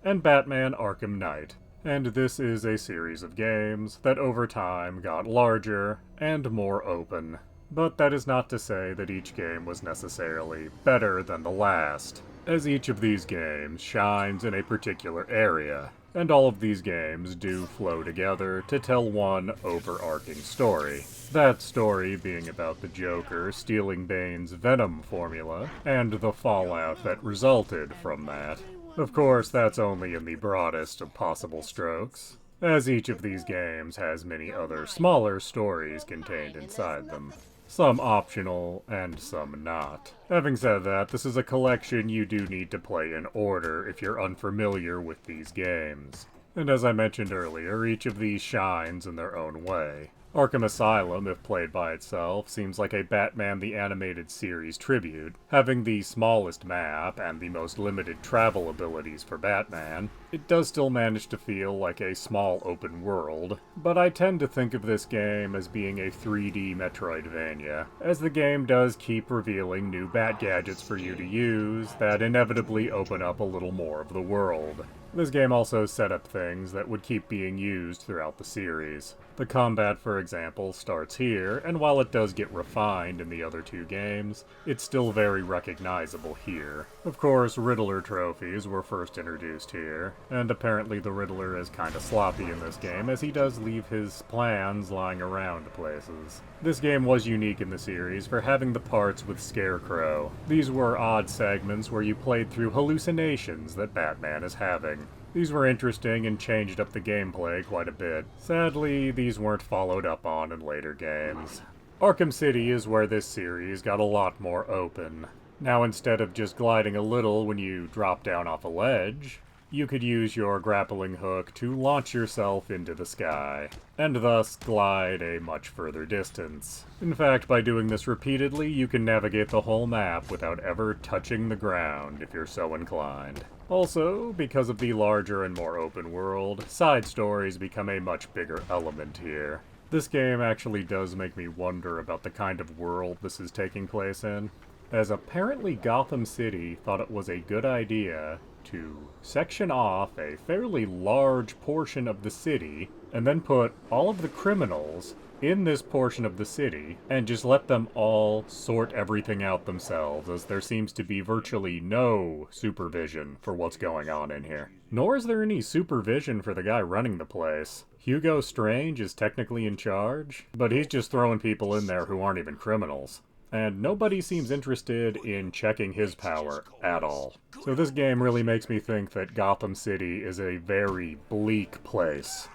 Speaker 1: and Batman Arkham Knight. And this is a series of games that over time got larger and more open. But that is not to say that each game was necessarily better than the last, as each of these games shines in a particular area, and all of these games do flow together to tell one overarching story. That story being about the Joker stealing Bane's Venom formula, and the fallout that resulted from that. Of course, that's only in the broadest of possible strokes, as each of these games has many other smaller stories contained inside them. Some optional, and some not. Having said that, this is a collection you do need to play in order if you're unfamiliar with these games. And as I mentioned earlier, each of these shines in their own way. Arkham Asylum, if played by itself, seems like a Batman the Animated Series tribute, having the smallest map and the most limited travel abilities for Batman. It does still manage to feel like a small open world, but I tend to think of this game as being a 3D Metroidvania, as the game does keep revealing new Bat gadgets for you to use that inevitably open up a little more of the world. This game also set up things that would keep being used throughout the series. The combat, for example, starts here, and while it does get refined in the other 2 games, it's still very recognizable here. Of course, Riddler trophies were first introduced here, and apparently the Riddler is kinda sloppy in this game, as he does leave his plans lying around places. This game was unique in the series for having the parts with Scarecrow. These were odd segments where you played through hallucinations that Batman is having. These were interesting and changed up the gameplay quite a bit. Sadly, these weren't followed up on in later games. Arkham City is where this series got a lot more open. Now, instead of just gliding a little when you drop down off a ledge, you could use your grappling hook to launch yourself into the sky, and thus glide a much further distance. In fact, by doing this repeatedly, you can navigate the whole map without ever touching the ground if you're so inclined. Also, because of the larger and more open world, side stories become a much bigger element here. This game actually does make me wonder about the kind of world this is taking place in, as apparently Gotham City thought it was a good idea to section off a fairly large portion of the city and then put all of the criminals in this portion of the city and just let them all sort everything out themselves, as there seems to be virtually no supervision for what's going on in here. Nor is there any supervision for the guy running the place. Hugo Strange is technically in charge, but he's just throwing people in there who aren't even criminals. And nobody seems interested in checking his power at all. So this game really makes me think that Gotham City is a very bleak place.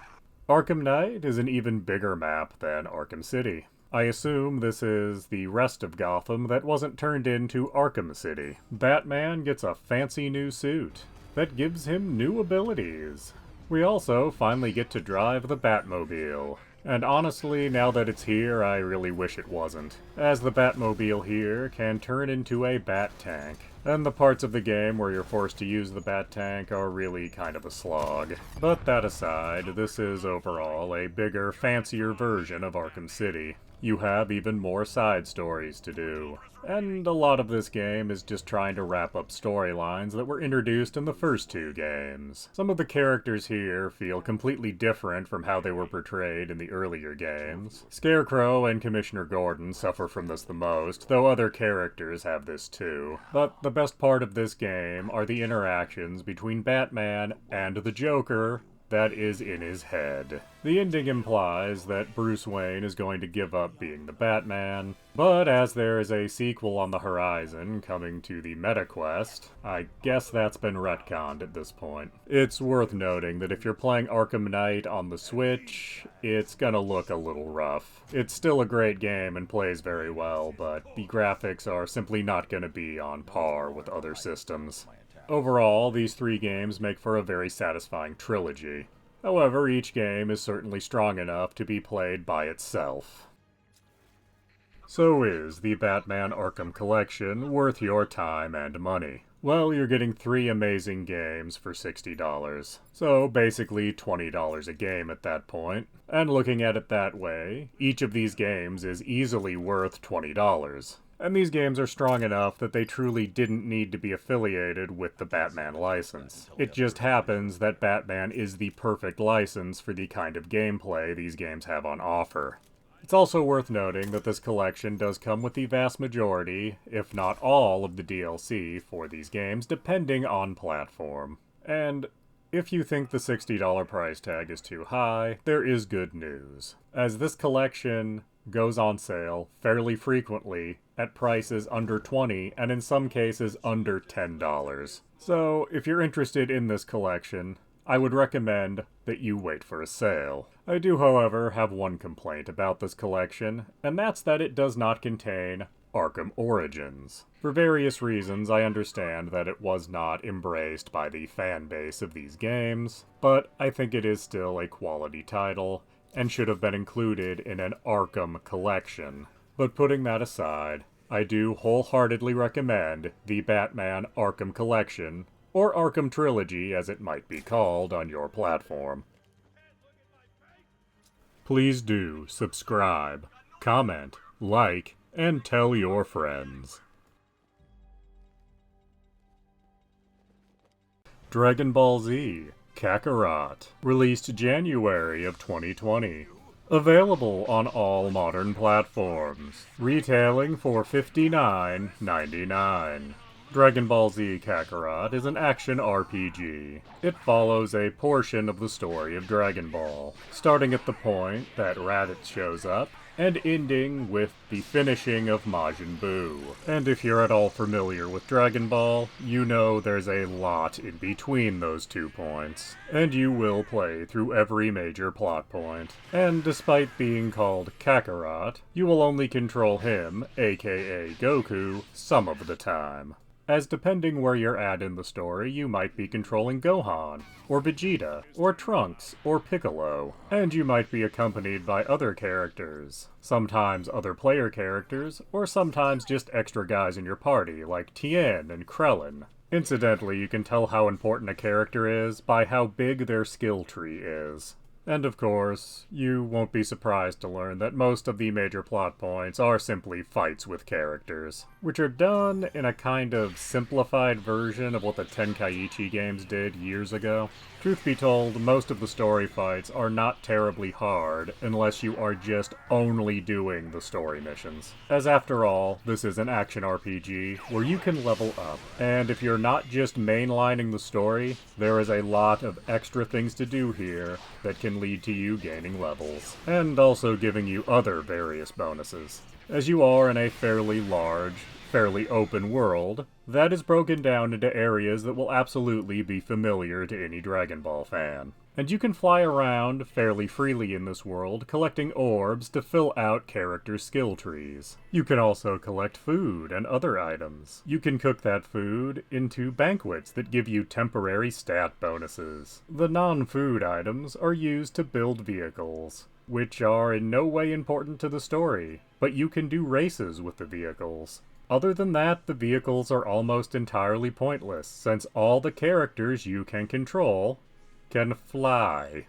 Speaker 1: Arkham Knight is an even bigger map than Arkham City. I assume this is the rest of Gotham that wasn't turned into Arkham City. Batman gets a fancy new suit that gives him new abilities. We also finally get to drive the Batmobile. And honestly, now that it's here, I really wish it wasn't, as the Batmobile here can turn into a bat tank. and the parts of the game where you're forced to use the Bat Tank are really kind of a slog. But that aside, this is overall a bigger, fancier version of Arkham City. You have even more side stories to do. And a lot of this game is just trying to wrap up storylines that were introduced in the first two games. Some of the characters here feel completely different from how they were portrayed in the earlier games. Scarecrow and Commissioner Gordon suffer from this the most, though other characters have this too. But the best part of this game are the interactions between Batman and the Joker that is in his head. The ending implies that Bruce Wayne is going to give up being the Batman, but as there is a sequel on the horizon coming to the MetaQuest, I guess that's been retconned at this point. It's worth noting that if you're playing Arkham Knight on the Switch, it's gonna look a little rough. It's still a great game and plays very well, but the graphics are simply not gonna be on par with other systems. Overall, these three games make for a very satisfying trilogy. However, each game is certainly strong enough to be played by itself. So is the Batman Arkham Collection worth your time and money? Well, you're getting 3 amazing games for $60. So basically $20 a game at that point. And looking at it that way, each of these games is easily worth $20. And these games are strong enough that they truly didn't need to be affiliated with the Batman license. It just happens that Batman is the perfect license for the kind of gameplay these games have on offer. It's also worth noting that this collection does come with the vast majority, if not all, of the DLC for these games, depending on platform. And if you think the $60 price tag is too high, there is good news, as this collection goes on sale fairly frequently at prices under $20 and in some cases under $10. So if you're interested in this collection, I would recommend that you wait for a sale. I do, however, have one complaint about this collection, and that's that it does not contain Arkham Origins. For various reasons, I understand that it was not embraced by the fan base of these games, but I think it is still a quality title, and should have been included in an Arkham collection. But putting that aside, I do wholeheartedly recommend the Batman Arkham Collection, or Arkham Trilogy as it might be called on your platform. Please do subscribe, comment, like, and tell your friends. Dragon Ball Z Kakarot, released January of 2020. Available on all modern platforms. Retailing for $59.99. Dragon Ball Z Kakarot is an action RPG. It follows a portion of the story of Dragon Ball, starting at the point that Raditz shows up, and ending with the finishing of Majin Buu. And if you're at all familiar with Dragon Ball, you know there's a lot in between those 2 points, and you will play through every major plot point. And despite being called Kakarot, you will only control him, aka Goku, some of the time. As depending where you're at in the story, you might be controlling Gohan, or Vegeta, or Trunks, or Piccolo, and you might be accompanied by other characters, sometimes other player characters, or sometimes just extra guys in your party, like Tien and Krellin. Incidentally, you can tell how important a character is by how big their skill tree is. And of course, you won't be surprised to learn that most of the major plot points are simply fights with characters, which are done in a kind of simplified version of what the Tenkaichi games did years ago. Truth be told, most of the story fights are not terribly hard unless you are just only doing the story missions. As after all, this is an action RPG where you can level up, and if you're not just mainlining the story, there is a lot of extra things to do here that can lead to you gaining levels, and also giving you other various bonuses. As you are in a fairly large, fairly open world that is broken down into areas that will absolutely be familiar to any Dragon Ball fan. And you can fly around fairly freely in this world, collecting orbs to fill out character skill trees. You can also collect food and other items. You can cook that food into banquets that give you temporary stat bonuses. The non-food items are used to build vehicles, which are in no way important to the story, but you can do races with the vehicles. Other than that, the vehicles are almost entirely pointless, since all the characters you can control can fly.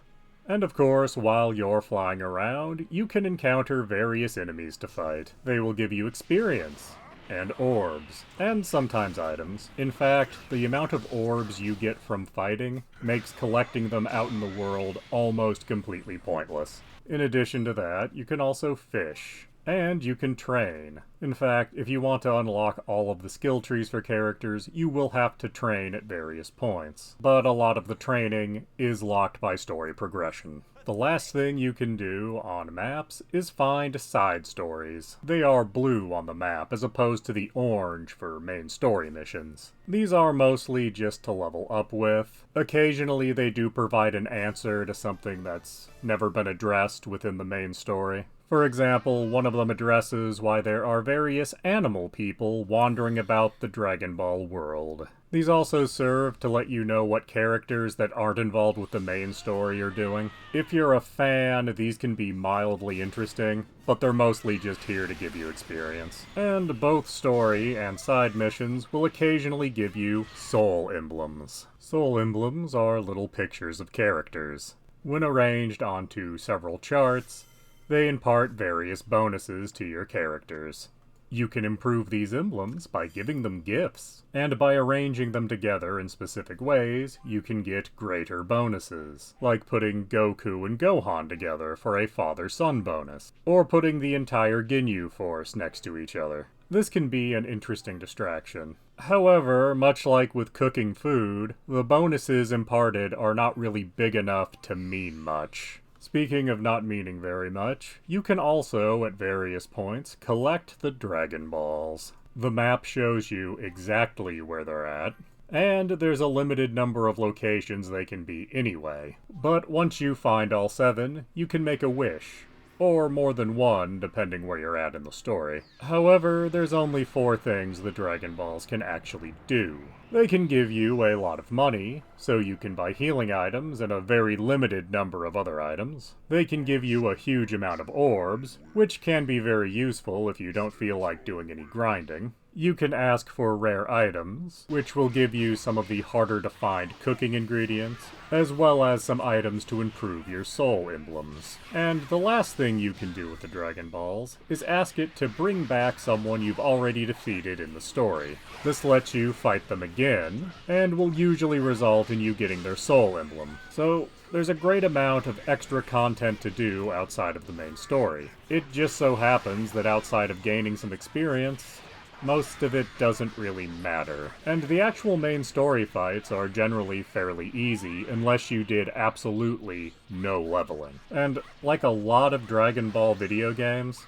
Speaker 1: And of course, while you're flying around, you can encounter various enemies to fight. They will give you experience, and orbs, and sometimes items. In fact, the amount of orbs you get from fighting makes collecting them out in the world almost completely pointless. In addition to that, you can also fish. And you can train. In fact, if you want to unlock all of the skill trees for characters, you will have to train at various points. But a lot of the training is locked by story progression. The last thing you can do on maps is find side stories. They are blue on the map as opposed to the orange for main story missions. These are mostly just to level up with. Occasionally they do provide an answer to something that's never been addressed within the main story. For example, one of them addresses why there are various animal people wandering about the Dragon Ball world. These also serve to let you know what characters that aren't involved with the main story are doing. If you're a fan, these can be mildly interesting, but they're mostly just here to give you experience. And both story and side missions will occasionally give you soul emblems. Soul emblems are little pictures of characters. When arranged onto several charts, they impart various bonuses to your characters. You can improve these emblems by giving them gifts, and by arranging them together in specific ways, you can get greater bonuses, like putting Goku and Gohan together for a father-son bonus, or putting the entire Ginyu Force next to each other. This can be an interesting distraction. However, much like with cooking food, the bonuses imparted are not really big enough to mean much. Speaking of not meaning very much, you can also, at various points, collect the Dragon Balls. The map shows you exactly where they're at, and there's a limited number of locations they can be anyway. But once you find all 7, you can make a wish. Or more than one, depending where you're at in the story. However, there's only 4 things the Dragon Balls can actually do. They can give you a lot of money, so you can buy healing items and a very limited number of other items. They can give you a huge amount of orbs, which can be very useful if you don't feel like doing any grinding. You can ask for rare items, which will give you some of the harder to find cooking ingredients, as well as some items to improve your soul emblems. And the last thing you can do with the Dragon Balls is ask it to bring back someone you've already defeated in the story. This lets you fight them again, and will usually result in you getting their soul emblem. So, there's a great amount of extra content to do outside of the main story. It just so happens that outside of gaining some experience, most of it doesn't really matter. And the actual main story fights are generally fairly easy, unless you did absolutely no leveling. And like a lot of Dragon Ball video games,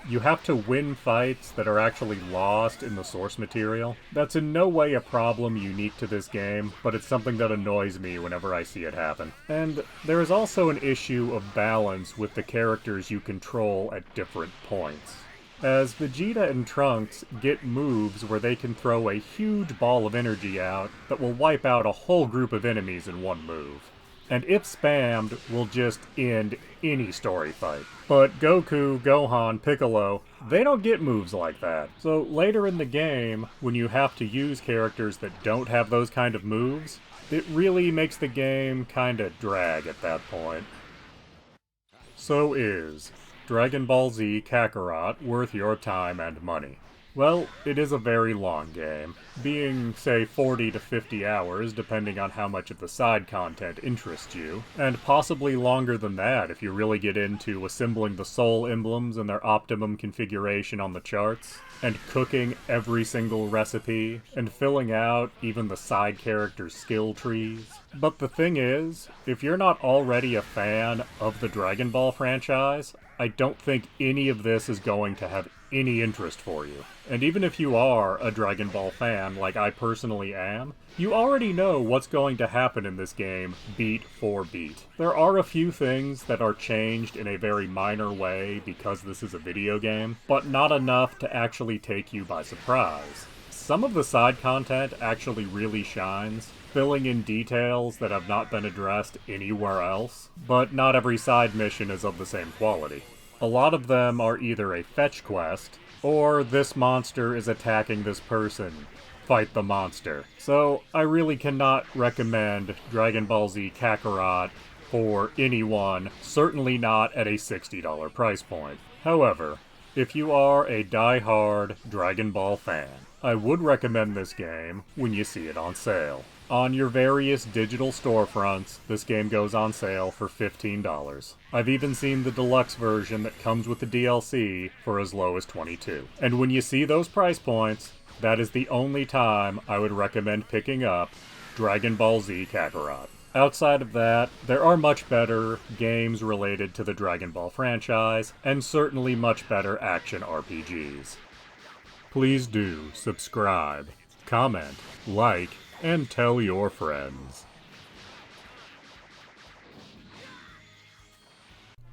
Speaker 1: you have to win fights that are actually lost in the source material. That's in no way a problem unique to this game, but it's something that annoys me whenever I see it happen. And there is also an issue of balance with the characters you control at different points, as Vegeta and Trunks get moves where they can throw a huge ball of energy out that will wipe out a whole group of enemies in one move. And if spammed, will just end any story fight. But Goku, Gohan, Piccolo, they don't get moves like that. So later in the game, when you have to use characters that don't have those kind of moves, it really makes the game kinda drag at that point. So is Dragon Ball Z Kakarot worth your time and money? Well, it is a very long game, being, say, 40 to 50 hours, depending on how much of the side content interests you, and possibly longer than that if you really get into assembling the soul emblems in their optimum configuration on the charts, and cooking every single recipe, and filling out even the side characters' skill trees. But the thing is, if you're not already a fan of the Dragon Ball franchise, I don't think any of this is going to have any interest for you. And even if you are a Dragon Ball fan, like I personally am, you already know what's going to happen in this game beat for beat. There are a few things that are changed in a very minor way because this is a video game, but not enough to actually take you by surprise. Some of the side content actually really shines, filling in details that have not been addressed anywhere else, but not every side mission is of the same quality. A lot of them are either a fetch quest, or this monster is attacking this person. Fight the monster. So I really cannot recommend Dragon Ball Z Kakarot for anyone, certainly not at a $60 price point. However, if you are a die-hard Dragon Ball fan, I would recommend this game when you see it on sale. On your various digital storefronts, this game goes on sale for $15. I've even seen the deluxe version that comes with the DLC for as low as $22. And when you see those price points, that is the only time I would recommend picking up Dragon Ball Z Kakarot. Outside of that, there are much better games related to the Dragon Ball franchise, and certainly much better action RPGs. Please do subscribe, comment, like, and tell your friends.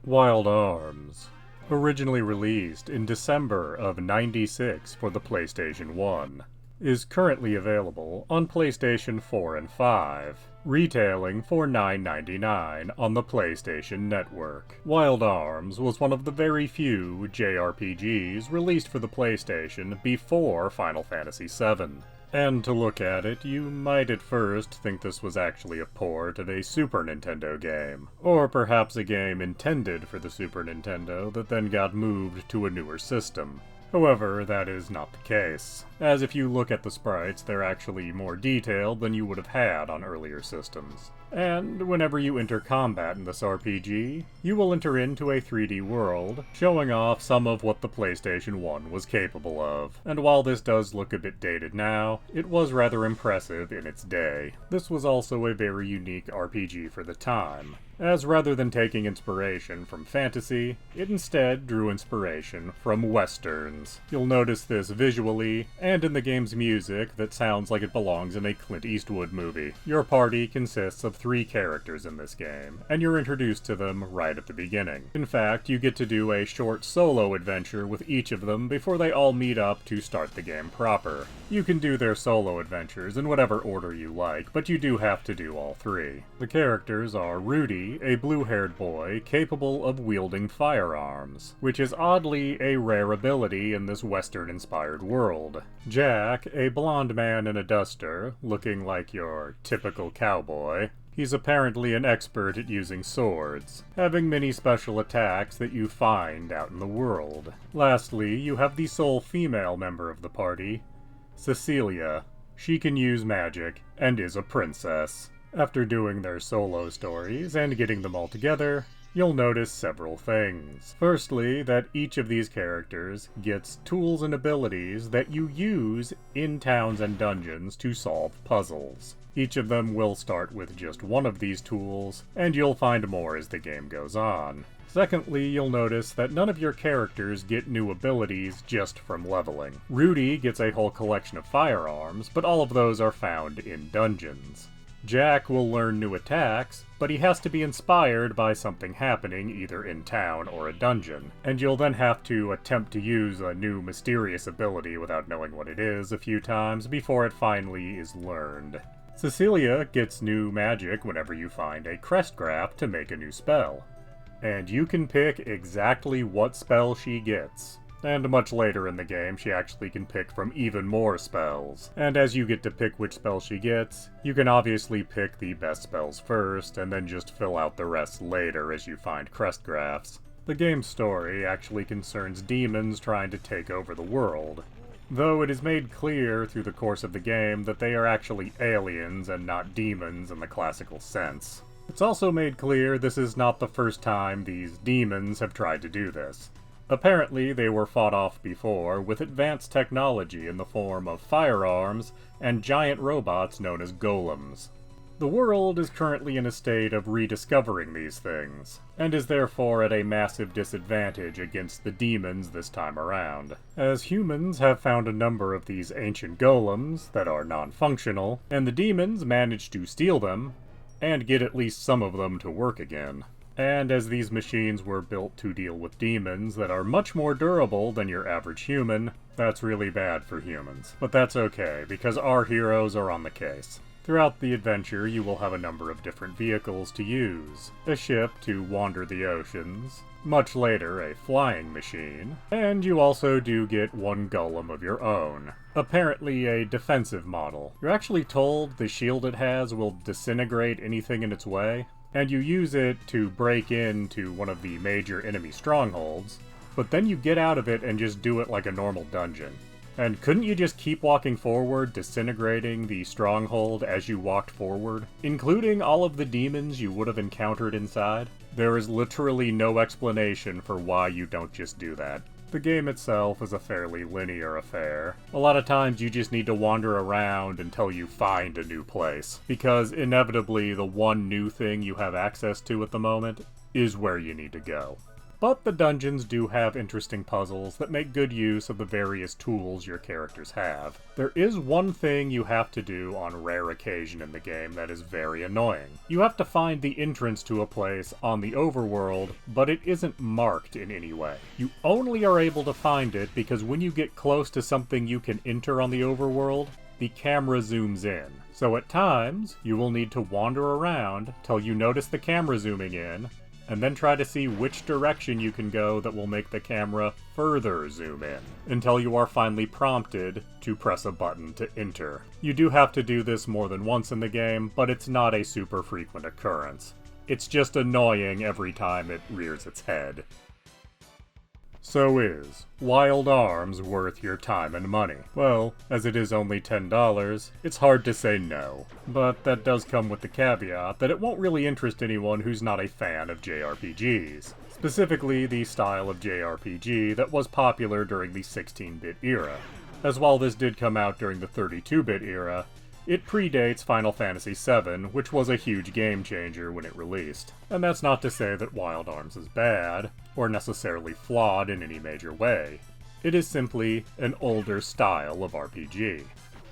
Speaker 1: Wild Arms, originally released in December of '96 for the PlayStation 1, is currently available on PlayStation 4 and 5, retailing for $9.99 on the PlayStation Network. Wild Arms was one of the very few JRPGs released for the PlayStation before Final Fantasy VII. And to look at it, you might at first think this was actually a port of a Super Nintendo game, or perhaps a game intended for the Super Nintendo that then got moved to a newer system. However, that is not the case, as if you look at the sprites, they're actually more detailed than you would have had on earlier systems. And whenever you enter combat in this RPG, you will enter into a 3D world, showing off some of what the PlayStation 1 was capable of. And while this does look a bit dated now, it was rather impressive in its day. This was also a very unique RPG for the time, as rather than taking inspiration from fantasy, it instead drew inspiration from westerns. You'll notice this visually, and in the game's music that sounds like it belongs in a Clint Eastwood movie. Your party consists of 3 characters in this game, and you're introduced to them right at the beginning. In fact, you get to do a short solo adventure with each of them before they all meet up to start the game proper. You can do their solo adventures in whatever order you like, but you do have to do all 3. The characters are Rudy, a blue-haired boy capable of wielding firearms, which is oddly a rare ability in this Western-inspired world. Jack, a blonde man in a duster, looking like your typical cowboy. He's apparently an expert at using swords, having many special attacks that you find out in the world. Lastly, you have the sole female member of the party, Cecilia. She can use magic, and is a princess. After doing their solo stories and getting them all together, you'll notice several things. Firstly, that each of these characters gets tools and abilities that you use in towns and dungeons to solve puzzles. Each of them will start with just one of these tools, and you'll find more as the game goes on. Secondly, you'll notice that none of your characters get new abilities just from leveling. Rudy gets a whole collection of firearms, but all of those are found in dungeons. Jack will learn new attacks, but he has to be inspired by something happening either in town or a dungeon, and you'll then have to attempt to use a new mysterious ability without knowing what it is a few times before it finally is learned. Cecilia gets new magic whenever you find a crest graph to make a new spell, and you can pick exactly what spell she gets. And much later in the game, she actually can pick from even more spells. And as you get to pick which spell she gets, you can obviously pick the best spells first, and then just fill out the rest later as you find crest graphs. The game's story actually concerns demons trying to take over the world, though it is made clear through the course of the game that they are actually aliens and not demons in the classical sense. It's also made clear this is not the first time these demons have tried to do this. Apparently, they were fought off before with advanced technology in the form of firearms and giant robots known as golems. The world is currently in a state of rediscovering these things, and is therefore at a massive disadvantage against the demons this time around, as humans have found a number of these ancient golems that are non-functional, and the demons manage to steal them, and get at least some of them to work again. And as these machines were built to deal with demons that are much more durable than your average human, that's really bad for humans. But that's okay, because our heroes are on the case. Throughout the adventure, you will have a number of different vehicles to use. A ship to wander the oceans, much later a flying machine, and you also do get one golem of your own. Apparently a defensive model. You're actually told the shield it has will disintegrate anything in its way, and you use it to break into one of the major enemy strongholds, but then you get out of it and just do it like a normal dungeon. And couldn't you just keep walking forward, disintegrating the stronghold as you walked forward, including all of the demons you would have encountered inside? There is literally no explanation for why you don't just do that. The game itself is a fairly linear affair. A lot of times you just need to wander around until you find a new place, because inevitably the one new thing you have access to at the moment is where you need to go. But the dungeons do have interesting puzzles that make good use of the various tools your characters have. There is one thing you have to do on rare occasion in the game that is very annoying. You have to find the entrance to a place on the overworld, but it isn't marked in any way. You only are able to find it because when you get close to something you can enter on the overworld, the camera zooms in. So at times, you will need to wander around till you notice the camera zooming in, and then try to see which direction you can go that will make the camera further zoom in, until you are finally prompted to press a button to enter. You do have to do this more than once in the game, but it's not a super frequent occurrence. It's just annoying every time it rears its head. So is Wild Arms worth your time and money? Well, as it is only $10, it's hard to say no. But that does come with the caveat that it won't really interest anyone who's not a fan of JRPGs. Specifically, the style of JRPG that was popular during the 16-bit era. As while this did come out during the 32-bit era, it predates Final Fantasy VII, which was a huge game changer when it released. And that's not to say that Wild Arms is bad, or necessarily flawed in any major way. It is simply an older style of RPG.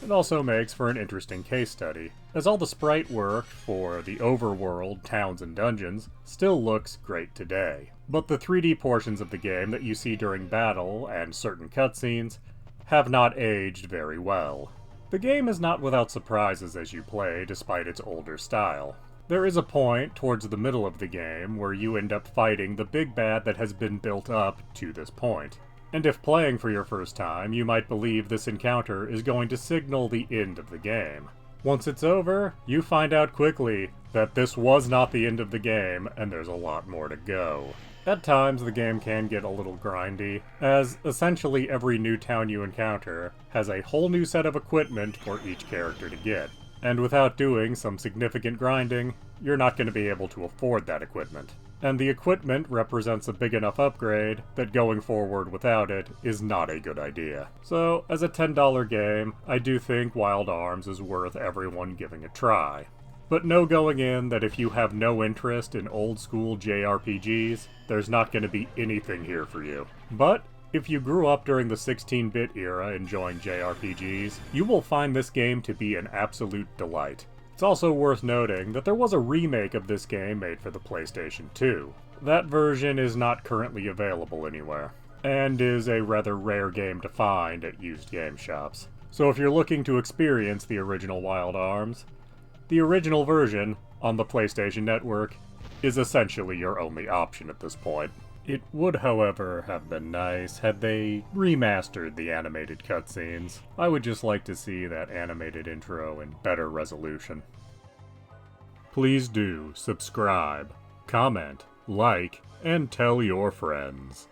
Speaker 1: It also makes for an interesting case study, as all the sprite work for the overworld, towns, and dungeons still looks great today. But the 3D portions of the game that you see during battle and certain cutscenes have not aged very well. The game is not without surprises as you play, despite its older style. There is a point towards the middle of the game where you end up fighting the big bad that has been built up to this point. And if playing for your first time, you might believe this encounter is going to signal the end of the game. Once it's over, you find out quickly that this was not the end of the game, and there's a lot more to go. At times, the game can get a little grindy, as essentially every new town you encounter has a whole new set of equipment for each character to get. And without doing some significant grinding, you're not going to be able to afford that equipment. And the equipment represents a big enough upgrade that going forward without it is not a good idea. So, as a $10 game, I do think Wild Arms is worth everyone giving a try. But know going in that if you have no interest in old school JRPGs, there's not going to be anything here for you. But if you grew up during the 16-bit era enjoying JRPGs, you will find this game to be an absolute delight. It's also worth noting that there was a remake of this game made for the PlayStation 2. That version is not currently available anywhere, and is a rather rare game to find at used game shops. So if you're looking to experience the original Wild Arms, the original version, on the PlayStation Network, is essentially your only option at this point. It would, however, have been nice had they remastered the animated cutscenes. I would just like to see that animated intro in better resolution. Please do subscribe, comment, like, and tell your friends.